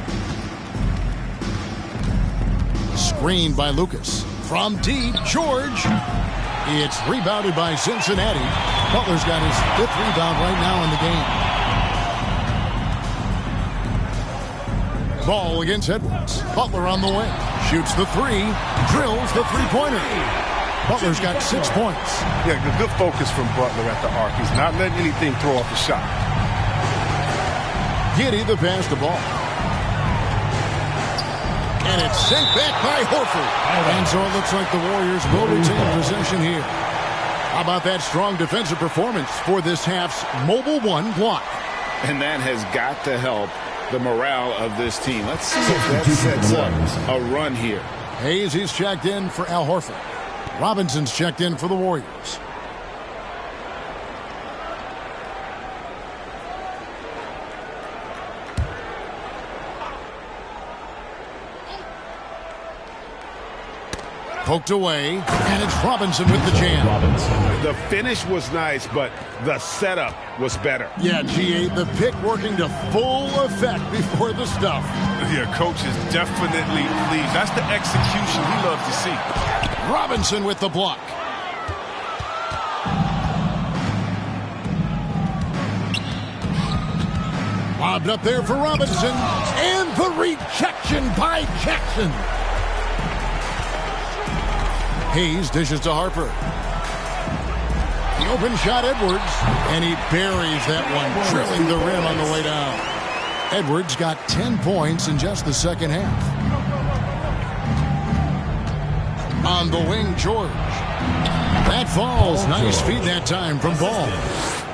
Screened by Lucas. From deep, George. It's rebounded by Cincinnati. Butler's got his 5th rebound right now in the game. Ball against Edwards. Butler on the wing. Shoots the three. Drills the three-pointer. Butler's got 6 points. Yeah, good focus from Butler at the arc. He's not letting anything throw off the shot. Giddey the pass to Ball. And it's sent back by Horford. And so it looks like the Warriors will retain possession here. How about that strong defensive performance for this half's Mobile One block? And that has got to help the morale of this team. Let's see if that sets up a run here. Hayes, he's checked in for Al Horford. Robinson's checked in for the Warriors. Poked away, and it's Robinson with the jam. The finish was nice, but the setup was better. Yeah, G8, the pick working to full effect before the stuff. Yeah, coach is definitely pleased. That's the execution he loves to see. Robinson with the block. Lobbed up there for Robinson, and the rejection by Jackson. Hayes dishes to Harper. The open shot, Edwards, and he buries that one, drilling the rim on the way down. Edwards got 10 points in just the second half. On the wing, George. That falls. Nice feed that time from Ball.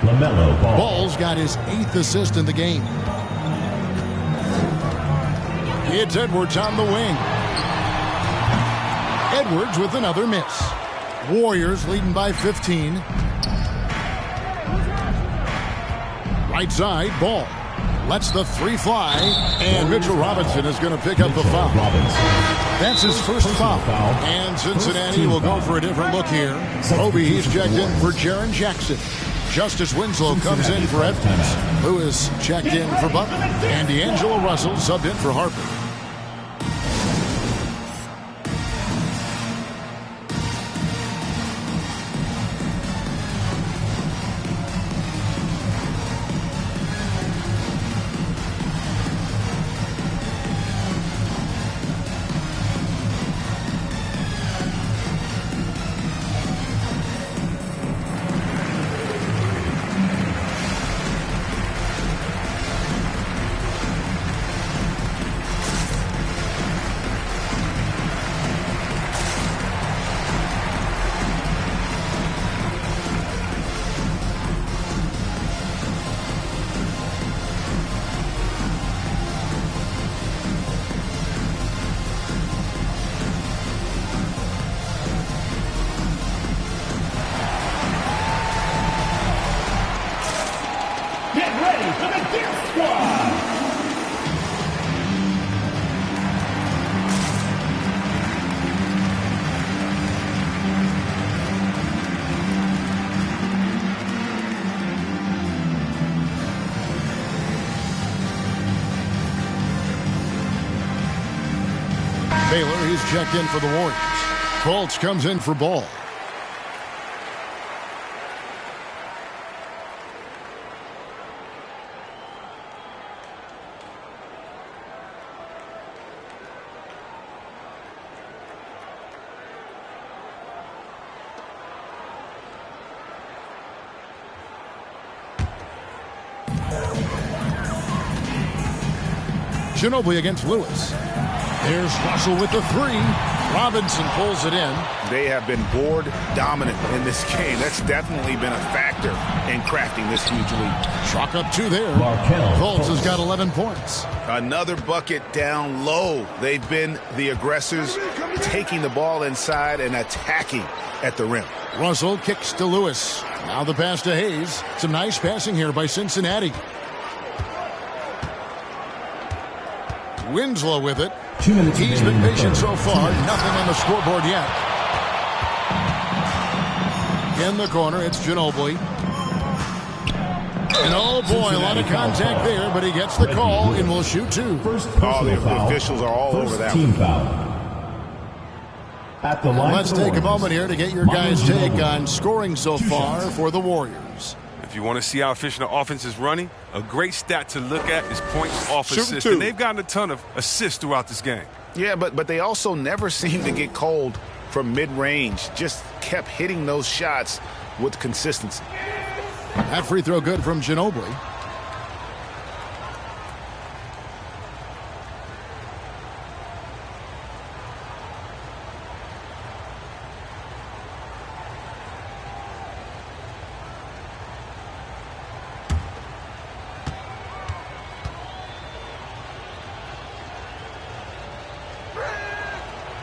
LaMelo Ball. Ball's got his 8th assist in the game. It's Edwards on the wing. Edwards with another miss. Warriors leading by 15. Right side, Ball. Lets the three fly, and Mitchell Robinson is going to pick up the foul. That's his first foul. And Cincinnati will go for a different look here. Obi, he's checked in for Jaren Jackson. Justice Winslow comes in for Evans, who is checked in for Butler. And D'Angelo Russell subbed in for Harper. Baylor, he's checked in for the Warriors. Fultz comes in for Ball. Ginobili against Lewis. There's Russell with the three. Robinson pulls it in. They have been board dominant in this game. That's definitely been a factor in crafting this huge lead. Chalk up 2 there. Fultz has got 11 points. Another bucket down low. They've been the aggressors, taking the ball inside and attacking at the rim. Russell kicks to Lewis. Now the pass to Hayes. Some nice passing here by Cincinnati. Winslow with it. He's been patient so far. Nothing on the scoreboard yet. In the corner, it's Ginobili. And oh boy, a lot of contact there, but he gets the call and will shoot 2. The officials are all over that one. Let's take a moment here to get your guys' take on scoring so far for the Warriors. If you want to see how efficient the offense is running, a great stat to look at is points off assists. And they've gotten a ton of assists throughout this game. Yeah, but they also never seem to get cold from mid-range. Just kept hitting those shots with consistency. That free throw good from Ginobili.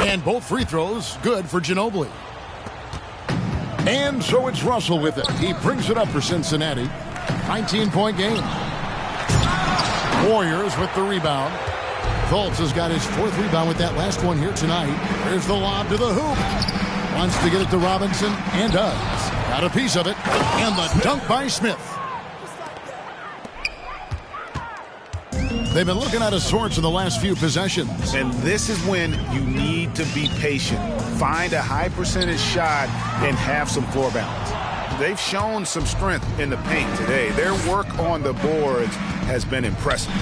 And both free throws good for Ginobili. And so it's Russell with it. He brings it up for Cincinnati. 19-point game. Warriors with the rebound. Fultz has got his 4th rebound with that last one here tonight. There's the lob to the hoop. Wants to get it to Robinson and does. Got a piece of it. And the dunk by Smith. They've been looking out of sorts in the last few possessions. And this is when you need to be patient. Find a high percentage shot and have some floor balance. They've shown some strength in the paint today. Their work on the boards has been impressive.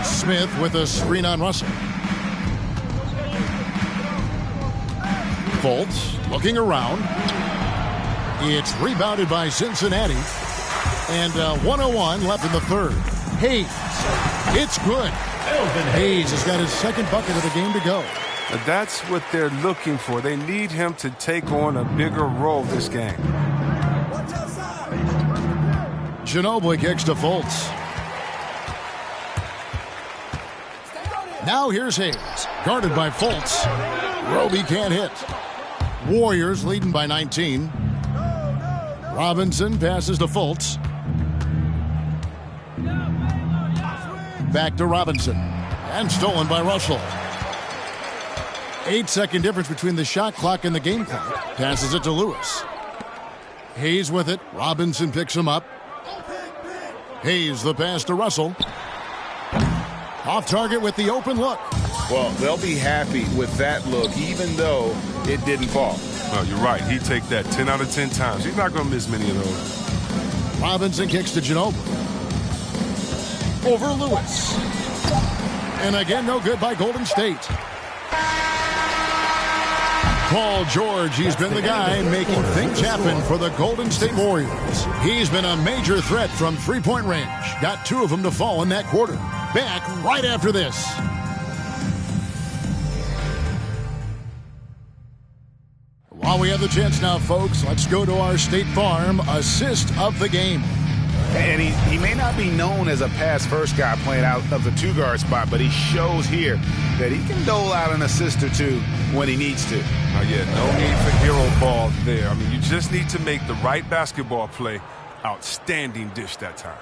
Smith with a screen on Russell. Fultz looking around. It's rebounded by Cincinnati. And 1:01 left in the third. Hayes. It's good. Hayes has got his 2nd bucket of the game to go. That's what they're looking for. They need him to take on a bigger role this game. Ginobili kicks to Fultz. Now here's Hayes. Guarded by Fultz. Roby can't hit. Warriors leading by 19. Robinson passes to Fultz. Back to Robinson. And stolen by Russell. 8-second difference between the shot clock and the game clock. Passes it to Lewis. Hayes with it. Robinson picks him up. Hayes the pass to Russell. Off target with the open look. Well, they'll be happy with that look, even though it didn't fall. Oh, you're right. He'd take that 10 out of 10 times. He's not going to miss many of those. Robinson kicks to Ginobili. Over Lewis. And again, no good by Golden State. Paul George, he's been the guy making things happen for the Golden State Warriors. He's been a major threat from 3-point range. Got 2 of them to fall in that quarter. Back right after this. While we have the chance now, folks, let's go to our State Farm assist of the game. And he may not be known as a pass-first guy playing out of the 2-guard spot, but he shows here that he can dole out an assist or 2 when he needs to. Yeah, no need for hero ball there. I mean, you just need to make the right basketball play. Outstanding dish that time.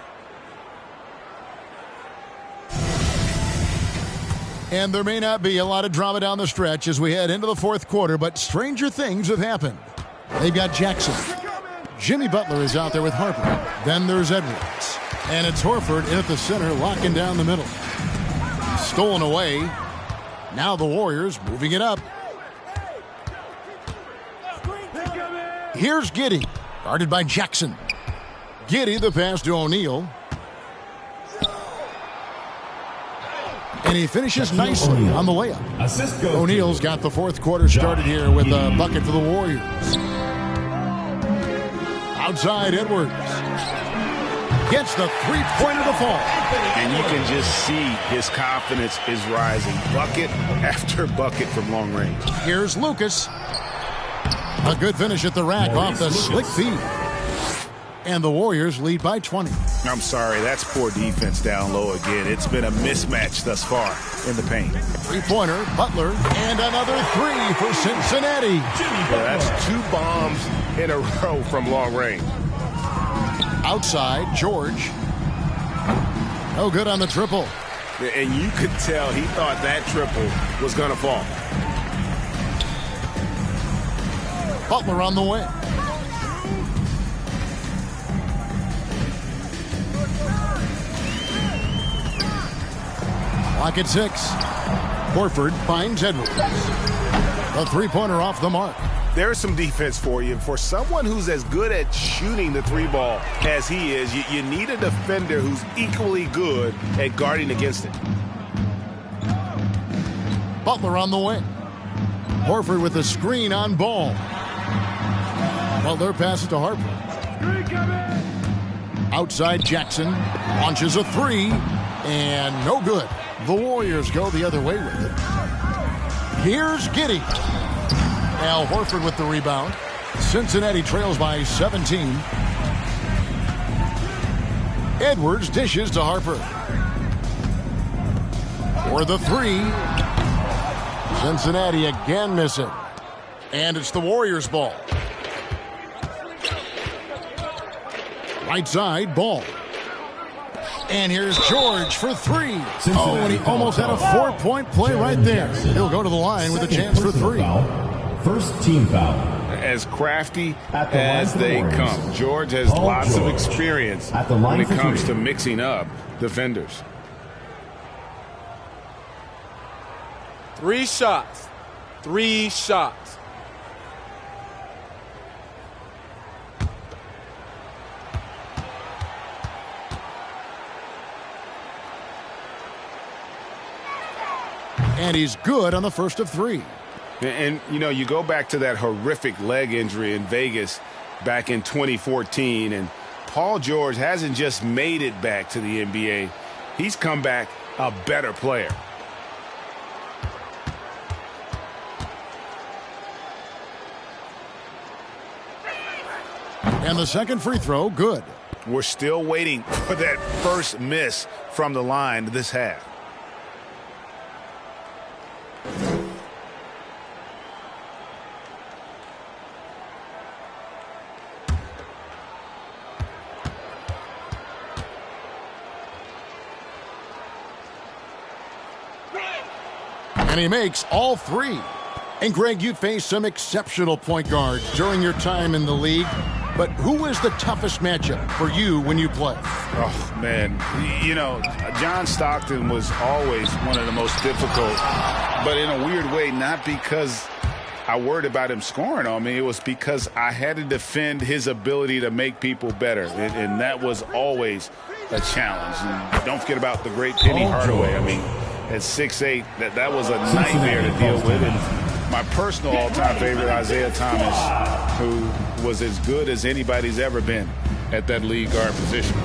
And there may not be a lot of drama down the stretch as we head into the 4th quarter, but stranger things have happened. They've got Jackson. Jimmy Butler is out there with Harper. Then there's Edwards. And it's Horford in at the center, locking down the middle. Stolen away. Now the Warriors moving it up. Here's Giddey, guarded by Jackson. Giddey, the pass to O'Neal. And he finishes nicely on the layup. O'Neal's got the fourth quarter started here with a bucket for the Warriors. Outside, Edwards gets the three-pointer to fall. And you can just see his confidence is rising. Bucket after bucket from long range. Here's Lucas. A good finish at the rack off the slick feed. And the Warriors lead by 20. I'm sorry, that's poor defense down low again. It's been a mismatch thus far in the paint. Three-pointer, Butler, and another three for Cincinnati. Yeah, that's 2 bombs in a row from long range. Outside, George. No good on the triple. And you could tell he thought that triple was going to fall. Butler on the way. Clock at 6. Horford finds Edwards. The three-pointer off the mark. There's some defense for you. For someone who's as good at shooting the three ball as he is, you need a defender who's equally good at guarding against it. Butler on the wing. Horford with a screen on Ball. Butler passes to Harper. Outside, Jackson launches a three, and no good. The Warriors go the other way with it. Here's Giddey. Al Horford with the rebound. Cincinnati trails by 17. Edwards dishes to Harper. For the three. Cincinnati again missing. And it's the Warriors' ball. Right side, Ball. And here's George for three. Oh, and he almost had a 4-point play right there. He'll go to the line with a chance for three. First team foul. As crafty as they come. George has lots of experience when it comes to mixing up defenders. 3 shots. 3 shots. And he's good on the first of 3. And, you know, you go back to that horrific leg injury in Vegas back in 2014, and Paul George hasn't just made it back to the NBA. He's come back a better player. And the second free throw, good. We're still waiting for that first miss from the line this half. And he makes all 3. And Greg, you faced some exceptional point guards during your time in the league. But who is the toughest matchup for you when you play? Oh, man. You know, John Stockton was always one of the most difficult. But in a weird way, not because I worried about him scoring on me. It was because I had to defend his ability to make people better. And that was always a challenge. And don't forget about the great Penny Hardaway. I mean, at 6'8", that was a nightmare to deal with. And my personal all-time favorite, Isaiah Thomas, who was as good as anybody's ever been at that lead guard position.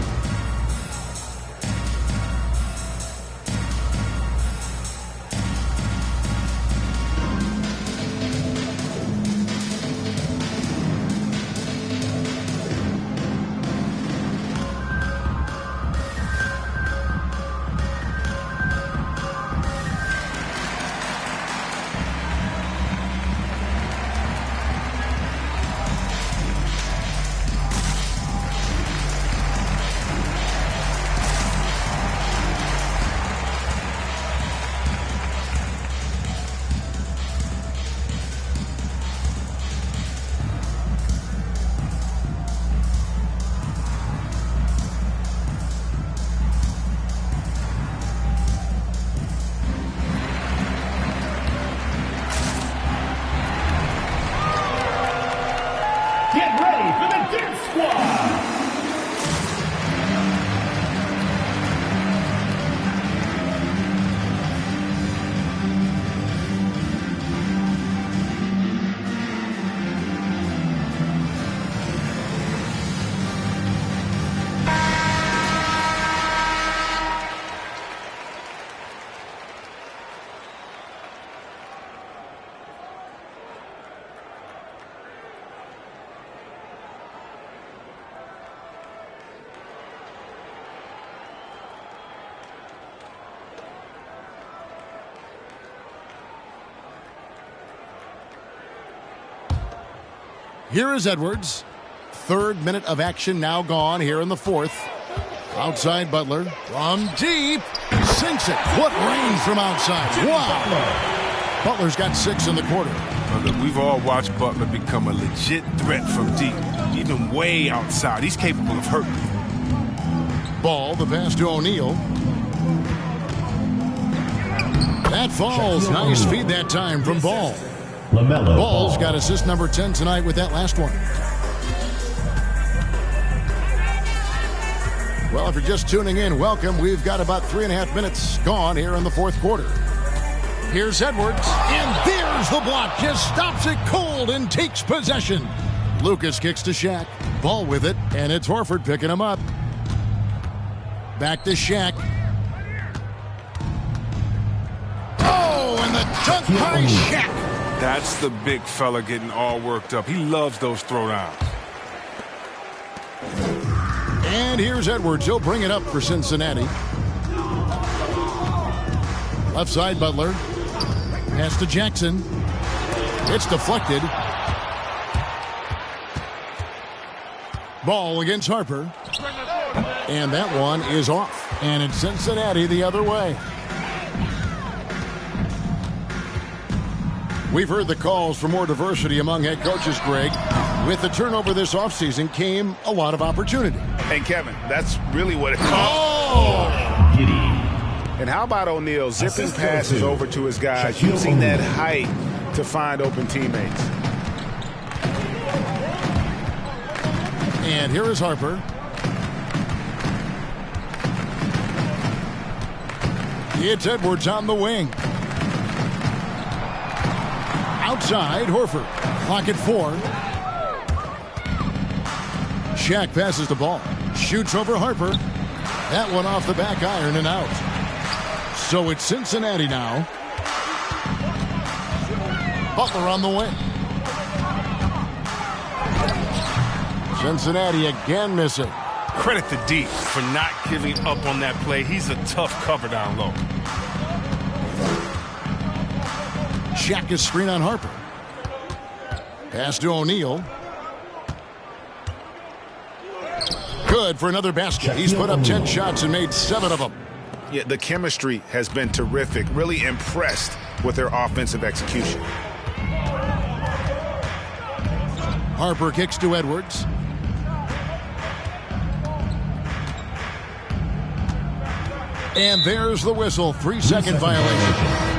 Here is Edwards. 3rd minute of action now gone here in the 4th. Outside Butler. From deep. Sinks it. What range from outside. Wow. Butler's got 6 in the quarter. Look, we've all watched Butler become a legit threat from deep. Even way outside. He's capable of hurting. Ball, the pass to O'Neal. That falls. Nice feed that time from Ball. Ball's got assist number 10 tonight with that last one. Well, if you're just tuning in, welcome. We've got about 3.5 minutes gone here in the 4th quarter. Here's Edwards, and there's the block. Just stops it cold and takes possession. Lucas kicks to Shaq. Ball with it, and it's Horford picking him up. Back to Shaq. Oh, and the dunk by Shaq. That's the big fella getting all worked up. He loves those throwdowns. And here's Edwards. He'll bring it up for Cincinnati. Left side, Butler. Pass to Jackson. It's deflected. Ball against Harper. And that one is off. And it's Cincinnati the other way. We've heard the calls for more diversity among head coaches, Greg. With the turnover this offseason came a lot of opportunity. And Kevin, that's really what it is. Oh! And how about O'Neal zipping passes over to his guys, using that height to find open teammates. And here is Harper. It's Edwards on the wing. Outside, Horford. Clock at 4. Shaq passes the ball. Shoots over Harper. That one off the back iron and out. So it's Cincinnati now. Butler on the wing. Cincinnati again missing. Credit to D for not giving up on that play. He's a tough cover down low. Shaq is screen on Harper. Pass to O'Neal. Good for another basket. He's put up 10 shots and made 7 of them. Yeah, the chemistry has been terrific. Really impressed with their offensive execution. Harper kicks to Edwards. And there's the whistle. 3-second violation.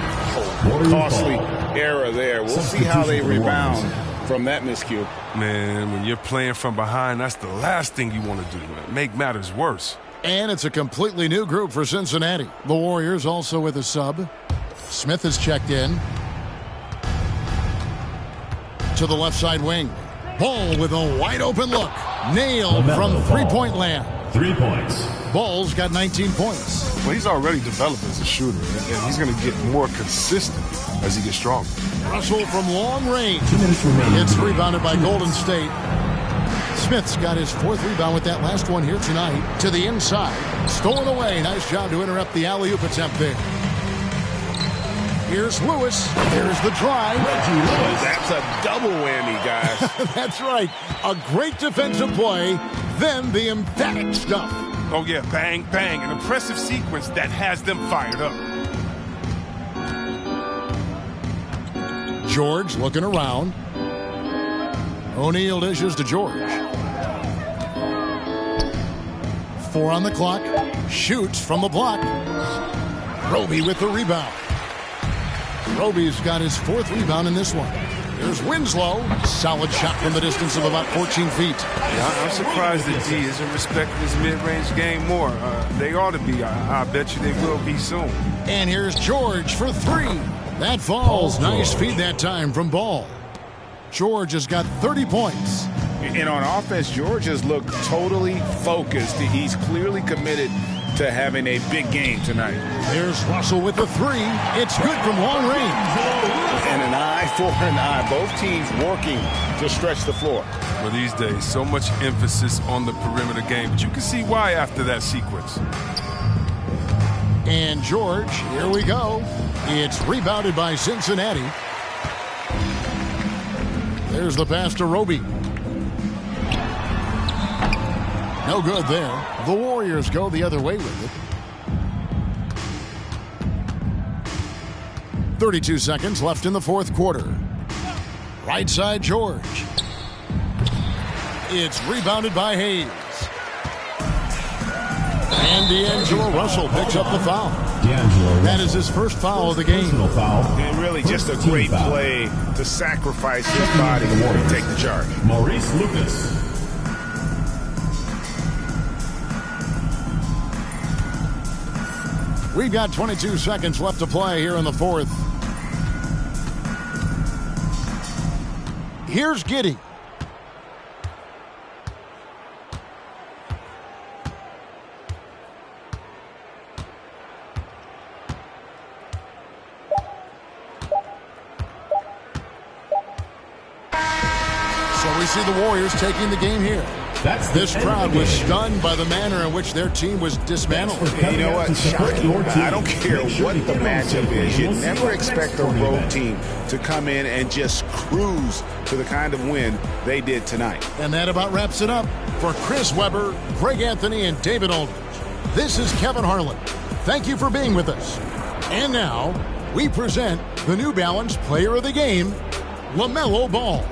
Costly error there. We'll see how they rebound from that miscue. Man, when you're playing from behind, that's the last thing you want to do. Make matters worse. And it's a completely new group for Cincinnati. The Warriors also with a sub. Smith has checked in. To the left side wing. Ball with a wide open look. Nailed from three-point land. 3 points. Ball's got 19 points. Well, he's already developed as a shooter, and he's going to get more consistent as he gets stronger. Russell from long range. It's rebounded by Golden State. Smith's got his 4th rebound with that last one here tonight. To the inside. Stolen away. Nice job to interrupt the alley-oop attempt there. Here's Lewis. There's the drive. Oh, that's a double whammy, guys. That's right. A great defensive play, then the emphatic stuff. Oh, yeah, bang, bang. An impressive sequence that has them fired up. George looking around. O'Neal dishes to George. 4 on the clock. Shoots from the block. Roby with the rebound. Roby's got his 4th rebound in this one. There's Winslow. Solid shot from the distance of about 14 feet. Yeah, I'm surprised that D isn't respecting his mid-range game more. They ought to be. I bet you they will be soon. And here's George for 3. That falls. Nice feed that time from Ball. George has got 30 points. And on offense, George has looked totally focused. He's clearly committed to having a big game tonight. There's Russell with the 3. It's good from long range. And an eye for an eye. Both teams working to stretch the floor. Well, these days, so much emphasis on the perimeter game, but you can see why after that sequence. And George, here we go. It's rebounded by Cincinnati. There's the pass to Roby. No good there. The Warriors go the other way with it. 32 seconds left in the fourth quarter. Right side, George. It's rebounded by Hayes. And D'Angelo Russell picks up the foul. That is his first foul of the game. And really just a great play to sacrifice his body to take the charge. Maurice Lucas. We've got 22 seconds left to play here in the fourth. Here's Giddey. So we see the Warriors taking the game here. This crowd was stunned by the manner in which their team was dismantled. You know what? Shocking. I don't care what the matchup is. You never expect a road team to come in and just cruise to the kind of win they did tonight. And that about wraps it up. For Chris Webber, Greg Anthony, and David Aldridge, this is Kevin Harlan. Thank you for being with us. And now, we present the New Balance Player of the Game, LaMelo Ball.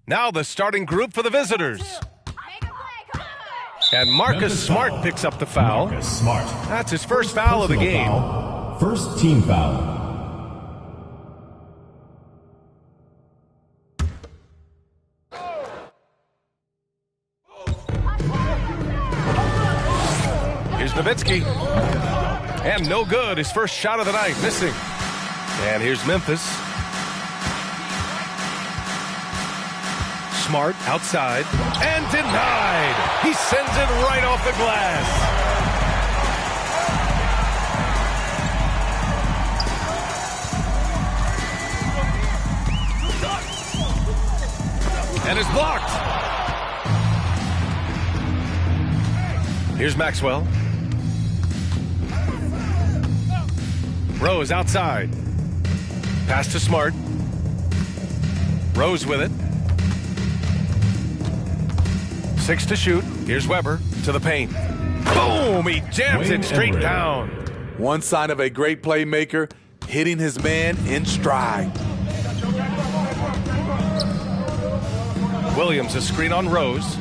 Now the starting group for the visitors. And Marcus Smart picks up the foul. Marcus Smart. That's his first foul of the game. Foul. First team foul. Here's Nowitzki. And no good. His first shot of the night, missing. And here's Memphis. Smart outside and denied. He sends it right off the glass. And is blocked. Here's Maxwell. Rose outside. Pass to Smart. Rose with it. 6 to shoot. Here's Weber to the paint. Boom! He jams it straight down. One sign of a great playmaker, hitting his man in stride. Williams, a screen on Rose.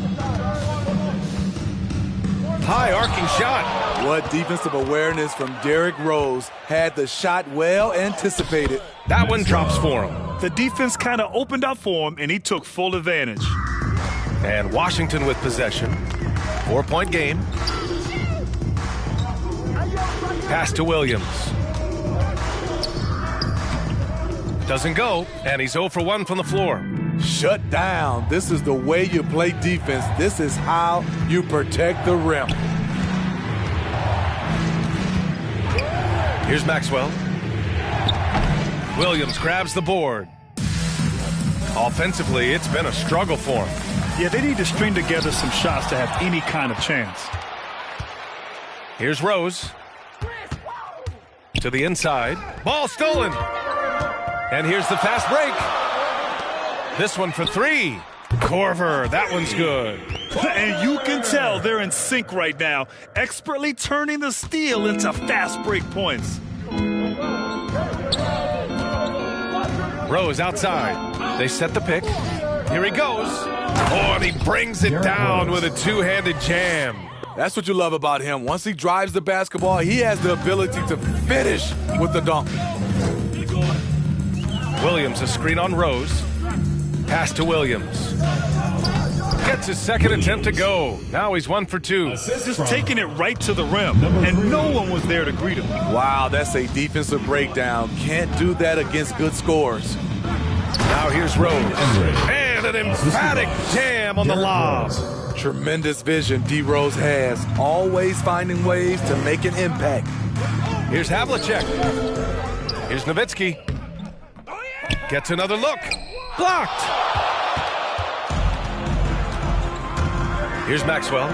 High arcing shot. What defensive awareness from Derrick Rose. Had the shot well anticipated. That one drops for him. The defense kind of opened up for him, and he took full advantage. And Washington with possession. 4-point game. Pass to Williams. Doesn't go, and he's 0 for 1 from the floor. Shut down. This is the way you play defense. This is how you protect the rim. Here's Maxwell. Williams grabs the board. Offensively, it's been a struggle for him. Yeah, they need to string together some shots to have any kind of chance. Here's Rose. To the inside. Ball stolen. And here's the fast break. This one for 3. Corver, that one's good. And you can tell they're in sync right now, expertly turning the steal into fast break points. Rose outside. They set the pick. Here he goes. Oh, and he brings it down with a two-handed jam. That's what you love about him. Once he drives the basketball, he has the ability to finish with the dunk. Williams, a screen on Rose. Pass to Williams. Gets his second attempt to go. Now he's 1 for 2. Just taking it right to the rim, and no one was there to greet him. Wow, that's a defensive breakdown. Can't do that against good scores. Now here's Rose. And an emphatic jam on the lob. Tremendous vision D. Rose has. Always finding ways to make an impact. Here's Havlicek. Here's Nowitzki. Gets another look. Blocked. Here's Maxwell.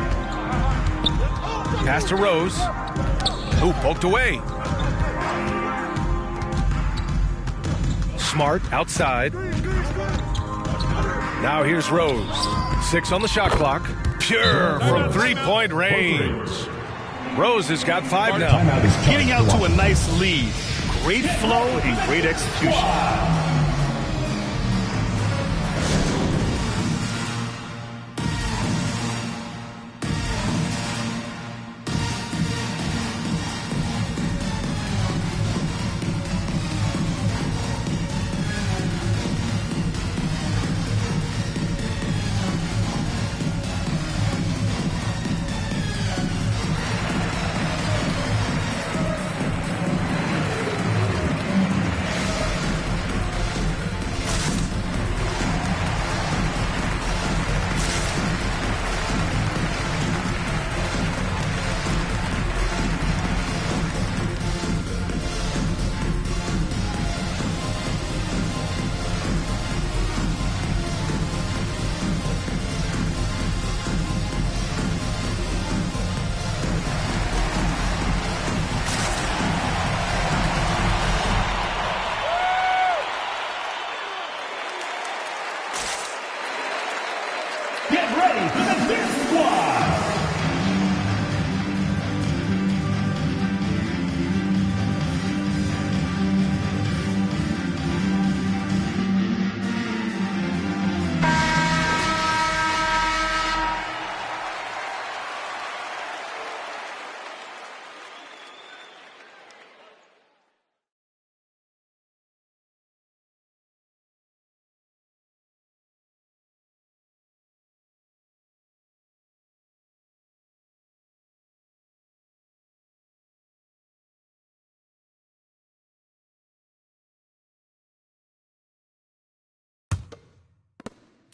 Pass to Rose. Ooh, poked away. Smart outside. Now here's Rose. 6 on the shot clock. Pure from 3-point range. Rose has got 5 now. Getting out to a nice lead. Great flow and great execution. ready for the Disc Squad.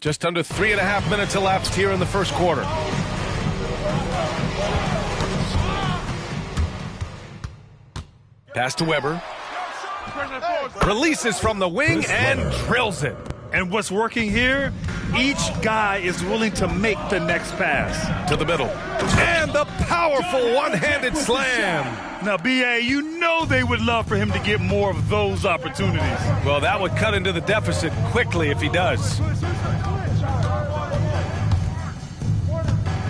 Just under 3.5 minutes elapsed here in the first quarter. Pass to Weber. Releases from the wing and drills it. And what's working here, each guy is willing to make the next pass. To the middle. And the powerful one-handed slam. Now, B.A., you know they would love for him to get more of those opportunities. Well, that would cut into the deficit quickly if he does.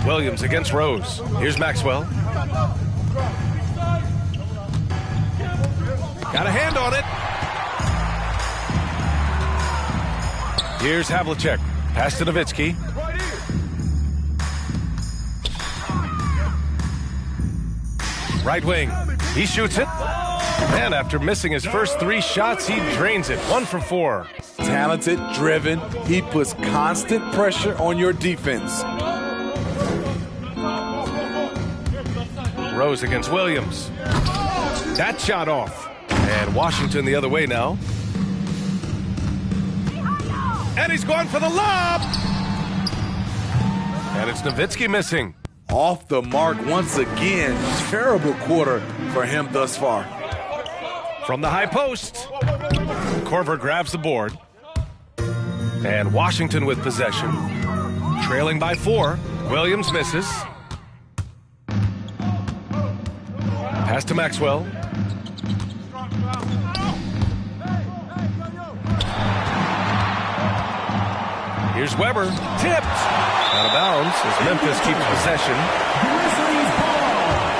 Williams against Rose. Here's Maxwell. Got a hand on it. Here's Havlicek. Pass to Nowitzki. Right wing. He shoots it. And after missing his first 3 shots, he drains it. 1 for 4. Talented, driven. He puts constant pressure on your defense. Rose against Williams. That shot off. And Washington the other way now. And he's going for the lob. And it's Nowitzki missing. Off the mark once again. Terrible quarter for him thus far. From the high post. Korver grabs the board. And Washington with possession. Trailing by 4. Williams misses. Pass to Maxwell. Here's Weber. Tipped. Out of bounds as Memphis keeps possession.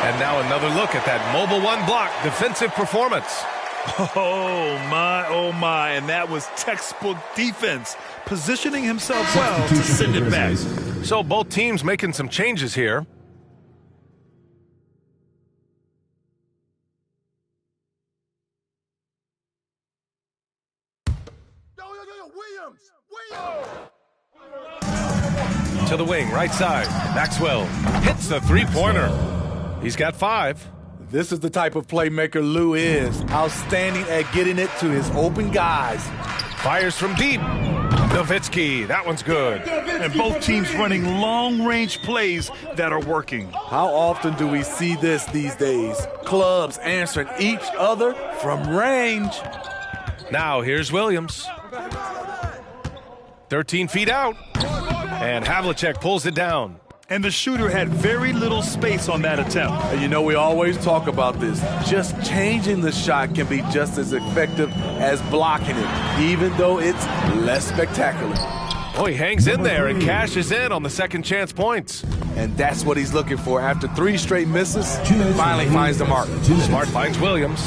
And now another look at that mobile 1 block defensive performance. Oh, my. And that was textbook defense. Positioning himself well to send it back. So both teams making some changes here. To the wing, right side. Maxwell hits the 3-pointer. He's got 5. This is the type of playmaker Lou is. Outstanding at getting it to his open guys. Fires from deep. Nowitzki, that one's good. And both teams running long-range plays that are working. How often do we see this these days? Clubs answering each other from range. Now here's Williams. 13 feet out. And Havlicek pulls it down. And the shooter had very little space on that attempt. And you know, we always talk about this. Just changing the shot can be just as effective as blocking it, even though it's less spectacular. Oh, he hangs in there and cashes in on the second chance points. And that's what he's looking for. After 3 straight misses, he finally finds the mark. Smart finds Williams.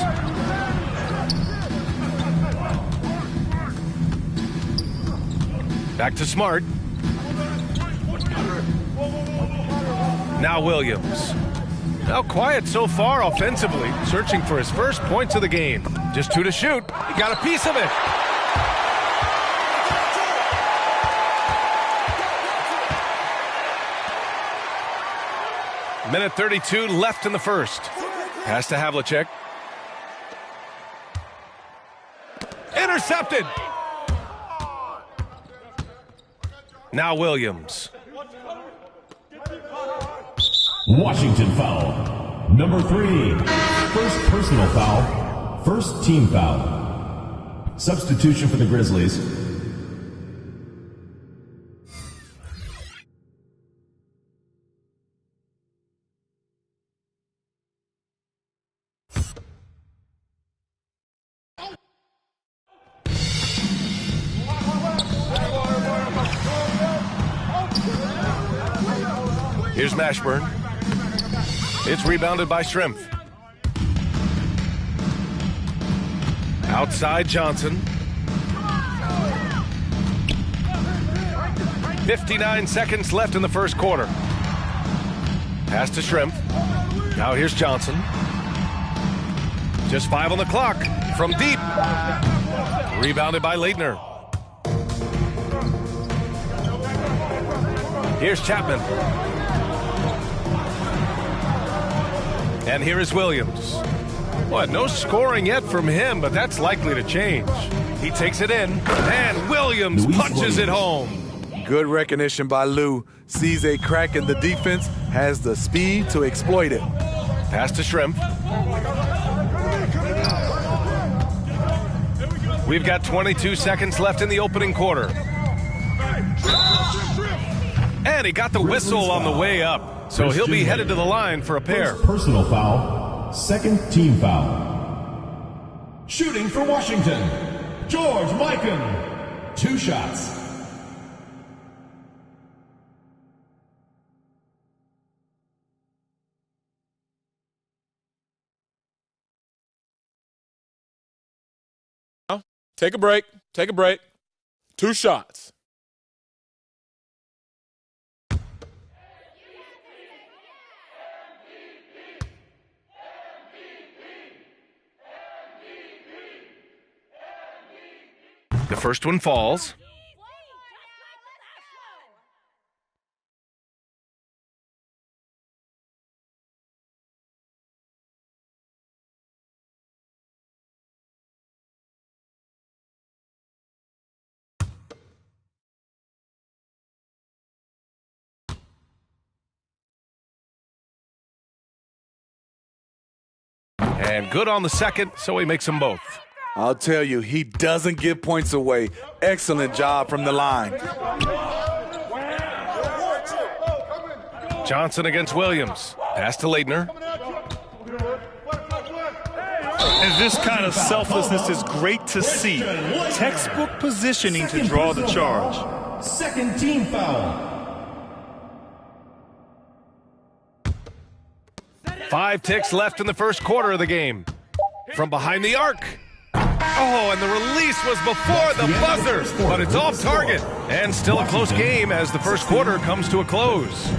Back to Smart. Now Williams. Now quiet so far offensively, searching for his first points of the game. Just 2 to shoot. He got a piece of it. Minute 32 left in the first. Pass to Havlicek. Intercepted. Now Williams. Washington foul. Number 3. First personal foul. First team foul. Substitution for the Grizzlies. Here's Mashburn. It's rebounded by Shrimp. Outside Johnson. 59 seconds left in the first quarter. Pass to Shrimp. Now here's Johnson. Just 5 on the clock. From deep. Rebounded by Leitner. Here's Chapman. And here is Williams. What, no scoring yet from him, but that's likely to change. He takes it in, and Williams punches it home. Good recognition by Lou. Sees a crack in the defense, has the speed to exploit it. Pass to Shrimp. We've got 22 seconds left in the opening quarter. And he got the whistle on the way up, so he'll be headed to the line for a pair. First personal foul, second team foul. Shooting for Washington, George Mikan. 2 shots. Take a break. Take a break. 2 shots. The first one falls. And good on the second, so he makes them both. I'll tell you, he doesn't give points away. Excellent job from the line. Johnson against Williams. Pass to Leitner. And this kind of selflessness is great to see. Textbook positioning to draw the charge. Second team foul. 5 ticks left in the first quarter of the game. From behind the arc. Oh, and the release was before the buzzer, but it's off target. And still a close game as the first quarter comes to a close.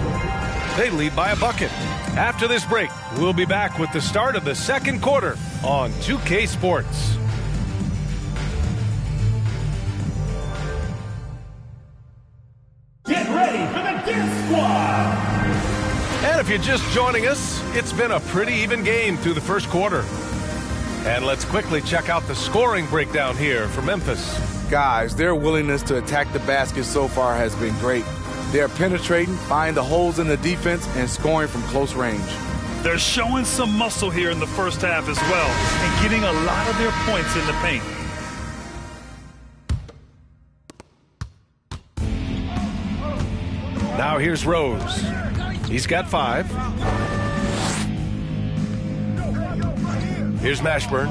They lead by a bucket. After this break, we'll be back with the start of the second quarter on 2K Sports. Get ready for the Death Squad. And if you're just joining us, it's been a pretty even game through the first quarter. And let's quickly check out the scoring breakdown here for Memphis. Guys, their willingness to attack the basket so far has been great. They're penetrating, finding the holes in the defense, and scoring from close range. They're showing some muscle here in the first half as well, and getting a lot of their points in the paint. Now here's Rose. He's got 5. Here's Mashburn.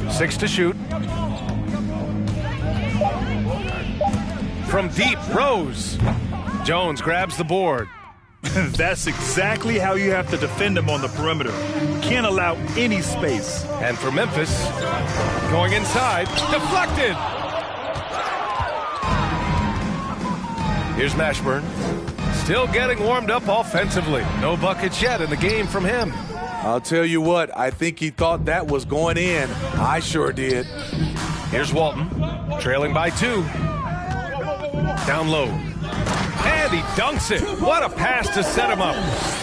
Six to shoot. From deep, Rose. Jones grabs the board. That's exactly how you have to defend him on the perimeter. Can't allow any space. And for Memphis, going inside, deflected. Here's Mashburn. Still getting warmed up offensively. No buckets yet in the game from him. I'll tell you what, I think he thought that was going in. I sure did. Here's Walton, trailing by 2. Down low. And he dunks it. What a pass to set him up.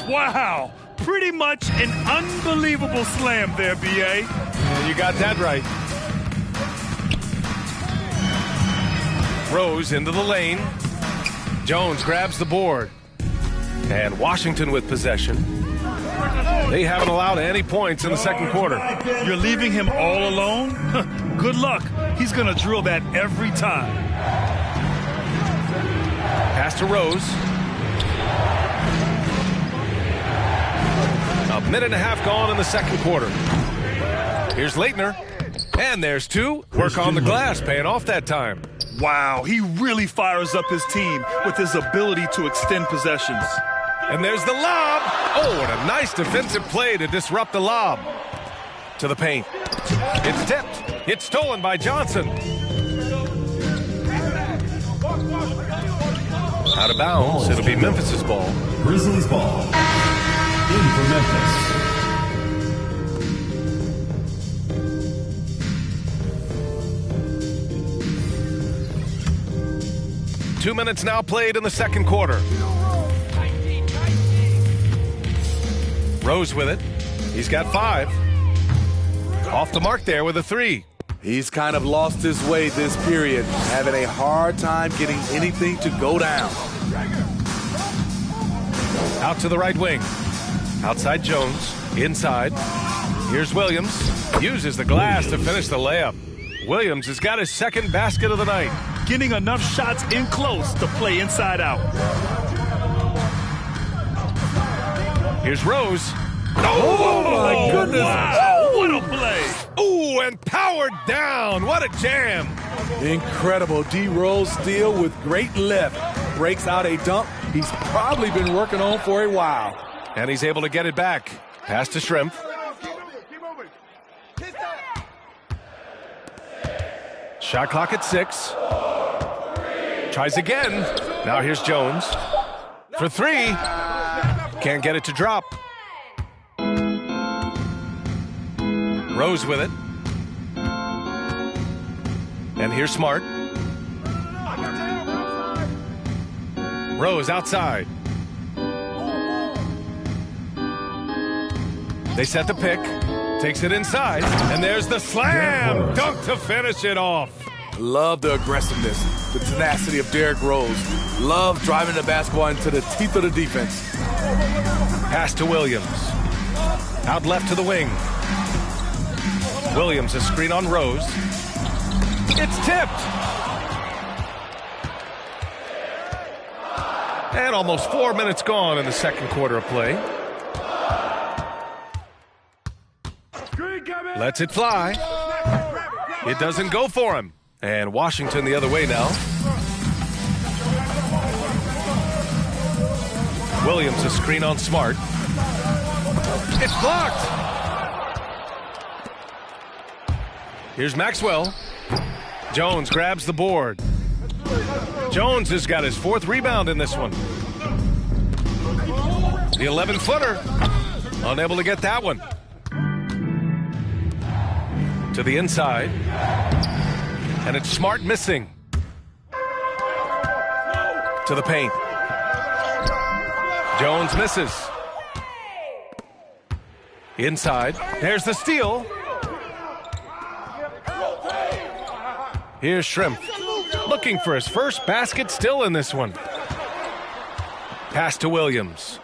Wow. Pretty much an unbelievable slam there, B.A. Yeah, you got that right. Rose into the lane. Jones grabs the board. And Washington with possession. They haven't allowed any points in the second quarter. You're leaving him all alone? Good luck. He's going to drill that every time. Pass to Rose. A minute and a half gone in the second quarter. Here's Leitner. And there's two. Work on the glass, paying off that time. Wow, he really fires up his team with his ability to extend possessions. And there's the lob. Oh, what a nice defensive play to disrupt the lob. To the paint. It's tipped. It's stolen by Johnson. Out of bounds. It'll be Memphis's ball. Grizzlies ball. In for Memphis. Two minutes now played in the second quarter. Rose with it. He's got 5. Off the mark there with a 3. He's kind of lost his way this period, having a hard time getting anything to go down. Out to the right wing. Outside Jones. Inside. Here's Williams. Uses the glass to finish the layup. Williams has got his second basket of the night. Getting enough shots in close to play inside out. Here's Rose. Oh my goodness. Wow, what a play. Ooh, and powered down. What a jam. Incredible. D. Rose steal with great lift. Breaks out a dunk he's probably been working on for a while. And he's able to get it back. Pass to Shrimp. Shot clock at 6. Tries again. Now here's Jones. For 3. Can't get it to drop. Rose with it. And here's Smart. Rose outside. They set the pick. Takes it inside. And there's the slam. Dunk to finish it off. Love the aggressiveness, the tenacity of Derrick Rose. Love driving the basketball into the teeth of the defense. Pass to Williams. Out left to the wing. Williams, a screen on Rose. It's tipped. And almost 4 minutes gone in the second quarter of play. Lets it fly. It doesn't go for him. And Washington the other way now. Williams, a screen on Smart. It's blocked. Here's Maxwell. Jones grabs the board. Jones has got his 4th rebound in this one. The 11-footer. Unable to get that one. To the inside. And it's Smart missing. To the paint. Jones misses. Inside. There's the steal. Here's Shrimp. Looking for his first basket still in this one. Pass to Williams.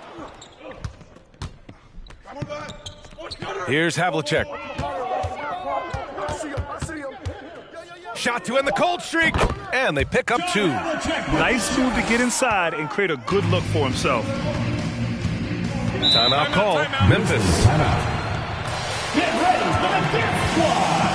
Here's Havlicek. Shot to end the cold streak. And they pick up 2. Nice move to get inside and create a good look for himself. Timeout call. Memphis. Get ready for the Death Squad.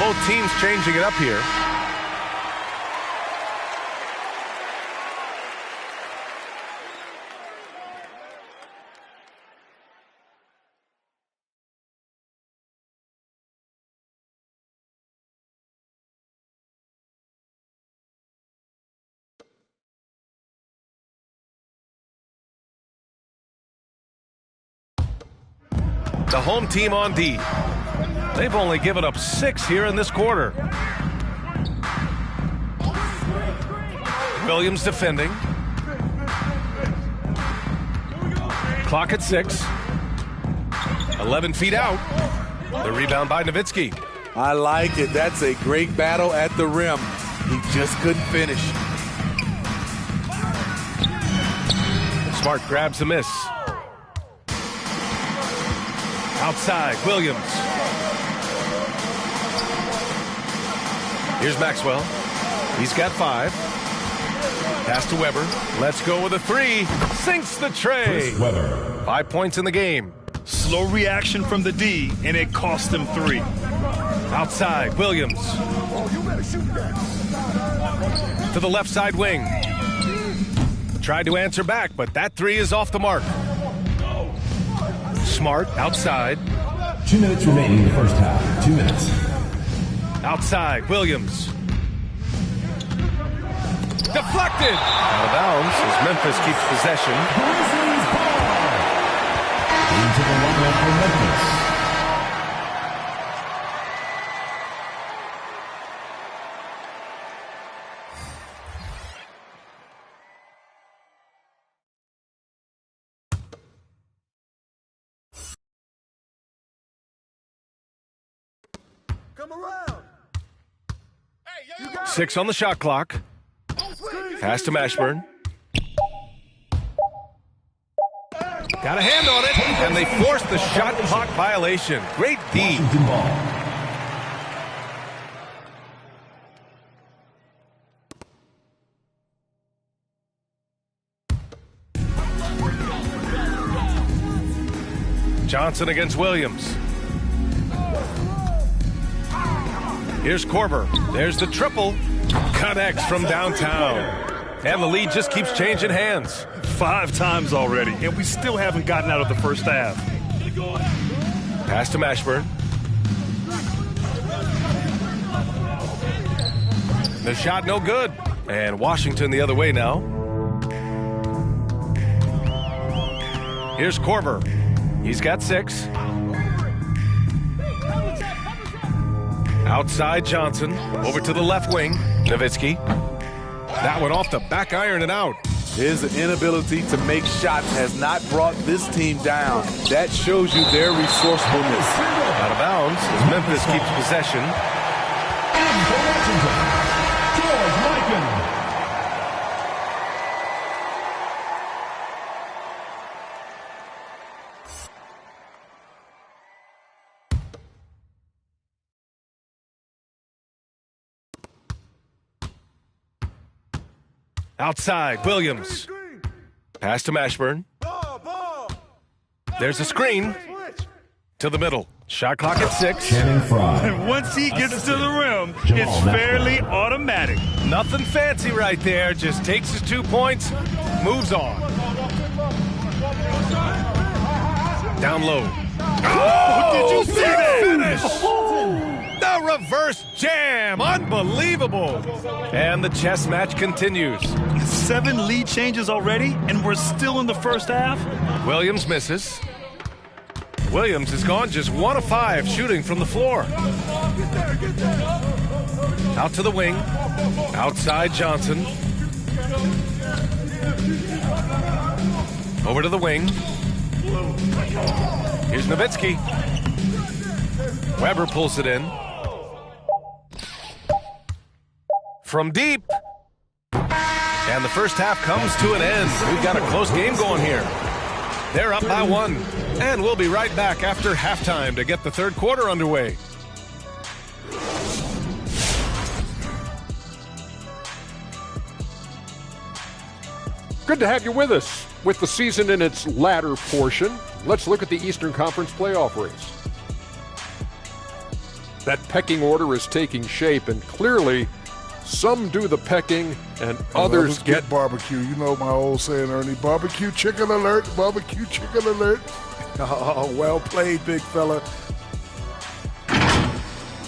both teams changing it up here. The home team on D. They've only given up 6 here in this quarter. Williams defending. Clock at 6. 11 feet out. The rebound by Nowitzki. I like it. That's a great battle at the rim. He just couldn't finish. Smart grabs the miss. Outside, Williams. Here's Maxwell. He's got 5. Pass to Weber. Let's go with a 3. Sinks the tray. 5 points in the game. Slow reaction from the D, and it cost them 3. Outside, Williams. To the left side wing. Tried to answer back, but that 3 is off the mark. Smart outside. 2 minutes remaining in the first half. 2 minutes. Outside, Williams. Deflected. Out of bounds as Memphis keeps possession. Into the lineup for Memphis. Come around. 6 on the shot clock. Pass to Mashburn. Got a hand on it, and they forced the shot clock violation. Great D. Johnson against Williams. Here's Korver. There's the triple. Connects from downtown. And the lead just keeps changing hands. 5 times already, and we still haven't gotten out of the first half. Pass to Mashburn. The shot no good. And Washington the other way now. Here's Korver. He's got 6. Outside Johnson. Over to the left wing. Nowitzki. That one off the back iron and out. His inability to make shots has not brought this team down. That shows you their resourcefulness. Out of bounds as Memphis keeps possession. Outside, Williams. Pass to Mashburn. There's a screen. To the middle. Shot clock at 6. And once he gets to the rim, it's fairly automatic. Nothing fancy right there. Just takes his 2 points, moves on. Down low. Oh, did you see that? Finish! The reverse jam. Unbelievable. And the chess match continues. 7 lead changes already, and we're still in the first half. Williams misses. Williams has gone just 1 of 5 shooting from the floor. Out to the wing. Outside Johnson. Over to the wing. Here's Nowitzki. Weber pulls it in. From deep. And the first half comes to an end. We've got a close game going here. They're up by 1. And we'll be right back after halftime to get the third quarter underway. Good to have you with us. With the season in its latter portion, let's look at the Eastern Conference playoff race. That pecking order is taking shape, and clearly some do the pecking and others get barbecue. You know my old saying, Ernie, barbecue chicken alert, barbecue chicken alert. Oh, well played, big fella.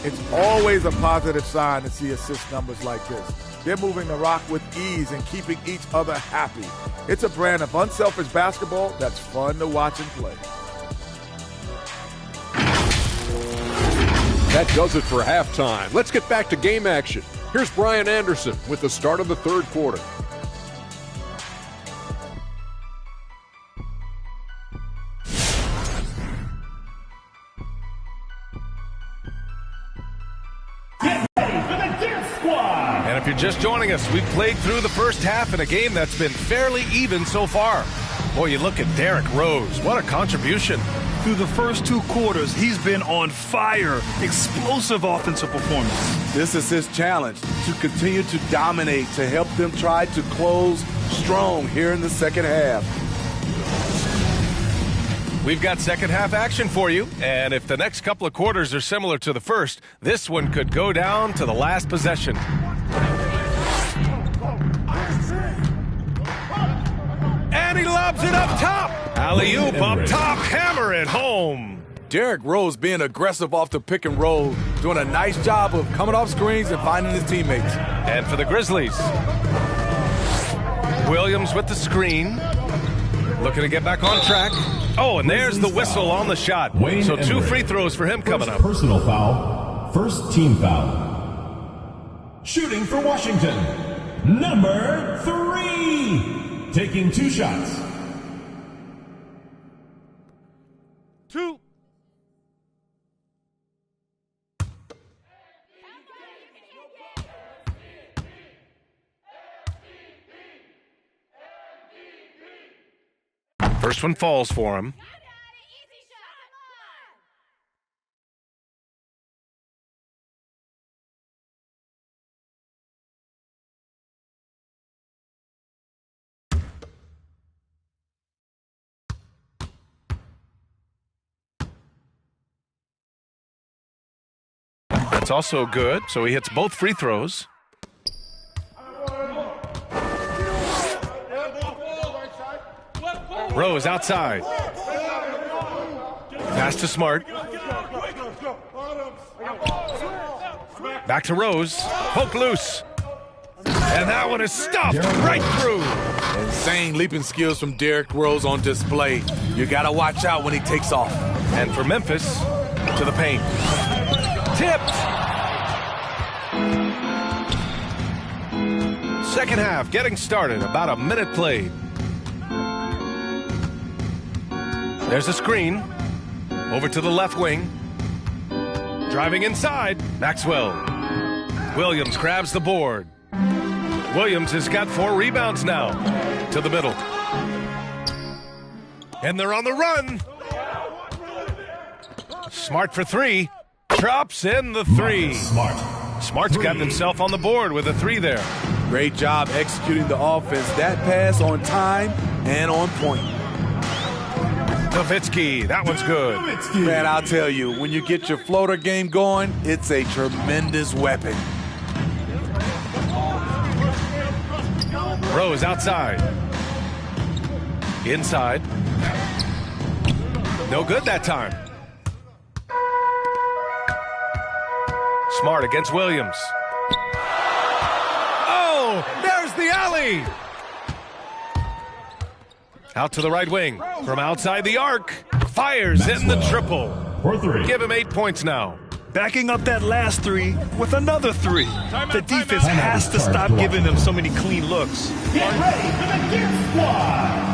It's always a positive sign to see assist numbers like this. They're moving the rock with ease and keeping each other happy. It's a brand of unselfish basketball that's fun to watch and play. That does it for halftime. Let's get back to game action. Here's Brian Anderson with the start of the third quarter. And if you're just joining us, we've played through the first half in a game that's been fairly even so far. Boy, you look at Derrick Rose. What a contribution. Through the first 2 quarters, he's been on fire. Explosive offensive performance. This is his challenge, to continue to dominate, to help them try to close strong here in the second half. We've got second half action for you, and if the next couple of quarters are similar to the first, this one could go down to the last possession. And he lobs it up top. Alley-oop up top, hammer it home. Derrick Rose being aggressive off the pick and roll, doing a nice job of coming off screens and finding his teammates. And for the Grizzlies, Williams with the screen, looking to get back on track. Oh, and there's the whistle on the shot. So 2 free throws for him coming up. Personal foul, first team foul. Shooting for Washington, number 3, taking 2 shots. 2. First one falls for him. That's also good, so he hits both free throws. Rose outside. Pass to Smart. Back to Rose. Poke loose. And that one is stuffed right through. Insane leaping skills from Derrick Rose on display. You got to watch out when he takes off. And for Memphis, to the paint. Tipped. Second half getting started. About a minute played. There's a screen. Over to the left wing. Driving inside. Maxwell. Williams grabs the board. Williams has got 4 rebounds now. To the middle. And they're on the run. Smart for 3. Drops in the 3. Smart's got himself on the board with a 3 there. Great job executing the offense. That pass on time and on point. Nowitzki, that one's good. Man, I'll tell you, when you get your floater game going, it's a tremendous weapon. Rose outside. Inside. No good that time. Smart against Williams. Oh, there's the alley. Out to the right wing. From outside the arc. Fires in the triple. For 3. Give him 8 points now. Backing up that last 3 with another 3. The defense has to stop giving them so many clean looks. Get ready for the Gear Squad.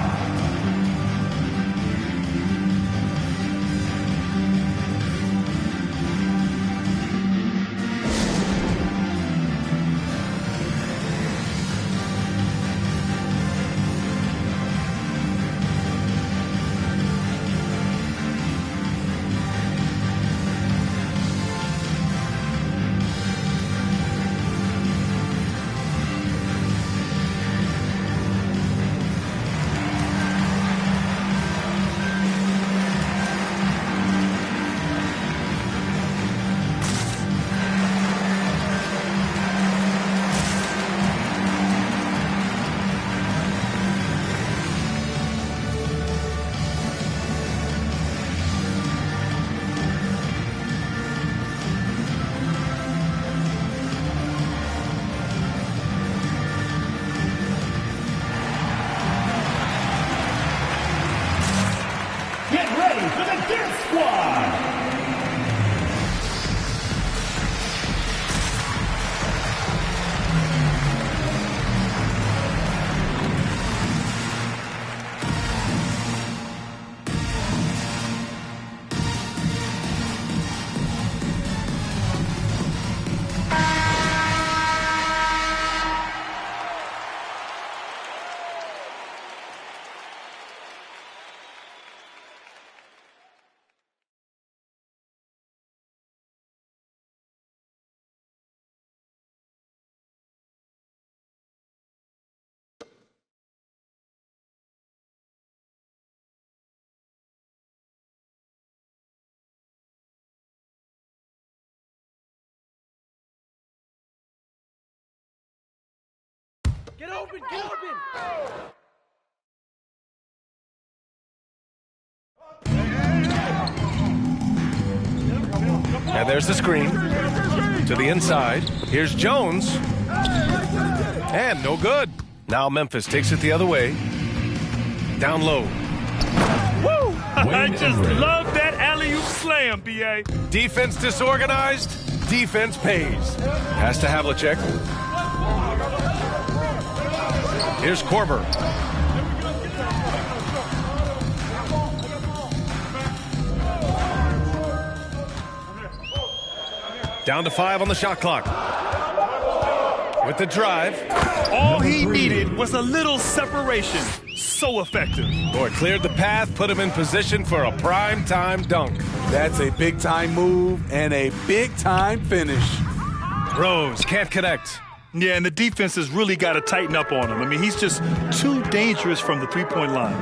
Death Squad. Get open, get open! And there's the screen. To the inside. Here's Jones. And no good. Now Memphis takes it the other way. Down low. Woo! I just love that alley-oop slam, B.A. Defense disorganized. Defense pays. Pass to Havlicek. Here's Korver. Down to 5 on the shot clock. With the drive. All he needed was a little separation. So effective. Boy, cleared the path, put him in position for a prime-time dunk. That's a big-time move and a big-time finish. Rose can't connect. Yeah, and the defense has really got to tighten up on him. I mean, he's just too dangerous from the three-point line.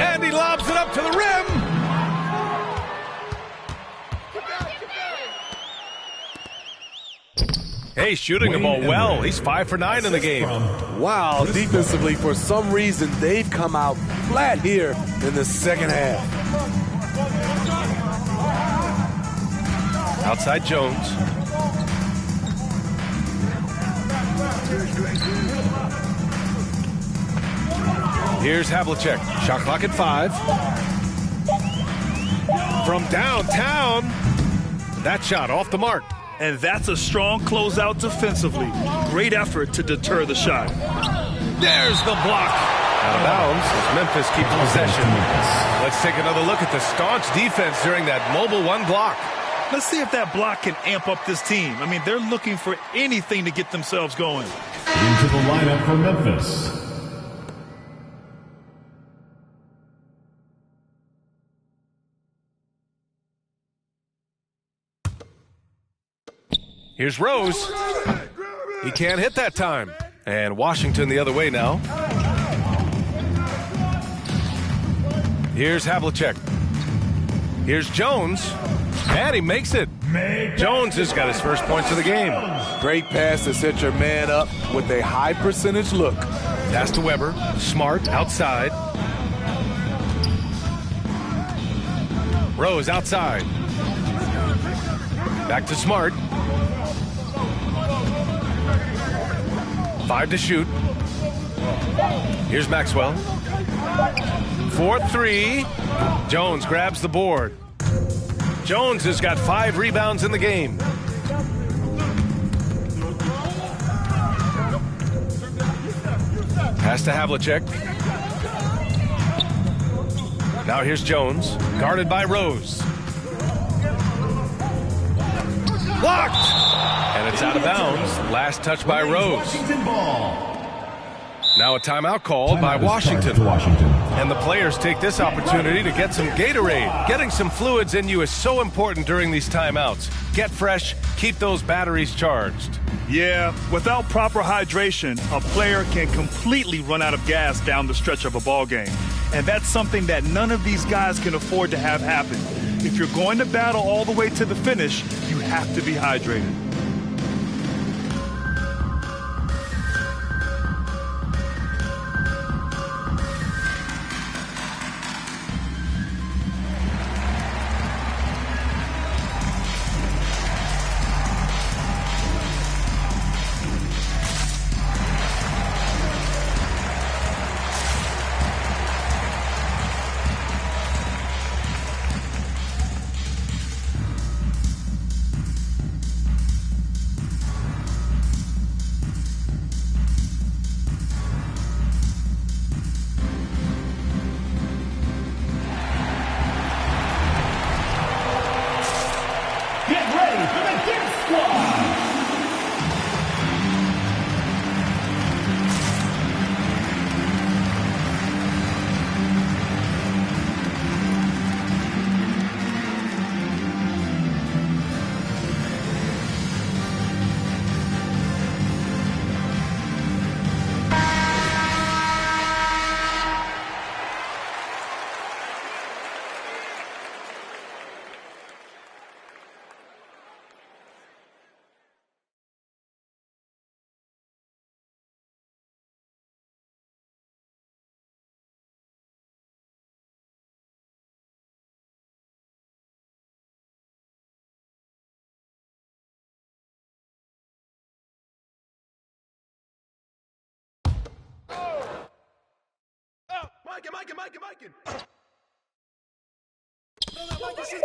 And he lobs it up to the rim. Hey, shooting the ball well. He's 5 for 9 in the game. Wow, defensively, for some reason, they've come out flat here in the second half. Outside Jones. Here's Havlicek. Shot clock at 5. From downtown. That shot off the mark. And that's a strong closeout defensively. Great effort to deter the shot. There's the block. Out of bounds as Memphis keeps possession. Let's take another look at the staunch defense during that mobile 1 block. Let's see if that block can amp up this team. I mean, they're looking for anything to get themselves going. Into the lineup for Memphis. Here's Rose. He can't hit that time. And Washington the other way now. Here's Havlicek. Here's Jones. And he makes it. Jones has got his first points of the game. Great pass to set your man up with a high percentage look. Pass to Weber. Smart outside. Rose outside. Back to Smart. 5 to shoot. Here's Maxwell. 4-3. Jones grabs the board. Jones has got 5 rebounds in the game. Pass to Havlicek. Now here's Jones, guarded by Rose. Blocked! And it's out of bounds. Last touch by Rose. Now a timeout called by Washington. And the players take this opportunity to get some Gatorade. Getting some fluids in you is so important during these timeouts. Get fresh, keep those batteries charged. Yeah, without proper hydration, a player can completely run out of gas down the stretch of a ball game. And that's something that none of these guys can afford to have happen. If you're going to battle all the way to the finish, you have to be hydrated.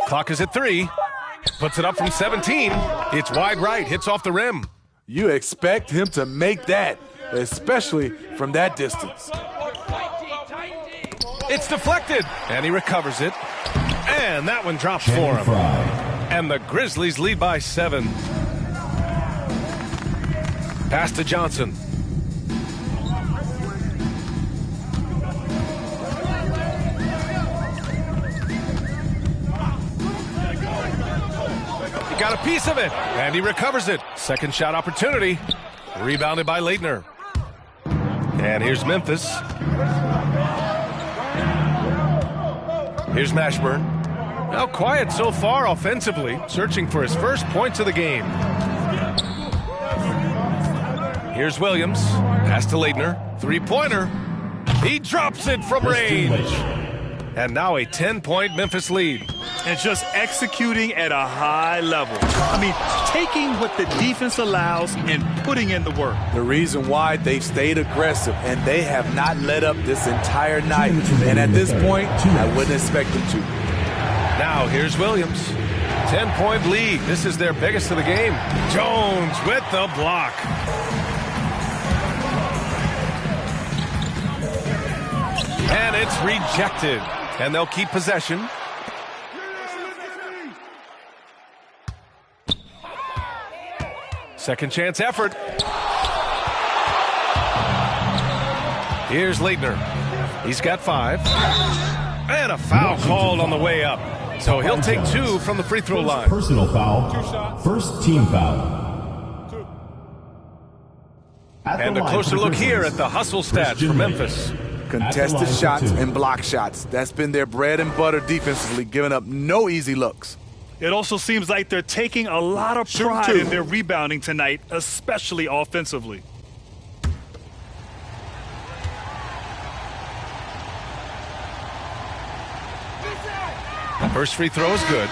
Clock is at 3. Puts it up from 17. It's wide right. Hits off the rim. You expect him to make that, especially from that distance. It's deflected, and he recovers it. And that one drops for him. And the Grizzlies lead by 7. Pass to Johnson. He got a piece of it, and he recovers it. Second shot opportunity. Rebounded by Leitner. And here's Memphis. Here's Mashburn. Now quiet so far offensively, searching for his first points of the game. Here's Williams. Pass to Leitner. Three-pointer. He drops it from range. And now a 10-point Memphis lead. And just executing at a high level. I mean, taking what the defense allows and putting in the work. The reason why they've stayed aggressive and they have not let up this entire night. And at this point, I wouldn't expect them to. Now here's Williams. 10-point lead. This is their biggest of the game. Jones with the block. And it's rejected. And they'll keep possession. Second chance effort. Here's Leitner. He's got 5. And a foul called on the way up. So he'll take 2 from the free throw line. Personal foul. First team foul. And a closer look here at the hustle stats for Memphis. Contested shots and block shots. That's been their bread and butter defensively, giving up no easy looks. It also seems like they're taking a lot of pride in their rebounding tonight, especially offensively. First free throw is good.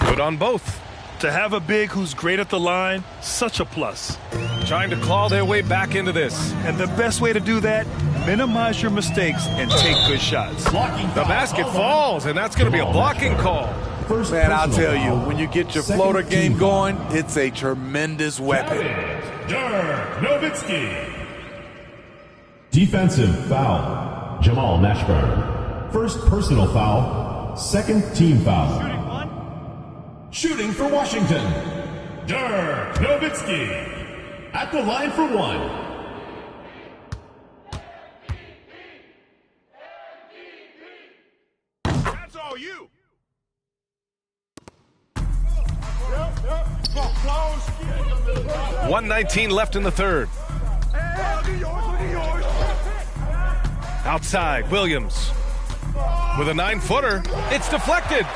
Good on both. To have a big who's great at the line, such a plus. Trying to claw their way back into this. And the best way to do that, minimize your mistakes and take good shots. The basket falls, and that's going to be a blocking call. Man, I'll tell you, when you get your floater game going, it's a tremendous weapon. Dirk Nowitzki. Defensive foul. Jamal Mashburn. First personal foul. Second team foul. Shooting for Washington. Dirk Nowitzki. At the line for 1. That's all you. 1:19 left in the third. Outside, Williams. With a 9-footer, it's deflected.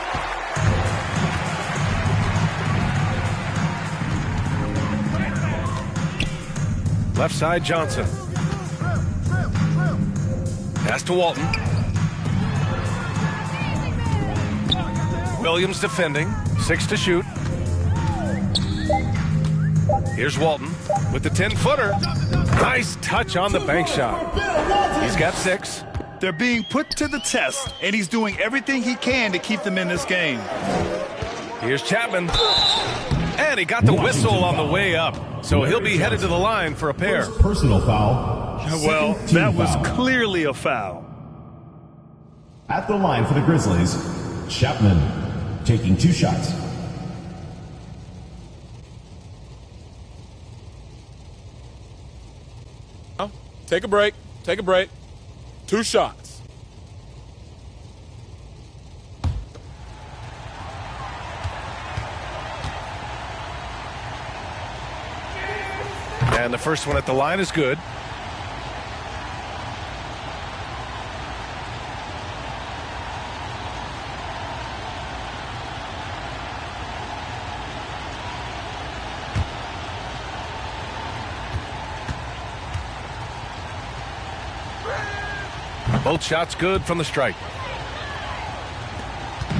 Left side, Johnson. Pass to Walton. Williams defending. 6 to shoot. Here's Walton with the 10-footer. Nice touch on the bank shot. He's got 6. They're being put to the test, and he's doing everything he can to keep them in this game. Here's Chapman. And he got the whistle on the way up. So he'll be headed to the line for a pair. First personal foul. Well, that was clearly a foul. At the line for the Grizzlies, Chapman taking 2 shots. Take a break. Take a break. 2 shots. And the first one at the line is good. Both shots good from the stripe.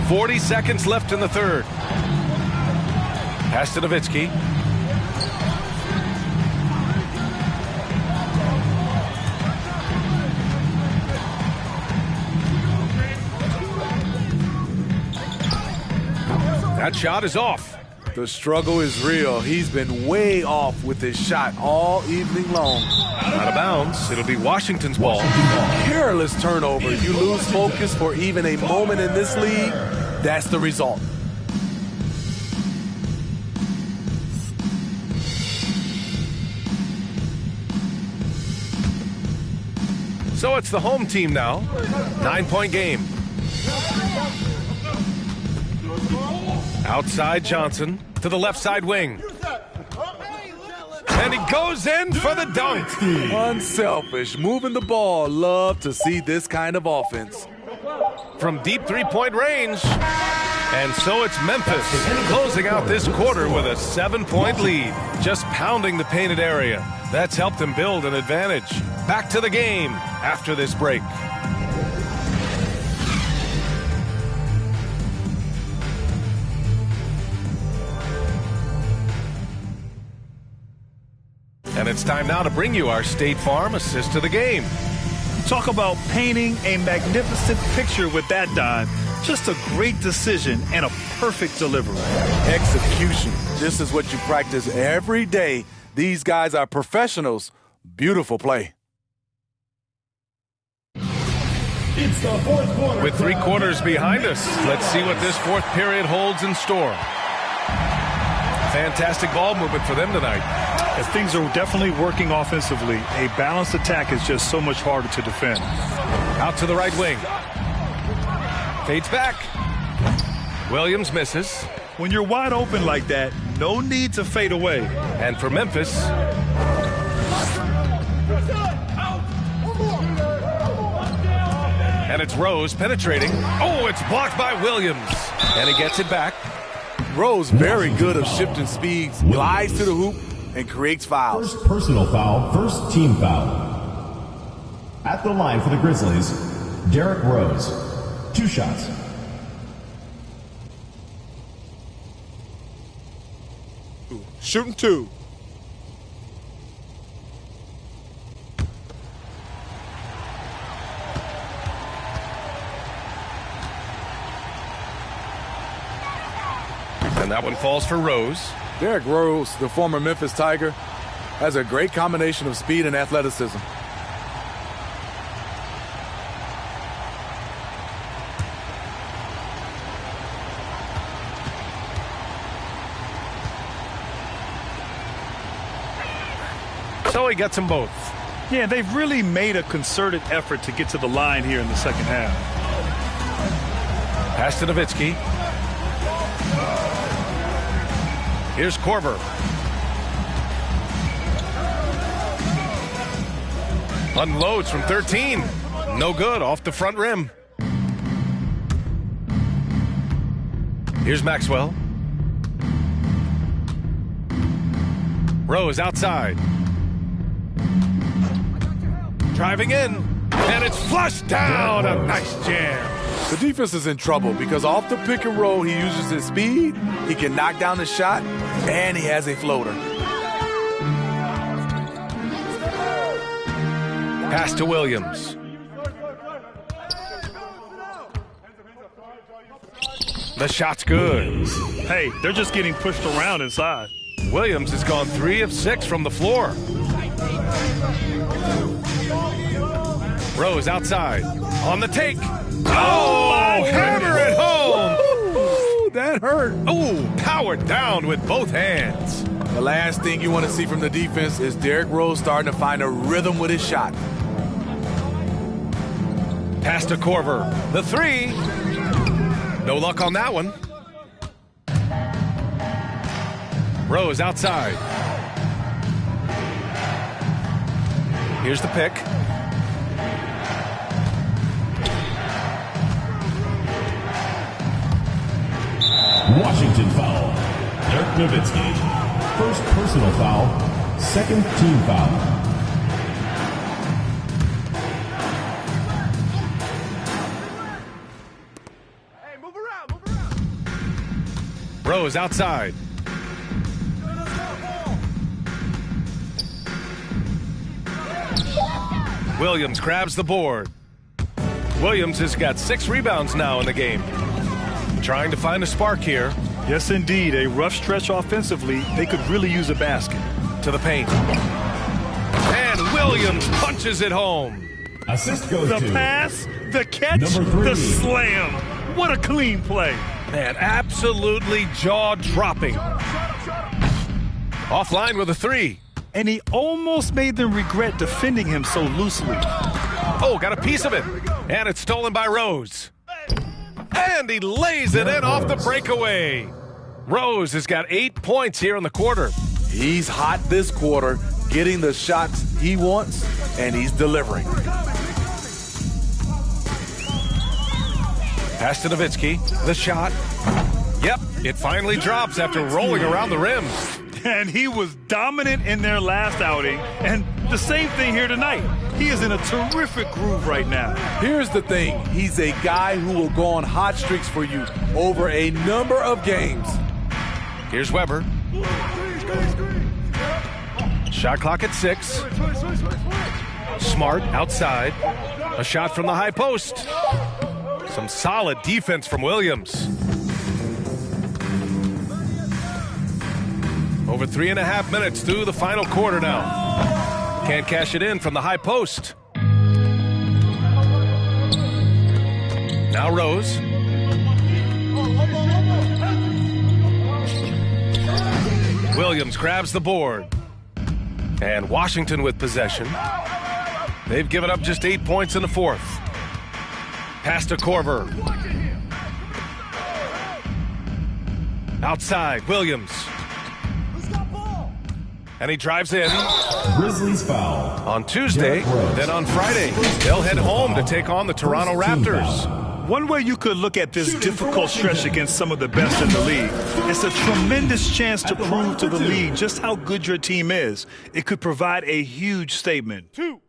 40 seconds left in the third. Pass to Nowitzki. That shot is off. The struggle is real. He's been way off with his shot all evening long. Out of bounds. It'll be Washington's ball. Careless turnover. You lose focus for even a moment in this league. That's the result. So it's the home team now. 9-point game. Outside Johnson to the left side wing. And he goes in for the dunk. Unselfish, moving the ball. Love to see this kind of offense. From deep three-point range. And so it's Memphis closing out this quarter with a 7-point lead. Just pounding the painted area. That's helped them build an advantage. Back to the game after this break. And it's time now to bring you our State Farm assist to the game. Talk about painting a magnificent picture with that dime. Just a great decision and a perfect delivery. Execution. This is what you practice every day. These guys are professionals. Beautiful play. It's the fourth quarter. With 3 quarters behind us, let's see what this fourth period holds in store. Fantastic ball movement for them tonight. As things are definitely working offensively, a balanced attack is just so much harder to defend. Out to the right wing. Fades back. Williams misses. When you're wide open like that, no need to fade away. And for Memphis, and it's Rose penetrating. Oh, it's blocked by Williams. And he gets it back. Rose very good at shifting speeds, glides to the hoop, and creates fouls. First personal foul, first team foul. At the line for the Grizzlies, Derrick Rose. 2 shots. Shooting 2. And that one falls for Rose. Derrick Rose, the former Memphis Tiger, has a great combination of speed and athleticism. So he gets them both. Yeah, they've really made a concerted effort to get to the line here in the second half. Pass to Nowitzki. Here's Korver. Unloads from 13. No good, off the front rim. Here's Maxwell. Rose outside. Driving in. And it's flushed down. A nice jam. The defense is in trouble because off the pick and roll, he uses his speed, he can knock down the shot, and he has a floater. Pass to Williams. The shot's good. Hey, they're just getting pushed around inside. Williams has gone 3 of 6 from the floor. Rose outside. On the take. Oh, hammer it home. Ooh, that hurt. Oh, powered down with both hands. The last thing you want to see from the defense is Derrick Rose starting to find a rhythm with his shot. Pass to Korver. The 3. No luck on that one. Rose outside. Here's the pick. Washington foul. Dirk Nowitzki. First personal foul. Second team foul. Rose outside. Williams grabs the board. Williams has got 6 rebounds now in the game. Trying to find a spark here. Yes, indeed. A rough stretch offensively. They could really use a basket. To the paint. And Williams punches it home. Assist goes the to pass, the catch, the slam. What a clean play. Man, absolutely jaw-dropping. Offline with a 3. And he almost made them regret defending him so loosely. Oh, got a piece of it. And it's stolen by Rose. And he lays it in off the breakaway. Rose has got 8 points here in the quarter. He's hot this quarter, getting the shots he wants, and he's delivering. Pass to Nowitzki. The shot. Yep, it finally drops after rolling around the rim. And he was dominant in their last outing. And the same thing here tonight. He is in a terrific groove right now. Here's the thing. He's a guy who will go on hot streaks for you over a number of games. Here's Weber. Shot clock at 6. Smart outside. A shot from the high post. Some solid defense from Williams. Over 3.5 minutes through the final quarter now. Can't cash it in from the high post. Now Rose. Williams grabs the board. And Washington with possession. They've given up just 8 points in the fourth. Pass to Korver. Outside, Williams. And he drives in. Grizzlies foul. On Tuesday, then on Friday, they'll head home to take on the Toronto Raptors. One way you could look at this difficult stretch against some of the best in the league, it's a tremendous chance to prove to the league just how good your team is. It could provide a huge statement. 2.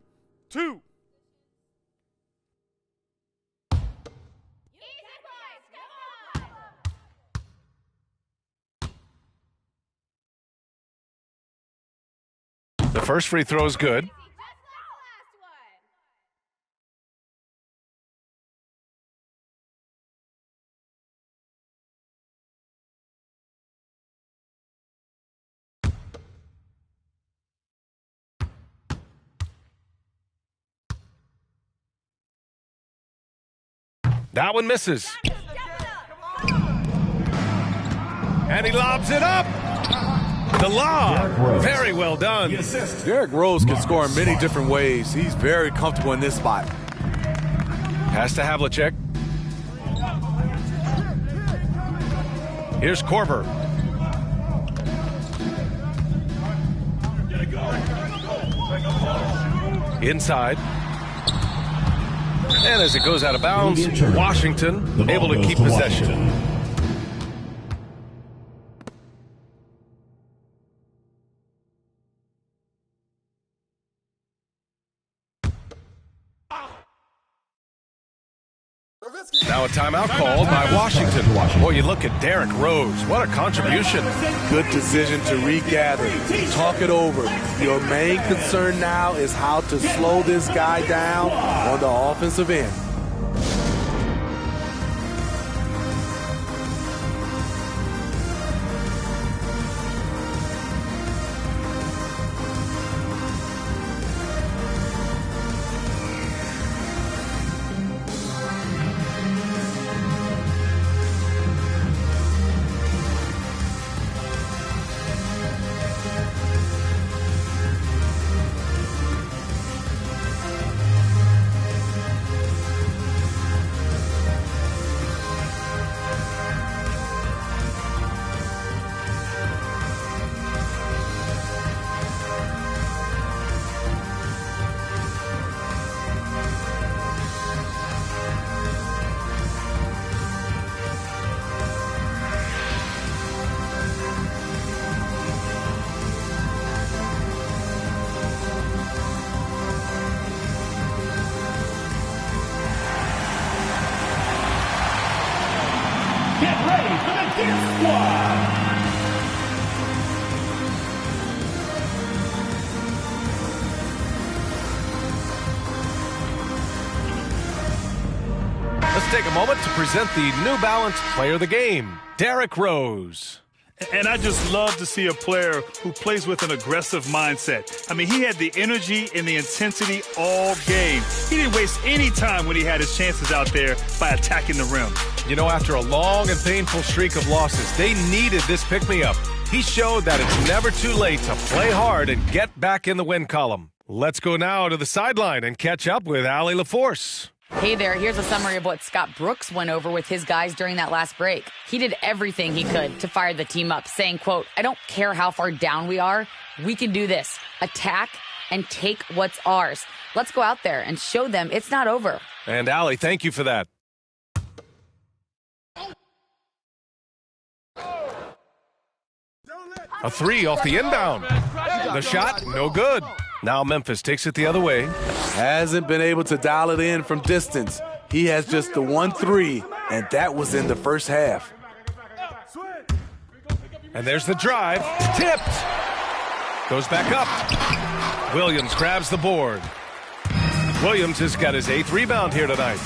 The first free throw is good. That one misses. And he lobs it up. The lob. Very well done. Derrick Rose can score in many different ways. He's very comfortable in this spot. Pass to Havlicek. Here's Korver. Inside. And as it goes out of bounds, Washington able to keep possession. Now a timeout called by Washington. Boy, you look at Derrick Rose. What a contribution. Good decision to regather, talk it over. Your main concern now is how to slow this guy down on the offensive end. Let's take a moment to present the New Balance Player of the Game, Derrick Rose. And I just love to see a player who plays with an aggressive mindset. I mean, he had the energy and the intensity all game. He didn't waste any time when he had his chances out there by attacking the rim. You know, after a long and painful streak of losses, they needed this pick-me-up. He showed that it's never too late to play hard and get back in the win column. Let's go now to the sideline and catch up with Allie LaForce. Hey there, here's a summary of what Scott Brooks went over with his guys during that last break. He did everything he could to fire the team up, saying, quote, "I don't care how far down we are. We can do this. Attack and take what's ours. Let's go out there and show them it's not over." And Allie, thank you for that. A three off the inbound. The shot, no good. Now Memphis takes it the other way. Hasn't been able to dial it in from distance. He has just the 1-3, and that was in the first half. And there's the drive. Tipped. Goes back up. Williams grabs the board. Williams has got his 8th rebound here tonight.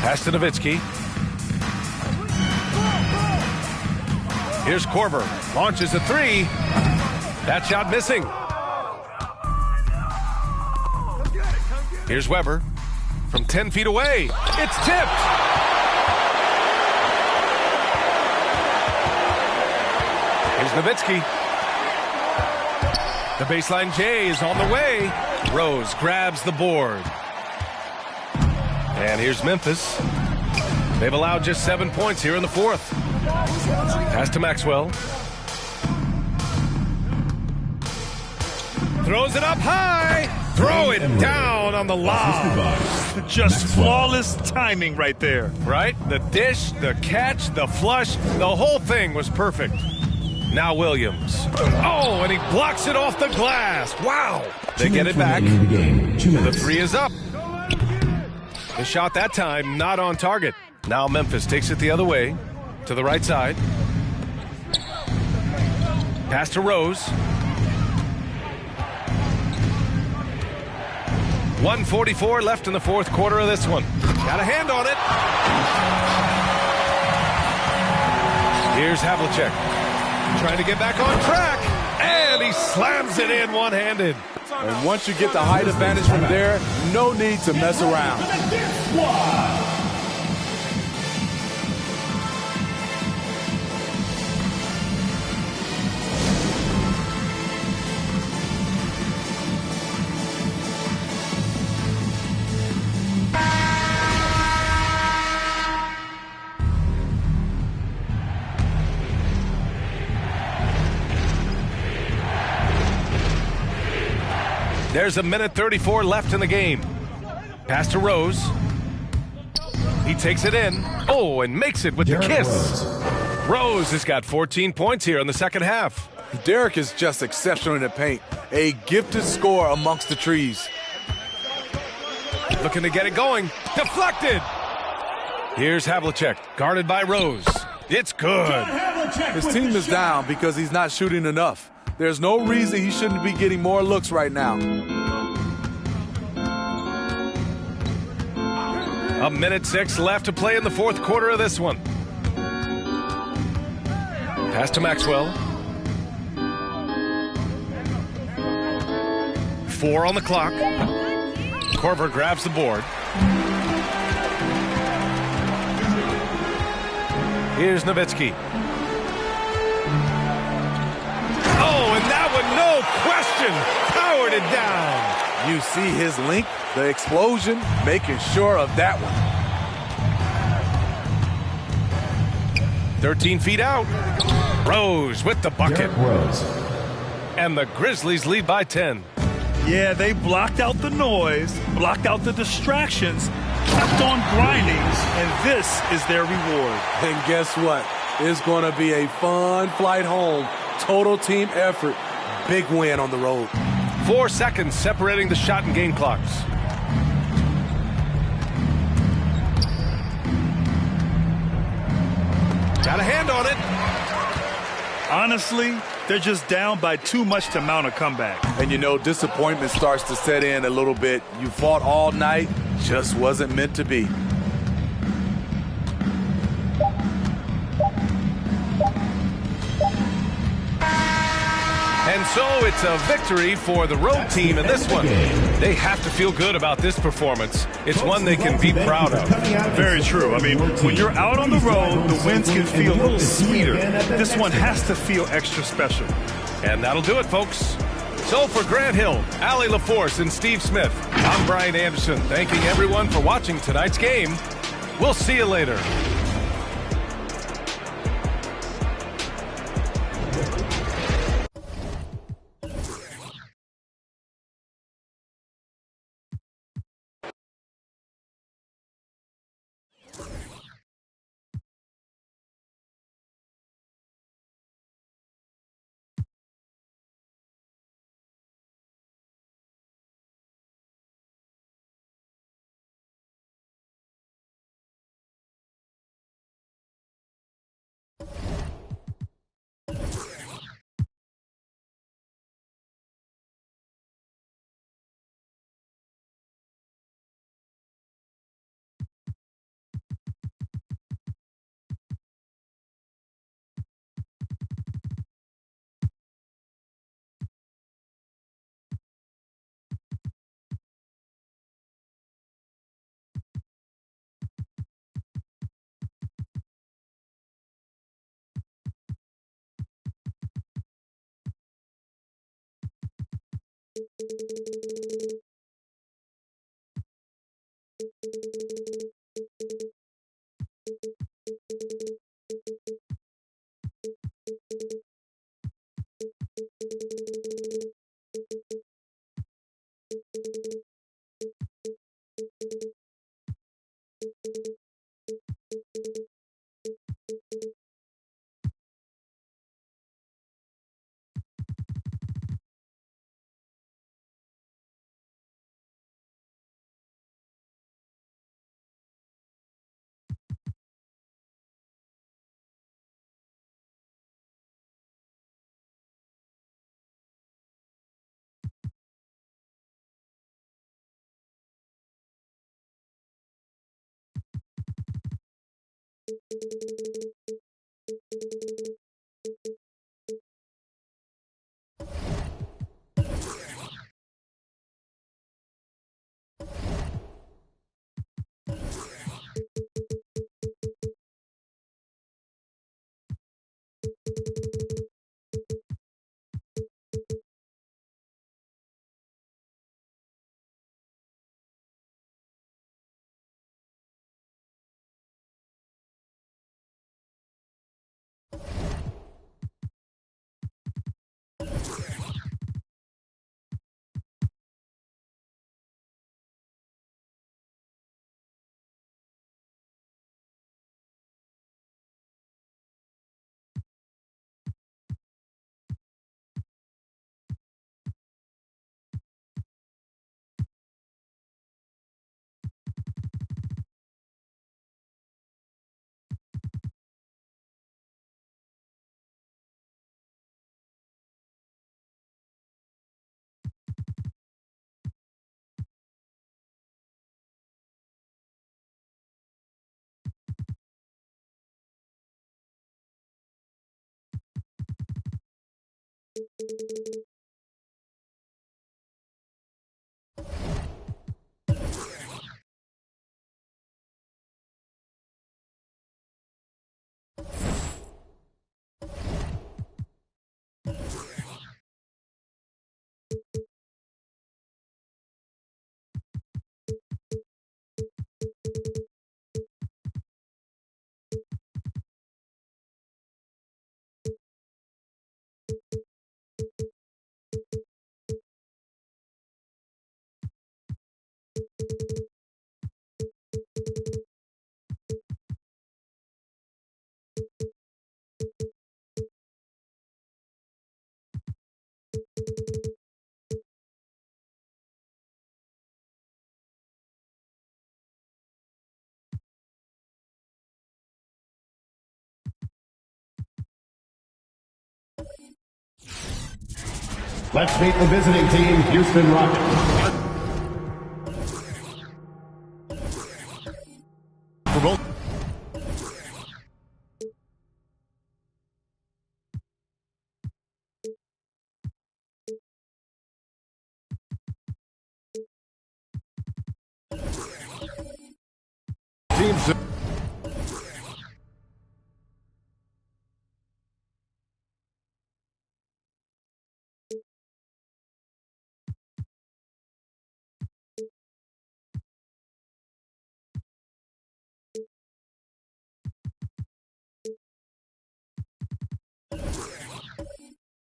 Pass to Nowitzki. Here's Korver. Launches a 3. That shot missing. Here's Weber from 10 feet away. It's tipped. Here's Nowitzki. The baseline J is on the way. Rose grabs the board. And here's Memphis. They've allowed just 7 points here in the fourth. Pass to Maxwell. Throws it up high. Throw it down on the lob. Just flawless timing right there. Right? The dish, the catch, the flush, the whole thing was perfect. Now Williams. Oh, and he blocks it off the glass. Wow. They get it back. The 3 is up. The shot that time not on target. Now Memphis takes it the other way to the right side. Pass to Rose. 1:44 left in the fourth quarter of this one. Got a hand on it. Here's Havlicek. Trying to get back on track. And he slams it in one-handed. And once you get the height advantage from there, no need to mess around. There's a minute 34 left in the game. Pass to Rose. He takes it in. Oh, and makes it with the kiss. Rose has got 14 points here in the second half. Derrick is just exceptional in the paint. A gifted scorer amongst the trees. Looking to get it going. Deflected. Here's Havlicek, guarded by Rose. It's good. His team is down because he's not shooting enough. There's no reason he shouldn't be getting more looks right now. A minute 6 left to play in the fourth quarter of this one. Pass to Maxwell. 4 on the clock. Korver grabs the board. Here's Nowitzki. Oh, and that one, no question, powered it down. You see his length, the explosion, making sure of that one. 13 feet out. Rose with the bucket. Rose. And the Grizzlies lead by 10. Yeah, they blocked out the noise, blocked out the distractions, kept on grinding, and this is their reward. And guess what? It's going to be a fun flight home. Total team effort. Big win on the road. 4 seconds separating the shot and game clocks. Got a hand on it. Honestly, they're just down by too much to mount a comeback. And you know, disappointment starts to set in a little bit. You fought all night, just wasn't meant to be. And so it's a victory for the road team in this one. They have to feel good about this performance. It's one they can be proud of. Very true. I mean, when you're out on the road, the wins can feel a little sweeter. This one has to feel extra special. And that'll do it, folks. So for Grant Hill, Allie LaForce, and Steve Smith, I'm Brian Anderson, thanking everyone for watching tonight's game. We'll see you later. Let's meet the visiting team, Houston Rockets. For both. Teams.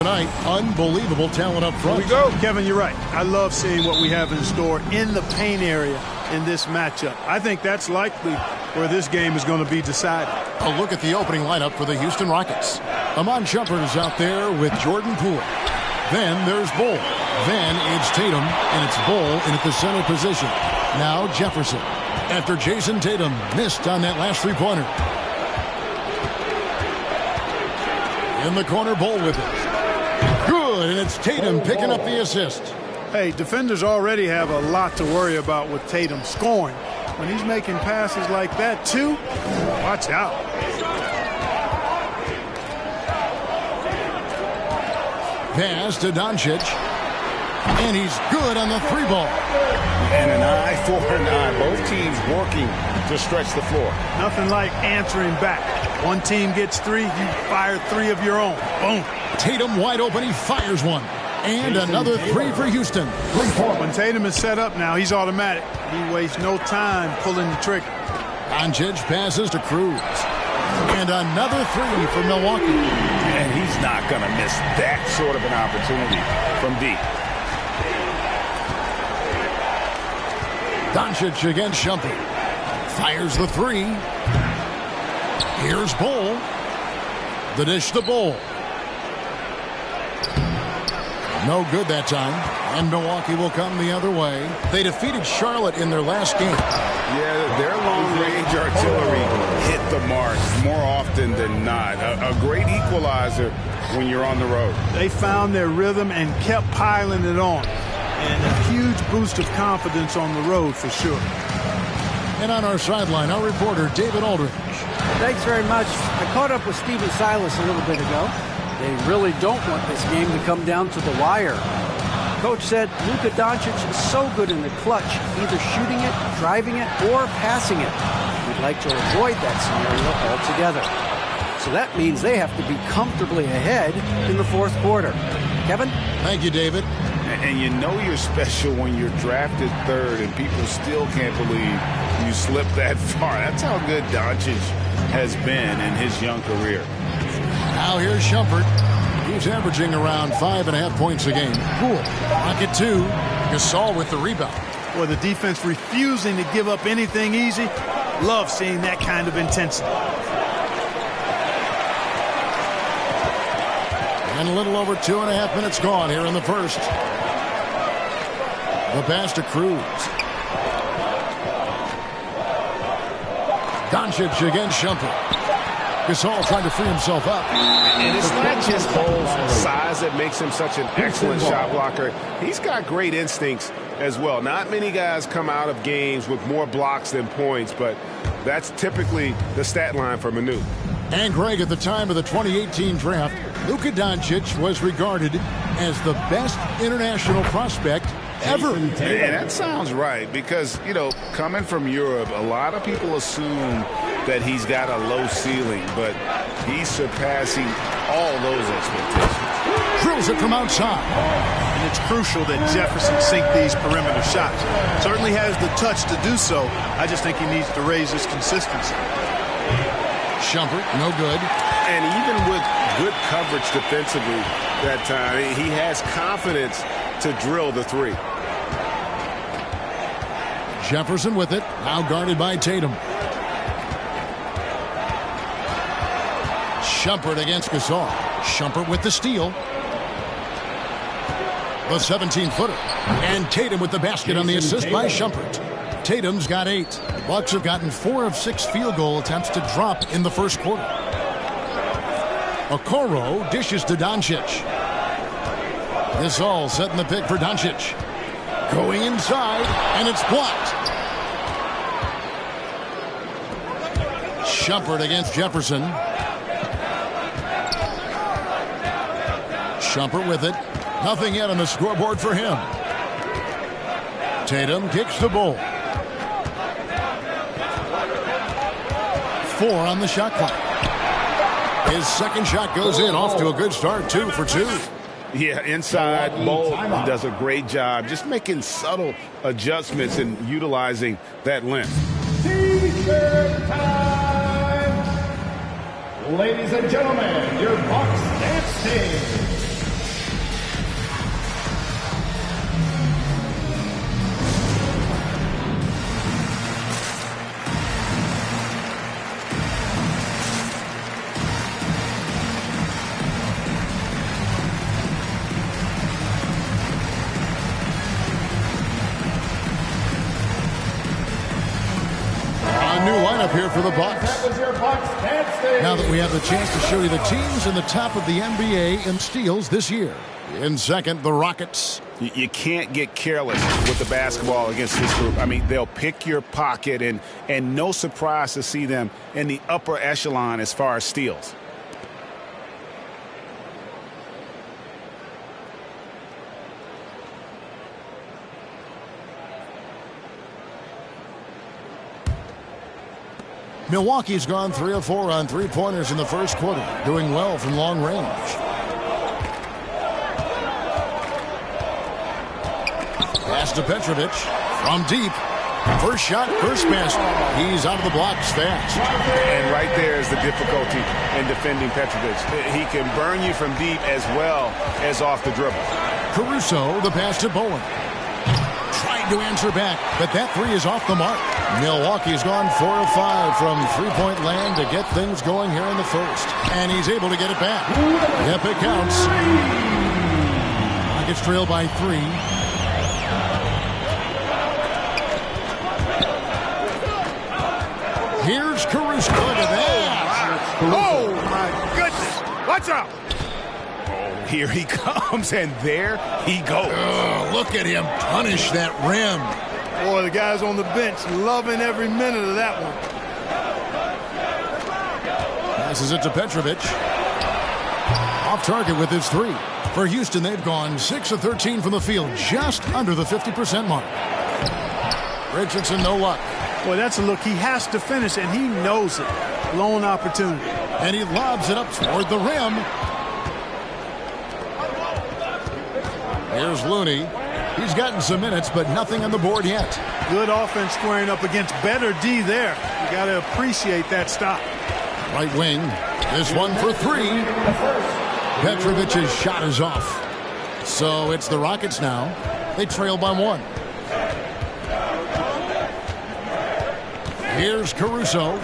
Tonight, unbelievable talent up front. Here we go. Kevin, you're right. I love seeing what we have in store in the paint area in this matchup. I think that's likely where this game is going to be decided. A look at the opening lineup for the Houston Rockets. Amon Shumpert is out there with Jordan Poole. Then there's Bull. Then it's Tatum, and it's Bull in at the center position. Now Jefferson. After Jason Tatum missed on that last three-pointer. In the corner, Bull with it. Good, and it's Tatum picking up the assist. Hey, defenders already have a lot to worry about with Tatum scoring. When he's making passes like that, too, watch out. Pass to Doncic. And he's good on the three ball. And an eye for an eye. Both teams working to stretch the floor. Nothing like answering back. One team gets three, you fire three of your own. Boom. Tatum wide open, he fires one. And another three for Houston. When Tatum is set up now, he's automatic. He wastes no time pulling the trigger. Doncic passes to Cruz. And another three for Milwaukee. And he's not going to miss that sort of an opportunity from deep. Doncic against Shumpert. Fires the three. Here's Bull. The dish to Bull. No good that time. And Milwaukee will come the other way. They defeated Charlotte in their last game. Yeah, their long-range artillery hit the mark more often than not. A great equalizer when you're on the road. They found their rhythm and kept piling it on. And a huge boost of confidence on the road for sure. And on our sideline, our reporter, David Aldridge. Thanks very much. I caught up with Stephen Silas a little bit ago. They really don't want this game to come down to the wire. Coach said Luka Doncic is so good in the clutch, either shooting it, driving it, or passing it. We'd like to avoid that scenario altogether. So that means they have to be comfortably ahead in the fourth quarter. Kevin? Thank you, David. And you know you're special when you're drafted third and people still can't believe you slipped that far. That's how good Doncic has been in his young career. Now here's Shumpert. He's averaging around 5.5 points a game. Poole, pocket two. Gasol with the rebound. Or the defense refusing to give up anything easy. Love seeing that kind of intensity. And a little over 2.5 minutes gone here in the first. The pass to Cruz. Doncic against Shumpert. Gasol trying to free himself up. And it's not just Bull's size that makes him such an excellent shot blocker. He's got great instincts as well. Not many guys come out of games with more blocks than points, but that's typically the stat line for Manu. And Greg, at the time of the 2018 draft, Luka Doncic was regarded as the best international prospect ever. And that sounds right because, you know, coming from Europe, a lot of people assume that he's got a low ceiling, but he's surpassing all those expectations. Drills it from outside. And it's crucial that Jefferson sink these perimeter shots. Certainly has the touch to do so. I just think he needs to raise his consistency. Shumpert, no good. And even with good coverage defensively that time, he has confidence to drill the three. Jefferson with it, now guarded by Tatum. Shumpert against Gasol. Shumpert with the steal. The 17-footer. And Tatum with the basket on the assist by Shumpert. Tatum's got 8. The Bucks have gotten 4 of 6 field goal attempts to drop in the first quarter. Okoro dishes to Doncic. This all setting the pick for Doncic. Going inside, and it's blocked. Shumpert against Jefferson. Shumpert with it. Nothing yet on the scoreboard for him. Tatum kicks the ball. 4 on the shot clock. His second shot goes in, off to a good start, 2 for 2. Yeah, inside, Bol does a great job just making subtle adjustments and utilizing that length. T-shirt time! Ladies and gentlemen, your Bucks dance team. Here for the Bucks. Now that we have the chance to show you the teams in the top of the NBA in steals this year. In second, the Rockets. You can't get careless with the basketball against this group. I mean, they'll pick your pocket, and no surprise to see them in the upper echelon as far as steals. Milwaukee's gone 3 of 4 on three-pointers in the first quarter, doing well from long range. Pass to Petrovic from deep. First shot, first basket. He's out of the blocks fast. And right there is the difficulty in defending Petrovic. He can burn you from deep as well as off the dribble. Caruso, the pass to Bowen. Trying to answer back, but that 3 is off the mark. Milwaukee's gone 4 of 5 from three-point land to get things going here in the first. And he's able to get it back. Yep, it counts. Rockets trail by 3. Here's Caruso. Look at that. Oh, my goodness. Watch out. Here he comes, and there he goes. Oh, look at him punish that rim. Boy, the guys on the bench loving every minute of that one. Passes it to Petrovic. Off target with his 3. For Houston, they've gone 6 of 13 from the field, just under the 50% mark. Richardson, no luck. Boy, that's a look he has to finish, and he knows it. Lone opportunity. And he lobs it up toward the rim. Here's Looney. He's gotten some minutes, but nothing on the board yet. Good offense squaring up against better D there. You got to appreciate that stop. Right wing. This one for 3. Petrovic's shot is off. So it's the Rockets now. They trail by 1. Here's Caruso.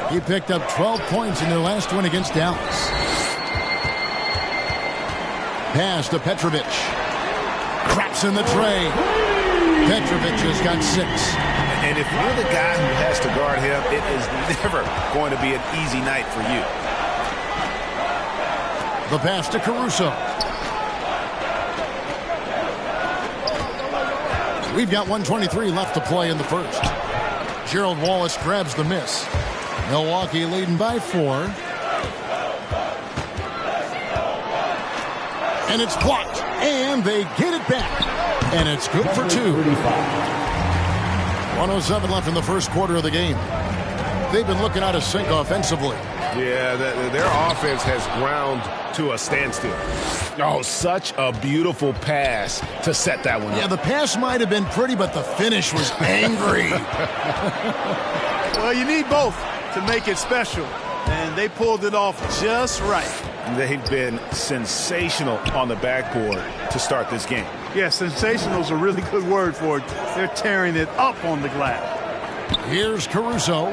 He picked up 12 points in their last win against Dallas. Pass to Petrovic. Craps in the tray. Petrovic has got 6. And if you're the guy who has to guard him, it is never going to be an easy night for you. The pass to Caruso. We've got 1:23 left to play in the first. Gerald Wallace grabs the miss. Milwaukee leading by 4. And it's blocked. And they get it back. And it's good for 2. 1:07 left in the first quarter of the game. They've been looking out of sync offensively. Yeah, their offense has ground to a standstill. Oh, such a beautiful pass to set that one up. Yeah, the pass might have been pretty, but the finish was angry. Well, you need both to make it special. And they pulled it off just right. They've been sensational on the backboard to start this game. Yeah, sensational is a really good word for it. They're tearing it up on the glass. Here's Caruso.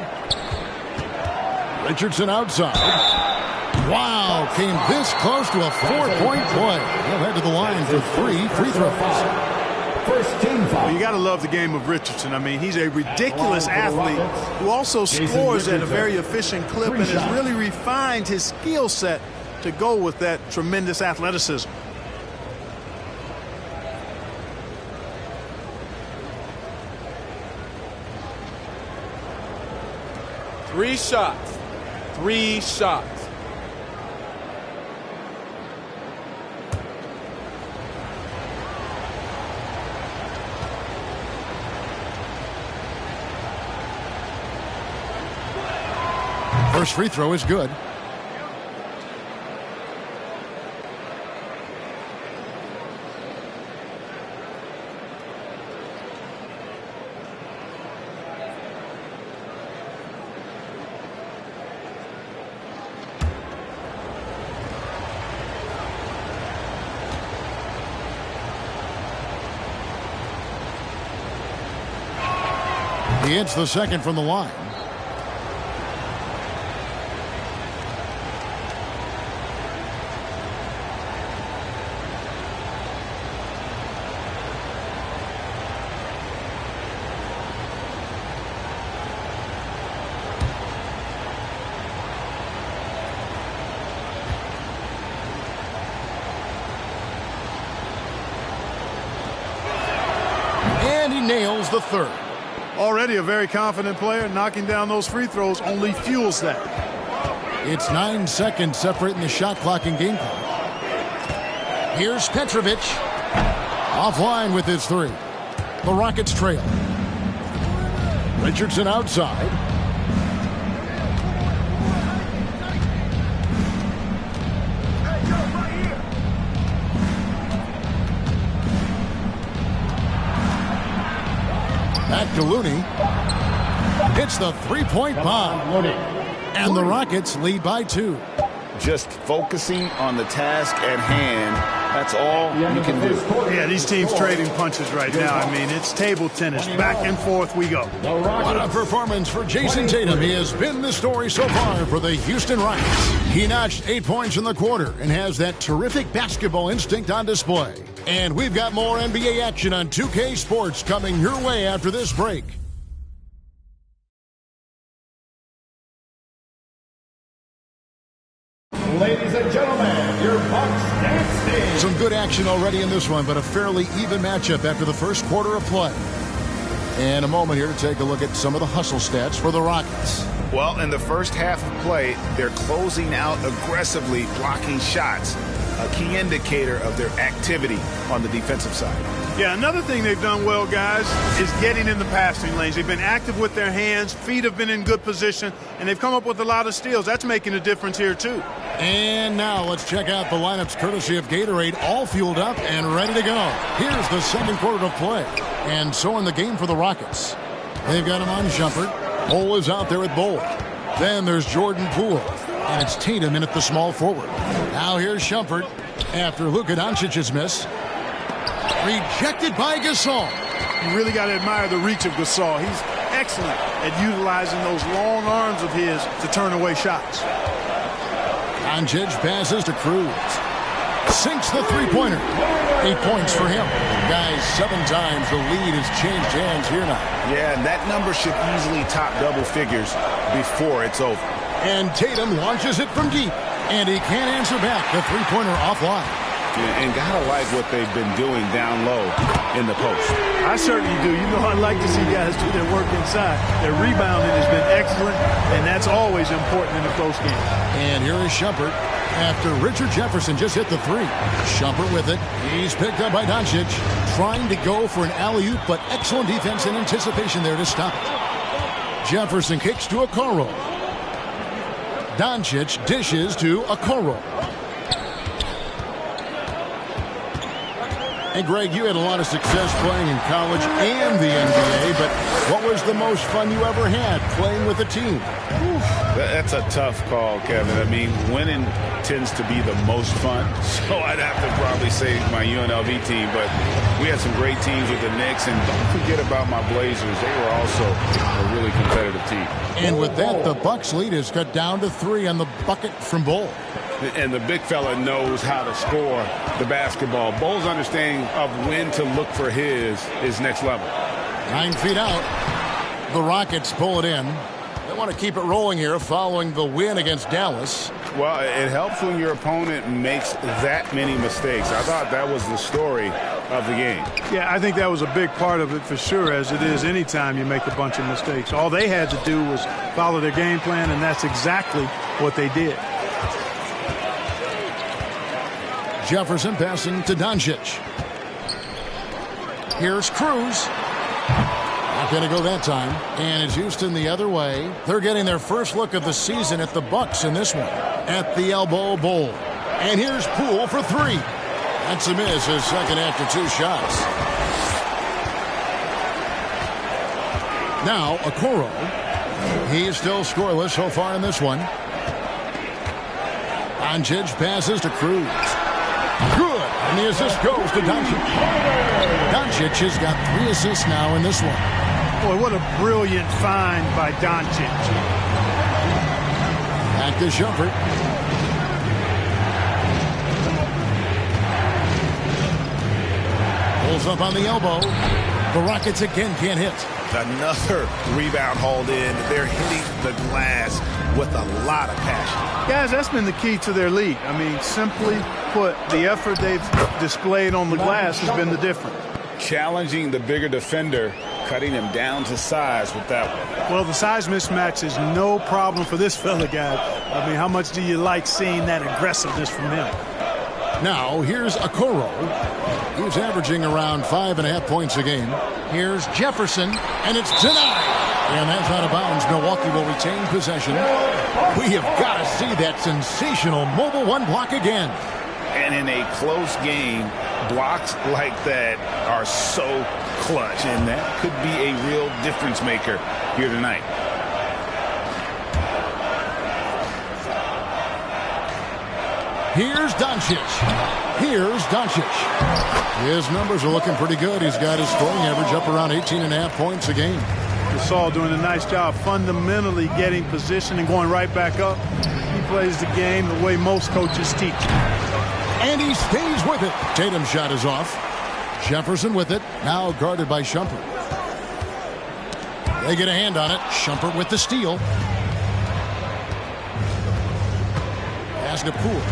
Richardson outside. Wow, came this close to a 4-point play. He'll head to the line for 3 free throws. First team foul. Well, you got to love the game of Richardson. I mean, he's a ridiculous athlete who also scores at a very efficient clip and has really refined his skill set to go with that tremendous athleticism. 3 shots. 3 shots. First free throw is good. He hits the second from the line. And he nails the third. Already a very confident player. Knocking down those free throws only fuels that. It's 9 seconds separating the shot clock and game clock. Here's Petrovic. Offline with his three. The Rockets trail. Richardson outside. Back to Looney. Hits the three-point bomb. And the Rockets lead by 2. Just focusing on the task at hand. That's all you can do. Yeah, these teams trading punches right now. I mean, it's table tennis. Back and forth we go. What a performance for Jason Tatum. He has been the story so far for the Houston Rockets. He notched 8 points in the quarter and has that terrific basketball instinct on display. And we've got more NBA action on 2K Sports coming your way after this break. Ladies and gentlemen, your Bucks dancing. Some good action already in this one, but a fairly even matchup after the first quarter of play. And a moment here to take a look at some of the hustle stats for the Rockets. Well, in the first half of play, they're closing out aggressively, blocking shots. A key indicator of their activity on the defensive side. Yeah, another thing they've done well, guys, is getting in the passing lanes. They've been active with their hands, feet have been in good position, and they've come up with a lot of steals. That's making a difference here, too. And now let's check out the lineups courtesy of Gatorade, all fueled up and ready to go. Here's the second quarter of play. And so in the game for the Rockets. They've got him on Shumpert. Cole is out there at Bowl. Then there's Jordan Poole. And it's Tatum in at the small forward. Now here's Shumpert after Luka Doncic's miss. Rejected by Gasol. You really got to admire the reach of Gasol. He's excellent at utilizing those long arms of his to turn away shots. Doncic passes to Cruz. Sinks the three-pointer. 8 points for him. Guys, 7 times the lead has changed hands here now. Yeah, and that number should easily top double figures before it's over. And Tatum launches it from deep. And he can't answer back. The three-pointer offline. Yeah, and gotta like what they've been doing down low in the post. I certainly do. You know, I like to see guys do their work inside. Their rebounding has been excellent, and that's always important in a close game. And here is Shumpert after Richard Jefferson just hit the three. Shumpert with it. He's picked up by Doncic. Trying to go for an alley-oop, but excellent defense and anticipation there to stop it. Jefferson kicks to Okoro. Doncic dishes to Okoro. And Greg, you had a lot of success playing in college and the NBA, but what was the most fun you ever had playing with a team? That's a tough call, Kevin. I mean, winning tends to be the most fun, so I'd have to probably say my UNLV team, but we had some great teams with the Knicks, and don't forget about my Blazers. They were also a really competitive team. And with that, the Bucks lead is cut down to 3 on the bucket from Bull. And the big fella knows how to score the basketball. Bull's understanding of when to look for his is next level. 9 feet out. The Rockets pull it in. They want to keep it rolling here following the win against Dallas. Well, it helps when your opponent makes that many mistakes. I thought that was the story of the game. Yeah, I think that was a big part of it for sure, as it is anytime you make a bunch of mistakes. All they had to do was follow their game plan, and that's exactly what they did. Jefferson passing to Doncic. Here's Cruz. Not going to go that time. And it's Houston the other way. They're getting their first look of the season at the Bucks in this one. At the elbow bowl. And here's Poole for three. That's a miss, his second after 2 shots. Now, Okoro. He's still scoreless so far in this one. Doncic passes to Cruz. Good. And the assist goes to Doncic. Doncic has got 3 assists now in this one. Boy, what a brilliant find by Doncic. Back to Shumpert. Pulls up on the elbow. The Rockets again can't hit. Another rebound hauled in. They're hitting the glass with a lot of passion. Guys, that's been the key to their league. I mean, simply put, the effort they've displayed on the glass has been the difference. Challenging the bigger defender, cutting him down to size with that one. Well, the size mismatch is no problem for this fella, guys. I mean, how much do you like seeing that aggressiveness from him? Now, here's Okoro. He's averaging around 5.5 points a game. Here's Jefferson, and it's denied. And that's out of bounds. Milwaukee will retain possession. We have got to see that sensational mobile one block again. And in a close game, blocks like that are so clutch, and that could be a real difference maker here tonight. Here's Doncic. Here's Doncic. His numbers are looking pretty good. He's got his scoring average up around 18.5 points a game. Gasol doing a nice job fundamentally getting position and going right back up. He plays the game the way most coaches teach. And he stays with it. Tatum's shot is off. Jefferson with it. Now guarded by Shumpert. They get a hand on it. Shumpert with the steal. Pass to Poole.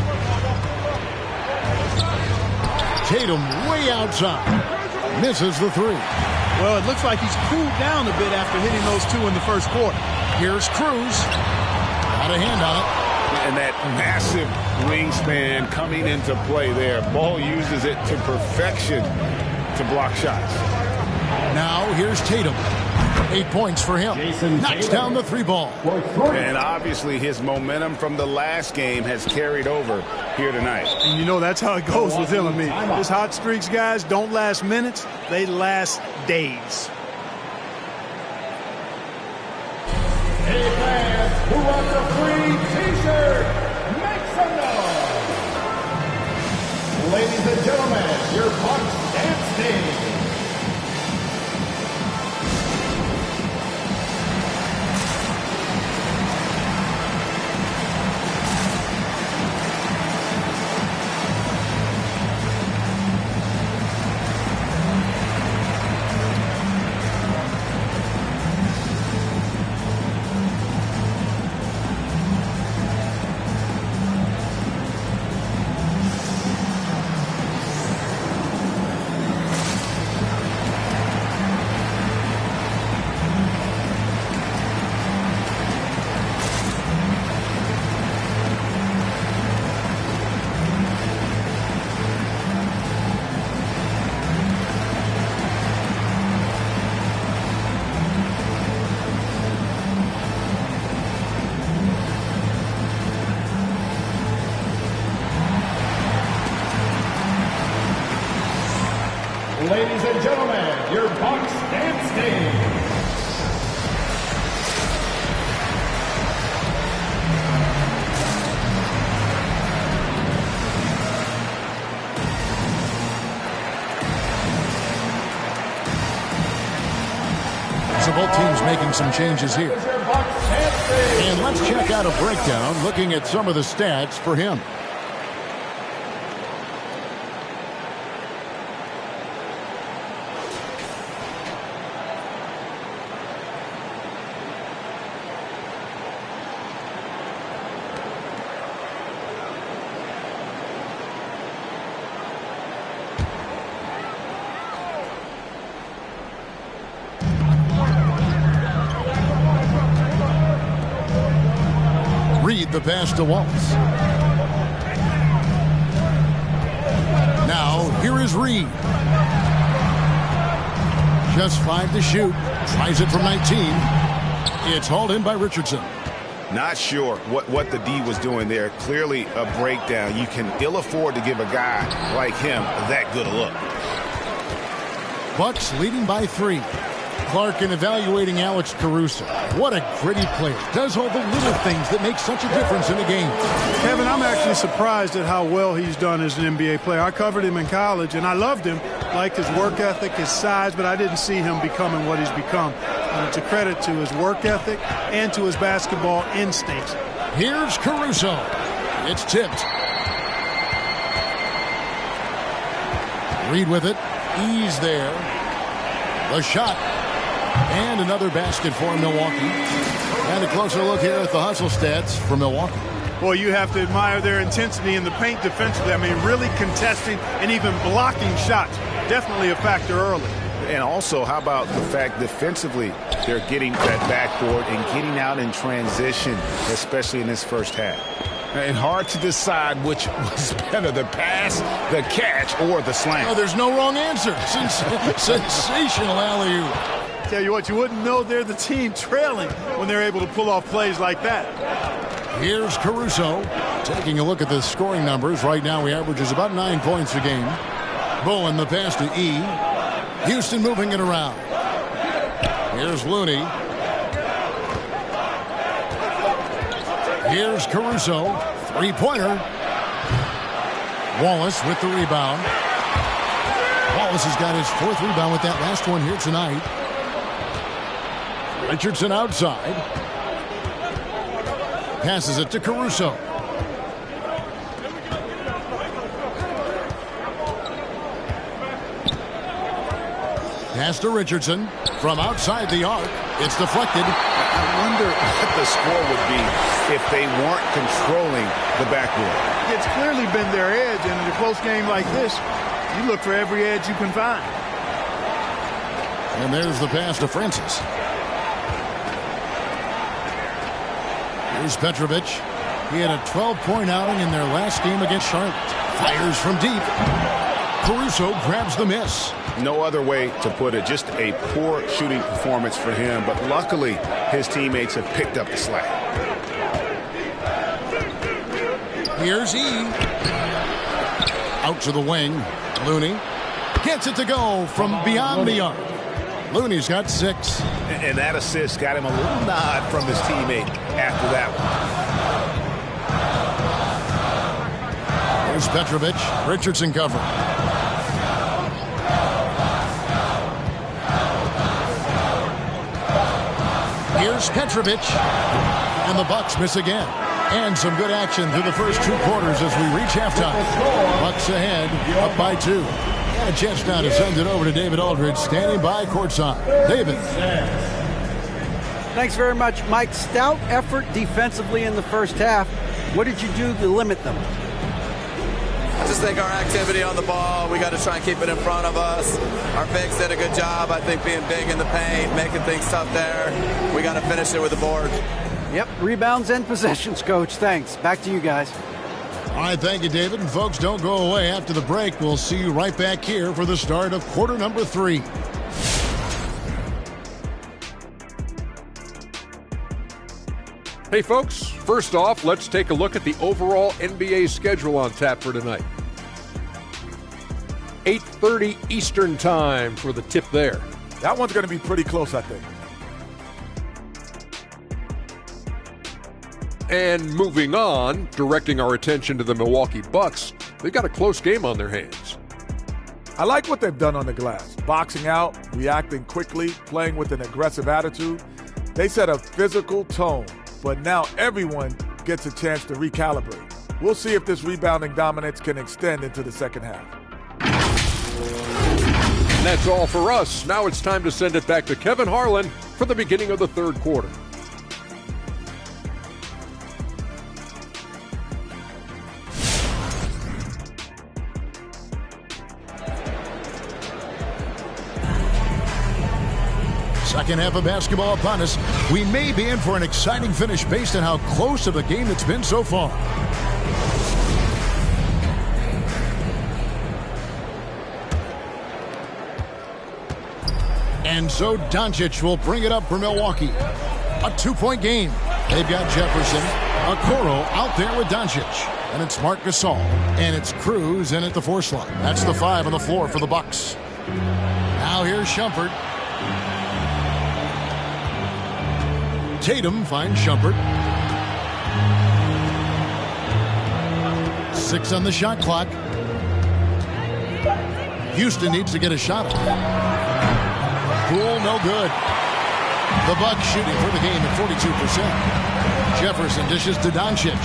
Tatum way outside. Misses the 3. Well, it looks like he's cooled down a bit after hitting those 2 in the first quarter. Here's Cruz. Got a hand on it. And that massive wingspan coming into play there. Ball uses it to perfection to block shots. Now here's Tatum. 8 points for him. Knocks down the 3 ball. And obviously his momentum from the last game has carried over here tonight. And you know that's how it goes with him. I mean, his hot streaks, guys, don't last minutes. They last days. Hey fans, who wants a free t-shirt? Make some noise! Ladies and gentlemen, your Bucks dance team. Ladies and gentlemen, your Bucks dance team. So both teams making some changes here. And let's check out a breakdown looking at some of the stats for him. Reed the pass to Wallace. Now, here is Reed. Just 5 to shoot. Tries it from 19. It's hauled in by Richardson. Not sure what the D was doing there. Clearly a breakdown. You can ill afford to give a guy like him that good a look. Bucks leading by 3. Clark evaluating Alex Caruso. What a gritty player. Does all the little things that make such a difference in the game. Kevin, I'm actually surprised at how well he's done as an NBA player. I covered him in college, and I loved him. Liked his work ethic, his size, but I didn't see him becoming what he's become. And it's a credit to his work ethic and to his basketball instincts. Here's Caruso. It's tipped. Reed with it. He's there. The shot. And another basket for Milwaukee. And a closer look here at the hustle stats for Milwaukee. Well, you have to admire their intensity in the paint defensively. I mean, really contesting and even blocking shots. Definitely a factor early. And also, how about the fact defensively, they're getting that backboard and getting out in transition, especially in this first half. And hard to decide which was better, the pass, the catch, or the slam. Oh, there's no wrong answer. Sensational alley-oop. Tell you what, you wouldn't know they're the team trailing when they're able to pull off plays like that. Here's Caruso taking a look at the scoring numbers. Right now he averages about 9 points a game. Bowen the pass to E. Houston moving it around. Here's Looney. Here's Caruso. Three-pointer. Wallace with the rebound. Wallace has got his 4th rebound with that last one here tonight. Richardson outside. Passes it to Caruso. Pass to Richardson. From outside the arc. It's deflected. I wonder what the score would be if they weren't controlling the backboard. It's clearly been their edge, and in a close game like this, you look for every edge you can find. And there's the pass to Francis. Here's Petrovic. He had a 12-point outing in their last game against Charlotte. Fires from deep. Caruso grabs the miss. No other way to put it. Just a poor shooting performance for him. But luckily, his teammates have picked up the slack. Here's E. Out to the wing. Looney gets it to go from beyond the arc. Looney's got 6. And that assist got him a little nod from his teammate after that one. Here's Petrovic. Richardson cover. Here's Petrovic. And the Bucks miss again. And some good action through the first 2 quarters as we reach halftime. Bucks ahead, up by 2. And a chance now to send it over to David Aldridge, standing by courtside. David. Thanks very much, Mike. Stout effort defensively in the first half. What did you do to limit them? I just think our activity on the ball, we got to try and keep it in front of us. Our bigs did a good job, I think, being big in the paint, making things tough there. We got to finish it with the board. Yep, rebounds and possessions, Coach. Thanks. Back to you guys. All right, thank you, David. And folks, don't go away. After the break, we'll see you right back here for the start of quarter number 3. Hey, folks. First off, let's take a look at the overall NBA schedule on tap for tonight. 8:30 Eastern Time for the tip there. That one's going to be pretty close, I think. And moving on, directing our attention to the Milwaukee Bucks, they've got a close game on their hands. I like what they've done on the glass. Boxing out, reacting quickly, playing with an aggressive attitude. They set a physical tone, but now everyone gets a chance to recalibrate. We'll see if this rebounding dominance can extend into the second half. And that's all for us. Now it's time to send it back to Kevin Harlan for the beginning of the third quarter. second half of basketball upon us. We may be in for an exciting finish based on how close of a game it's been so far. And so Doncic will bring it up for Milwaukee. A 2-point game. They've got Jefferson, Okoro out there with Doncic. And it's Marc Gasol. And it's Cruz in at the 4 slot. That's the 5 on the floor for the Bucks. Now here's Shumpert. Tatum finds Shumpert. 6 on the shot clock. Houston needs to get a shot up. Poole, no good. The Bucks shooting for the game at 42%. Jefferson dishes to Doncic.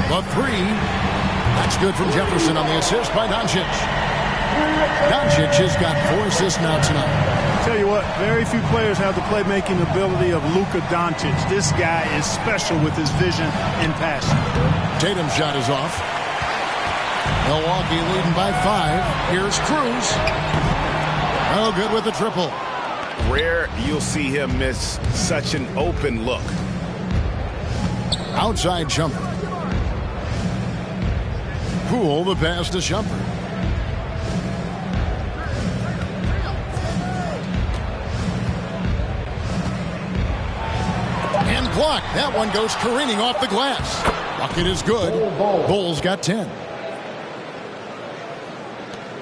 The 3. That's good from Jefferson on the assist by Doncic. Doncic has got 4 assists now tonight. Tell you what, very few players have the playmaking ability of Luka Doncic. This guy is special with his vision and passion. Tatum's shot is off. Milwaukee leading by 5. Here's Cruz. No good with the triple. Rare you'll see him miss such an open look. Outside Shumpert. Poole the pass to Shumpert. And blocked. That one goes careening off the glass. Bucket is good. Bulls got 10.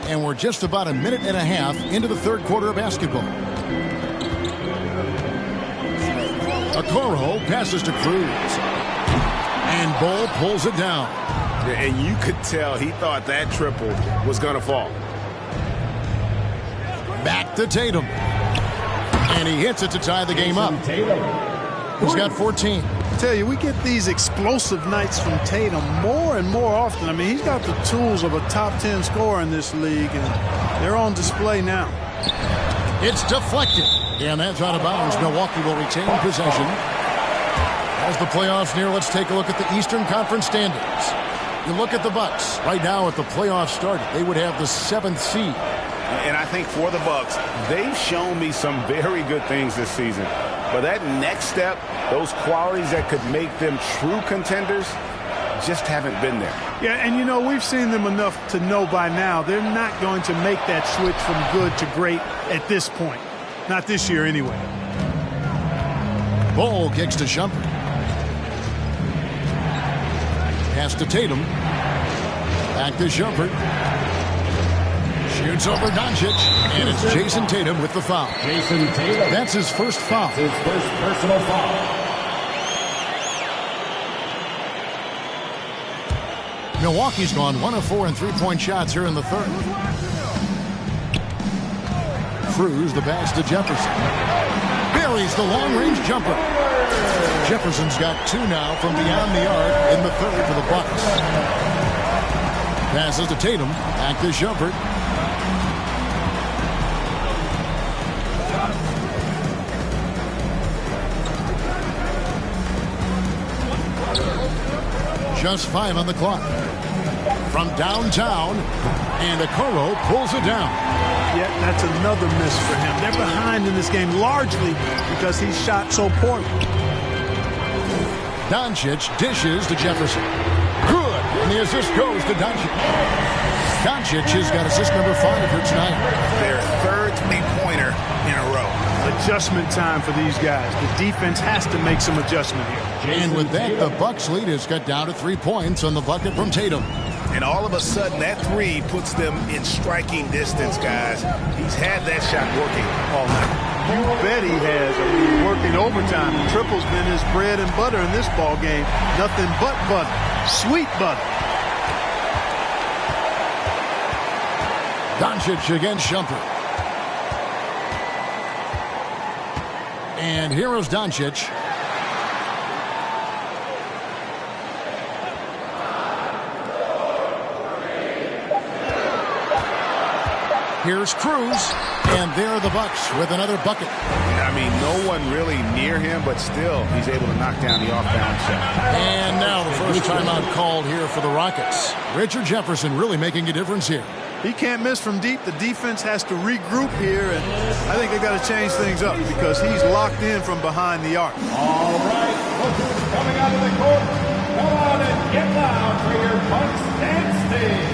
And we're just about a minute and a half into the third quarter of basketball. Okoro passes to Cruz. And Bull pulls it down. And you could tell he thought that triple was going to fall. Back to Tatum. And he hits it to tie the game up. He's got 14. I tell you, we get these explosive nights from Tatum more and more often. I mean, he's got the tools of a top 10 scorer in this league, and they're on display now. It's deflected. And that's out of bounds. Milwaukee will retain possession. As the playoffs near, let's take a look at the Eastern Conference standings. You look at the Bucks. Right now, at the playoffs started, they would have the 7th seed. And I think for the Bucks, they've shown me some very good things this season. But that next step, those qualities that could make them true contenders, just haven't been there. Yeah, and you know, we've seen them enough to know by now they're not going to make that switch from good to great at this point. Not this year, anyway. Bull kicks to Shumpert. Pass to Tatum. Back to Shumpert. Shoots over Doncic, and it's Jason Tatum with the foul. Jason Tatum. That's his first foul. His first personal foul. Milwaukee's gone 1 of 4 in 3-point shots here in the third. Cruz the pass to Jefferson. Buries the long-range jumper. Jefferson's got 2 now from beyond the arc in the third for the Bucks. Passes to Tatum. Back to Shumpert. Just 5 on the clock. From downtown, and Okoro pulls it down. Yeah, that's another miss for him. They're behind in this game largely because he shot so poorly. Doncic dishes to Jefferson. Good, and the assist goes to Doncic. Doncic has got assist number 5 for tonight. Their third three-pointer in a row. Adjustment time for these guys. The defense has to make some adjustment here. And with that, the Bucks lead is cut down to 3 points on the bucket from Tatum. And all of a sudden, that 3 puts them in striking distance, guys. He's had that shot working all night. You bet he has. I mean, working overtime. Triple's been his bread and butter in this ball game. Nothing but butter. Sweet butter. Doncic against Shumpert. And here is Doncic. Here's Cruz. And there are the Bucks with another bucket. I mean, no one really near him, but still he's able to knock down the off-balance shot. And now the first timeout called here for the Rockets. Richard Jefferson really making a difference here. He can't miss from deep. The defense has to regroup here, and I think they've got to change things up because he's locked in from behind the arc. All right, look who's coming out of the court. Come on and get loud for your Bucks dance team.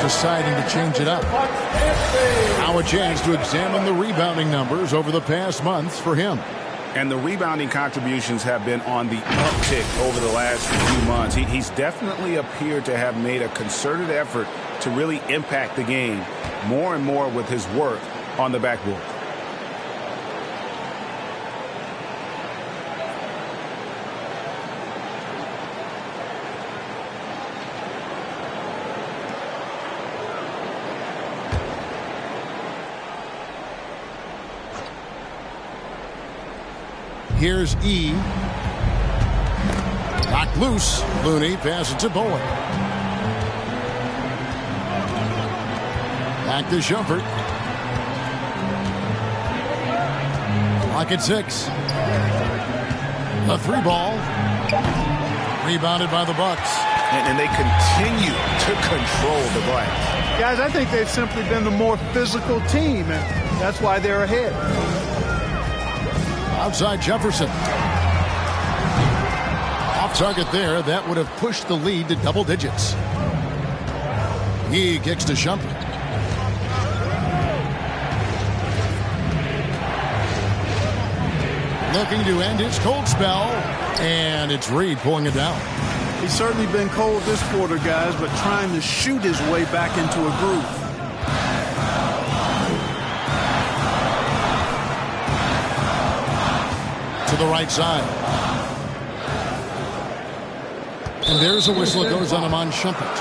Deciding to change it up. Now a chance to examine the rebounding numbers over the past months for him. And the rebounding contributions have been on the uptick over the last few months. He's definitely appeared to have made a concerted effort to really impact the game more and more with his work on the backboard. Here's E. Knocked loose. Looney passes to Bowen. Back to Shumpert. Clock at 6. A 3-ball. Rebounded by the Bucks. And they continue to control the glass. Guys, I think they've simply been the more physical team, and that's why they're ahead. Outside Jefferson. Off target there. That would have pushed the lead to double digits. He kicks to Shumpert. Looking to end his cold spell. And it's Reed pulling it down. He's certainly been cold this quarter, guys, but trying to shoot his way back into a groove. To the right side. And there's a whistle that goes on him on Shumpert.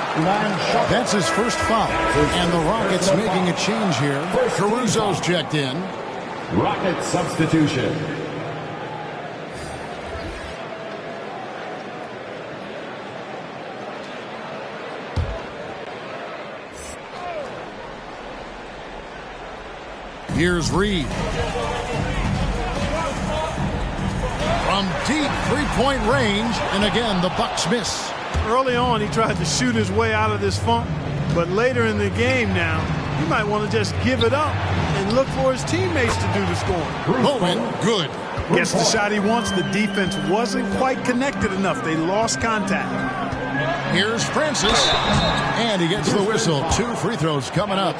That's his first foul. And the Rockets making a change here. Caruso's checked in. Rocket substitution. Here's Reed. From deep three-point range, and again, the Bucks miss. Early on, he tried to shoot his way out of this funk, but later in the game now, he might want to just give it up and look for his teammates to do the scoring. Bowen, good. Gets the shot he wants. The defense wasn't quite connected enough. They lost contact. Here's Francis, and he gets the whistle. 2 free throws coming up.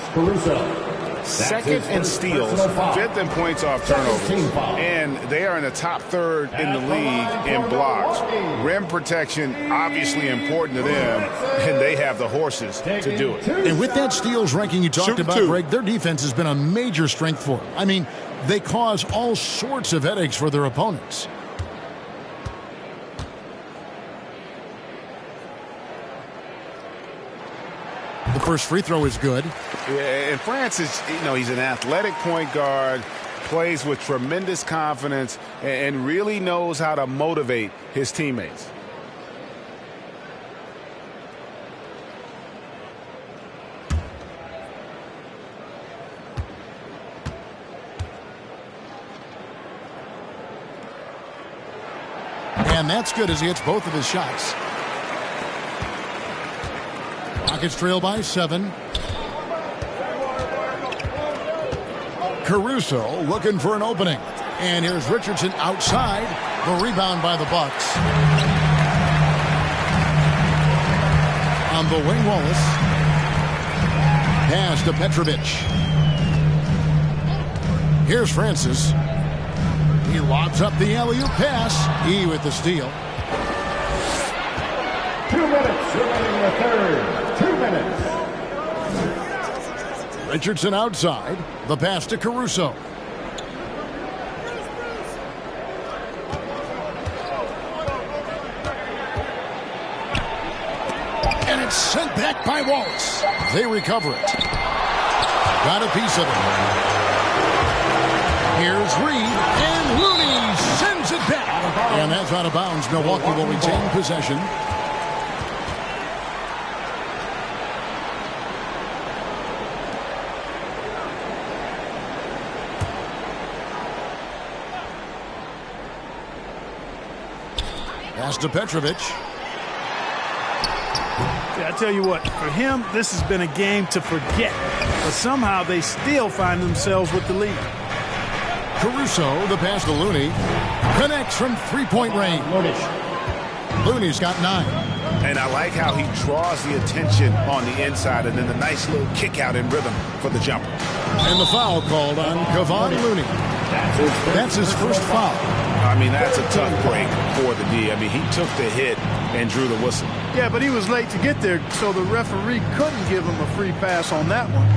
Second in steals, 5th in points off turnovers, and they are in the top 3rd in the league in blocks. Rim protection, obviously important to them, and they have the horses to do it. And with that steals ranking you talked about, Greg, their defense has been a major strength for them. I mean, they cause all sorts of headaches for their opponents. The first free throw is good. Yeah, and Francis, he's an athletic point guard, plays with tremendous confidence, and really knows how to motivate his teammates. And that's good as he hits both of his shots. Rockets trail by 7. Caruso looking for an opening. And here's Richardson outside. The rebound by the Bucks. On the wing, Wallace. Pass to Petrovic. Here's Francis. He lobs up the alley-oop pass. E with the steal. 2 minutes remaining in the third. 2 minutes. Richardson outside. The pass to Caruso. And it's sent back by Wallace. They recover it. Got a piece of it. Here's Reed, and Looney sends it back. And that's out of bounds. Milwaukee will retain possession. Pass to Petrovic. I tell you what, for him, this has been a game to forget. But somehow they still find themselves with the lead. Caruso, the pass to Looney. Connects from three-point range. Looney's got 9. And I like how he draws the attention on the inside and then the nice little kick out in rhythm for the jumper. And the foul called on Kevon Looney. That's his first foul. I mean, that's a tough break for the D. I mean, he took the hit and drew the whistle. Yeah, but he was late to get there, so the referee couldn't give him a free pass on that one.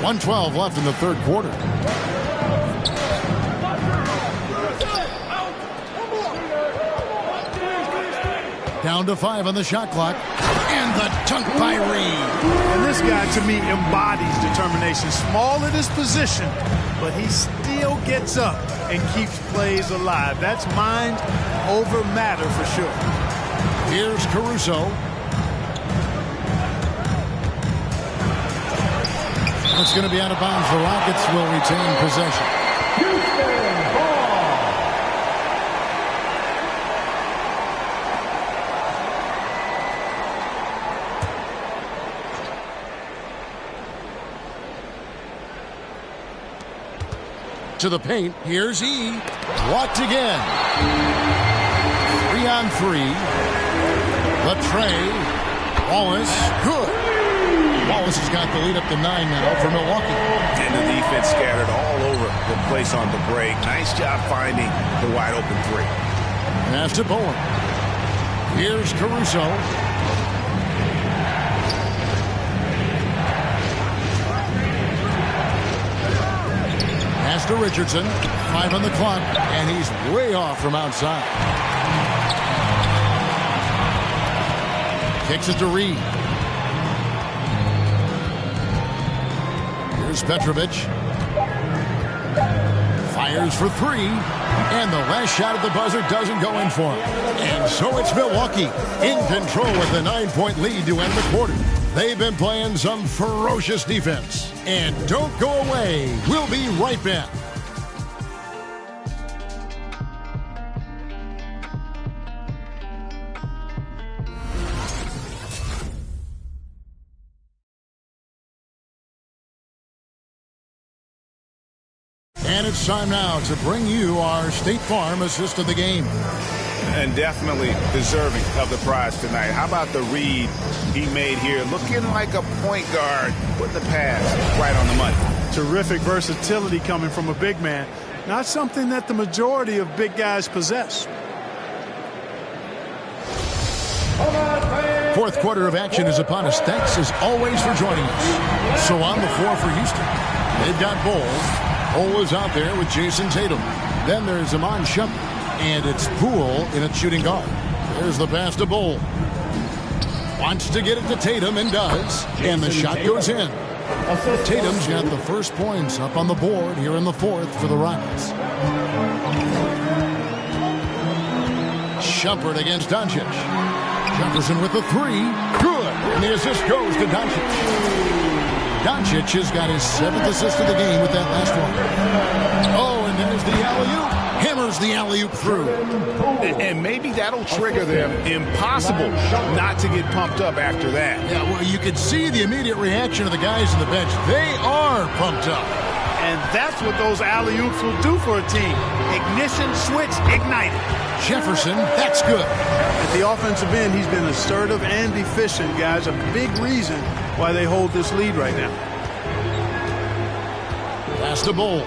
1:12 left in the third quarter. Down to 5 on the shot clock. And the dunk by Reed. And this guy, to me, embodies determination. Small in his position, but he still gets up and keeps plays alive. That's mind over matter for sure. Here's Caruso. It's going to be out of bounds. The Rockets will retain possession. Houston ball. To the paint. Here's E. Walked again. 3 on 3. The tray. Wallace. Good. Wallace has got the lead up to 9 now for Milwaukee. And the defense scattered all over the place on the break. Nice job finding the wide open 3. Pass to Bowen. Here's Caruso. Pass to Richardson. 5 on the clock, and he's way off from outside. Kicks it to Reed. Here's Petrovic. Fires for 3. And the last shot at the buzzer doesn't go in for him. And so it's Milwaukee in control with the 9-point lead to end the quarter. They've been playing some ferocious defense. And don't go away. We'll be right back. And it's time now to bring you our State Farm assist of the game. And definitely deserving of the prize tonight. How about the read he made here? Looking like a point guard, putting the pass right on the money. Terrific versatility coming from a big man. Not something that the majority of big guys possess. Fourth quarter of action is upon us. Thanks as always for joining us. So on the floor for Houston, they've got Bowles. Cole is out there with Jason Tatum. Then there's Iman Shumpert, and it's Poole in at shooting guard. There's the pass to Bowles. Wants to get it to Tatum and does, and the shot goes in. Tatum's got the first points up on the board here in the fourth for the Rockets. Shumpert against Doncic. Jefferson with the 3. Good. And the assist goes to Doncic. Doncic has got his 7th assist of the game with that last one. Oh, and there's the alley-oop. Hammers the alley-oop through. And maybe that'll trigger them. Impossible not to get pumped up after that. Yeah, well, you could see the immediate reaction of the guys on the bench. They are pumped up. And that's what those alley-oops will do for a team. Ignition switch ignited. Jefferson, that's good. At the offensive end, he's been assertive and efficient, guys. A big reason why they hold this lead right now. Pass the ball.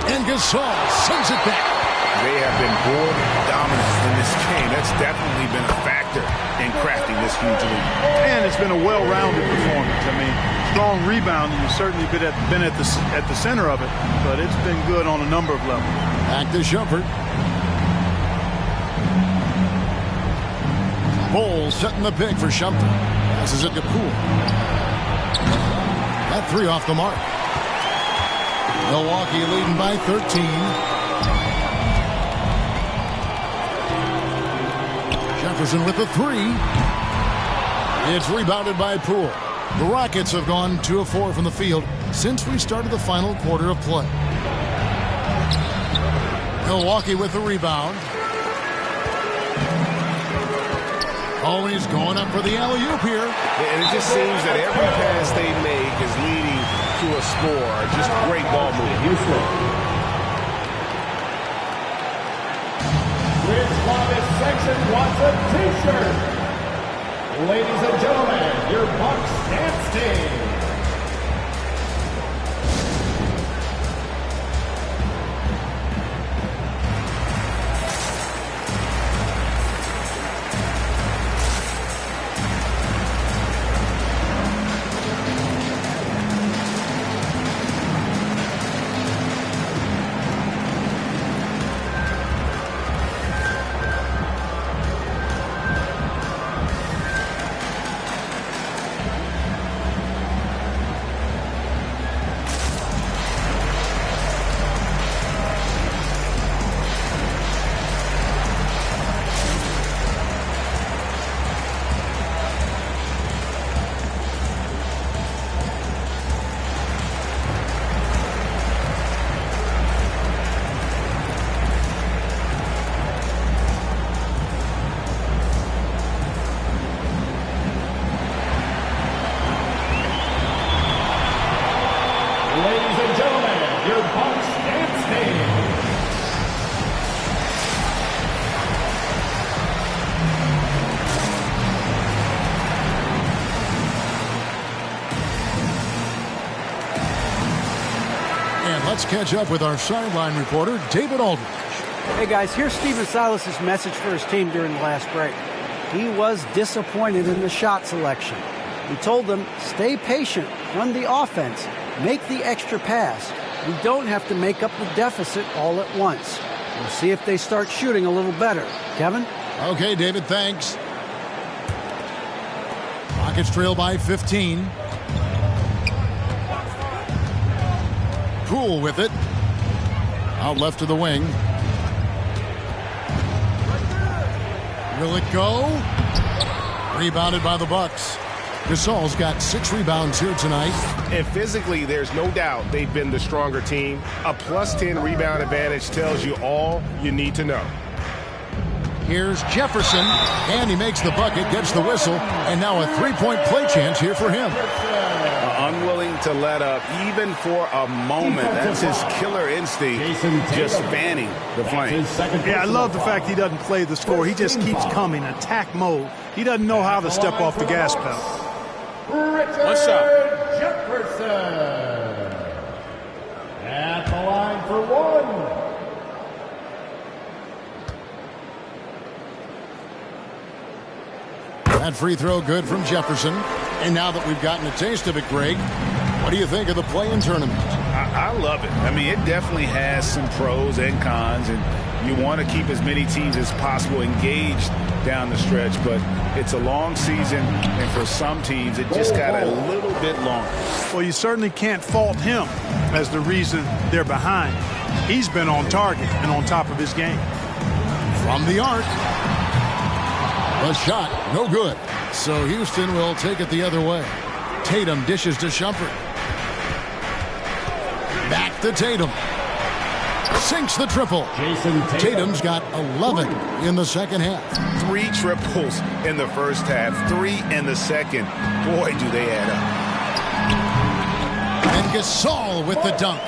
And Gasol sends it back. They have been board dominant in this game. That's definitely been a factor in crafting this huge lead. And it's been a well-rounded performance. I mean, strong rebounding has certainly been at the center of it, but it's been good on a number of levels. Back to Shumpert. Ball setting the pick for Shumpert. Passes it to Poole. That three off the mark. Milwaukee leading by 13. Jefferson with the three. It's rebounded by Poole. The Rockets have gone 2 of 4 from the field since we started the final quarter of play. Milwaukee with the rebound. Always going up for the alley-oop here. And it just seems that every pass they make is leading to a score. Just great ball movement. Houston. Rich Wallace Sexton wants a t-shirt. Ladies and gentlemen, your Bucks dance team. Let's catch up with our sideline reporter, David Aldridge. Hey, guys, here's Stephen Silas's message for his team during the last break. He was disappointed in the shot selection. He told them, stay patient, run the offense, make the extra pass. We don't have to make up the deficit all at once. We'll see if they start shooting a little better. Kevin? Okay, David, thanks. Rockets trail by 15. Poole with it. Out left to the wing. Will it go? Rebounded by the Bucks. Gasol's got 6 rebounds here tonight. And physically, there's no doubt they've been the stronger team. A +10 rebound advantage tells you all you need to know. Here's Jefferson, and he makes the bucket, gets the whistle, and now a three-point play chance here for him. Unwilling to let up, even for a moment. That's his killer instinct, just fanning the flame. Yeah, I love the fact he doesn't play the score. He just keeps coming, attack mode. He doesn't know how to step off the gas pedal. One shot. Jefferson at the line for one. That free throw good from Jefferson. And now that we've gotten a taste of it, Greg, what do you think of the play-in tournament? I love it. I mean, it definitely has some pros and cons, and you want to keep as many teams as possible engaged down the stretch, but it's a long season, and for some teams, it just got a little bit longer. Well, you certainly can't fault him as the reason they're behind. He's been on target and on top of his game. From the arc. The shot, no good. So Houston will take it the other way. Tatum dishes to Shumpert. Back to Tatum. Sinks the triple. Tatum's got 11 in the second half. 3 triples in the first half, 3 in the second. Boy, do they add up. And Gasol with the dunk.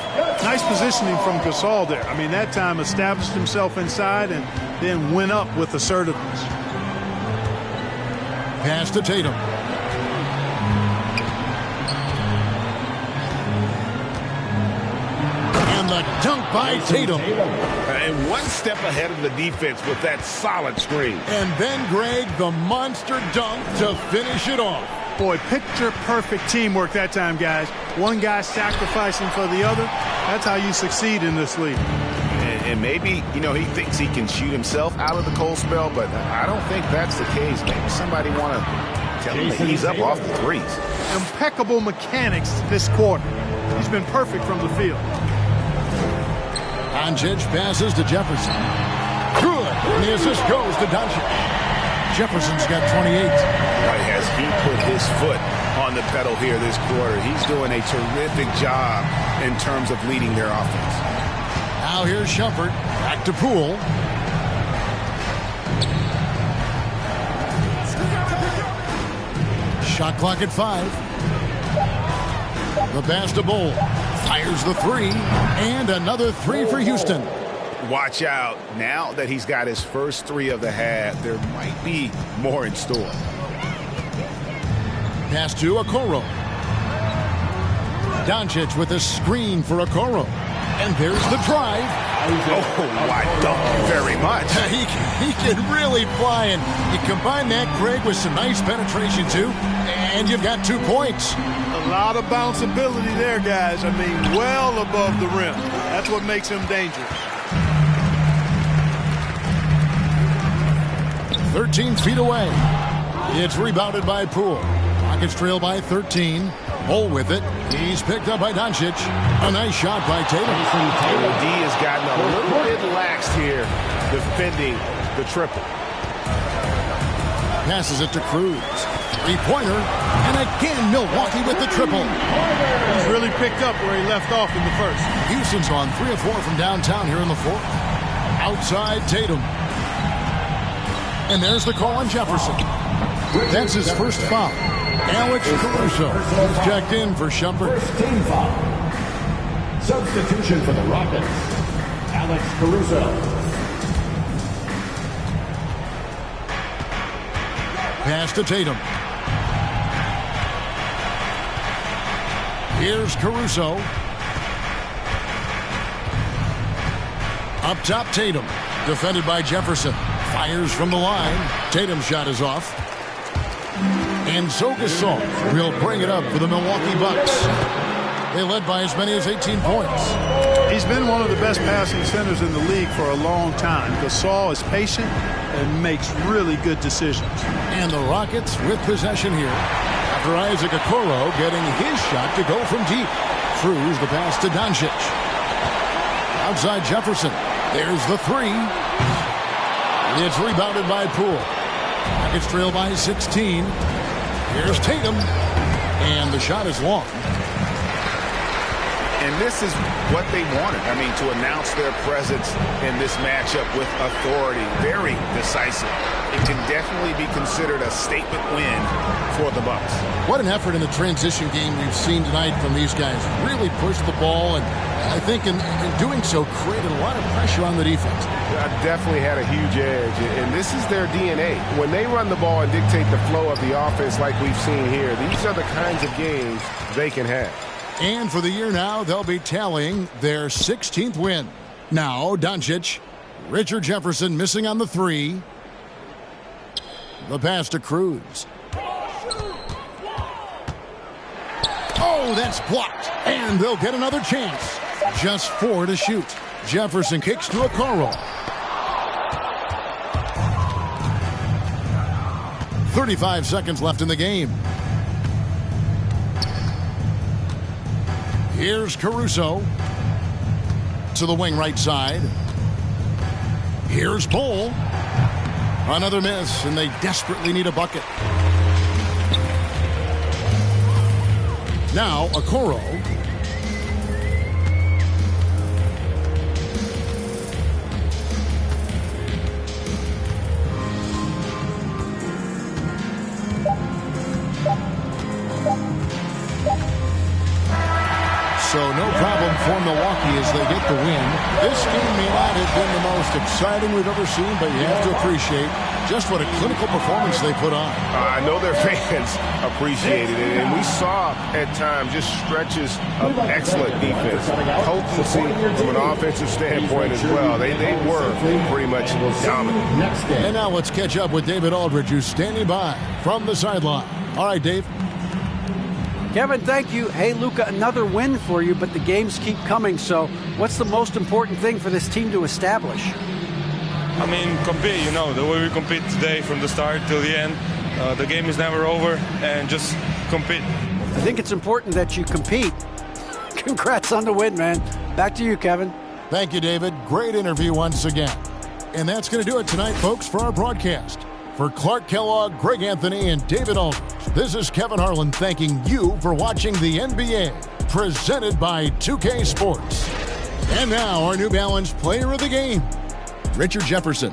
Nice positioning from Gasol there. I mean, that time established himself inside and then went up with assertiveness. Pass to Tatum. And the dunk by Tatum. And one step ahead of the defense with that solid screen. And then, Greg, the monster dunk to finish it off. Boy, picture-perfect teamwork that time, guys. One guy sacrificing for the other. That's how you succeed in this league. And maybe, you know, he thinks he can shoot himself out of the cold spell, but I don't think that's the case. Maybe somebody want to tell him to ease up off the threes. Impeccable mechanics this quarter. He's been perfect from the field. Doncic passes to Jefferson. Good. And the assist goes to Doncic. Jefferson's got 28. Boy, has he put his foot on the pedal here this quarter. He's doing a terrific job in terms of leading their offense. Now here's Shumpert. Back to Poole. Shot clock at 5. The pass to Bull. Fires the 3. And another 3 for Houston. Watch out. Now that he's got his first 3 of the half, there might be more in store. Pass to Okoro. Doncic with a screen for Okoro. And there's the drive. Oh, I don't very much. He can really fly. And you combine that, Greg, with some nice penetration, too. And you've got 2 points. A lot of bounceability there, guys. I mean, well above the rim. That's what makes him dangerous. 13 feet away. It's rebounded by Poole. Rockets trail by 13. Bull with it. He's picked up by Doncic. A nice shot by Tatum. D has gotten a little bit laxed here defending the triple. Passes it to Cruz. 3-pointer. And again, Milwaukee with the triple. He's really picked up where he left off in the first. Houston's on 3 of 4 from downtown here in the fourth. Outside Tatum. And there's the call on Jefferson. That's his first foul. Alex Caruso checked in for Shumpert. First team foul. Substitution for the Rockets. Alex Caruso. Pass to Tatum. Here's Caruso. Up top, Tatum. Defended by Jefferson. Fires from the line. Tatum's shot is off. And so Gasol will bring it up for the Milwaukee Bucks. They led by as many as 18 points. He's been one of the best passing centers in the league for a long time. Gasol is patient and makes really good decisions. And the Rockets with possession here after Isaac Okoro getting his shot to go from deep. Cruz the pass to Doncic. Outside Jefferson. There's the 3. It's rebounded by Poole. Rockets trail by 16. Here's Tatum. And the shot is long. And this is what they wanted. I mean, to announce their presence in this matchup with authority. Very decisive. It can definitely be considered a statement win for the Bucks. What an effort in the transition game we've seen tonight from these guys. Really pushed the ball, and I think in doing so created a lot of pressure on the defense. Definitely had a huge edge, and this is their DNA. When they run the ball and dictate the flow of the offense like we've seen here, these are the kinds of games they can have. And for the year now, they'll be tallying their 16th win. Now, Doncic. Richard Jefferson missing on the 3. The pass to Cruz. Oh, that's blocked. And they'll get another chance. Just 4 to shoot. Jefferson kicks to Okoro. 35 seconds left in the game. Here's Caruso to the wing right side. Here's Bull. Another miss, and they desperately need a bucket. Now, Okoro. so no problem for Milwaukee as they get the win. This game may not have been the most exciting we've ever seen, but you have to appreciate just what a clinical performance they put on. I know their fans appreciated it, and we saw at times just stretches of excellent defense, potency from an offensive standpoint as well. They were pretty much dominant. And now let's catch up with David Aldridge, who's standing by from the sideline. All right, Dave. Kevin, thank you. Hey, Luka, another win for you, but the games keep coming. So what's the most important thing for this team to establish? I mean, compete, the way we compete today from the start till the end. The game is never over, and just compete. I think it's important that you compete. Congrats on the win, man. Back to you, Kevin. Thank you, David. Great interview once again. And that's going to do it tonight, folks, for our broadcast. For Clark Kellogg, Greg Anthony, and David Aldridge, this is Kevin Harlan thanking you for watching the NBA, presented by 2K Sports. And now, our New Balance Player of the Game, Richard Jefferson.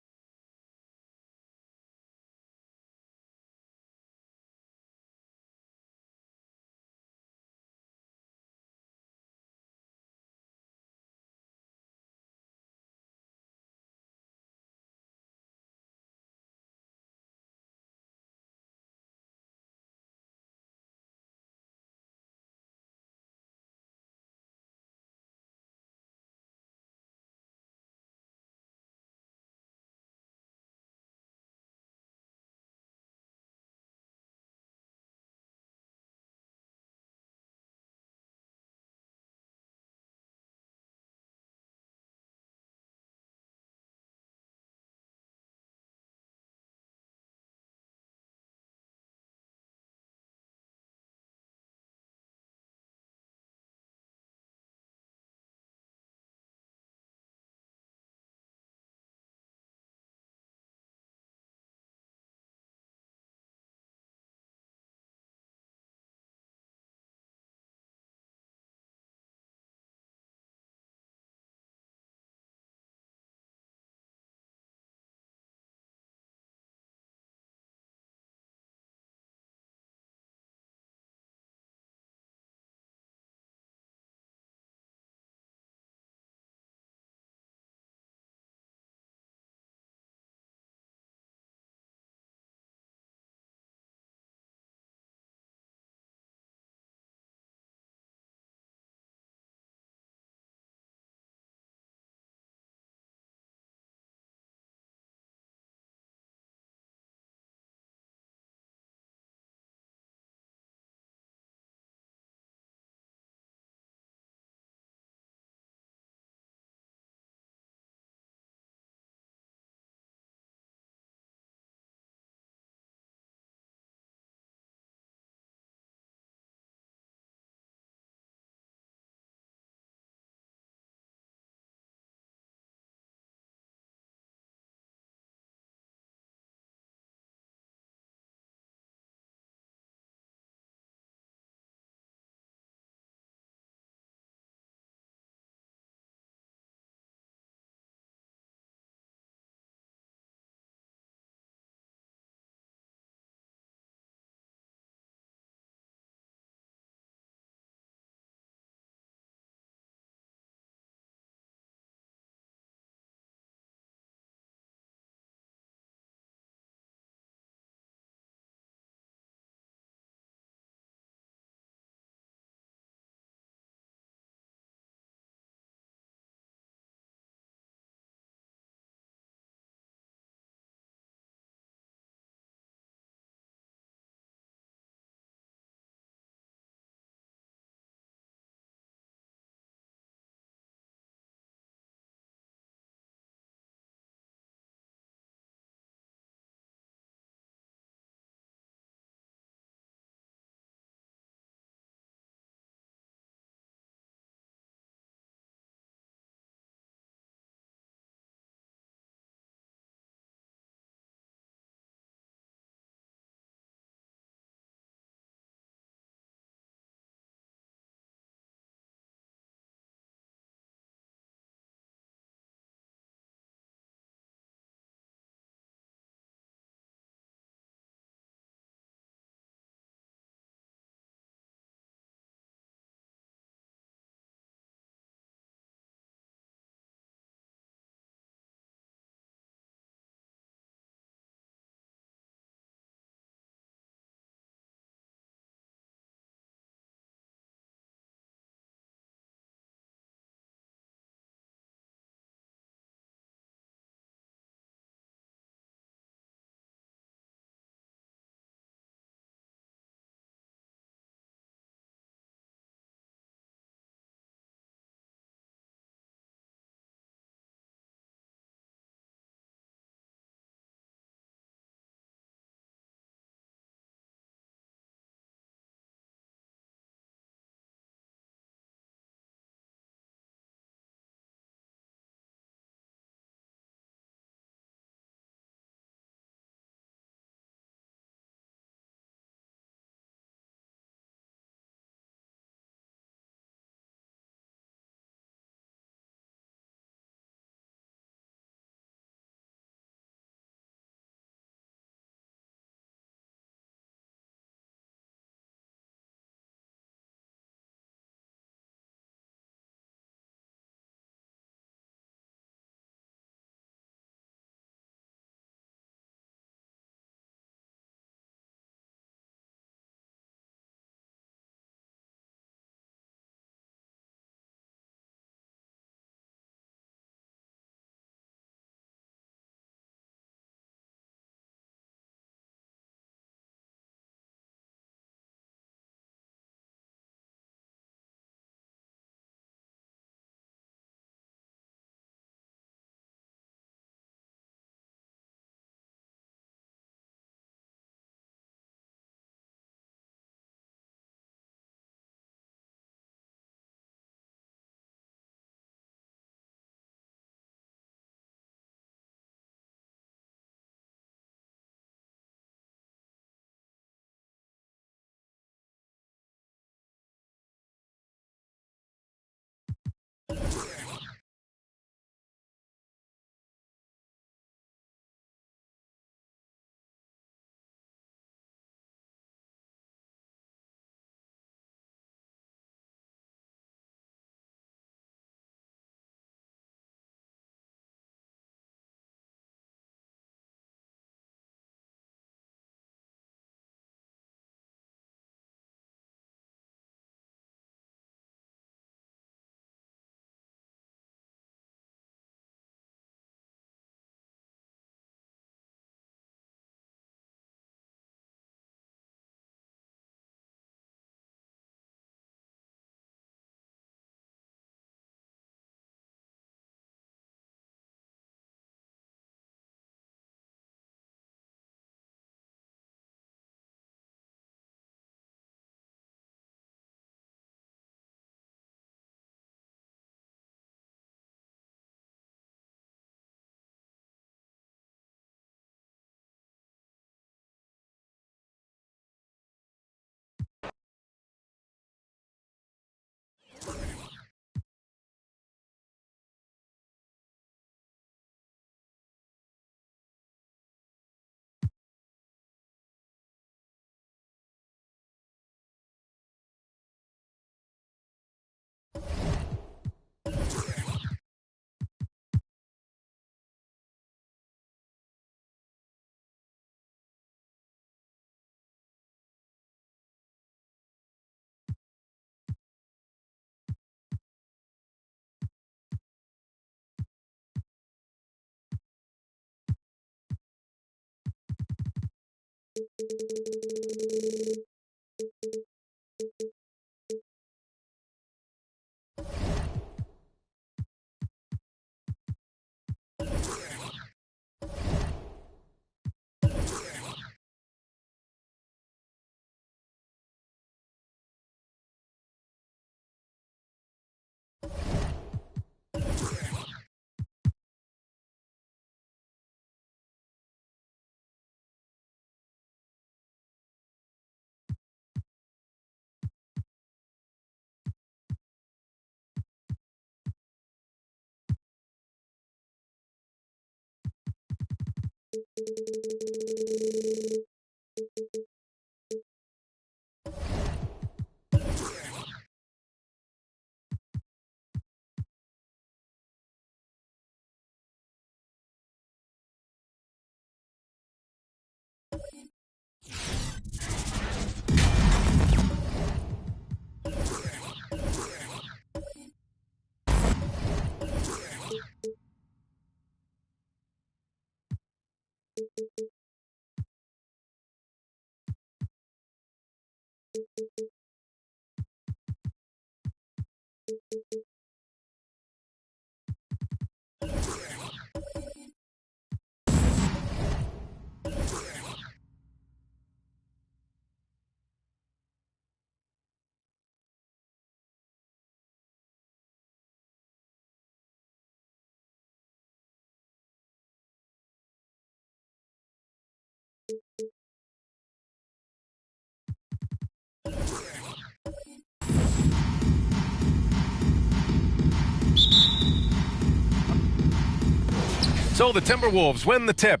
So the Timberwolves win the tip.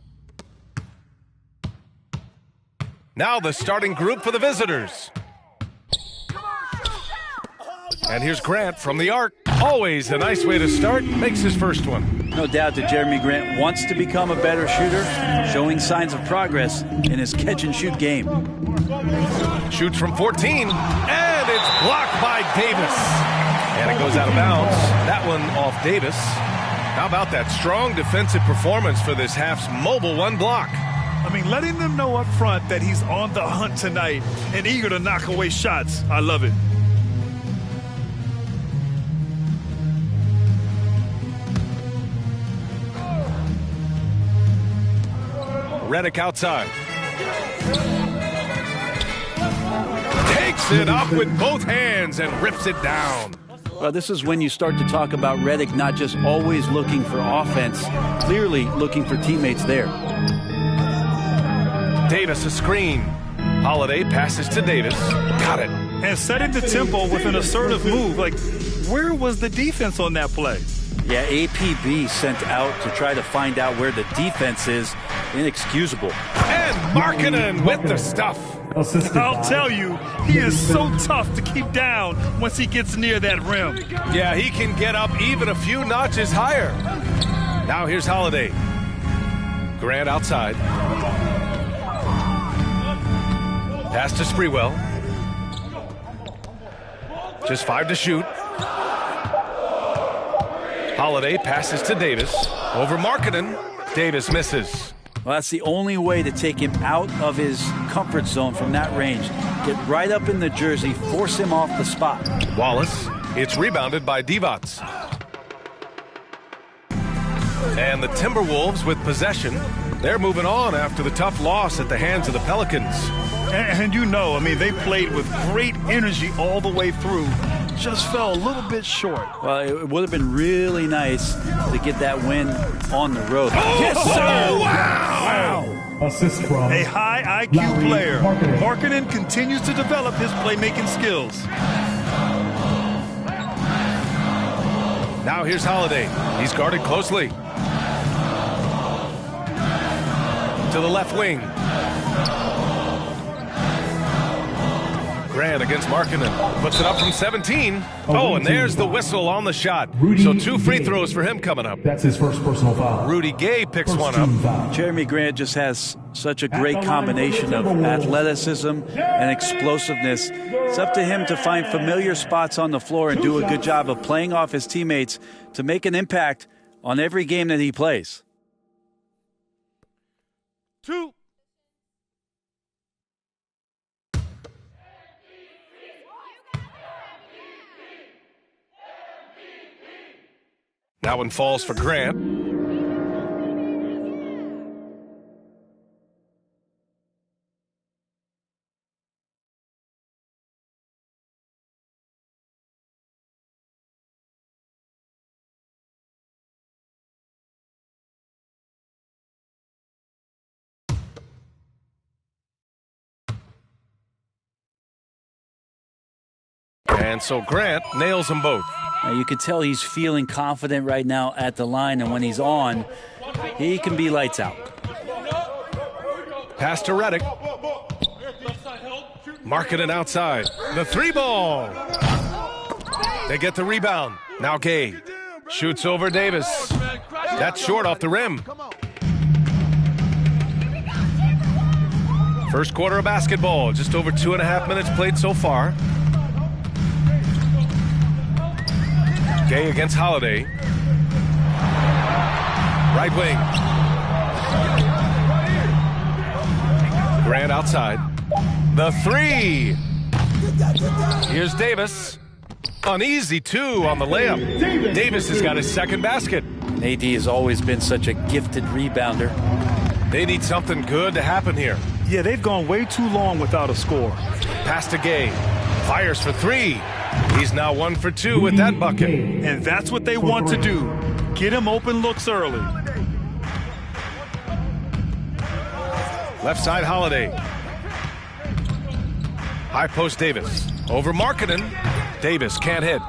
Now the starting group for the visitors. And here's Grant from the arc. Always a nice way to start. Makes his first one. No doubt that Jeremy Grant wants to become a better shooter, showing signs of progress in his catch-and-shoot game. Shoots from 14, and it's blocked by Davis. And it goes out of bounds. That one off Davis. How about that strong defensive performance for this half's mobile one block? I mean, letting them know up front that he's on the hunt tonight and eager to knock away shots. I love it. Redick outside. Takes it up with both hands and rips it down. Well, this is when you start to talk about Redick not just always looking for offense, clearly looking for teammates there. Davis a screen. Holiday passes to Davis. Got it. And setting the tempo with an assertive move. Like, where was the defense on that play? Yeah, APB sent out to try to find out where the defense is. Inexcusable. And Markkanen with the stuff. I'll tell you, he is so tough to keep down once he gets near that rim. Yeah, he can get up even a few notches higher. Now here's Holiday. Grant outside. Pass to Sprewell. Just 5 to shoot. Holiday passes to Davis. Over Markkanen. Davis misses. Well, that's the only way to take him out of his comfort zone from that range. Get right up in the jersey, force him off the spot. Wallace. It's rebounded by Divac. And the Timberwolves with possession. They're moving on after the tough loss at the hands of the Pelicans. And you know, I mean, they played with great energy all the way through. Just fell a little bit short. Well, it would have been really nice to get that win on the road. Oh, yes, sir! Wow! Assist from a high IQ player. Markkanen continues to develop his playmaking skills. Now here's Holiday. He's guarded closely. To the left wing. Grant against Markkanen. Puts it up from 17. Oh, and there's the whistle on the shot. So 2 free throws for him coming up. That's his first personal foul. Rudy Gay picks one up. Jeremy Grant just has such a great combination of athleticism and explosiveness. It's up to him to find familiar spots on the floor and do a good job of playing off his teammates to make an impact on every game that he plays. 2. That one falls for Grant. And so Grant nails them both. You can tell he's feeling confident right now at the line, and when he's on, he can be lights out. Pass to Reddick. Marketing outside. The 3-ball. They get the rebound. Now Gay shoots over Davis. That's short off the rim. First quarter of basketball. Just over 2.5 minutes played so far. Gay against Holiday. Right wing. Grant outside. The 3. Here's Davis. An easy 2 on the layup. Davis has got his second basket. AD has always been such a gifted rebounder. They need something good to happen here. Yeah, they've gone way too long without a score. Pass to Gay. Fires for 3. He's now 1 for 2 with that bucket. And that's what they want to do. Get him open looks early. Left side Holiday. High post Davis. Over Markkanen. Davis can't hit.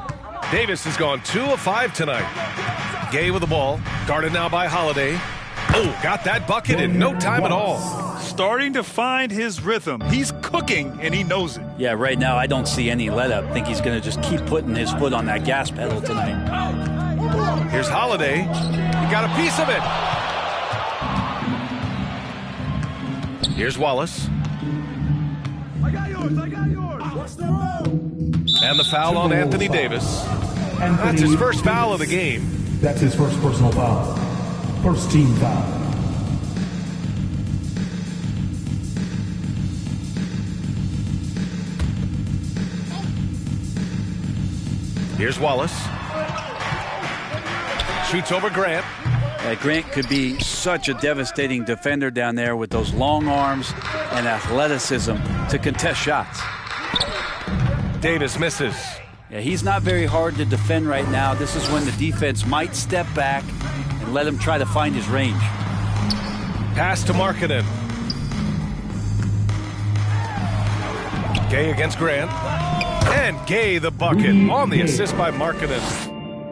Davis has gone 2 of 5 tonight. Gay with the ball. Guarded now by Holiday. Oh, got that bucket in no time at all. Starting to find his rhythm. He's cooking, and he knows it. Yeah, right now I don't see any let-up. I think he's going to just keep putting his foot on that gas pedal tonight. Here's Holiday. He got a piece of it. Here's Wallace. I got yours. And the foul on Anthony Davis. That's his first foul of the game. That's his first personal foul. First team foul. Here's Wallace. Shoots over Grant. Grant could be such a devastating defender down there with those long arms and athleticism to contest shots. Davis misses. Yeah, he's not very hard to defend right now. This is when the defense might step back and let him try to find his range. Pass to Markkanen. Gay against Grant. And Gay the bucket on the assist by Markkanen.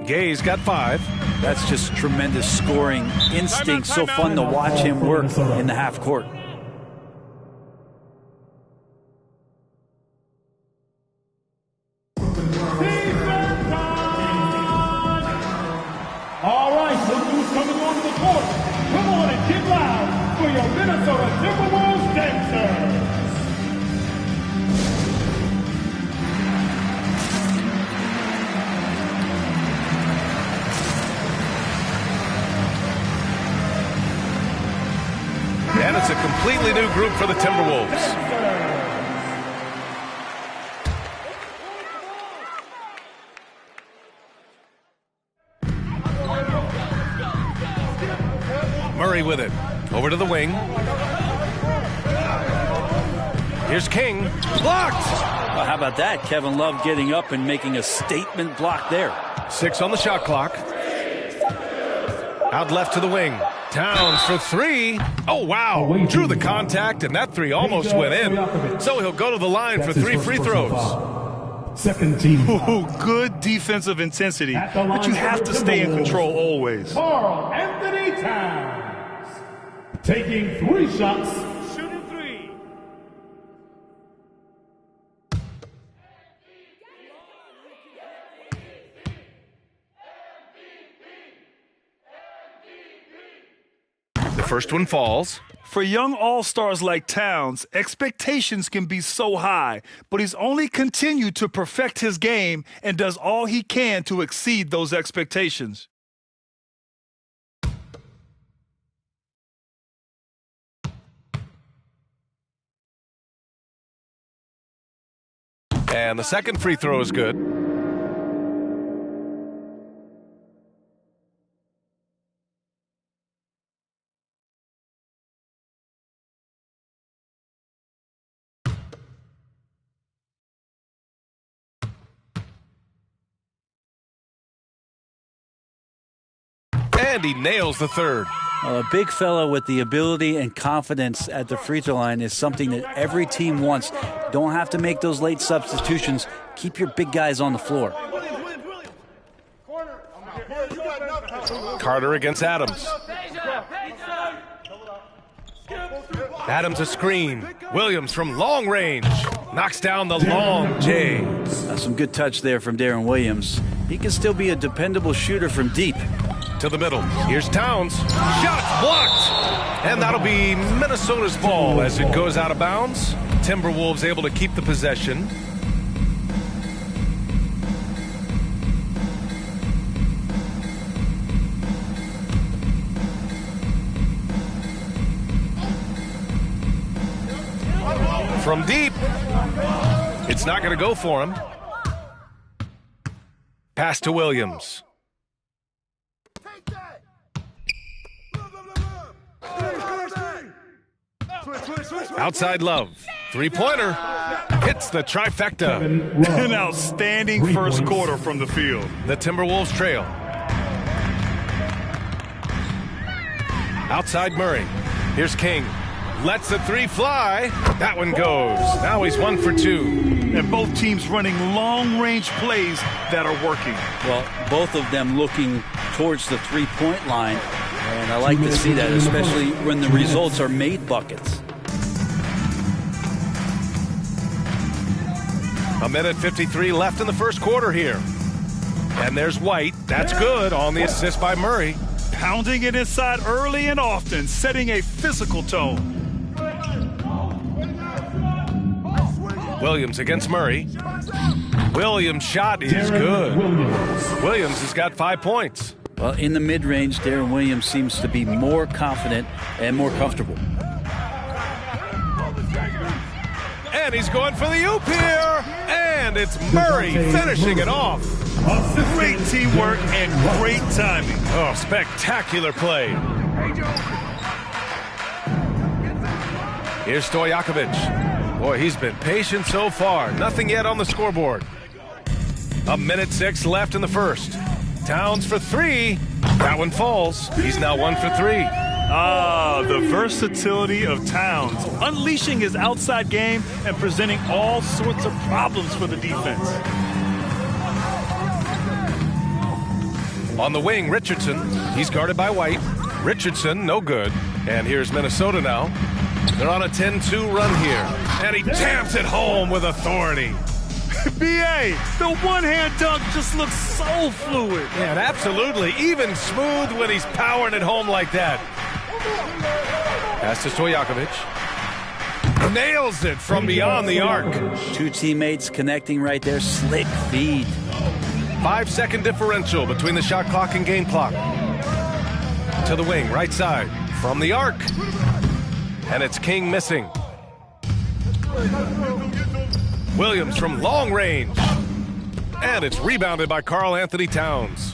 Gay's got 5. That's just tremendous scoring instinct. So fun to watch him work in the half court. All right, look who's coming onto the court. Come on and get loud for your Minnesota Timberwolves dancers. And it's a completely new group for the Timberwolves. Murray with it. Over to the wing. Here's King. Blocked! Well, how about that? Kevin Love getting up and making a statement block there. 6 on the shot clock. Out left to the wing. Towns for 3. Oh, wow. Drew the contact, and that 3 almost went in. So he'll go to the line for 3 free throws. Second team. Ooh, good defensive intensity, but you have to stay in control always. Carl Anthony Towns taking 3 shots. Shooting 3. The first one falls. For young all-stars like Towns, expectations can be so high, but he's only continued to perfect his game and does all he can to exceed those expectations. And the second free throw is good. And he nails the third. Well, a big fellow with the ability and confidence at the free throw line is something that every team wants. Don't have to make those late substitutions. Keep your big guys on the floor. Carter against Adams. Adams a screen. Williams from long range. Knocks down the long J. Some good touch there from Darren Williams. He can still be a dependable shooter from deep. To the middle. Here's Towns. Shot blocked. And that'll be Minnesota's ball as it goes out of bounds. Timberwolves able to keep the possession. From deep. It's not going to go for him. Pass to Williams. Outside Love. Three-pointer. Hits the trifecta. An outstanding first quarter from the field. The Timberwolves trail. Outside Murray. Here's King. Lets the three fly. That one goes. Now he's 1 for 2. And both teams running long-range plays that are working. Well, both of them looking towards the three-point line. And I like to see that, especially when the results are made buckets. A minute 53 left in the first quarter here. And there's White. That's good on the assist by Murray. Pounding it inside early and often, setting a physical tone. Williams against Murray. Williams' shot is good. Williams has got 5 points. Well, in the mid-range, Darren Williams seems to be more confident and more comfortable. And he's going for the oop here. And it's Murray finishing it off. Great teamwork and great timing. Oh, spectacular play. Here's Stojakovic. Boy, he's been patient so far. Nothing yet on the scoreboard. A minute 6 left in the first. Towns for 3. That one falls. He's now 1 for 3. The versatility of Towns, unleashing his outside game and presenting all sorts of problems for the defense. On the wing, Richardson. He's guarded by White. Richardson, no good. And here's Minnesota now. They're on a 10-2 run here. And he taps it home with authority. B.A., the one-hand dunk just looks so fluid. Yeah, and absolutely. Even smooth when he's powering it home like that. Pass to Stojakovic. Nails it from beyond the arc. Two teammates connecting right there. Slick feed. 5-second differential between the shot clock and game clock. To the wing, right side. From the arc. And it's King missing. Williams from long range. And it's rebounded by Karl Anthony Towns.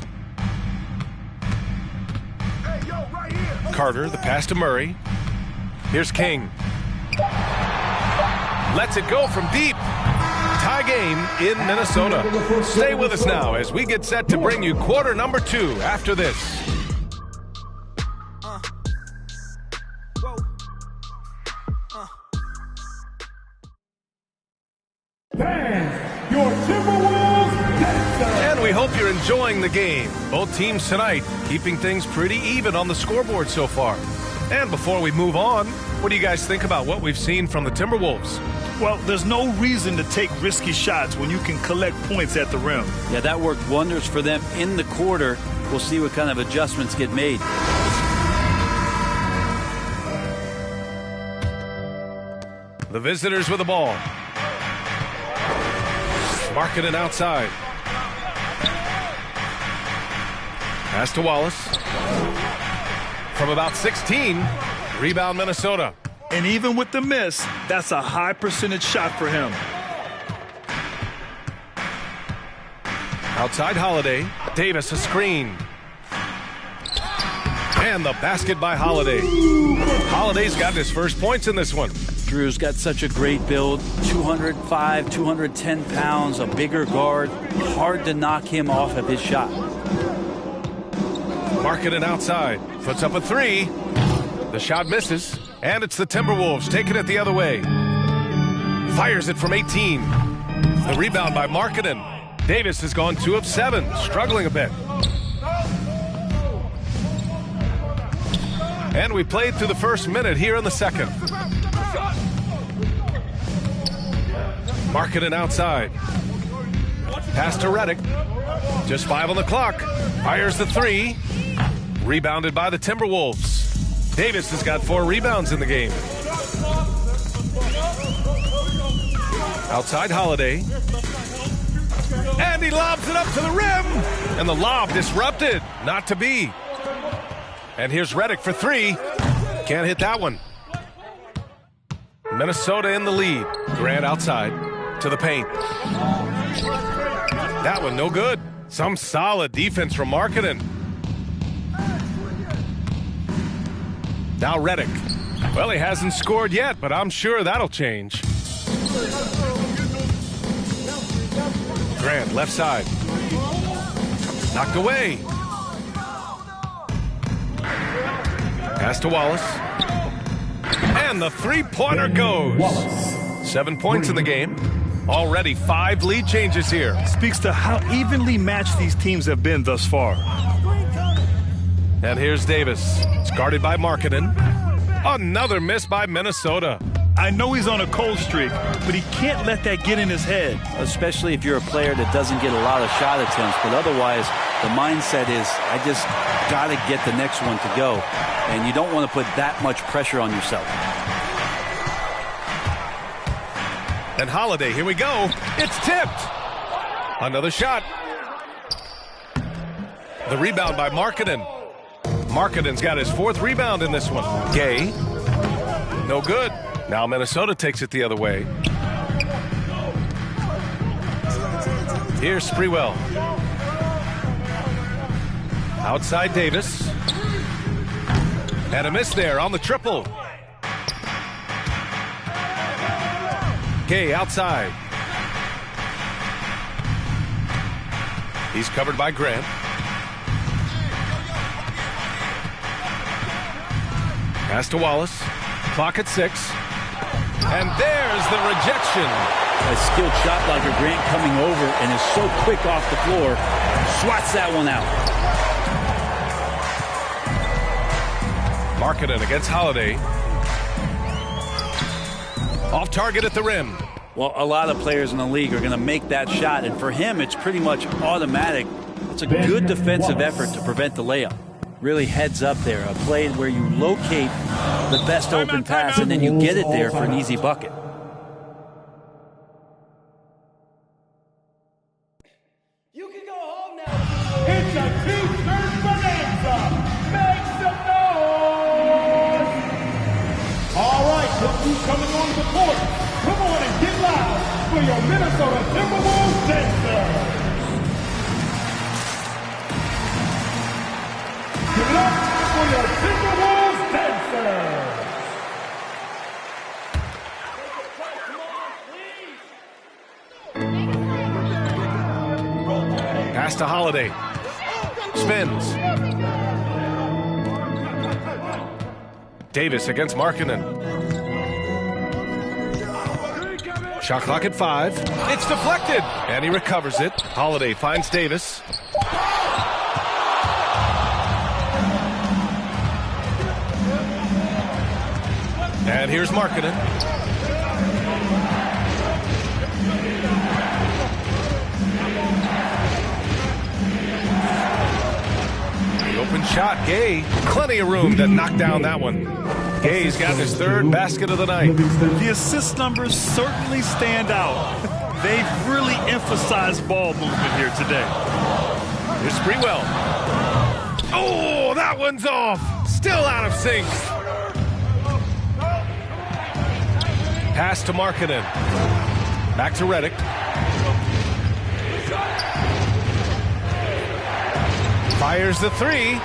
Carter, the pass to Murray. Here's King. Lets it go from deep. Tie game in Minnesota. Stay with us now as we get set to bring you quarter number 2 after this. Your Timberwolves and we hope you're enjoying the game. Both teams tonight keeping things pretty even on the scoreboard so far. And before we move on, what do you guys think about what we've seen from the Timberwolves? Well, there's no reason to take risky shots when you can collect points at the rim. Yeah, that worked wonders for them in the quarter. We'll see what kind of adjustments get made. The visitors with the ball. Marketing outside. Pass to Wallace. From about 16, rebound Minnesota. And even with the miss, that's a high percentage shot for him. Outside Holiday. Davis a screen. And the basket by Holiday. Holiday's got his first points in this one. Drew's got such a great build, 205, 210 pounds, a bigger guard. Hard to knock him off of his shot. Marketing outside. Puts up a three. The shot misses. And it's the Timberwolves taking it the other way. Fires it from 18. The rebound by Marketing. Davis has gone 2 of 7. Struggling a bit. And we played through the first minute here in the second. Marketing outside. Pass to Redick. Just 5 on the clock. Fires the three. Rebounded by the Timberwolves. Davis has got 4 rebounds in the game. Outside Holiday. And he lobs it up to the rim. And the lob disrupted. Not to be. And here's Redick for 3. Can't hit that one. Minnesota in the lead. Grant outside to the paint. That one no good. Some solid defense from Marketing. Now Redick. Well, he hasn't scored yet, but I'm sure that'll change. Grant, left side. Knocked away. Pass to Wallace. And the three-pointer goes. 7 points in the game. Already 5 lead changes here. Speaks to how evenly matched these teams have been thus far. And here's Davis. It's guarded by Marketing. Another miss by Minnesota. I know he's on a cold streak, but he can't let that get in his head. Especially if you're a player that doesn't get a lot of shot attempts. But otherwise, the mindset is, I just got to get the next one to go. And you don't want to put that much pressure on yourself. And Holiday, here we go. It's tipped. Another shot. The rebound by Marketing. Marketing's got his 4th rebound in this one. Gay. No good. Now Minnesota takes it the other way. Here's Sprewell. Outside Davis. And a miss there on the triple. Gay outside. He's covered by Grant. Pass to Wallace. Clock at 6. And there's the rejection. A skilled shot blocker, Grant coming over and is so quick off the floor. Swats that one out. Marketing against Holiday. Off target at the rim. Well, a lot of players in the league are going to make that shot, and for him, it's pretty much automatic. It's a good defensive effort to prevent the layup. Really heads up there, a play where you locate the best open pass, and then you get it there for an easy bucket. You can go home now. It's a T-shirt bonanza. Make some noise. All right, look who's coming on the court. Come on and get loud for your Minnesota Timberwolves dancer. Give it up for your Timberwolves dancer. Pass to Holiday. Spins. Davis against Markkanen. Shot clock at 5. It's deflected. And he recovers it. Holiday finds Davis. And here's Markkanen. The open shot, Gay. Plenty of room to knock down that one. Gay's got his 3rd basket of the night. The assist numbers certainly stand out. They've really emphasized ball movement here today. Here's Sprewell. Oh, that one's off. Still out of sync. Pass to Markkanen. Back to Redick. Fires the 3.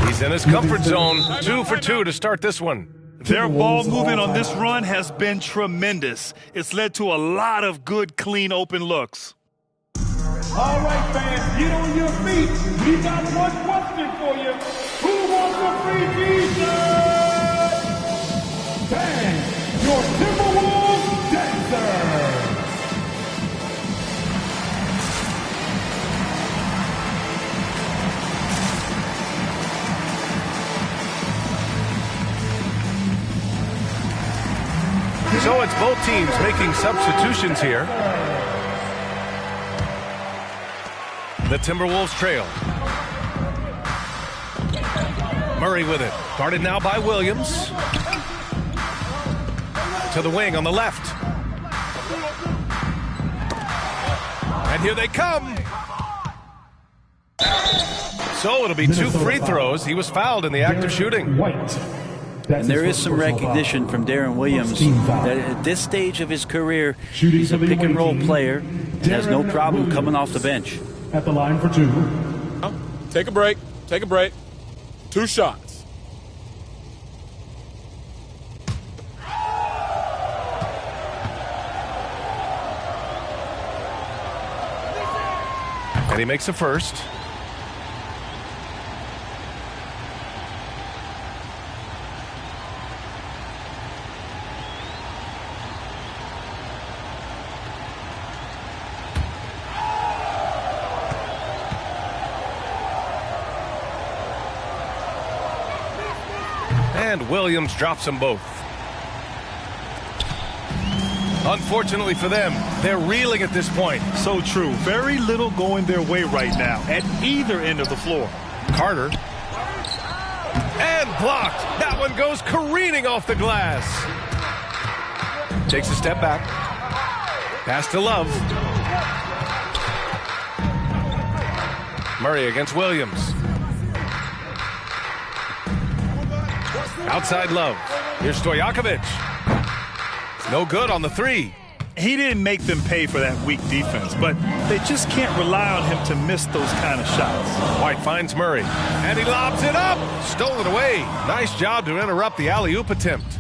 He's in his comfort zone. 2 for 2 to start this one. Their ball movement on this run has been tremendous. It's led to a lot of good, clean, open looks. All right, fans, get on your feet. We got one question for you. Who wants a free t-shirt? Bang! Your Timberwolves dancers! So it's both teams making substitutions here. The Timberwolves trail. Murray with it. Guarded now by Williams. To the wing on the left. And here they come. So it'll be 2 free throws. He was fouled in the act of shooting. And there is some recognition from Darren Williams that at this stage of his career, he's a pick-and-roll player and has no problem coming off the bench. At the line for 2. Take a break. Take a break. 2 shots. And he makes a first. And Williams drops them both. Unfortunately for them, they're reeling at this point. So true. Very little going their way right now at either end of the floor. Carter. And blocked. That one goes careening off the glass. Takes a step back. Pass to Love. Murray against Williams. Outside Love. Here's Stojakovic. No good on the 3. He didn't make them pay for that weak defense, but they just can't rely on him to miss those kind of shots. White finds Murray, and he lobs it up. Stole it away. Nice job to interrupt the alley-oop attempt.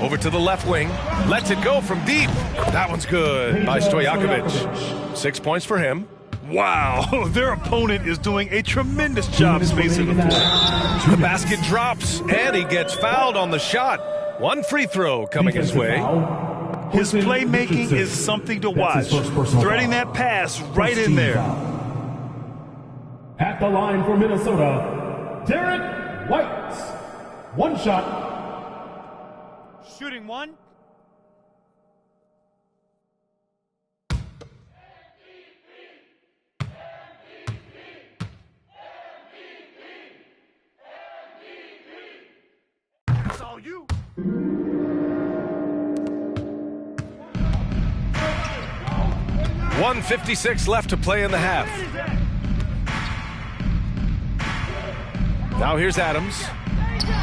Over to the left wing. Lets it go from deep. That one's good by Stojakovic. 6 points for him. Wow, their opponent is doing a tremendous job spacing the floor. The basket drops, and he gets fouled on the shot. 1 free throw coming his way. His playmaking is something to watch. Threading that pass right in there. At the line for Minnesota, Derek White. 1 shot. Shooting 1. That's all you. 1:56 left to play in the half. Now here's Adams.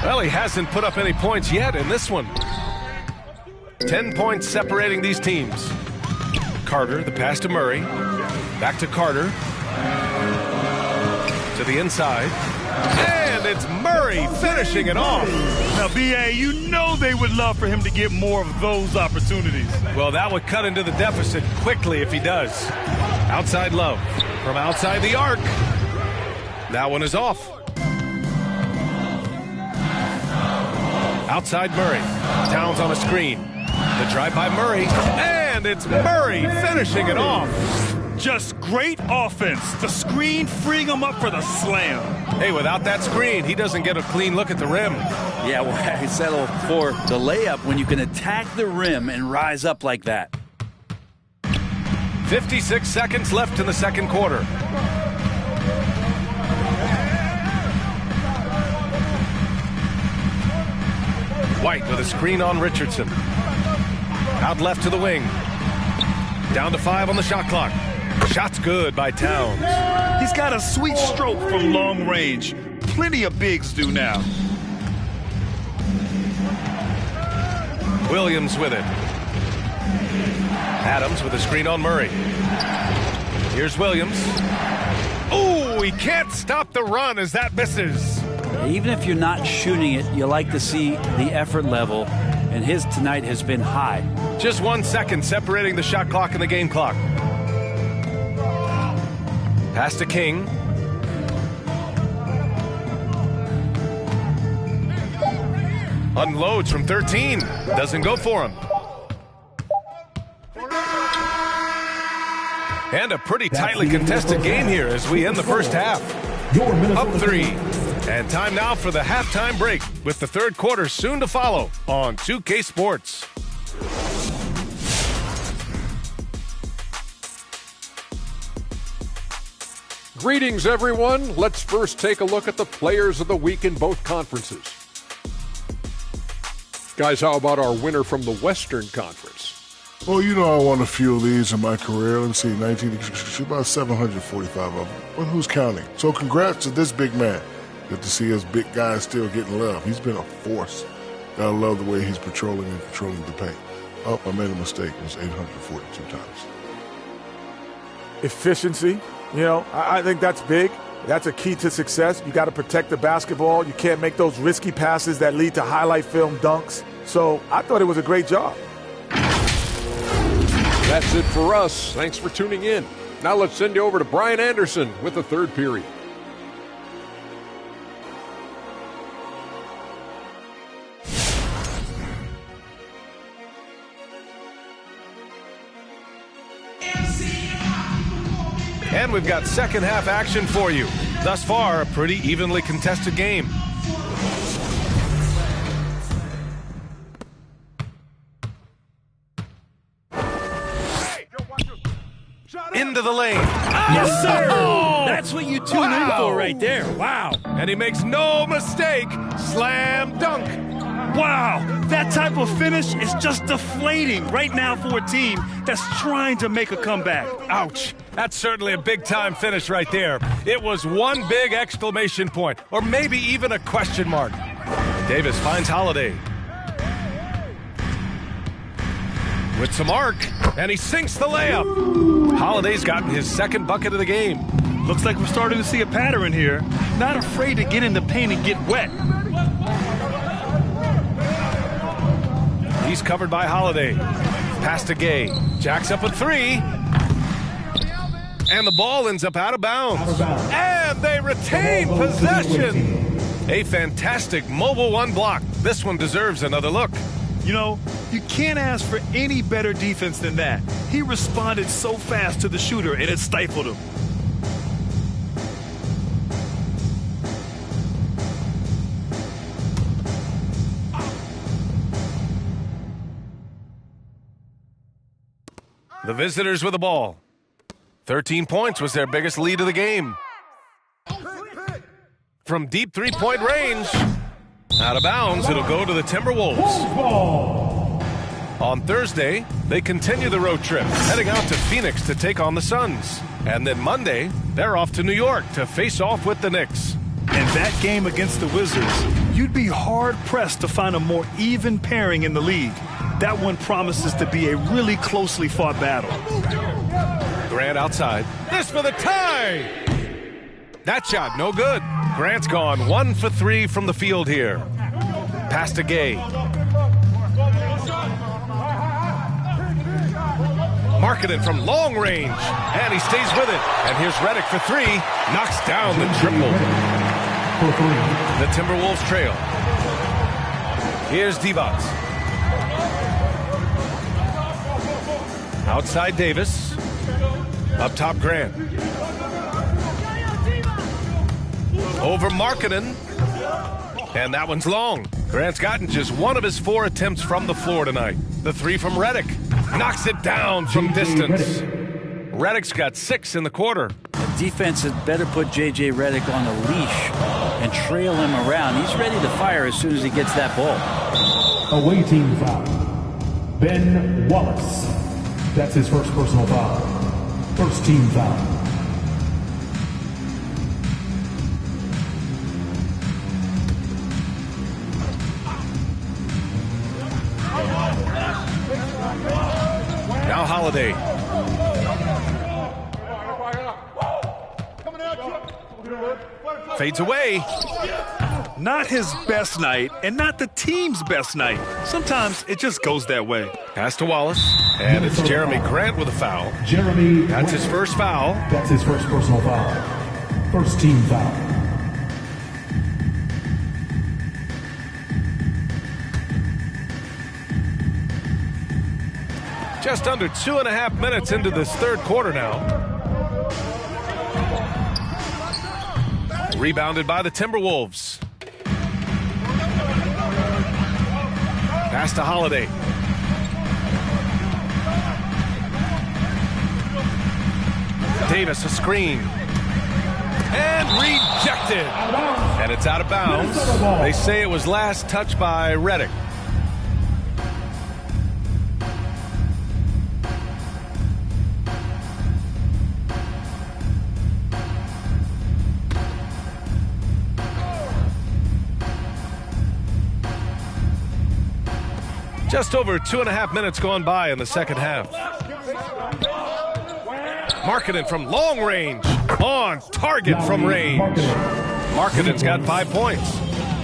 Well, he hasn't put up any points yet in this one. 10 points separating these teams. Carter, the pass to Murray. Back to Carter. To the inside. And it's Murray finishing it off. Now, B.A., you know they would love for him to get more of those opportunities. Well, that would cut into the deficit quickly if he does. Outside Love. From outside the arc. That one is off. Outside Murray. Towns on a screen. The drive by Murray. And it's Murray finishing it off. Just great offense. The screen freeing him up for the slam. Hey, without that screen, he doesn't get a clean look at the rim. Yeah, well, I settle for the layup when you can attack the rim and rise up like that. 56 seconds left in the second quarter. White with a screen on Richardson. Out left to the wing. Down to 5 on the shot clock. Shot's good by Towns. He's got a sweet stroke from long range. Plenty of bigs do now. Williams with it. Adams with a screen on Murray. Here's Williams. Oh, he can't stop the run as that misses. Even if you're not shooting it, you like to see the effort level, and his tonight has been high. Just 1 second separating the shot clock and the game clock. Pass to King. Unloads from 13. Doesn't go for him. And a pretty tightly contested game here as we end the first half. Up 3. And time now for the halftime break with the third quarter soon to follow on 2K Sports. Greetings, everyone. Let's first take a look at the players of the week in both conferences. Guys, how about our winner from the Western Conference? Well, you know I won a few of these in my career. Let me see, 19, about 745 of them. But who's counting? So congrats to this big man. Good to see us big guys still getting love. He's been a force. I love the way he's patrolling and controlling the paint. Oh, I made a mistake. It was 842 times. Efficiency. You know, I think that's big. That's a key to success. You got to protect the basketball. You can't make those risky passes that lead to highlight film dunks. So I thought it was a great job. That's it for us. Thanks for tuning in. Now let's send you over to Brian Anderson with the third period. And we've got second half action for you. Thus far, a pretty evenly contested game. Into the lane. Yes, sir. Oh! That's what you tune in for right there. Wow. And he makes no mistake. Slam dunk. Wow, that type of finish is just deflating right now for a team that's trying to make a comeback. Ouch. That's certainly a big-time finish right there. It was one big exclamation point, or maybe even a question mark. Davis finds Holiday. With some arc, and he sinks the layup. Holiday's gotten his second bucket of the game. Looks like we're starting to see a pattern here. Not afraid to get in the paint and get wet. He's covered by Holiday. Pass to Gay. Jacks up a 3. And the ball ends up out of bounds. And they retain possession. A fantastic mobile one block. This one deserves another look. You know, you can't ask for any better defense than that. He responded so fast to the shooter, and it stifled him. The visitors with the ball. 13 points was their biggest lead of the game. From deep three-point range. Out of bounds, it'll go to the Timberwolves. On Thursday, they continue the road trip, heading out to Phoenix to take on the Suns. And then Monday, they're off to New York to face off with the Knicks. And that game against the Wizards, you'd be hard-pressed to find a more even pairing in the league. That one promises to be a really closely fought battle. Grant outside. This for the tie! That shot, no good. Grant's gone 1 for 3 from the field here. Pass to Gay. Marketed from long range. And he stays with it. And here's Redick for 3. Knocks down the triple. The Timberwolves trail. Here's Divac. Outside Davis. Up top Grant. Over Markkanen. And that one's long. Grant's gotten just one of his 4 attempts from the floor tonight. The 3 from Redick. Knocks it down from distance. Redick's got 6 in the quarter. The defense had better put J.J. Redick on a leash and trail him around. He's ready to fire as soon as he gets that ball. Away team foul. Ben Wallace. That's his first personal foul. First team foul. Now Holiday. Fades away. Not his best night, and not the team's best night. Sometimes it just goes that way. Pass to Wallace, and it's Jeremy Grant with a foul. Jeremy. That's his first foul. That's his first personal foul. First team foul. Just under 2.5 minutes into this third quarter now. Rebounded by the Timberwolves. Pass to Holiday. Davis a screen. And rejected. And it's out of bounds. They say it was last touched by Redick. Just over 2.5 minutes gone by in the second half. Markkanen from long range. On target from range. Markkanen's got 5 points.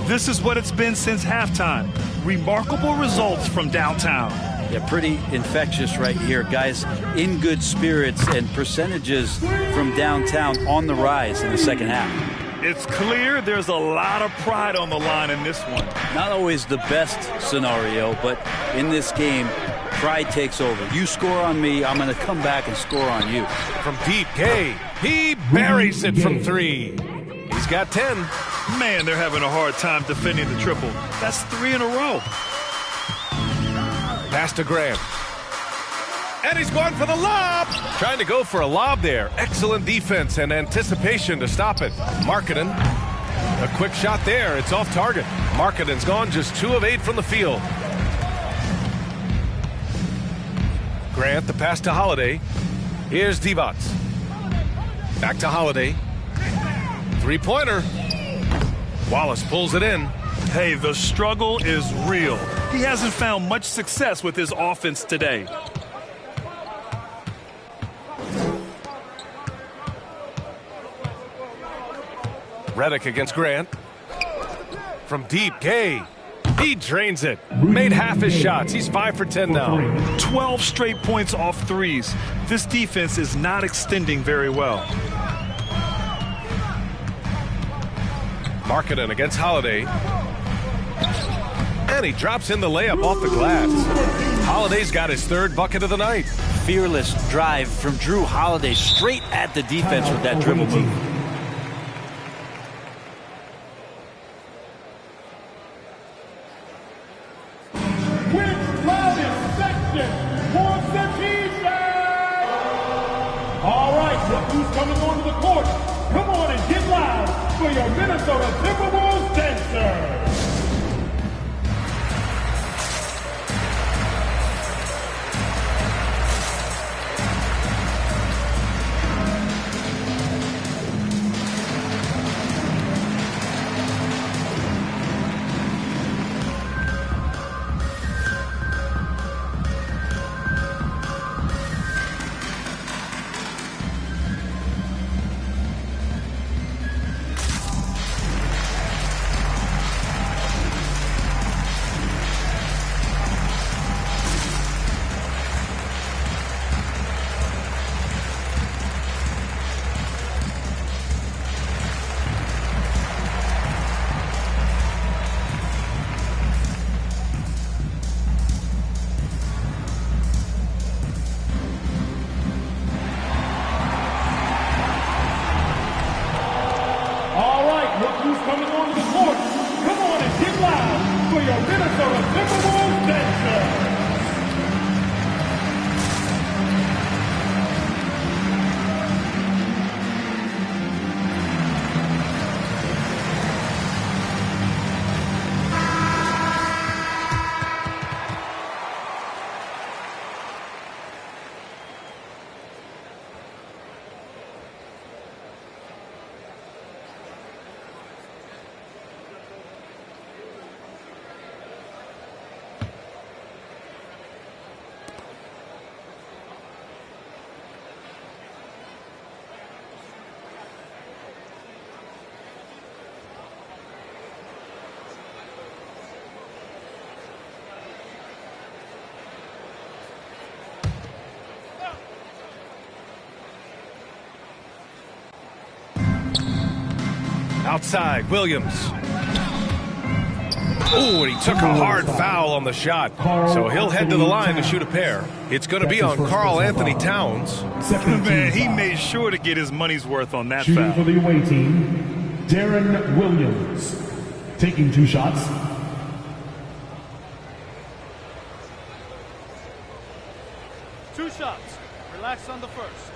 This is what it's been since halftime. Remarkable results from downtown. Yeah, pretty infectious right here. Guys in good spirits and percentages from downtown on the rise in the second half. It's clear there's a lot of pride on the line in this one. Not always the best scenario, but in this game, pride takes over. You score on me, I'm going to come back and score on you. From deep, Gay. He buries it from 3. He's got 10. Man, they're having a hard time defending the triple. That's 3 in a row. Pass to Grant. And he's going for the lob. Trying to go for a lob there. Excellent defense and anticipation to stop it. Markkanen. A quick shot there. It's off target. Markkanen's gone just 2 of 8 from the field. Grant, the pass to Holiday. Here's Divac. Back to Holiday. 3-pointer. Wallace pulls it in. Hey, the struggle is real. He hasn't found much success with his offense today. Redick against Grant. From deep, Gay. He drains it. Made half his shots. He's 5 for 10 now. 12 straight points off threes. This defense is not extending very well. Markkanen against Holiday. And he drops in the layup off the glass. Holiday's got his 3rd bucket of the night. Fearless drive from Drew Holiday straight at the defense with that dribble move. All right, look who's coming onto the court. Come on and get loud for your Minnesota Timberwolves dancers. Outside, Williams. Oh, and he took a hard foul on the shot. So he'll head to the line to shoot a pair. It's going to be on Karl Anthony Towns. Man, he made sure to get his money's worth on that Shooting foul. for the away team, Darren Williams. Taking 2 shots. Two shots. Relax on the first.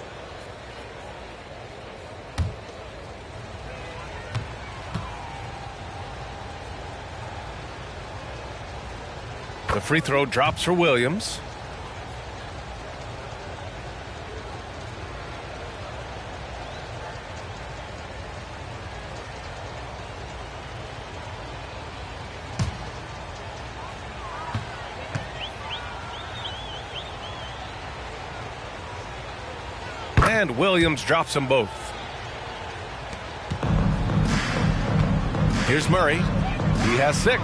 The free throw drops for Williams. And Williams drops them both. Here's Murray. He has 6.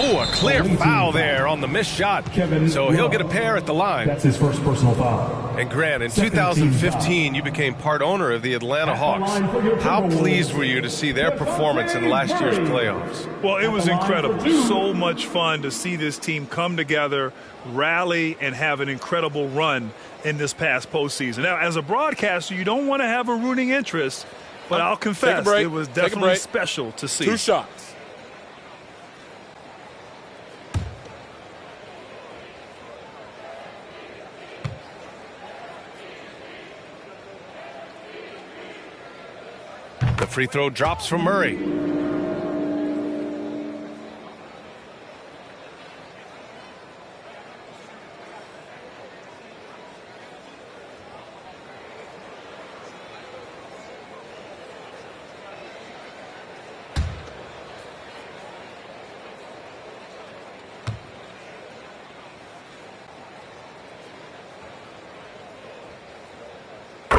Oh, a clear foul there on the missed shot. So he'll get a pair at the line. That's his first personal foul. And Grant, in 2015, you became part owner of the Atlanta Hawks. How pleased were you to see their performance in last year's playoffs? Well, it was incredible. So much fun to see this team come together, rally, and have an incredible run in this past postseason. Now, as a broadcaster, you don't want to have a rooting interest, but I'll confess it was definitely special to see. 2 shots. The free throw drops from Murray.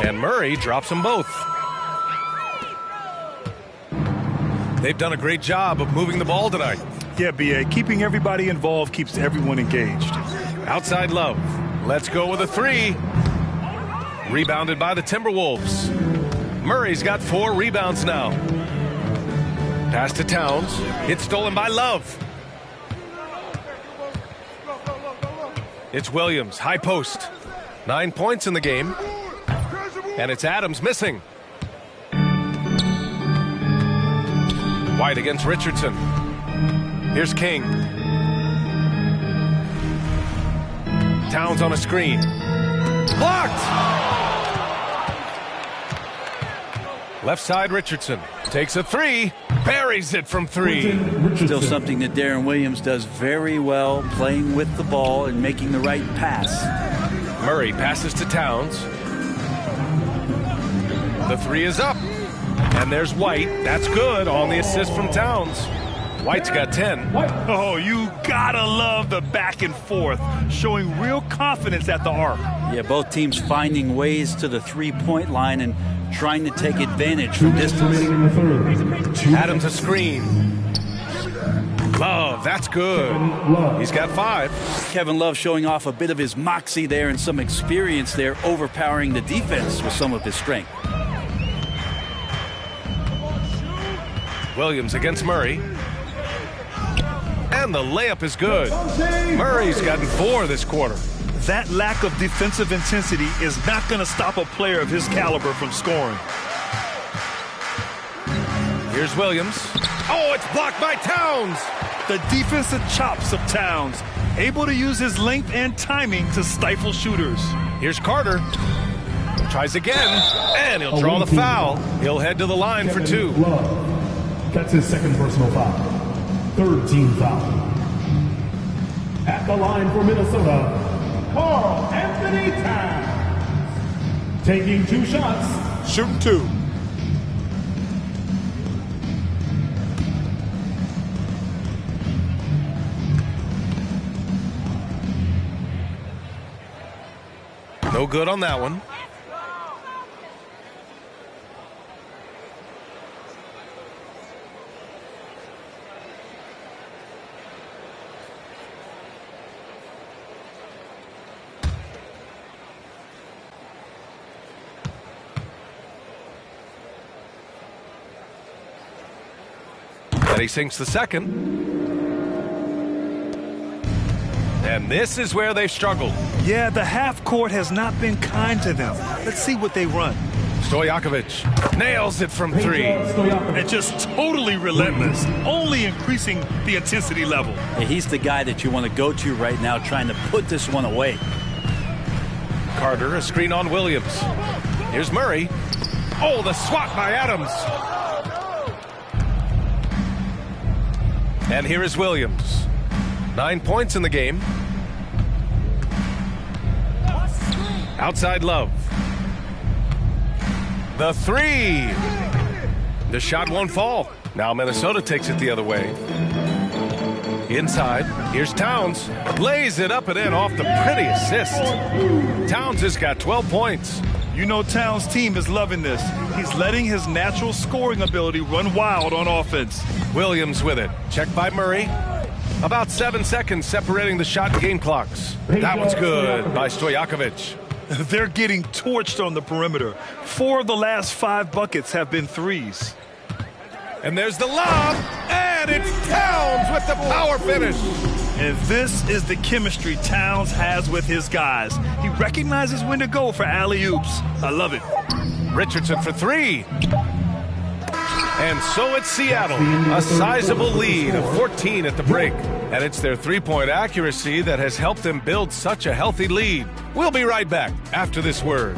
And Murray drops them both. They've done a great job of moving the ball tonight. Yeah, B.A. Keeping everybody involved keeps everyone engaged. Outside Love. Let's go with a 3. Rebounded by the Timberwolves. Murray's got 4 rebounds now. Pass to Towns. It's stolen by Love. It's Williams. High post. 9 points in the game. And it's Adams missing. White against Richardson. Here's King. Towns on a screen. Blocked! Left side Richardson. Takes a 3. Buries it from 3. Still something that Darren Williams does very well, playing with the ball and making the right pass. Murray passes to Towns. The 3 is up. And there's White. That's good on the assist from Towns. White's got 10. Oh, you gotta love the back and forth, showing real confidence at the arc. Yeah, both teams finding ways to the 3-point line and trying to take advantage from distance. Adams a screen. Love, that's good. He's got 5. Kevin Love showing off a bit of his moxie there and some experience there, overpowering the defense with some of his strength. Williams against Murray. And the layup is good. Murray's gotten 4 this quarter. That lack of defensive intensity is not going to stop a player of his caliber from scoring. Here's Williams. Oh, it's blocked by Towns. The defensive chops of Towns, able to use his length and timing to stifle shooters. Here's Carter. Tries again, and he'll draw the foul. He'll head to the line for 2. That's his second personal foul. 3rd team foul. At the line for Minnesota, Karl Anthony Towns. Taking 2 shots. Shooting 2. No good on that one. And he sinks the second. And this is where they've struggled. Yeah, the half court has not been kind to them. Let's see what they run. Stojakovic nails it from three. And just totally relentless, only increasing the intensity level. Yeah, he's the guy that you want to go to right now, trying to put this one away. Carter, a screen on Williams. Here's Murray. Oh, the swat by Adams. And here is Williams. 9 points in the game. Outside Love. The three. The shot won't fall. Now Minnesota takes it the other way. Inside, here's Towns. Lays it up and in off the pretty assist. Towns has got 12 points. You know Towns' team is loving this. He's letting his natural scoring ability run wild on offense. Williams with it. Checked by Murray. About 7 seconds separating the shot and game clocks. That one's good by Stojakovic. They're getting torched on the perimeter. 4 of the last 5 buckets have been threes. And there's the lob, and it's Towns with the power finish. And this is the chemistry Towns has with his guys. He recognizes when to go for alley-oops. I love it. Richardson for three. And so it's Seattle, a sizable lead of 14 at the break. And it's their three-point accuracy that has helped them build such a healthy lead. We'll be right back after this word.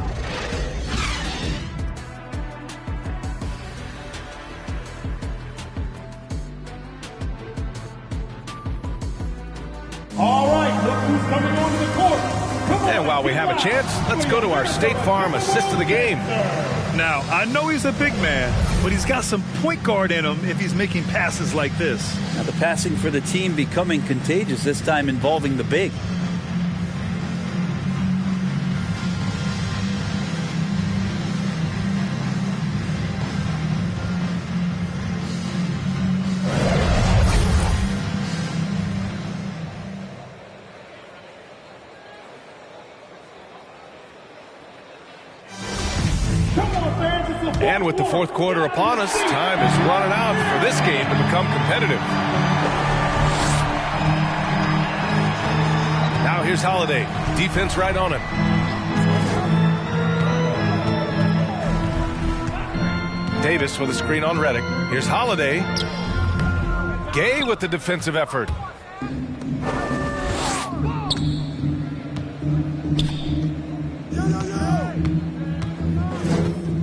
All right, look who's coming onto the court. And while we have a chance, let's go to our State Farm assist of the game. Now, I know he's a big man, but he's got some point guard in him if he's making passes like this. Now the passing for the team becoming contagious, this time involving the big. And with the fourth quarter upon us, time is running out for this game to become competitive. Now here's Holiday. Defense right on him. Davis with a screen on Reddick. Here's Holiday. Gay with the defensive effort.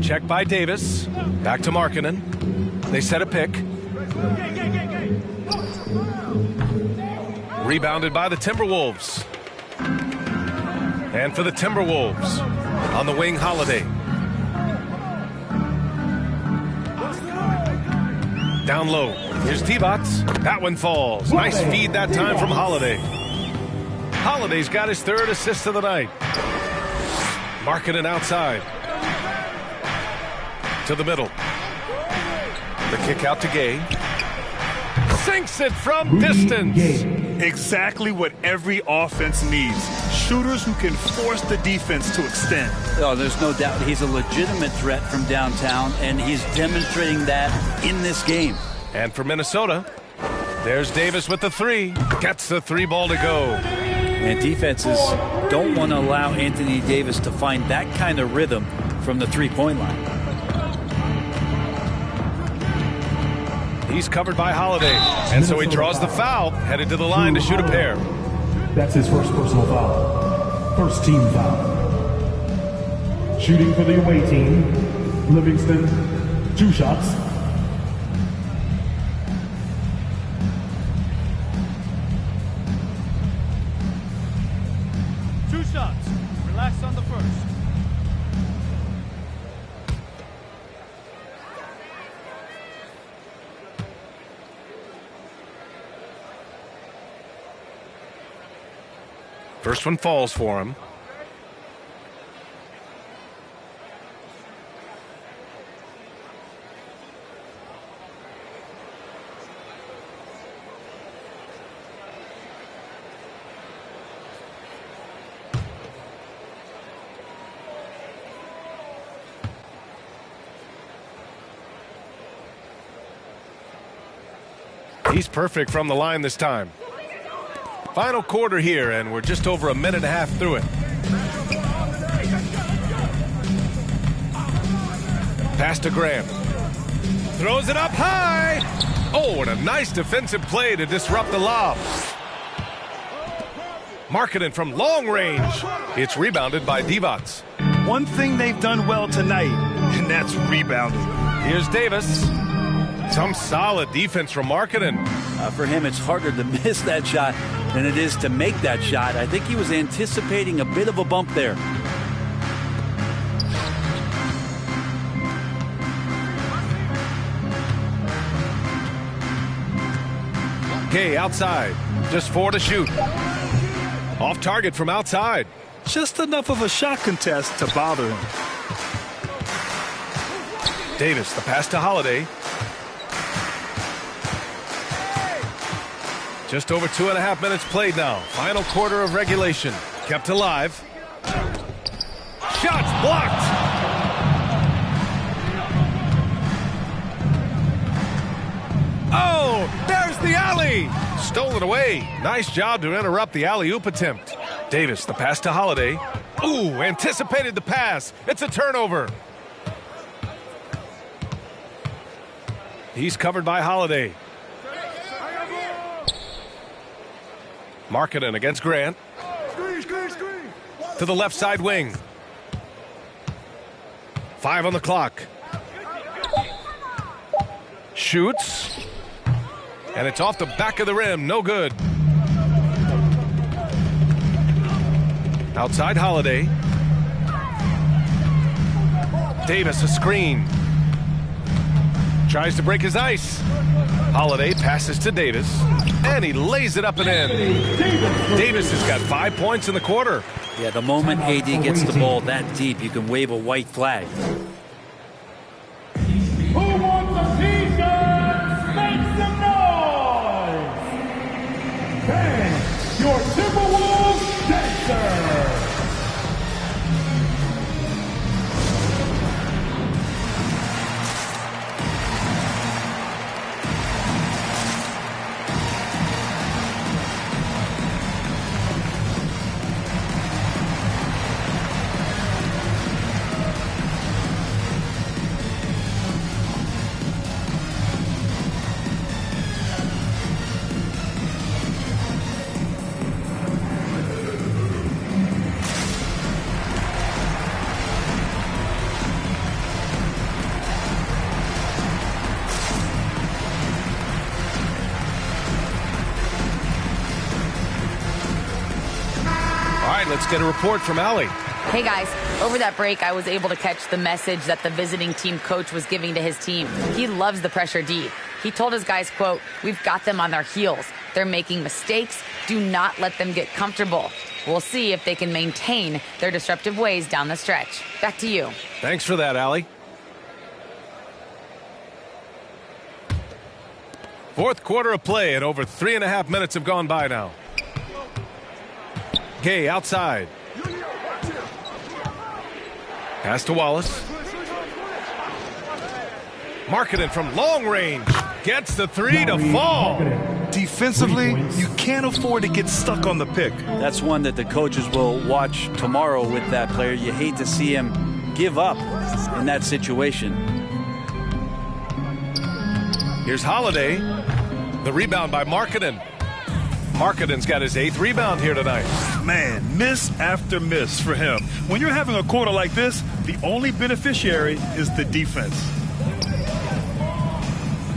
Check by Davis. Back to Markkanen. They set a pick. Rebounded by the Timberwolves. And for the Timberwolves, on the wing, Holiday. Down low. Here's Divac. That one falls. Nice feed that time from Holiday. Holiday's got his third assist of the night. Markkanen outside. To the middle. The kick out to Gay. Sinks it from distance. Exactly what every offense needs. Shooters who can force the defense to extend. Oh, there's no doubt he's a legitimate threat from downtown, and he's demonstrating that in this game. And for Minnesota, there's Davis with the three. Gets the three ball to go. And defenses don't want to allow Anthony Davis to find that kind of rhythm from the three-point line. He's covered by Holiday, and so he draws the foul, headed to the line to shoot a pair. That's his first personal foul. First team foul. Shooting for the away team, Livingston, 2 shots. Two shots. Relax on the first. First one falls for him. He's perfect from the line this time. Final quarter here, and we're just over a minute and a half through it. Pass to Graham. Throws it up high. Oh, and a nice defensive play to disrupt the lob. Marketing from long range. It's rebounded by Divac. One thing they've done well tonight, and that's rebounding. Here's Davis. Some solid defense from Marketing. For him, it's harder to miss that shot than it is to make that shot. I think he was anticipating a bit of a bump there. Okay, outside. Just 4 to shoot. Off target from outside. Just enough of a shot contest to bother him. Davis, the pass to Holiday. Just over 2.5 minutes played now. Final quarter of regulation. Kept alive. Shots blocked. Oh, there's the alley. Stolen away. Nice job to interrupt the alley-oop attempt. Davis, the pass to Holiday. Ooh, anticipated the pass. It's a turnover. He's covered by Holiday. Marketing against Grant. To the left side wing. 5 on the clock. Shoots. And it's off the back of the rim. No good. Outside Holiday. Davis a screen. Tries to break his ice. Holiday passes to Davis. And he lays it up and in. Davis has got 5 points in the quarter. Yeah, the moment AD gets the ball that deep, you can wave a white flag. Who wants a t-shirt? Make some noise! Ben, your Timberwolves dancer! Let's get a report from Allie. Hey guys, over that break, I was able to catch the message that the visiting team coach was giving to his team. He loves the pressure D. He told his guys, quote, "We've got them on their heels. They're making mistakes. Do not let them get comfortable." We'll see if they can maintain their disruptive ways down the stretch. Back to you. Thanks for that, Allie. Fourth quarter of play, and over 3.5 minutes have gone by now. Gay outside. Pass to Wallace. Marketing from long range. Gets the 3 to fall. Defensively, you can't afford to get stuck on the pick. That's one that the coaches will watch tomorrow with that player. You hate to see him give up in that situation. Here's Holiday. The rebound by Marketing. Marketing's got his 8th rebound here tonight. Man, miss after miss for him. When you're having a quarter like this, the only beneficiary is the defense.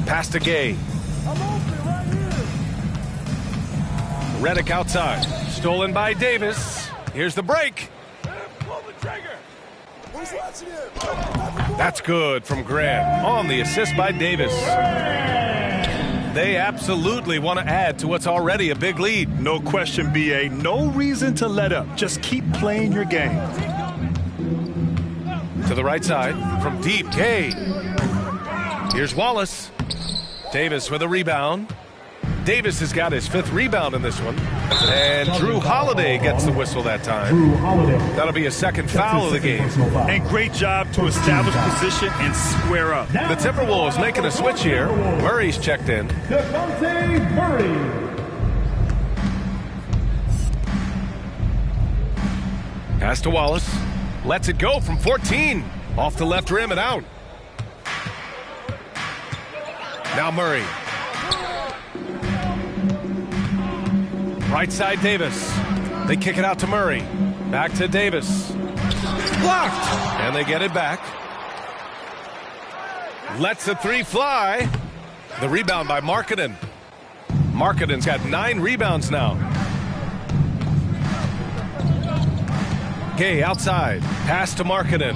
Pass to Gay. Redick outside. Stolen by Davis. Here's the break. That's good from Grant on the assist by Davis. They absolutely want to add to what's already a big lead. No question, BA. No reason to let up. Just keep playing your game. To the right side from deep. Gay. Here's Wallace. Davis with a rebound. Davis has got his 5th rebound in this one. And Drew Holiday gets the whistle that time. That'll be a 2nd foul of the game. And great job to establish position and square up. The Timberwolves making a switch here. Murray's checked in. Pass to Wallace. Lets it go from 14. Off the left rim and out. Now Murray. Right side Davis. They kick it out to Murray. Back to Davis. Blocked. And they get it back. Lets the 3 fly. The rebound by Markkanen. Markkanen's got 9 rebounds now. Gay outside. Pass to Markkanen.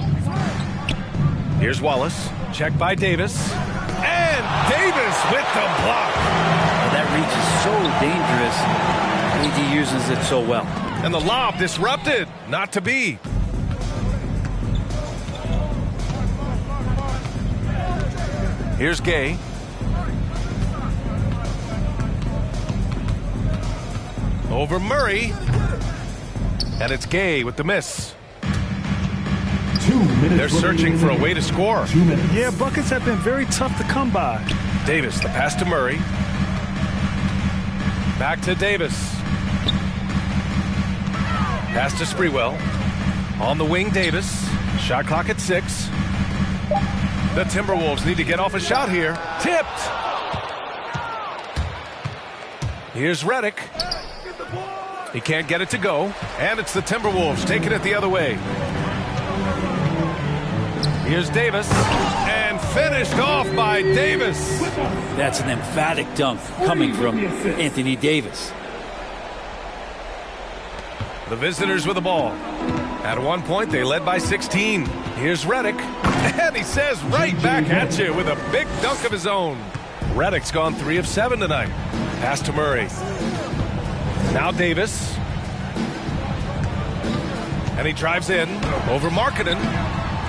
Here's Wallace. Check by Davis. And Davis with the block. That reach is so dangerous. AD uses it so well. And the lob disrupted. Not to be. Here's Gay. Over Murray. And it's Gay with the miss. They're searching for a way to score. Yeah, buckets have been very tough to come by. Davis, the pass to Murray. Back to Davis. Pass to Sprewell. On the wing, Davis. Shot clock at 6. The Timberwolves need to get off a shot here. Tipped. Here's Redick. He can't get it to go. And it's the Timberwolves taking it the other way. Here's Davis. And finished off by Davis. That's an emphatic dunk coming from Anthony Davis. The visitors with the ball. At one point, they led by 16. Here's Redick. And he says right back at you with a big dunk of his own. Redick's gone 3 of 7 tonight. Pass to Murray. Now Davis. And he drives in over Markkanen.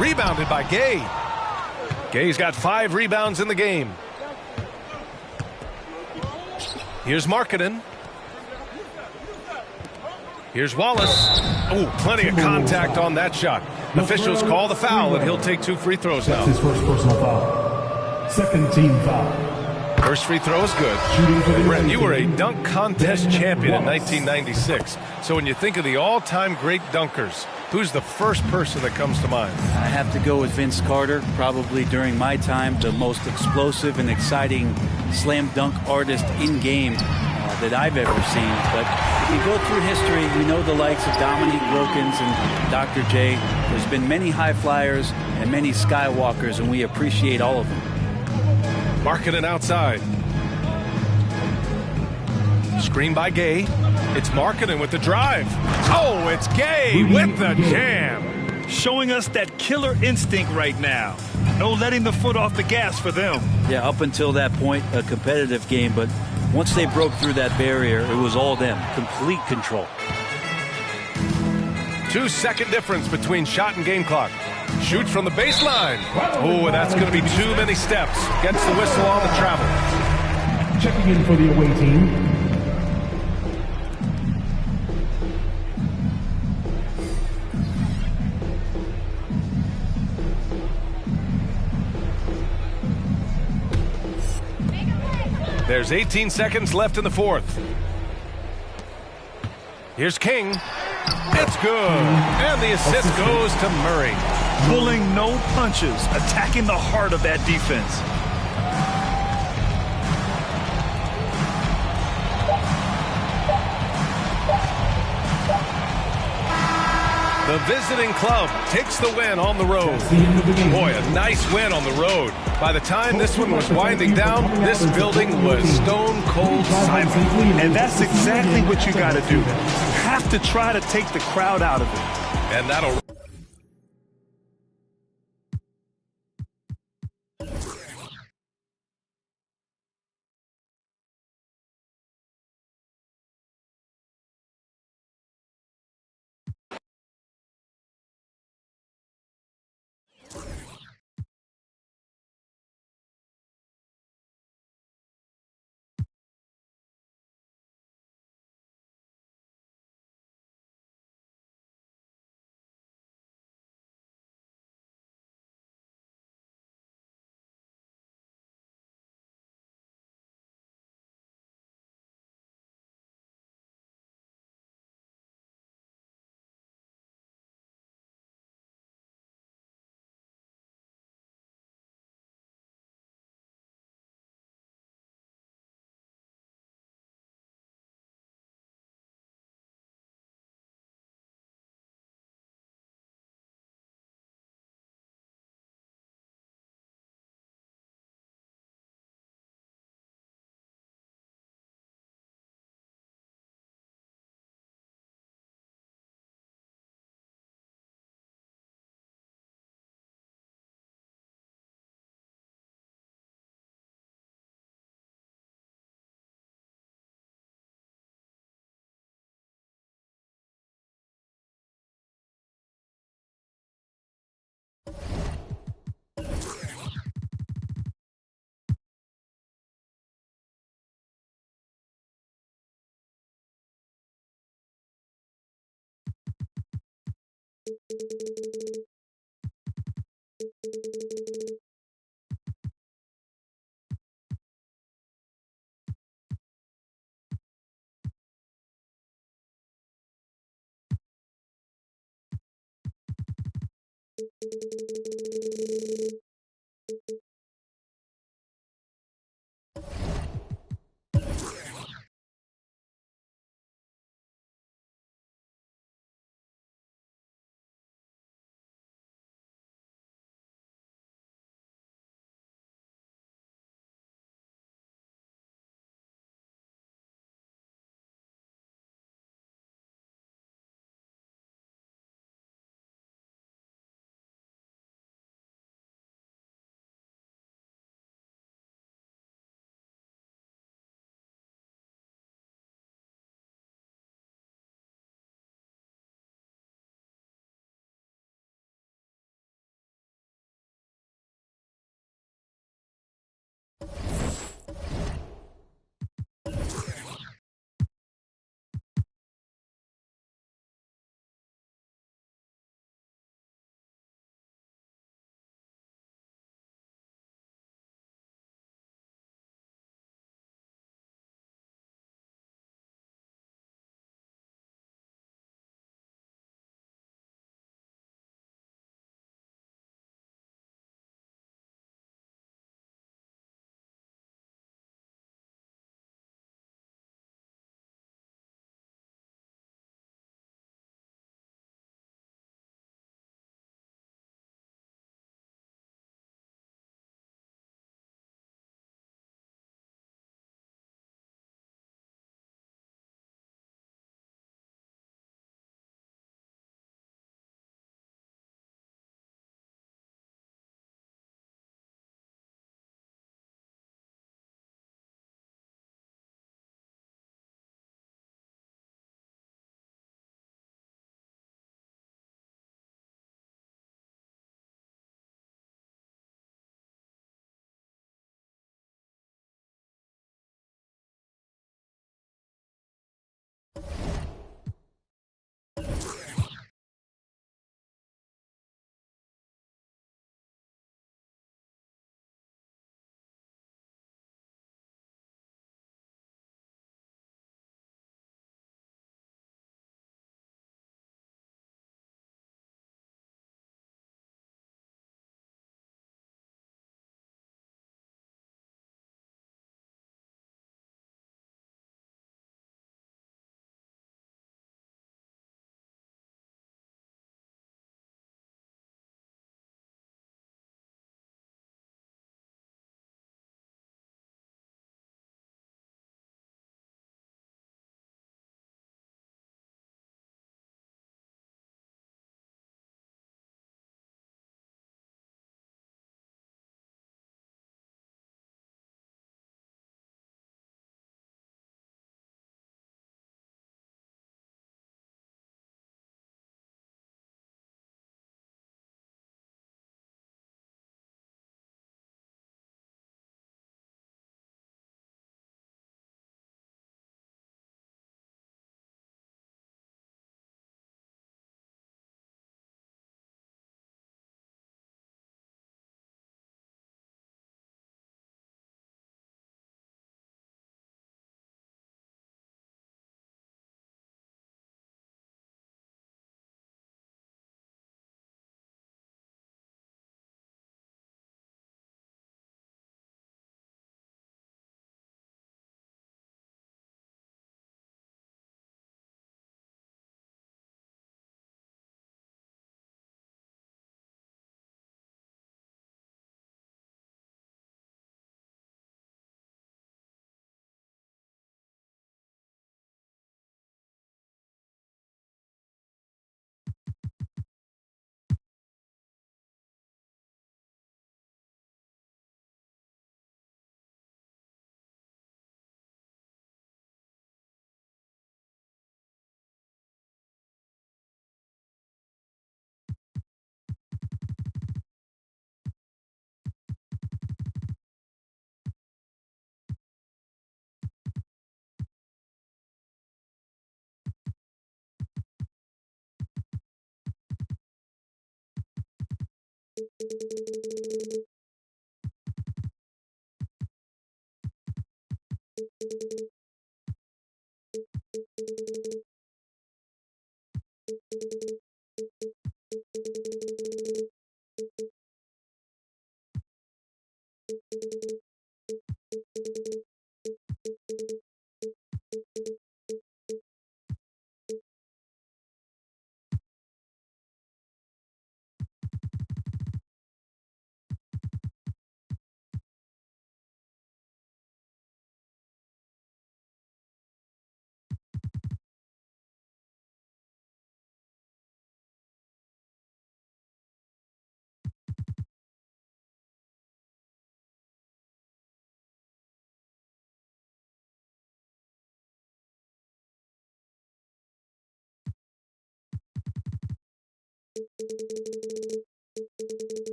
Rebounded by Gay. Gay's got 5 rebounds in the game. Here's Markkanen. Here's Wallace. Oh, plenty of contact on that shot. Officials call the foul, and he'll take 2 free throws now. That's his first personal foul. Second team foul. First free throw is good. Brent, you were a dunk contest champion in 1996. So when you think of the all-time great dunkers, who's the first person that comes to mind? I have to go with Vince Carter. Probably during my time, the most explosive and exciting slam dunk artist in game that I've ever seen. But if you go through history, we know the likes of Dominique Wilkins and Dr. J. There's been many high flyers and many skywalkers, and we appreciate all of them. Markkanen outside. Screen by Gay. It's Markkanen with the drive. Oh, it's Gay with the jam. Showing us that killer instinct right now. No letting the foot off the gas for them. Yeah, up until that point, a competitive game, but once they broke through that barrier, it was all them. Complete control. 2-second difference between shot and game clock. Shoots from the baseline. Oh, and that's going to be too many steps. Gets the whistle on the travel. Checking in for the away team. There's 18 seconds left in the 4th. Here's King. It's good. And the assist goes to Murray. Pulling no punches, attacking the heart of that defense. The visiting club takes the win on the road. Boy, a nice win on the road. By the time this one was winding down, this building was stone cold silent. And that's exactly what you got to do. You have to try to take the crowd out of it. And that'll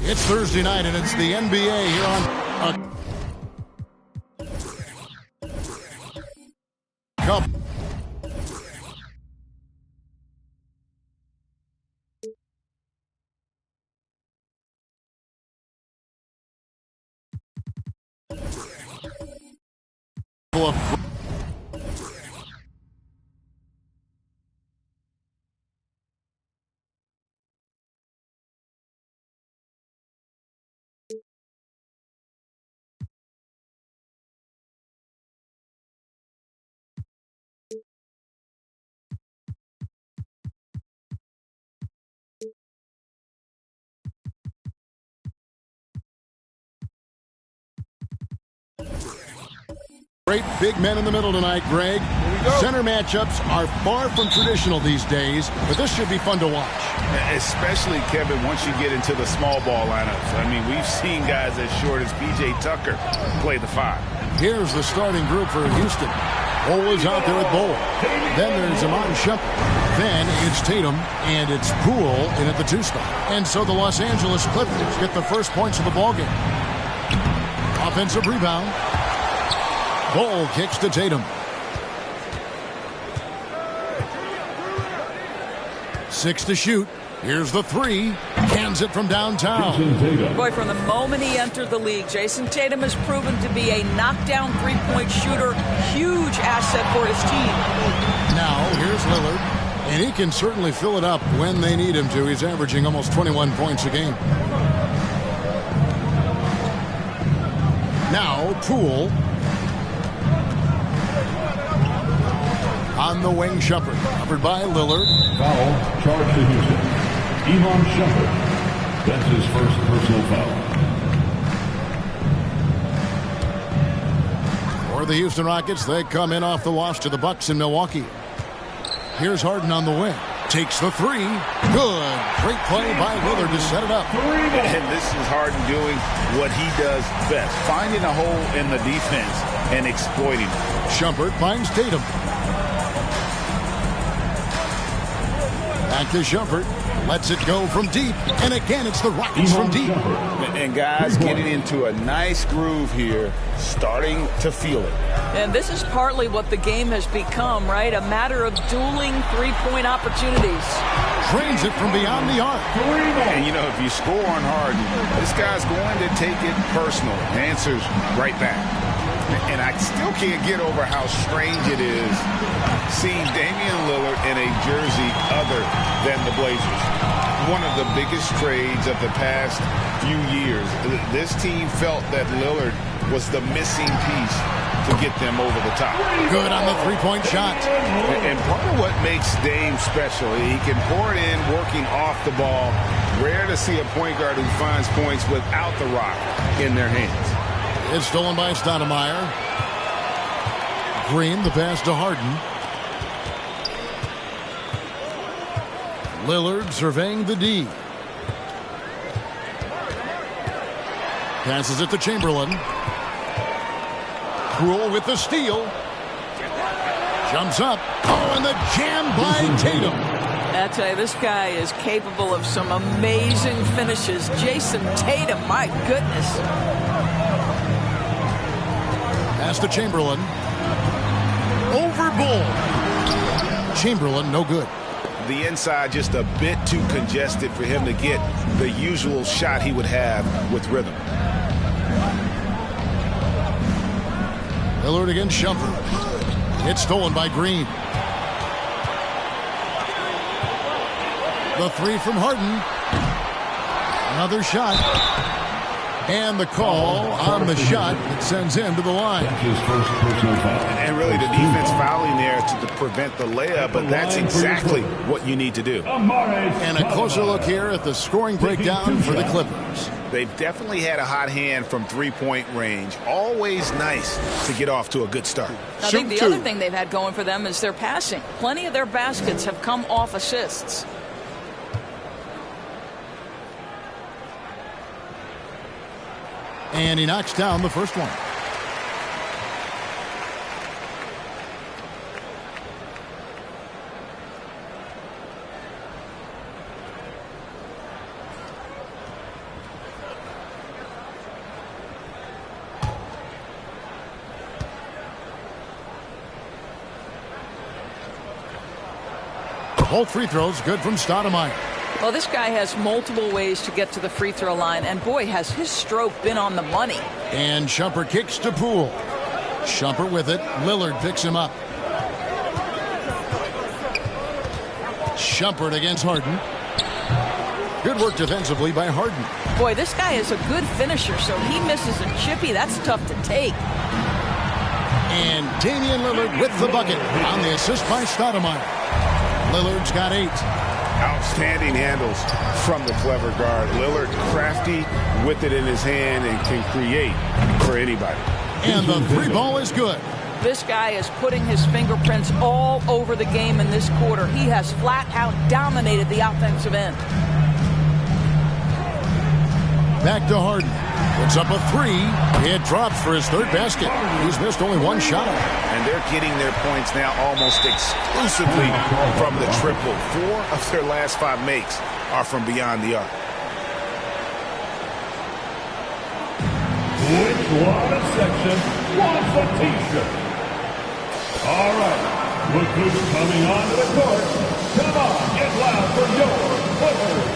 It's Thursday night, and it's the NBA here on Cup. Great big men in the middle tonight, Greg. Center matchups are far from traditional these days, but this should be fun to watch. Especially, Kevin, once you get into the small ball lineups. I mean, we've seen guys as short as P.J. Tucker play the 5. Here's the starting group for Houston. Cole is out there with Bowl. Then there's Amon Shumpert. Then it's Tatum, and it's Poole in at the 2 spot. And so the Los Angeles Clippers get the first points of the ballgame. Offensive rebound. Bowl kicks to Tatum. 6 to shoot. Here's the 3. Cans it from downtown. Boy, from the moment he entered the league, Jason Tatum has proven to be a knockdown three-point shooter. Huge asset for his team. Now, here's Lillard. And he can certainly fill it up when they need him to. He's averaging almost 21 points a game. Now, Poole. On the wing, Shumpert. Covered by Lillard. Foul, charge to Houston. Iman Shumpert. That's his first personal foul. For the Houston Rockets, they come in off the loss to the Bucks in Milwaukee. Here's Harden on the wing. Takes the 3. Good. Great play by Lillard to set it up. And this is Harden doing what he does best. Finding a hole in the defense and exploiting it. Shumpert finds Tatum. Back to Shumpert. Lets it go from deep. And again, it's the Rockets from deep. And guys getting into a nice groove here, starting to feel it. And this is partly what the game has become, right? A matter of dueling three-point opportunities. Drains it from beyond the arc. And, you know, if you score on Harden, this guy's going to take it personal. Answers right back. And I still can't get over how strange it is seeing Damian Lillard in a jersey other than the Blazers. One of the biggest trades of the past few years. This team felt that Lillard was the missing piece to get them over the top. Good on the three-point shot. And part of what makes Dame special, he can pour it in working off the ball. Rare to see a point guard who finds points without the rock in their hands. It's stolen by Stoudemire. Green, the pass to Harden. Lillard surveying the D. Passes it to Chamberlain. Poole with the steal. Jumps up. Oh, and the jam by Tatum. I tell you, this guy is capable of some amazing finishes. Jason Tatum, my goodness. Pass to Chamberlain. Over Bull. Chamberlain, no good. The inside just a bit too congested for him to get the usual shot he would have with rhythm. Lillard against Shumpert. It's stolen by Green. The 3 from Harden. Another shot. And the call on the shot that sends him to the line. His first personal foul. And really the defense fouling there to prevent the layup, but that's exactly what you need to do. And a closer look here at the scoring breakdown for the Clippers. They've definitely had a hot hand from three-point range. Always nice to get off to a good start. I think the other thing they've had going for them is their passing. Plenty of their baskets have come off assists. And he knocks down the first one. Both free throws good from Stoudemire. Well, this guy has multiple ways to get to the free throw line, and boy, has his stroke been on the money. And Shumpert kicks to Poole. Shumpert with it. Lillard picks him up. Shumpert against Harden. Good work defensively by Harden. Boy, this guy is a good finisher, so he misses a chippy. That's tough to take. And Damian Lillard with the bucket on the assist by Stoudemire. Lillard's got 8. Outstanding handles from the clever guard. Lillard crafty with it in his hand and can create for anybody. And the 3 ball is good. This guy is putting his fingerprints all over the game in this quarter. He has flat out dominated the offensive end. Back to Harden. Puts up a 3. It drops for his 3rd basket. He's missed only 1 shot. And they're getting their points now almost exclusively from the triple. 4 of their last 5 makes are from beyond the arc. Which one of section wants a t-shirt? All right, look who's coming onto the court. Come on, get loud for your Clippers.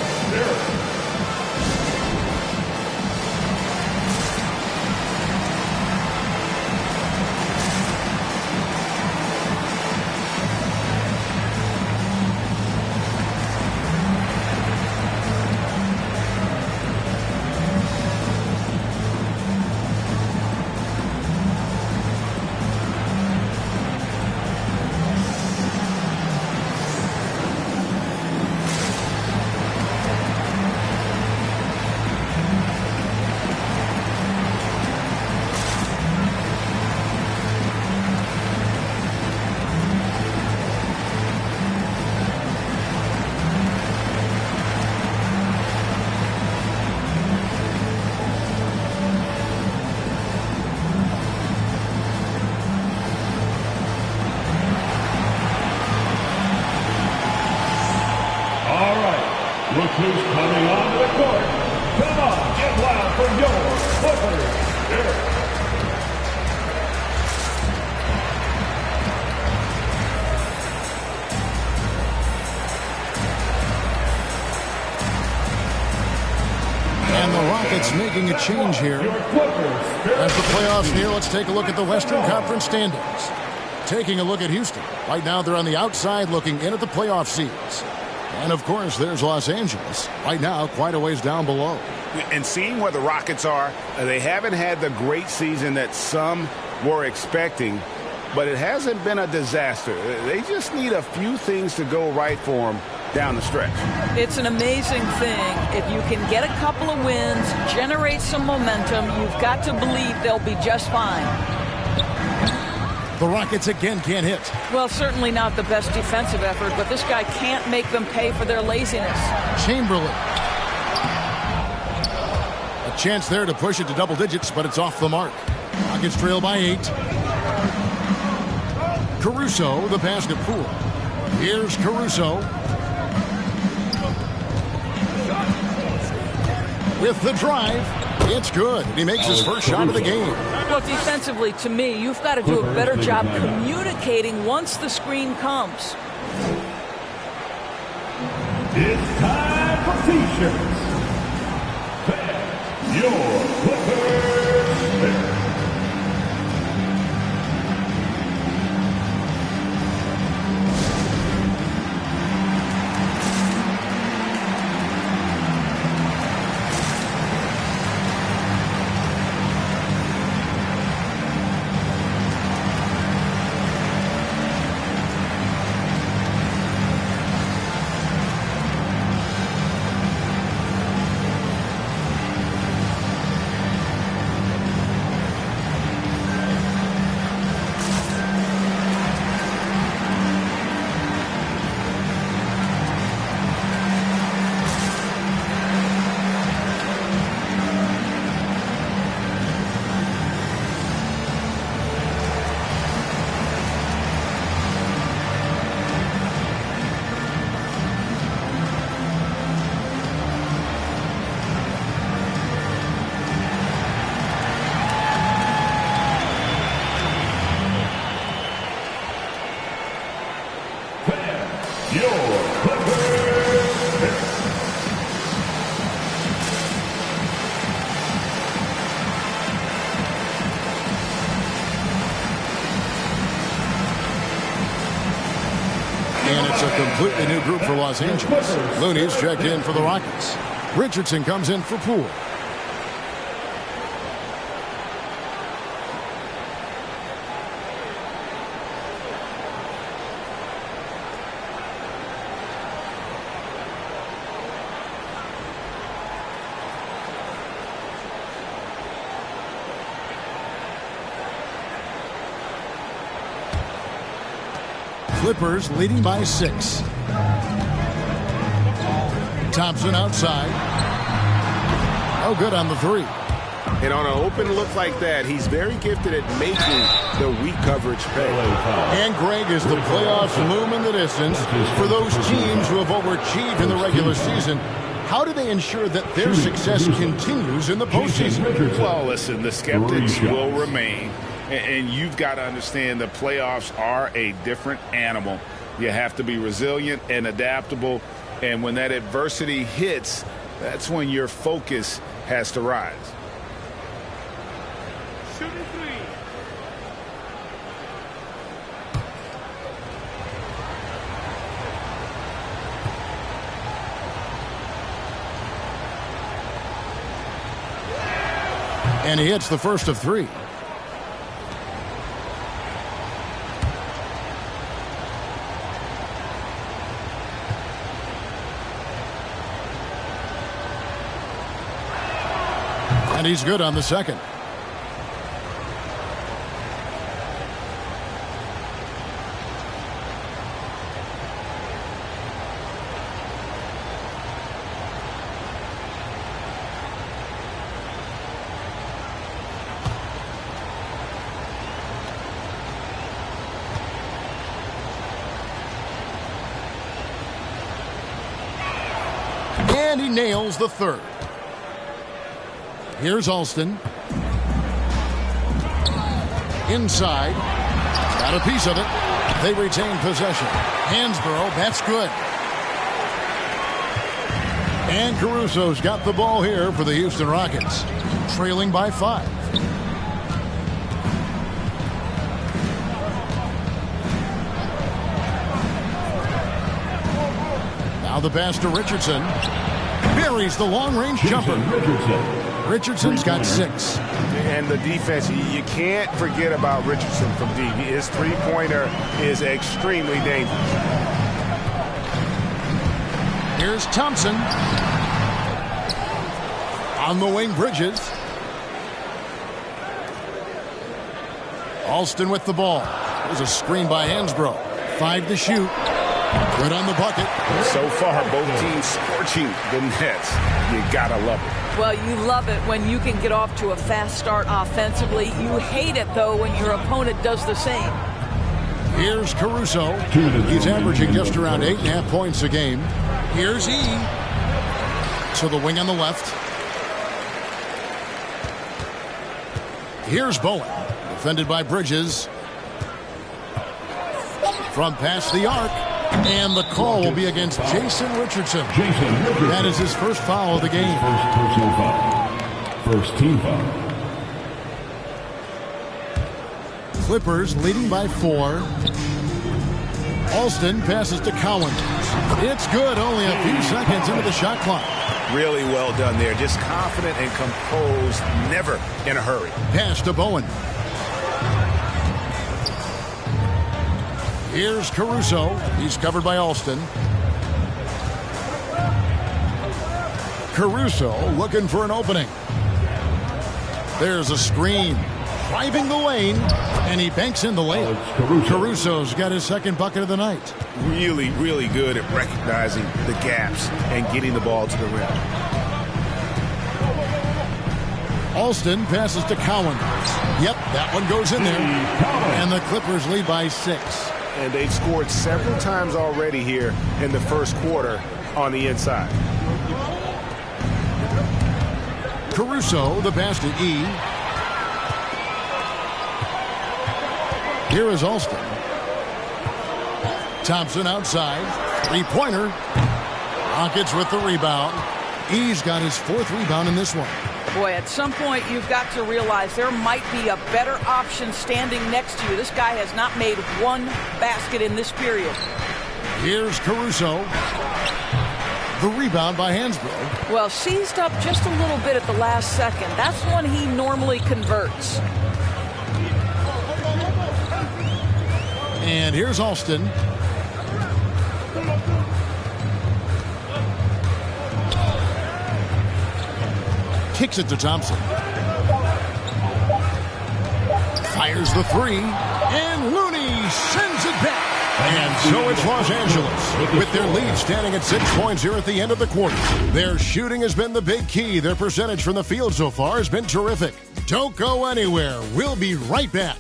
Look who's coming onto the court. Come on, get loud for your Clippers. And the Rockets making a change here. As the playoffs near, let's take a look at the Western Conference standings. Taking a look at Houston. Right now they're on the outside looking in at the playoff seeds. And, of course, there's Los Angeles. Right now, quite a ways down below. And seeing where the Rockets are, they haven't had the great season that some were expecting, but it hasn't been a disaster. They just need a few things to go right for them down the stretch. It's an amazing thing. If you can get a couple of wins, generate some momentum, you've got to believe they'll be just fine. The Rockets again can't hit. Well, certainly not the best defensive effort, but this guy can't make them pay for their laziness. Chamberlain. A chance there to push it to double digits, but it's off the mark. Rockets trail by 8. Caruso, the pass to Poole. Here's Caruso. With the drive. It's good. He makes his first shot of the game. Well, defensively, to me, you've got to do a better job communicating once the screen comes. It's time for T-shirts. Your Clippers. completely new group for Los Angeles. Looney's checked in for the Rockets. Richardson comes in for Poole. Clippers leading by 6. Thompson outside. Oh, good on the 3. And on an open look like that, he's very gifted at making the weak coverage pay. And Greg, is the playoffs loom in the distance for those teams who have overachieved in the regular season, how do they ensure that their success continues in the postseason? Well, listen, the skeptics will remain. And you've got to understand the playoffs are a different animal. You have to be resilient and adaptable. And when that adversity hits, that's when your focus has to rise. Shooting 3. And he hits the first of 3. And he's good on the second. And he nails the third. Here's Alston. Inside. Got a piece of it. They retain possession. Hansborough, that's good. And Caruso's got the ball here for the Houston Rockets. Trailing by 5. Now the pass to Richardson. Buries the long-range jumper. Richardson's got 6. And the defense, you can't forget about Richardson from deep. His three-pointer is extremely dangerous. Here's Thompson. On the wing, Bridges. Alston with the ball. There's a screen by Hansborough. 5 to shoot. Good on the bucket. So far, both teams scorching the nets. You gotta love it. Well, you love it when you can get off to a fast start offensively. You hate it, though, when your opponent does the same. Here's Caruso. He's averaging just around 8.5 points a game. Here's E. To the wing on the left. Here's Bowen. Defended by Bridges. From past the arc. And the call will be against Jason Richardson. That is his first foul of the game. First personal foul. First team foul. Clippers leading by 4. Alston passes to Cowan. It's good, only a few seconds into the shot clock. Really well done there. Just confident and composed, never in a hurry. Pass to Bowen. Here's Caruso. He's covered by Alston. Caruso looking for an opening. There's a screen. Driving the lane. And he banks in the layup. Caruso's got his second bucket of the night. Really, really good at recognizing the gaps and getting the ball to the rim. Alston passes to Cowan. Yep, that one goes in there. And the Clippers lead by 6. And they've scored several times already here in the first quarter on the inside. Caruso, the pass to E. Here is Alston. Thompson outside. 3-pointer. Rockets with the rebound. E's got his 4th rebound in this one. Boy, at some point you've got to realize there might be a better option standing next to you. This guy has not made one basket in this period. Here's Caruso. The rebound by Hansbrough. Well, seized up just a little bit at the last second. That's when he normally converts. And here's Alston. Kicks it to Thompson. Fires the three. And Looney sends it back. And so it's Los Angeles, with their lead standing at 6 points here at the end of the quarter. Their shooting has been the big key. Their percentage from the field so far has been terrific. Don't go anywhere. We'll be right back.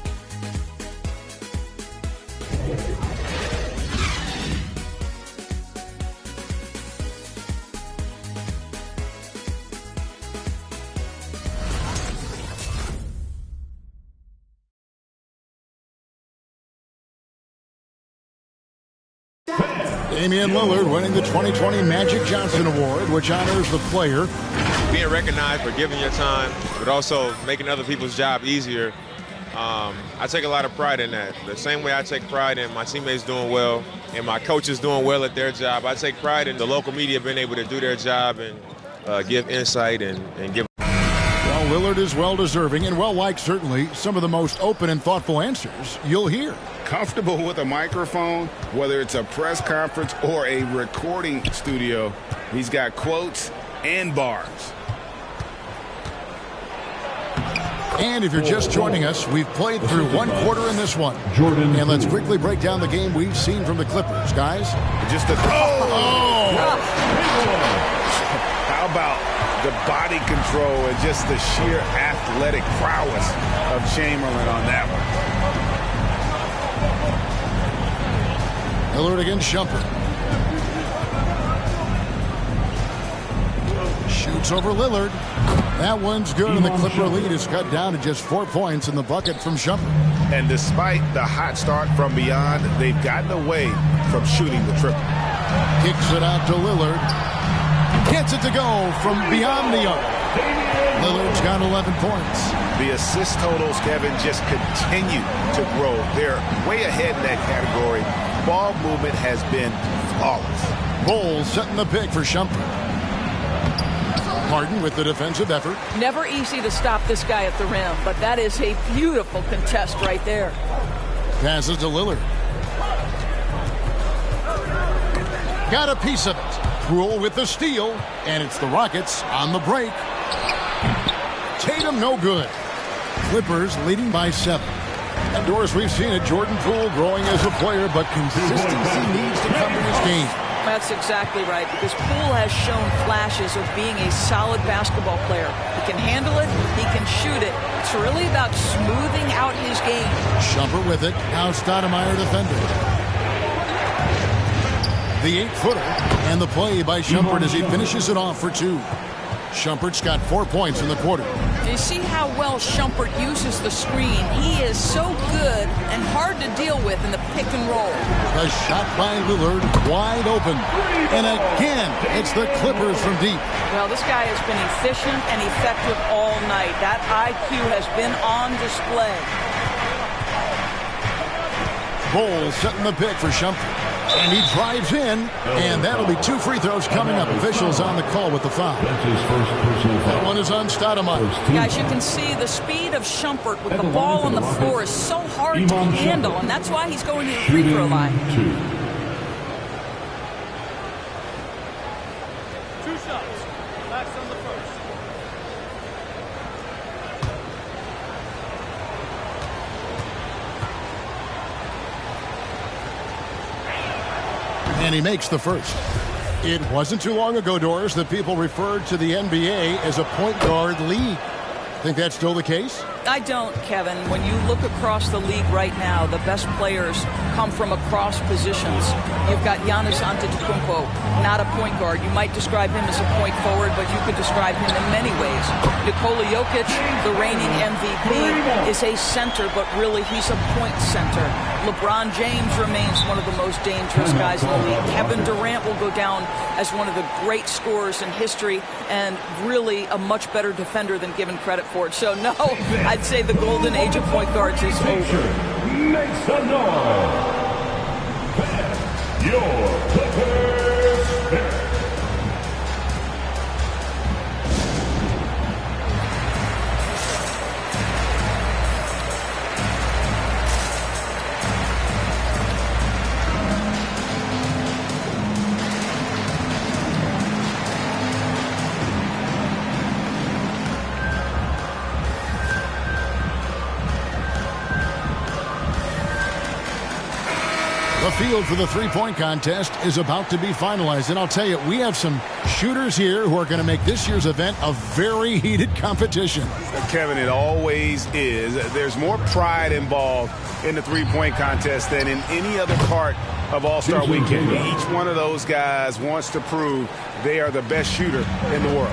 Damian Lillard winning the 2020 Magic Johnson Award, which honors the player. Being recognized for giving your time, but also making other people's job easier. I take a lot of pride in that. The same way I take pride in my teammates doing well and my coaches doing well at their job, I take pride in the local media being able to do their job and give insight and give. Well, Lillard is well-deserving and well-liked, certainly. Some of the most open and thoughtful answers you'll hear. Comfortable with a microphone, whether it's a press conference or a recording studio. He's got quotes and bars. And if you're just joining us, we've played through one quarter in this one. And let's quickly break down the game we've seen from the Clippers, guys. Just a How about the body control and just the sheer athletic prowess of Chamberlain on that one? Lillard against Shumpert. Shoots over Lillard. That one's good, and the Clipper lead is cut down to just 4 points in the bucket from Shumpert. And despite the hot start from beyond, they've gotten away from shooting the triple. Kicks it out to Lillard. Gets it to go from beyond the arc. Lillard's got 11 points. The assist totals, Kevin, just continue to grow. They're way ahead in that category. Ball movement has been flawless. Bowles setting the pick for Shumpert. Harden with the defensive effort. Never easy to stop this guy at the rim, but that is a beautiful contest right there. Passes to Lillard. Got a piece of it. Rule with the steal, and it's the Rockets on the break. Tatum no good. Clippers leading by 7. And Doris, we've seen it. Jordan Poole growing as a player, but consistency needs to come in his game. That's exactly right, because Poole has shown flashes of being a solid basketball player. He can handle it, he can shoot it. It's really about smoothing out his game. Shumpert with it. Now Stoudemire defending. The 8-footer, and the play by Shumpert as he finishes it off for 2. Shumpert's got 4 points in the quarter. You see how well Shumpert uses the screen. He is so good and hard to deal with in the pick and roll. A shot by Lillard, wide open. And again, it's the Clippers from deep. Well, this guy has been efficient and effective all night. That IQ has been on display. Bowles setting the pick for Shumpert. And he drives in, and that'll be 2 free throws coming up. Officials on the call with the foul. That one is on Stoudemire. Guys, you can see the speed of Shumpert with the ball on the floor is so hard to handle, and that's why he's going to the free throw line. 2 shots. Relax on the first. And he makes the first. It wasn't too long ago, Doris, that people referred to the NBA as a point guard league. Think that's still the case? I don't, Kevin. When you look across the league right now, the best players come from across positions. You've got Giannis Antetokounmpo, not a point guard. You might describe him as a point forward, but you could describe him in many ways. Nikola Jokic, the reigning MVP, is a center, but really he's a point center. LeBron James remains one of the most dangerous guys in the league. Kevin Durant will go down as one of the great scorers in history and really a much better defender than given credit for it. So, no, I'd say the golden age of point guards is over. Make some noise. Your field for the three-point contest is about to be finalized. And I'll tell you, we have some shooters here who are going to make this year's event a very heated competition. Kevin, it always is. There's more pride involved in the three-point contest than in any other part of All-Star Weekend. Each one of those guys wants to prove they are the best shooter in the world.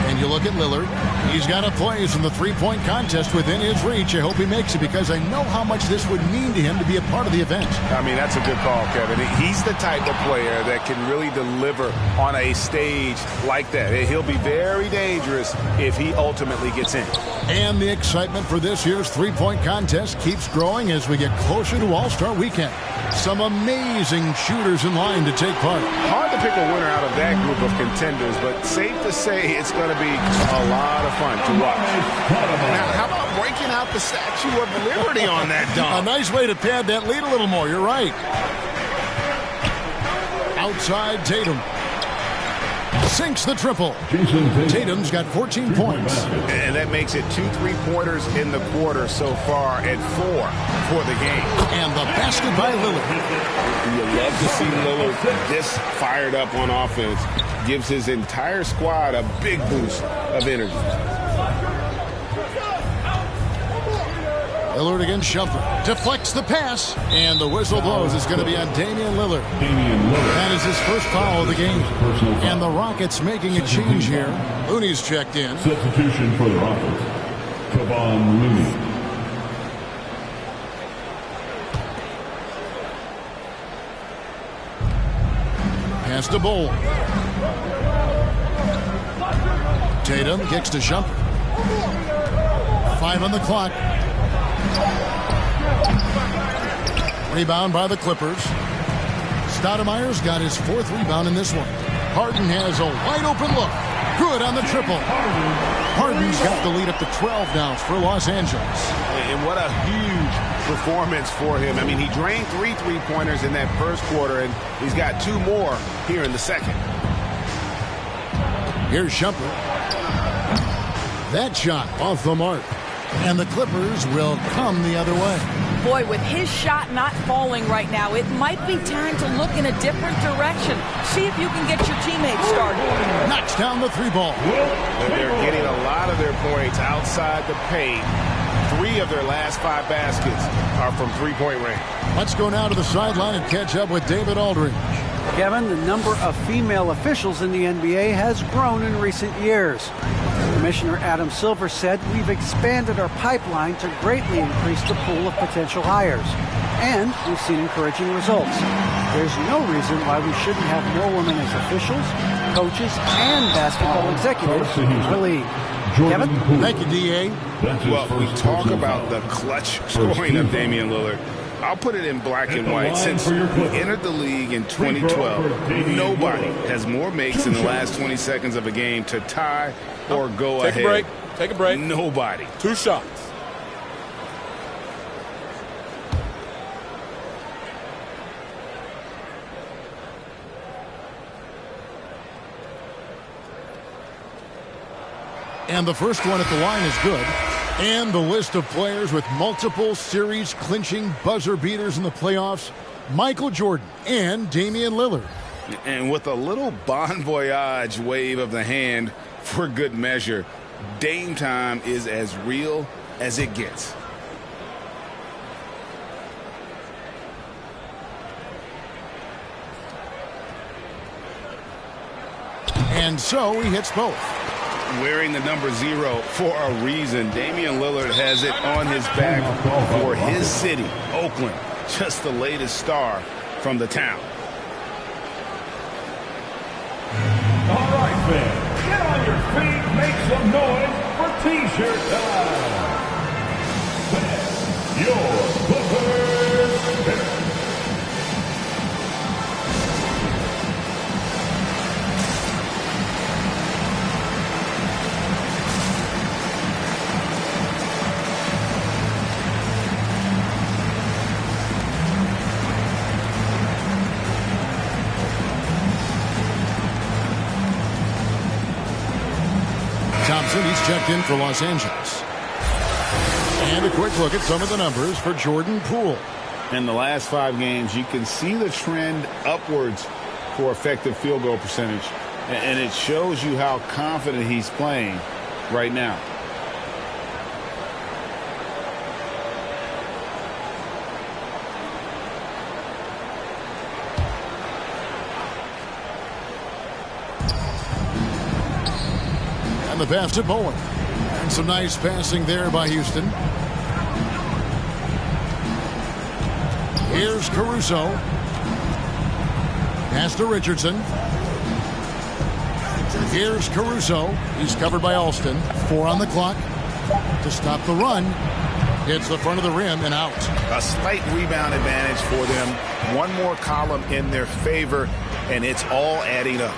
And you look at Lillard. He's got a place in the three-point contest within his reach. I hope he makes it because I know how much this would mean to him to be a part of the event. I mean, that's a good call, Kevin. He's the type of player that can really deliver on a stage like that. He'll be very dangerous if he ultimately gets in. And the excitement for this year's three-point contest keeps growing as we get closer to All-Star Weekend. Some amazing shooters in line to take part. Hard to pick a winner out of that group of contenders, but safe to say it's going to be a lot of fun to watch. Now, how about breaking out the Statue of Liberty on that dunk? A nice way to pad that lead a little more. You're right. Outside Tatum. Sinks the triple. Tatum's got 14 points. And that makes it 2 3-pointers in the quarter so far and 4 for the game. And the basket by Lillard. You love to see Lillard this fired up on offense. Gives his entire squad a big boost of energy. Lillard against Shumpert. Deflects the pass. And the whistle blows. It's going to be on Damian Lillard. That is his first foul of the game. And the Rockets making a change here. Looney's checked in. Substitution for the Rockets. Kevon Looney. Pass to Bowl. Tatum kicks to Shumpert. 5 on the clock. Rebound by the Clippers. Stoudemire's got his 4th rebound in this one. Harden has a wide open look. Good on the triple. Harden's got the lead up to 12 now for Los Angeles. And what a huge performance for him. I mean, he drained 3 3-pointers in that first quarter, and he's got 2 more here in the second. Here's Shumpert. That shot off the mark. And the Clippers will come the other way. Boy, with his shot not falling right now, it might be time to look in a different direction. See if you can get your teammates started. Knocks down the 3-ball. They're getting a lot of their points outside the paint. 3 of their last 5 baskets are from 3-point range. Let's go now to the sideline and catch up with David Aldridge. Kevin, the number of female officials in the NBA has grown in recent years. Commissioner Adam Silver said we've expanded our pipeline to greatly increase the pool of potential hires. And we've seen encouraging results. There's no reason why we shouldn't have more women as officials, coaches, and basketball executives in the league. Kevin? Thank you, D.A. Well, we talk about the clutch scoring of Damian Lillard. I'll put it in black and white. Since he entered the league in 2012, nobody has more makes in the last 20 seconds of a game to tie or go ahead. Take a break. Take a break. Nobody. 2 shots. And the first one at the line is good. And the list of players with multiple series-clinching buzzer beaters in the playoffs, Michael Jordan and Damian Lillard. And with a little bon voyage wave of the hand for good measure, Dame time is as real as it gets. And so he hits both. Wearing the number 0 for a reason. Damian Lillard has it on his back for his city, Oakland. Just the latest star from the town. All right, fans, get on your feet, make some noise for T-shirt time. Your Clippers pick. Thompson, he's checked in for Los Angeles. And a quick look at some of the numbers for Jordan Poole. In the last 5 games, you can see the trend upwards for effective field goal percentage. And it shows you how confident he's playing right now. And the pass to Bowen. And some nice passing there by Houston. Here's Caruso. Pass to Richardson. Here's Caruso. He's covered by Alston. 4 on the clock to stop the run. Hits the front of the rim and out. A slight rebound advantage for them. One more column in their favor, and it's all adding up.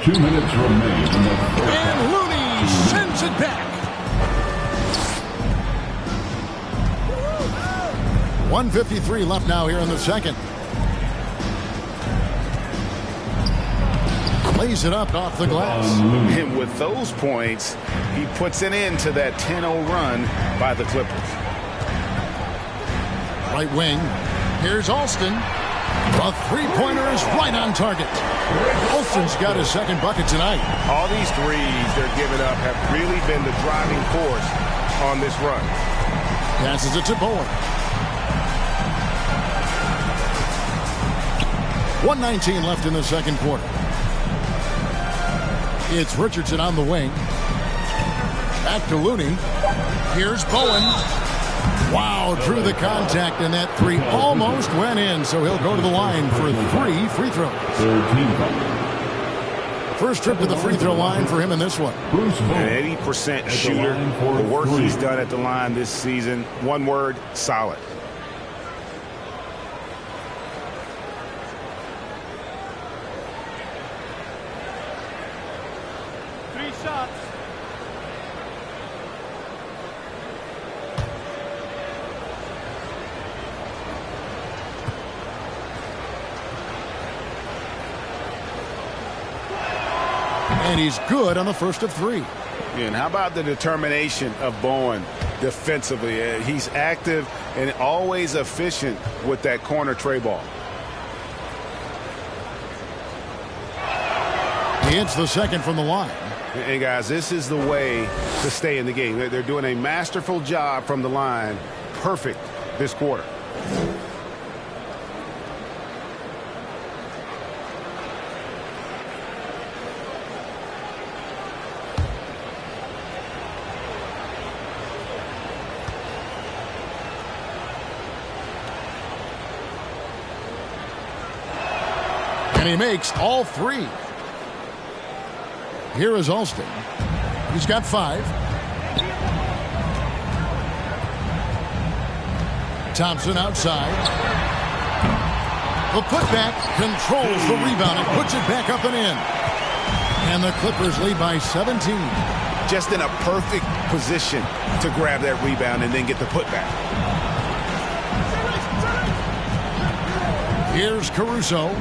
Two minutes remain in the first half. And Looney sends it back. 1:53 left now here in the second. Lays it up off the glass. And with those points, he puts an end to that 10-0 run by the Clippers. Right wing. Here's Alston. A three-pointer is right on target. Alston's got his second bucket tonight. All these threes they're giving up have really been the driving force on this run. Passes it to Bowen. 1:19 left in the second quarter. It's Richardson on the wing. Back to Looney. Here's Bowen. Wow, drew the contact, and that three almost went in, so he'll go to the line for 3 free throws. First trip to the free throw line for him in this one. An 80% shooter. The work he's done at the line this season, one word, solid. Shots. And he's good on the first of 3. And how about the determination of Bowen defensively? He's active and always efficient with that corner tray ball. He hits the second from the line. And guys, this is the way to stay in the game. They're doing a masterful job from the line. Perfect this quarter. And he makes all 3. Here is Alston. He's got 5. Thompson outside. The putback controls the rebound and puts it back up and in. And the Clippers lead by 17. Just in a perfect position to grab that rebound and then get the putback. Here's Caruso.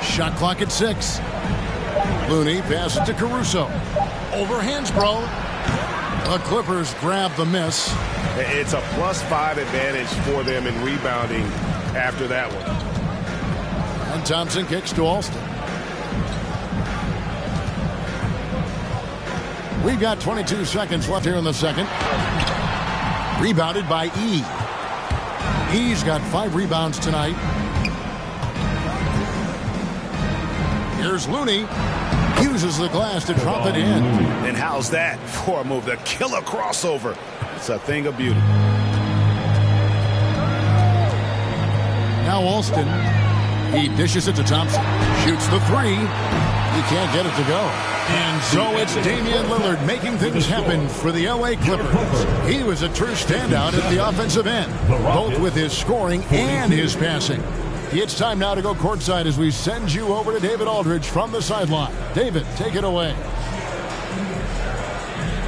Shot clock at 6. Looney passes to Caruso. Overhands, bro. The Clippers grab the miss. It's a +5 advantage for them in rebounding after that one. And Thompson kicks to Alston. We've got 22 seconds left here in the second. Rebounded by E. E's got 5 rebounds tonight. Here's Looney. Uses the glass to drop it in. And how's that for a move? The killer crossover. It's a thing of beauty. Now Alston. He dishes it to Thompson. Shoots the 3. He can't get it to go. And so it's Damian Lillard making things happen for the LA Clippers. He was a true standout at the offensive end, both with his scoring and his passing. It's time now to go courtside as we send you over to David Aldridge from the sideline. David, take it away.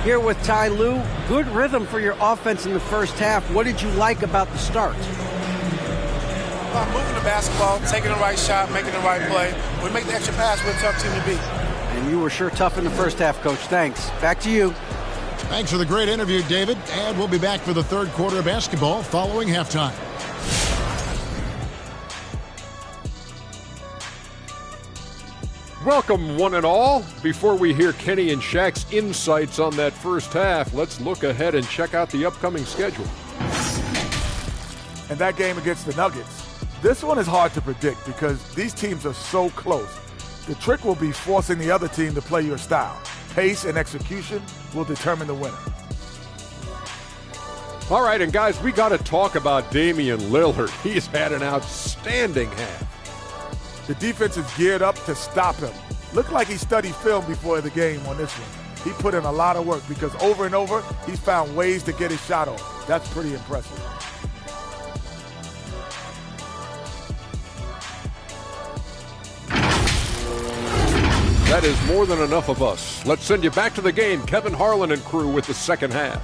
Here with Ty Lue, good rhythm for your offense in the first half. What did you like about the start? moving the basketball, taking the right shot, making the right play. We make the extra pass, we're a tough team to beat. And you were sure tough in the first half, Coach. Thanks. Back to you. Thanks for the great interview, David. And we'll be back for the third quarter of basketball following halftime. Welcome, one and all. Before we hear Kenny and Shaq's insights on that first half, let's look ahead and check out the upcoming schedule. And that game against the Nuggets, this one is hard to predict because these teams are so close. The trick will be forcing the other team to play your style. Pace and execution will determine the winner. All right, and guys, we got to talk about Damian Lillard. He's had an outstanding half. The defense is geared up to stop him. Looked like he studied film before the game on this one. He put in a lot of work because over and over, he's found ways to get his shot off. That's pretty impressive. That is more than enough of us. Let's send you back to the game. Kevin Harlan and crew with the second half.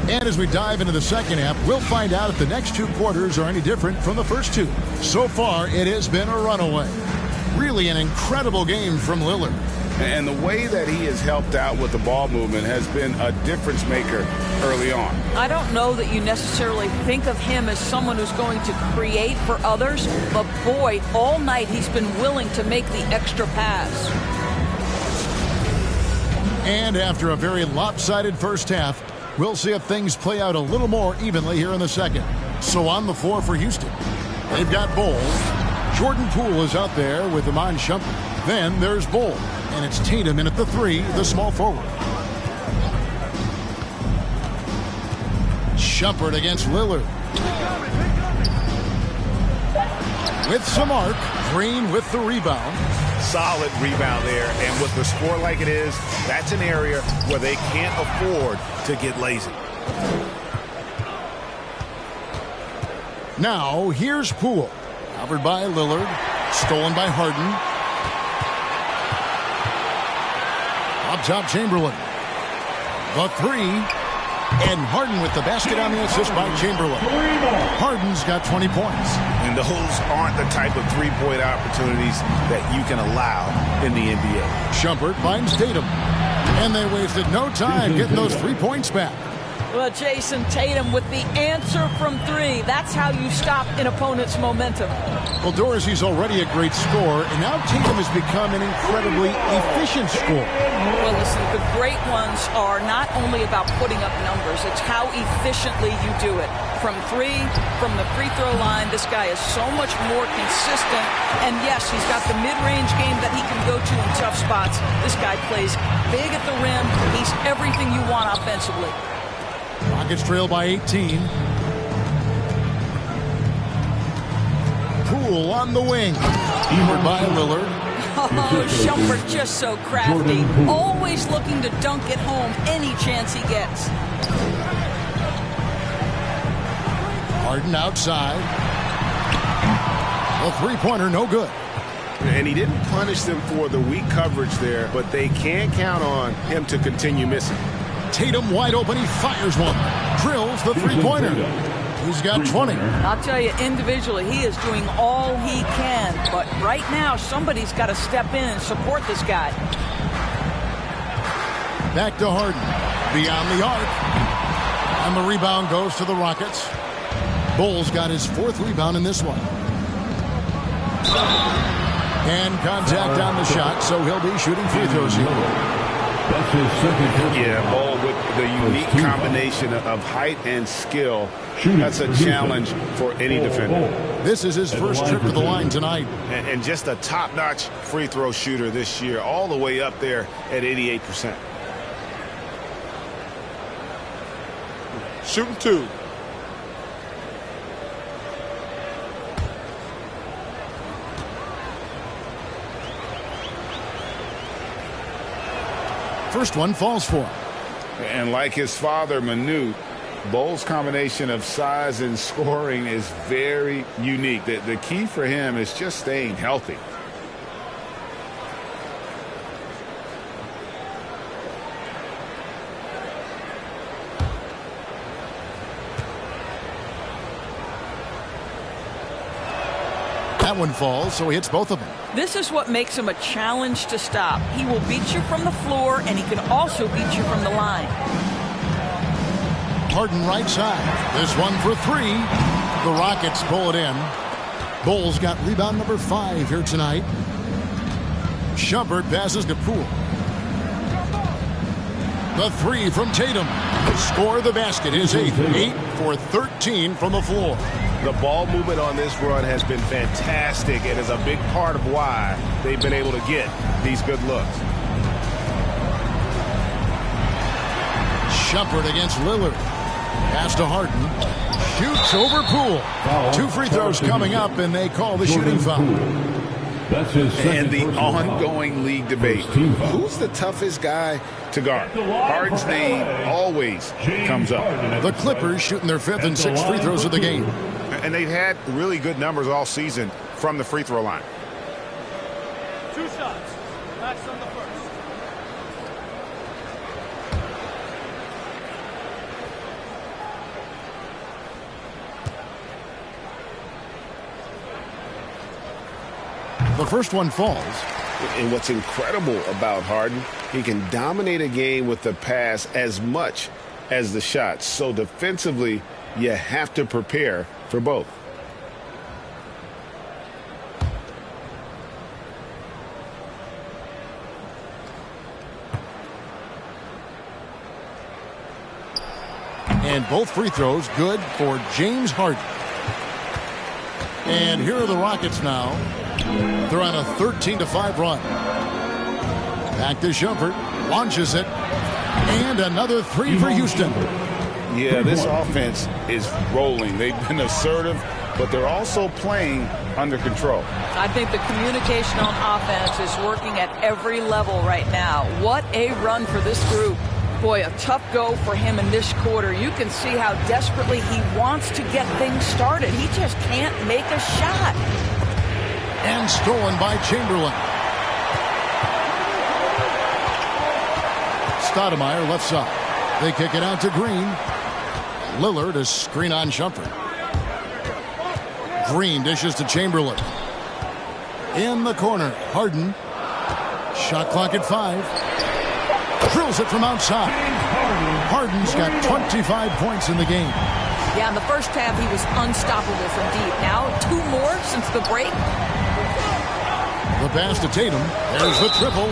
And as we dive into the second half, we'll find out if the next two quarters are any different from the first two. So far, it has been a runaway. Really an incredible game from Lillard. And the way that he has helped out with the ball movement has been a difference maker early on. I don't know that you necessarily think of him as someone who's going to create for others, but boy, all night he's been willing to make the extra pass. And after a very lopsided first half, we'll see if things play out a little more evenly here in the second. So on the floor for Houston, they've got Bowles. Jordan Poole is out there with Iman Shumpert. Then there's Bowles. And it's Tatum in at the three, the small forward. Shumpert against Lillard. With some arc, Green with the rebound. Solid rebound there, and with the score like it is, that's an area where they can't afford to get lazy. Now, here's Poole. Covered by Lillard. Stolen by Harden. Up top, Chamberlain. The three. And Harden with the basket on the assist by Chamberlain. Harden's got 20 points. And those aren't the type of three-point opportunities that you can allow in the NBA. Shumpert finds Tatum. And they wasted no time getting those 3 points back. Well, Jason Tatum with the answer from three. That's how you stop an opponent's momentum. Well, Dorsey's already a great scorer, and now Tatum has become an incredibly efficient scorer. Well, listen, the great ones are not only about putting up numbers, it's how efficiently you do it. From three, from the free throw line, this guy is so much more consistent. And yes, he's got the mid-range game that he can go to in tough spots. This guy plays big at the rim. He's everything you want offensively. Rockets trail by 18. Poole on the wing. Covered by Lillard. Oh, Shumpert just so crafty. Always looking to dunk it home any chance he gets. Harden outside. A three-pointer, no good. And he didn't punish them for the weak coverage there, but they can't count on him to continue missing. Tatum wide open, he fires one. Drills the three-pointer. He's got 20. I'll tell you, individually, he is doing all he can. But right now, somebody's got to step in and support this guy. Back to Harden. Beyond the arc. And the rebound goes to the Rockets. Bowles got his fourth rebound in this one. And contact on the shot, so he'll be shooting free throws here. Yeah, Ball with the unique combination of height and skill. That's a challenge for any defender. This is his first trip to the line tonight. And just a top-notch free throw shooter this year, all the way up there at 88%. Shooting two. First one falls for him. And like his father, Manute, Bowles' combination of size and scoring is very unique. The key for him is just staying healthy. That one falls, so he hits both of them. This is what makes him a challenge to stop. He will beat you from the floor, and he can also beat you from the line. Harden right side. This one for three. The Rockets pull it in. Bulls got rebound number 5 here tonight. Shumpert passes to Poole. The three from Tatum. The score of the basket is 8 for 13 from the floor. The ball movement on this run has been fantastic and is a big part of why they've been able to get these good looks. Shumpert against Lillard. Pass to Harden. Shoots over Poole. 2 free throws coming up, and they call the shooting foul. And the ongoing league debate. Who's the toughest guy to guard? Harden's name always comes up. The Clippers shooting their 5th and 6th free throws of the game. And they've had really good numbers all season from the free throw line. 2 shots. Max on the first. The first one falls. And what's incredible about Harden, he can dominate a game with the pass as much as the shots. So defensively, you have to prepare for both. And both free throws good for James Harden. And here are the Rockets now. They're on a 13-5 run. Back to Shumpert. Launches it. And another 3 for Houston. Yeah, this offense is rolling. They've been assertive, but they're also playing under control. I think the communication on offense is working at every level right now. What a run for this group. Boy, a tough go for him in this quarter. You can see how desperately he wants to get things started. He just can't make a shot. And stolen by Chamberlain. Stoudemire left side. They kick it out to Green. Lillard is screen on Shumpert. Green dishes to Chamberlain. In the corner, Harden. Shot clock at 5. Drills it from outside. Harden's got 25 points in the game. Yeah, in the first half, he was unstoppable from deep. Now, 2 more since the break. The pass to Tatum. There's the triple.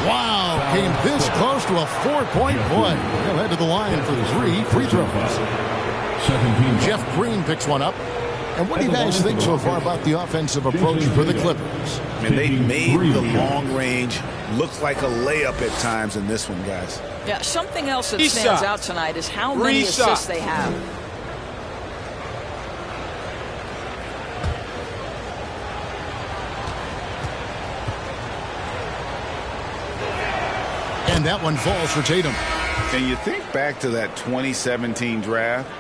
Wow, came this close to a 4-point play. He'll head to the line for 3 free throws. Jeff Green picks one up. And what do you guys think so far about the offensive approach for the Clippers? And they've made the long range look like a layup at times in this one, guys. Yeah, something else that stands out tonight is how many assists they have. And that one falls for Tatum. And you think back to that 2017 draft,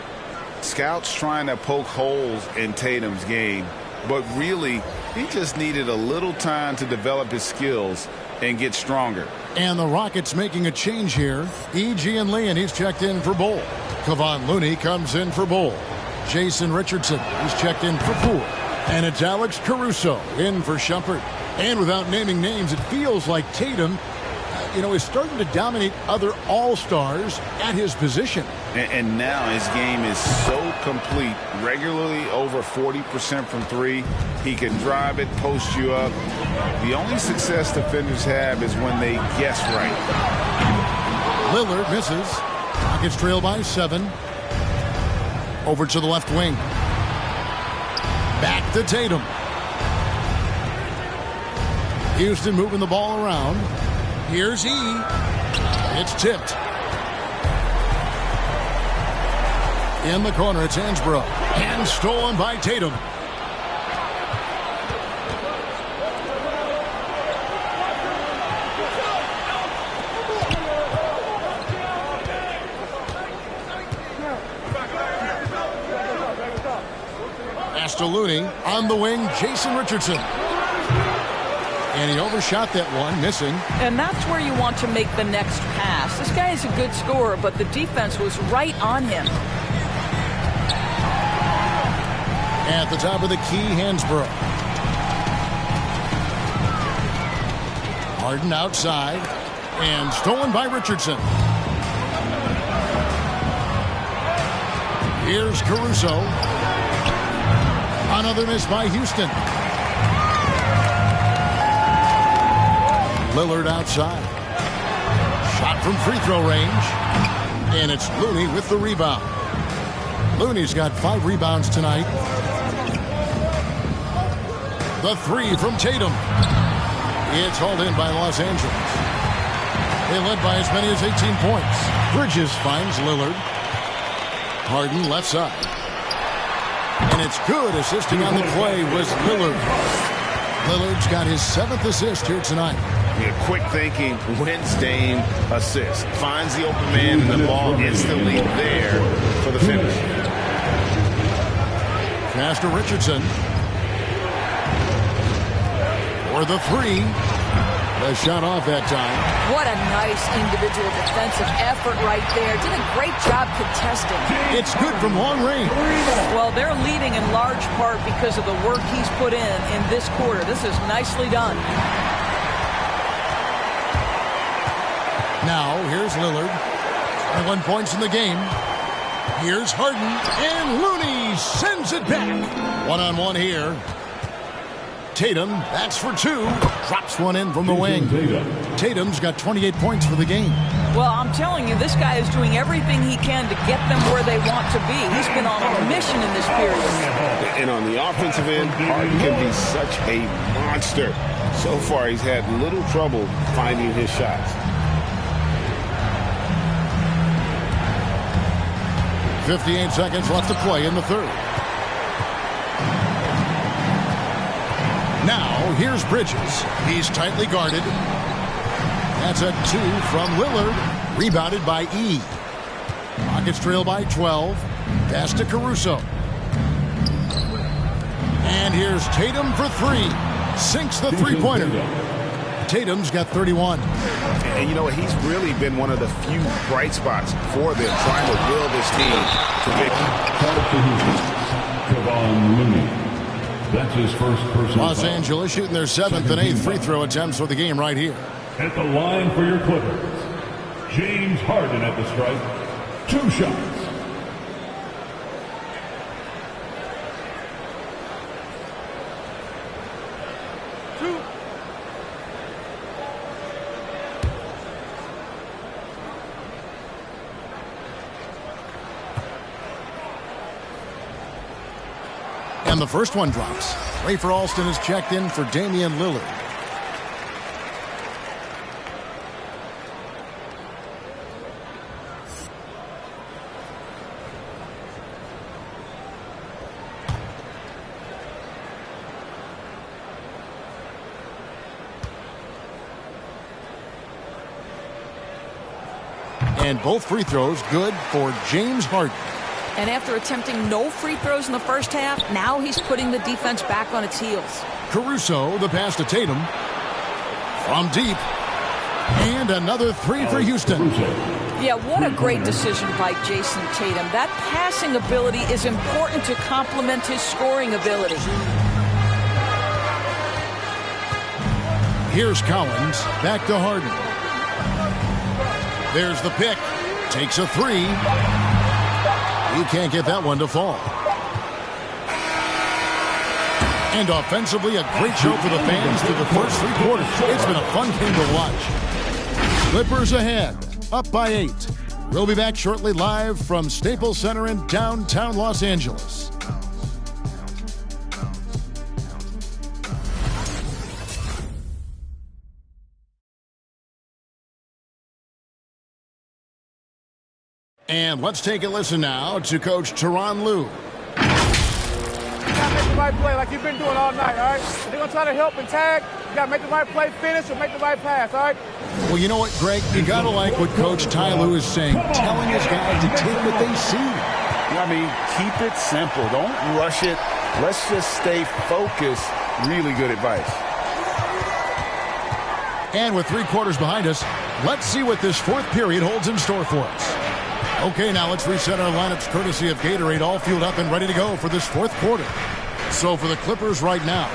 scouts trying to poke holes in Tatum's game, but really he just needed a little time to develop his skills and get stronger. And the Rockets making a change here. E.G. and Lee, and he's checked in for Bull. Kevon Looney comes in for Bull. Jason Richardson, he's checked in for Poole. And it's Alex Caruso in for Shumpert. And without naming names, it feels like Tatum is starting to dominate other all-stars at his position. And now his game is so complete, regularly over 40% from 3. He can drive it, post you up. The only success defenders have is when they guess right. Lillard misses. Rockets trail by 7. Over to the left wing. Back to Tatum. Houston moving the ball around. Here's E. It's tipped. In the corner, it's Hansbrough. And stolen by Tatum. Pass to Looney. On the wing, Jason Richardson. And he overshot that one, missing. And that's where you want to make the next pass. This guy is a good scorer, but the defense was right on him. At the top of the key, Hansbrough. Harden outside. And stolen by Richardson. Here's Caruso. Another miss by Houston. Lillard outside. Shot from free throw range. And it's Looney with the rebound. Looney's got 5 rebounds tonight. The 3 from Tatum. It's hauled in by Los Angeles. They led by as many as 18 points. Bridges finds Lillard. Harden left side. And it's good. Assisting on the play was Lillard. Lillard's got his 7th assist here tonight. Yeah, quick thinking, wins Dame assist. Finds the open man and the ball instantly there for the finish. Pass to Richardson. For the 3. The shot off that time. What a nice individual defensive effort right there. Did a great job contesting. It's good from long range. Well, they're leading in large part because of the work he's put in this quarter. This is nicely done. Now, here's Lillard. 21 points in the game. Here's Harden. And Looney sends it back. One-on-one here. Tatum, that's for 2. Drops one in from the wing. Tatum's got 28 points for the game. Well, I'm telling you, this guy is doing everything he can to get them where they want to be. He's been on a mission in this period. And on the offensive end, Harden can be such a monster. So far, he's had little trouble finding his shots. 58 seconds left to play in the 3rd. Now, here's Bridges. He's tightly guarded. That's a 2 from Lillard. Rebounded by E. Rockets trail by 12. Pass to Caruso. And here's Tatum for 3. Sinks the three-pointer. Tatum's got 31. And you know, he's really been one of the few bright spots for them, trying to will this team to victory. That's his first personal Los Angeles shooting their 7th and 8th free throw attempts for the game right here. At the line for your Clippers, James Harden at the stripe. 2 shots. And the first one drops. Rafer Alston is checked in for Damian Lillard. And both free throws good for James Harden. And after attempting no free throws in the first half, now he's putting the defense back on its heels. Caruso, the pass to Tatum. From deep. And another 3 for Houston. Yeah, what a great decision by Jason Tatum. That passing ability is important to complement his scoring ability. Here's Collins. Back to Harden. There's the pick. Takes a 3. He can't get that one to fall. And offensively, a great show for the fans through the first 3 quarters. It's been a fun game to watch. Clippers ahead, up by 8. We'll be back shortly live from Staples Center in downtown Los Angeles. And let's take a listen now to Coach Tyronn Lue. You gotta make the right play like you've been doing all night, all right? They're gonna try to help and tag. You gotta make the right play, finish, or make the right pass, all right? Well, you know what, Greg? You gotta like what Coach Ty Lue is saying, telling his guys to take what they see. I mean, keep it simple. Don't rush it. Let's just stay focused. Really good advice. And with 3 quarters behind us, let's see what this 4th period holds in store for us. Okay, now let's reset our lineups courtesy of Gatorade, all fueled up and ready to go for this 4th quarter. So for the Clippers right now,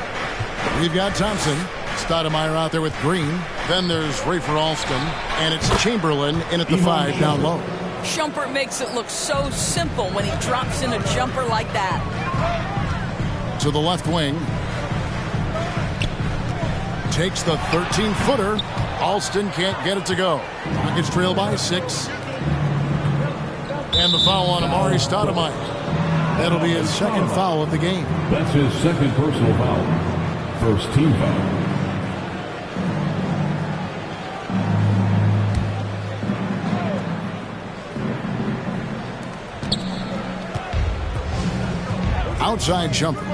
we've got Thompson, Stoudemire out there with Green. Then there's Rafer Alston. And it's Chamberlain in at the 5 down low. Shumpert makes it look so simple when he drops in a jumper like that. To the left wing. Takes the 13-footer. Alston can't get it to go. Rockets trail by 6. And the foul on Amari Stoudemire. That'll be his second foul of the game. That's his second personal foul. First team foul. Outside jumper.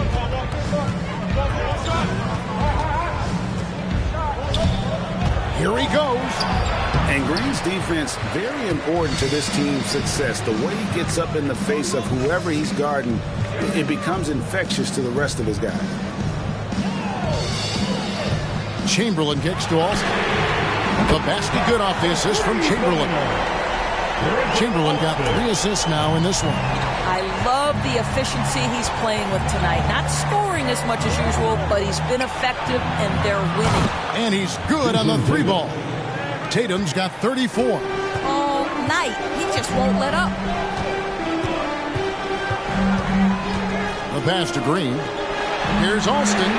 Here he goes. And Green's defense, very important to this team's success. The way he gets up in the face of whoever he's guarding, it becomes infectious to the rest of his guys. Chamberlain kicks to Alston. The basket good off the assist from Chamberlain. Chamberlain got 3 assists now in this one. I love the efficiency he's playing with tonight. Not scoring as much as usual, but he's been effective and they're winning. And he's good on the 3 ball. Tatum's got 34. All night. He just won't let up. The pass to Green. Here's Alston.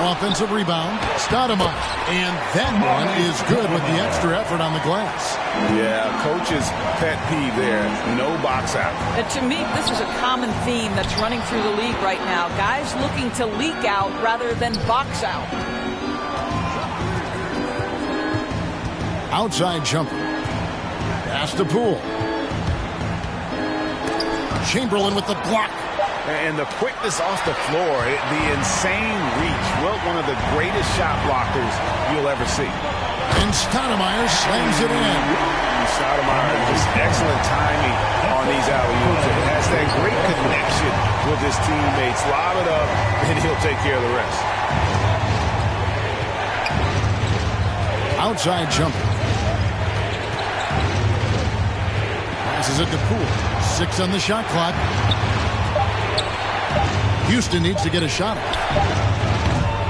Offensive rebound. Stoudemire. And that one is good with the extra effort on the glass. Yeah, coach's pet peeve there. No box out. And to me, this is a common theme that's running through the league right now. Guys looking to leak out rather than box out. Outside jumper. Pass to Poole. Chamberlain with the block. And the quickness off the floor, the insane reach. Well, one of the greatest shot blockers you'll ever see. And Stoudemire slams it in. Stoudemire, just excellent timing on these alley-oops. It has that great connection with his teammates. Lob it up, and he'll take care of the rest. Outside jumper. Passes it to Poole. 6 on the shot clock. Houston needs to get a shot.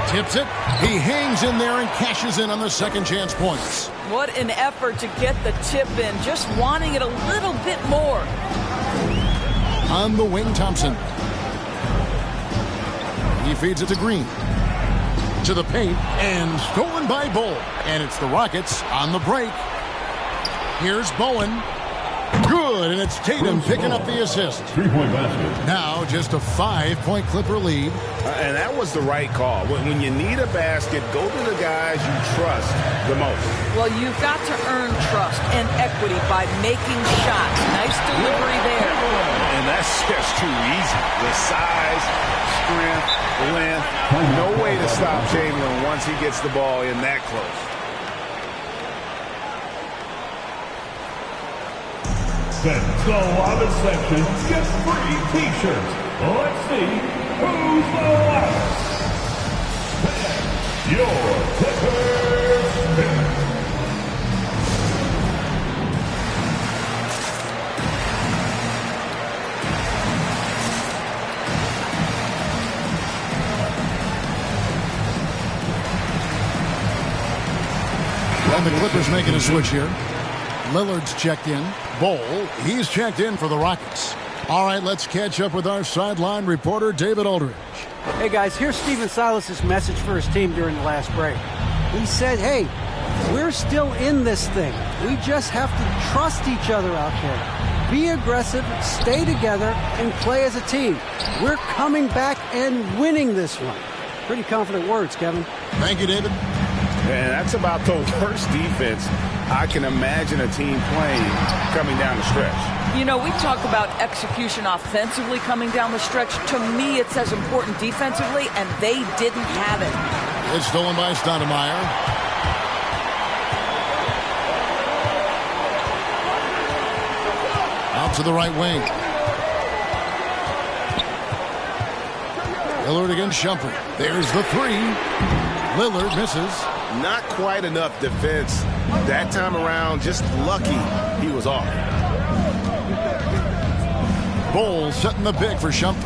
Tips it. He hangs in there and cashes in on the second chance points. What an effort to get the tip in. Just wanting it a little bit more. On the wing, Thompson. He feeds it to Green. To the paint. And stolen by Bowl. And it's the Rockets on the break. Here's Bowen. Good, and it's Tatum picking up the assist. 3-point basket. Now just a 5-point Clipper lead. And that was the right call. When you need a basket, go to the guys you trust the most. Well, you've got to earn trust and equity by making shots. Nice delivery there. And that's just too easy. The size, strength, length. No way to stop Chamberlain once he gets the ball in that close. Fantasyleague section gets free T-shirts. Let's see who's the loudest. Your Clippers pick. And the Clippers making a switch here. Lillard's checked in. Bowl, he's checked in for the Rockets. All right, let's catch up with our sideline reporter, David Aldridge. Hey, guys, here's Stephen Silas's message for his team during the last break. He said, hey, we're still in this thing. We just have to trust each other out there. Be aggressive, stay together, and play as a team. We're coming back and winning this one. Pretty confident words, Kevin. Thank you, David. And that's about the worst defense I can imagine a team playing coming down the stretch. You know, we talk about execution offensively coming down the stretch. To me, it's as important defensively, and they didn't have it. It's stolen by Stoudemire. Out to the right wing. Lillard against Shumpert. There's the 3. Lillard misses. Not quite enough defense that time around. Just lucky he was off. Bowles setting the big for Shumpert.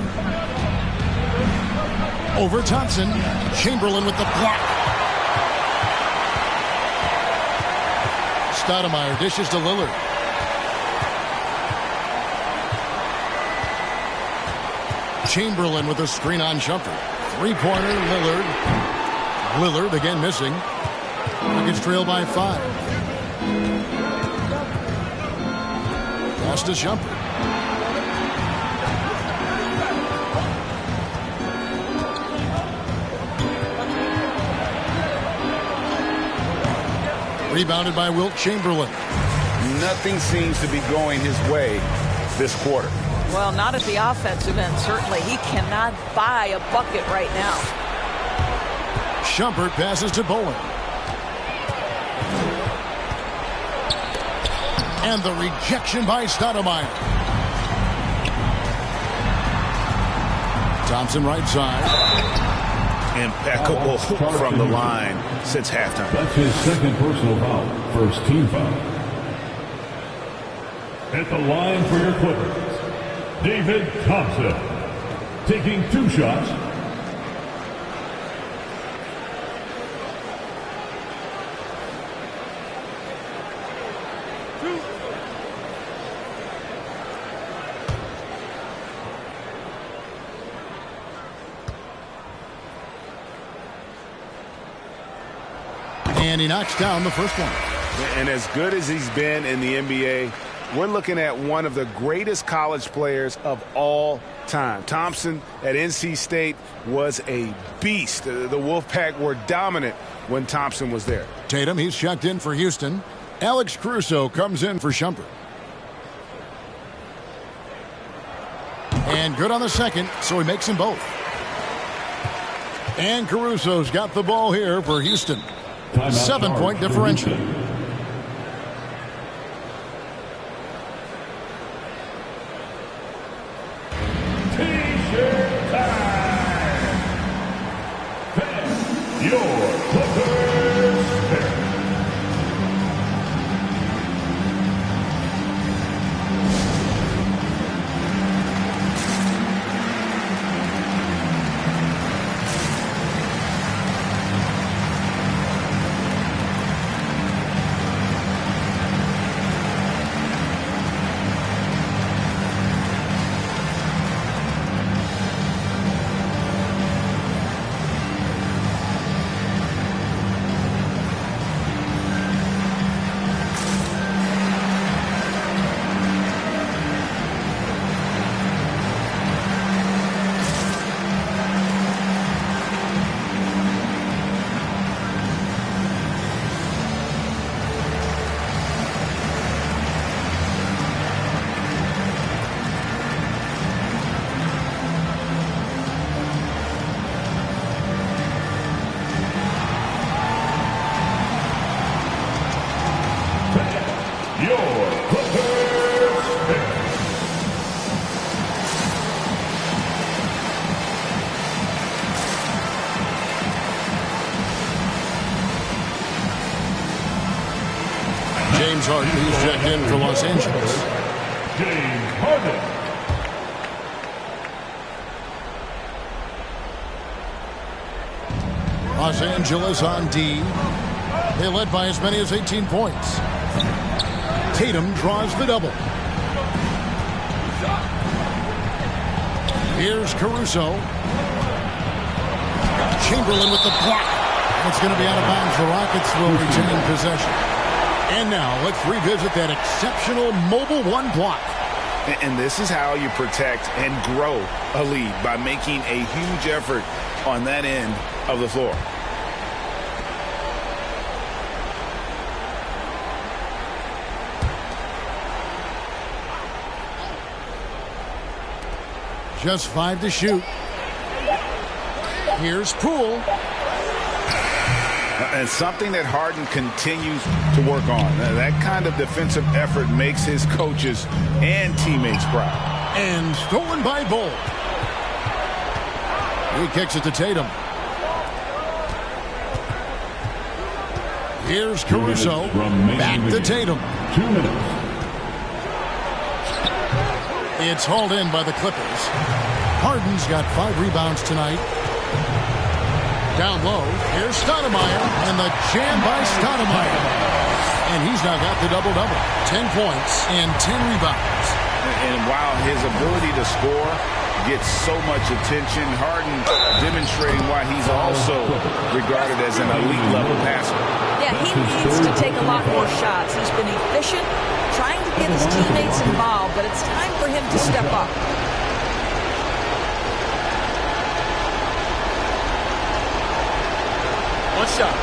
Over Thompson. Chamberlain with the block. Stoudemire dishes to Lillard. Chamberlain with a screen on jumper. Three-pointer, Lillard. Lillard again missing. Nuggets trail by 5. Pass to jumper. Rebounded by Wilt Chamberlain. Nothing seems to be going his way this quarter. Well, not at the offensive end, certainly. He cannot buy a bucket right now. Shumpert passes to Bowen. And the rejection by Stoudemire. Thompson right side. Impeccable from the line since halftime. That's his second personal foul. First team foul. At the line for your Clippers, David Thompson. Taking 2 shots. And he knocks down the first one. And as good as he's been in the NBA, we're looking at one of the greatest college players of all time. Thompson at NC State was a beast. The Wolfpack were dominant when Thompson was there. Tatum, he's checked in for Houston. Alex Caruso comes in for Shumpert. And good on the second, so he makes them both. And Caruso's got the ball here for Houston. 7-point differential. T-shirt time. Fan your Clippers spirit. James Harden, who's checked in for Los Angeles. James Harden. Los Angeles on D. They led by as many as 18 points. Tatum draws the double. Here's Caruso. Chamberlain with the block. It's going to be out of bounds. The Rockets will retain possession. And now let's revisit that exceptional mobile 1 block. And this is how you protect and grow a lead, by making a huge effort on that end of the floor. Just 5 to shoot. Here's Poole. And something that Harden continues to work on. That kind of defensive effort makes his coaches and teammates proud. And stolen by Bull. He kicks it to Tatum. Here's Caruso. Back to Tatum. 2 minutes. It's hauled in by the Clippers. Harden's got 5 rebounds tonight. Down low, here's Stoudemire, and the jam by Stoudemire. And he's now got the double-double. 10 points and 10 rebounds. And while his ability to score gets so much attention, Harden demonstrating why he's also regarded as an elite-level passer. Yeah, he needs to take a lot more shots. He's been efficient, trying to get his teammates involved, but it's time for him to step up. One shot.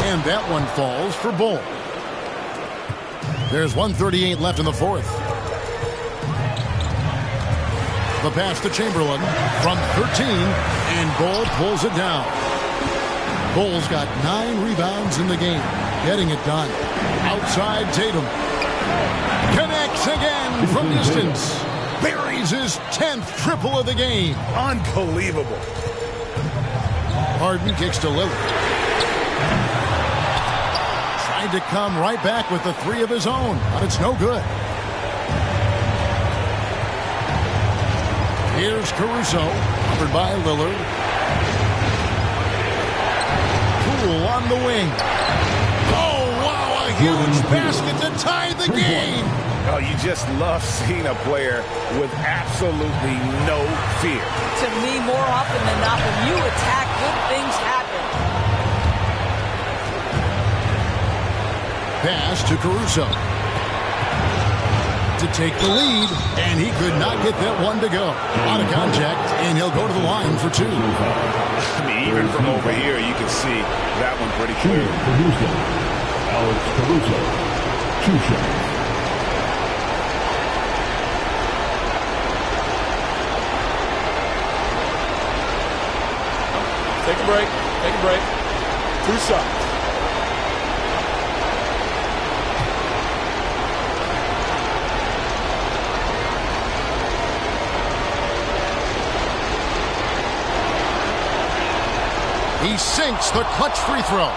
And that one falls for Bull. There's 1:38 left in the fourth. The pass to Chamberlain from 13, and Bull pulls it down. Bull's got 9 rebounds in the game, getting it done. Outside Tatum. Connects again from distance. Buries his 10th triple of the game. Unbelievable. Harden kicks to Lillard. Tried to come right back with the 3 of his own, but it's no good. Here's Caruso, covered by Lillard. Poole on the wing. Oh, wow, a huge basket to tie the game. Oh, you just love seeing a player with absolutely no fear. To me, more often than not, when you attack, good things happen. Pass to Caruso. To take the lead, and he could not get that one to go. Out of contact, and he'll go to the line for 2. I mean, even from over here, you can see that one pretty clear. Alex Caruso, 2 shots. Take a break. Take a break. 2 shots. He sinks the clutch free throw.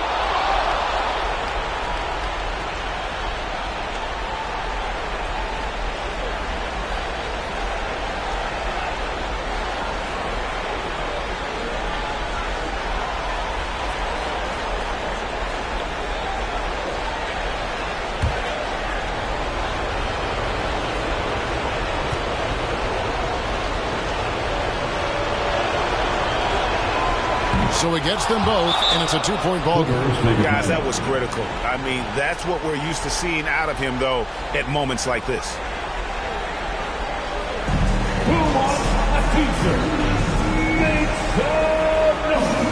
So he gets them both, and it's a 2-point ball game. Guys, that was critical. I mean, that's what we're used to seeing out of him, though, at moments like this. Who wants a t-shirt? Make some noise.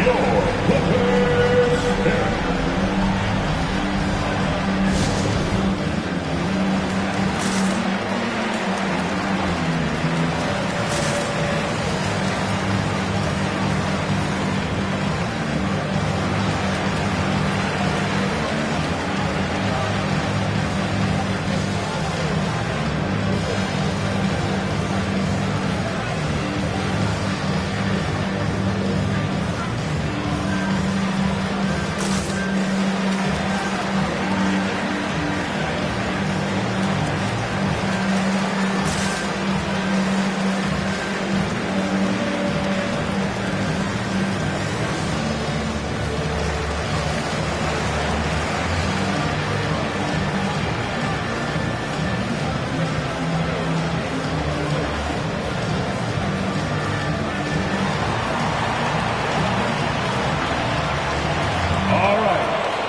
Your Clippers Spirit.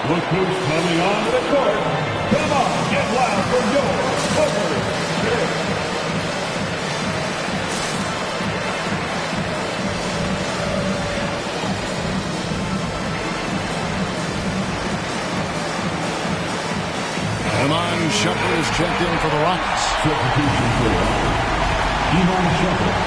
Look who's coming onto the court. Come on, get loud for your Clippers. Iman Shumpert is checked in for the Rockets. Substitution for Iman Shumpert.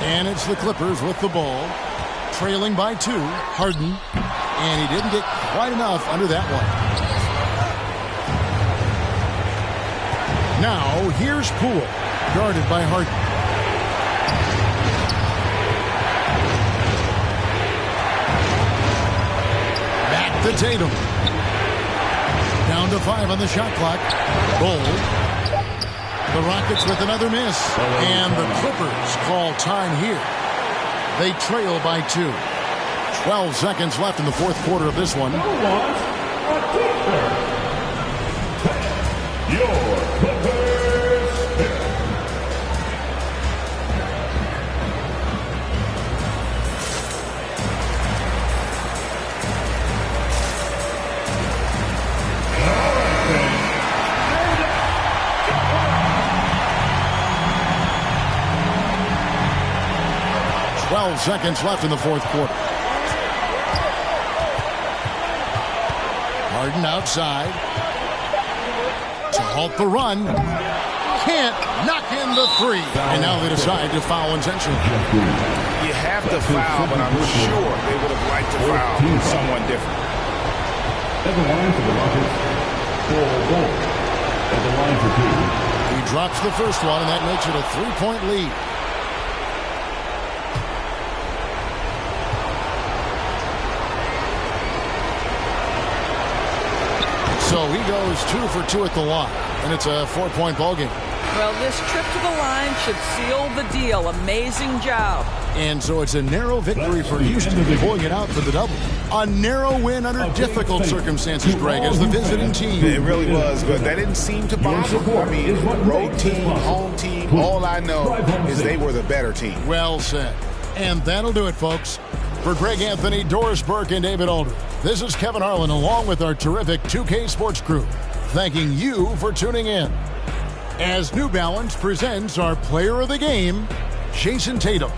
And it's the Clippers with the ball, trailing by 2. Harden, and he didn't get quite enough under that one. Now, here's Poole, guarded by Harden. Back to Tatum. Down to 5 on the shot clock. Goal. The Rockets with another miss. And the Clippers call time here. They trail by 2. 12 seconds left in the fourth quarter of this one. Your Clippers pick. Seconds left in the fourth quarter. Harden outside to halt the run. Can't knock in the 3. And now they decide to foul intentionally. You have to foul, but I'm sure they would have liked to foul someone different. At the line for the Rockets, Paul. At the line for 2. He drops the first one, and that makes it a 3-point lead. So he goes 2 for 2 at the line, and it's a 4-point ball game. Well, this trip to the line should seal the deal. Amazing job. And so it's a narrow victory for Houston, pulling it out for the double. A narrow win under difficult circumstances, Greg, as the visiting team. It really was, but that didn't seem to bother. I mean, road team, home team, all I know is they were the better team. Well said. And that'll do it, folks. For Greg Anthony, Doris Burke, and David Aldridge, this is Kevin Harlan along with our terrific 2K Sports crew, thanking you for tuning in. As New Balance presents our player of the game, Jason Tatum.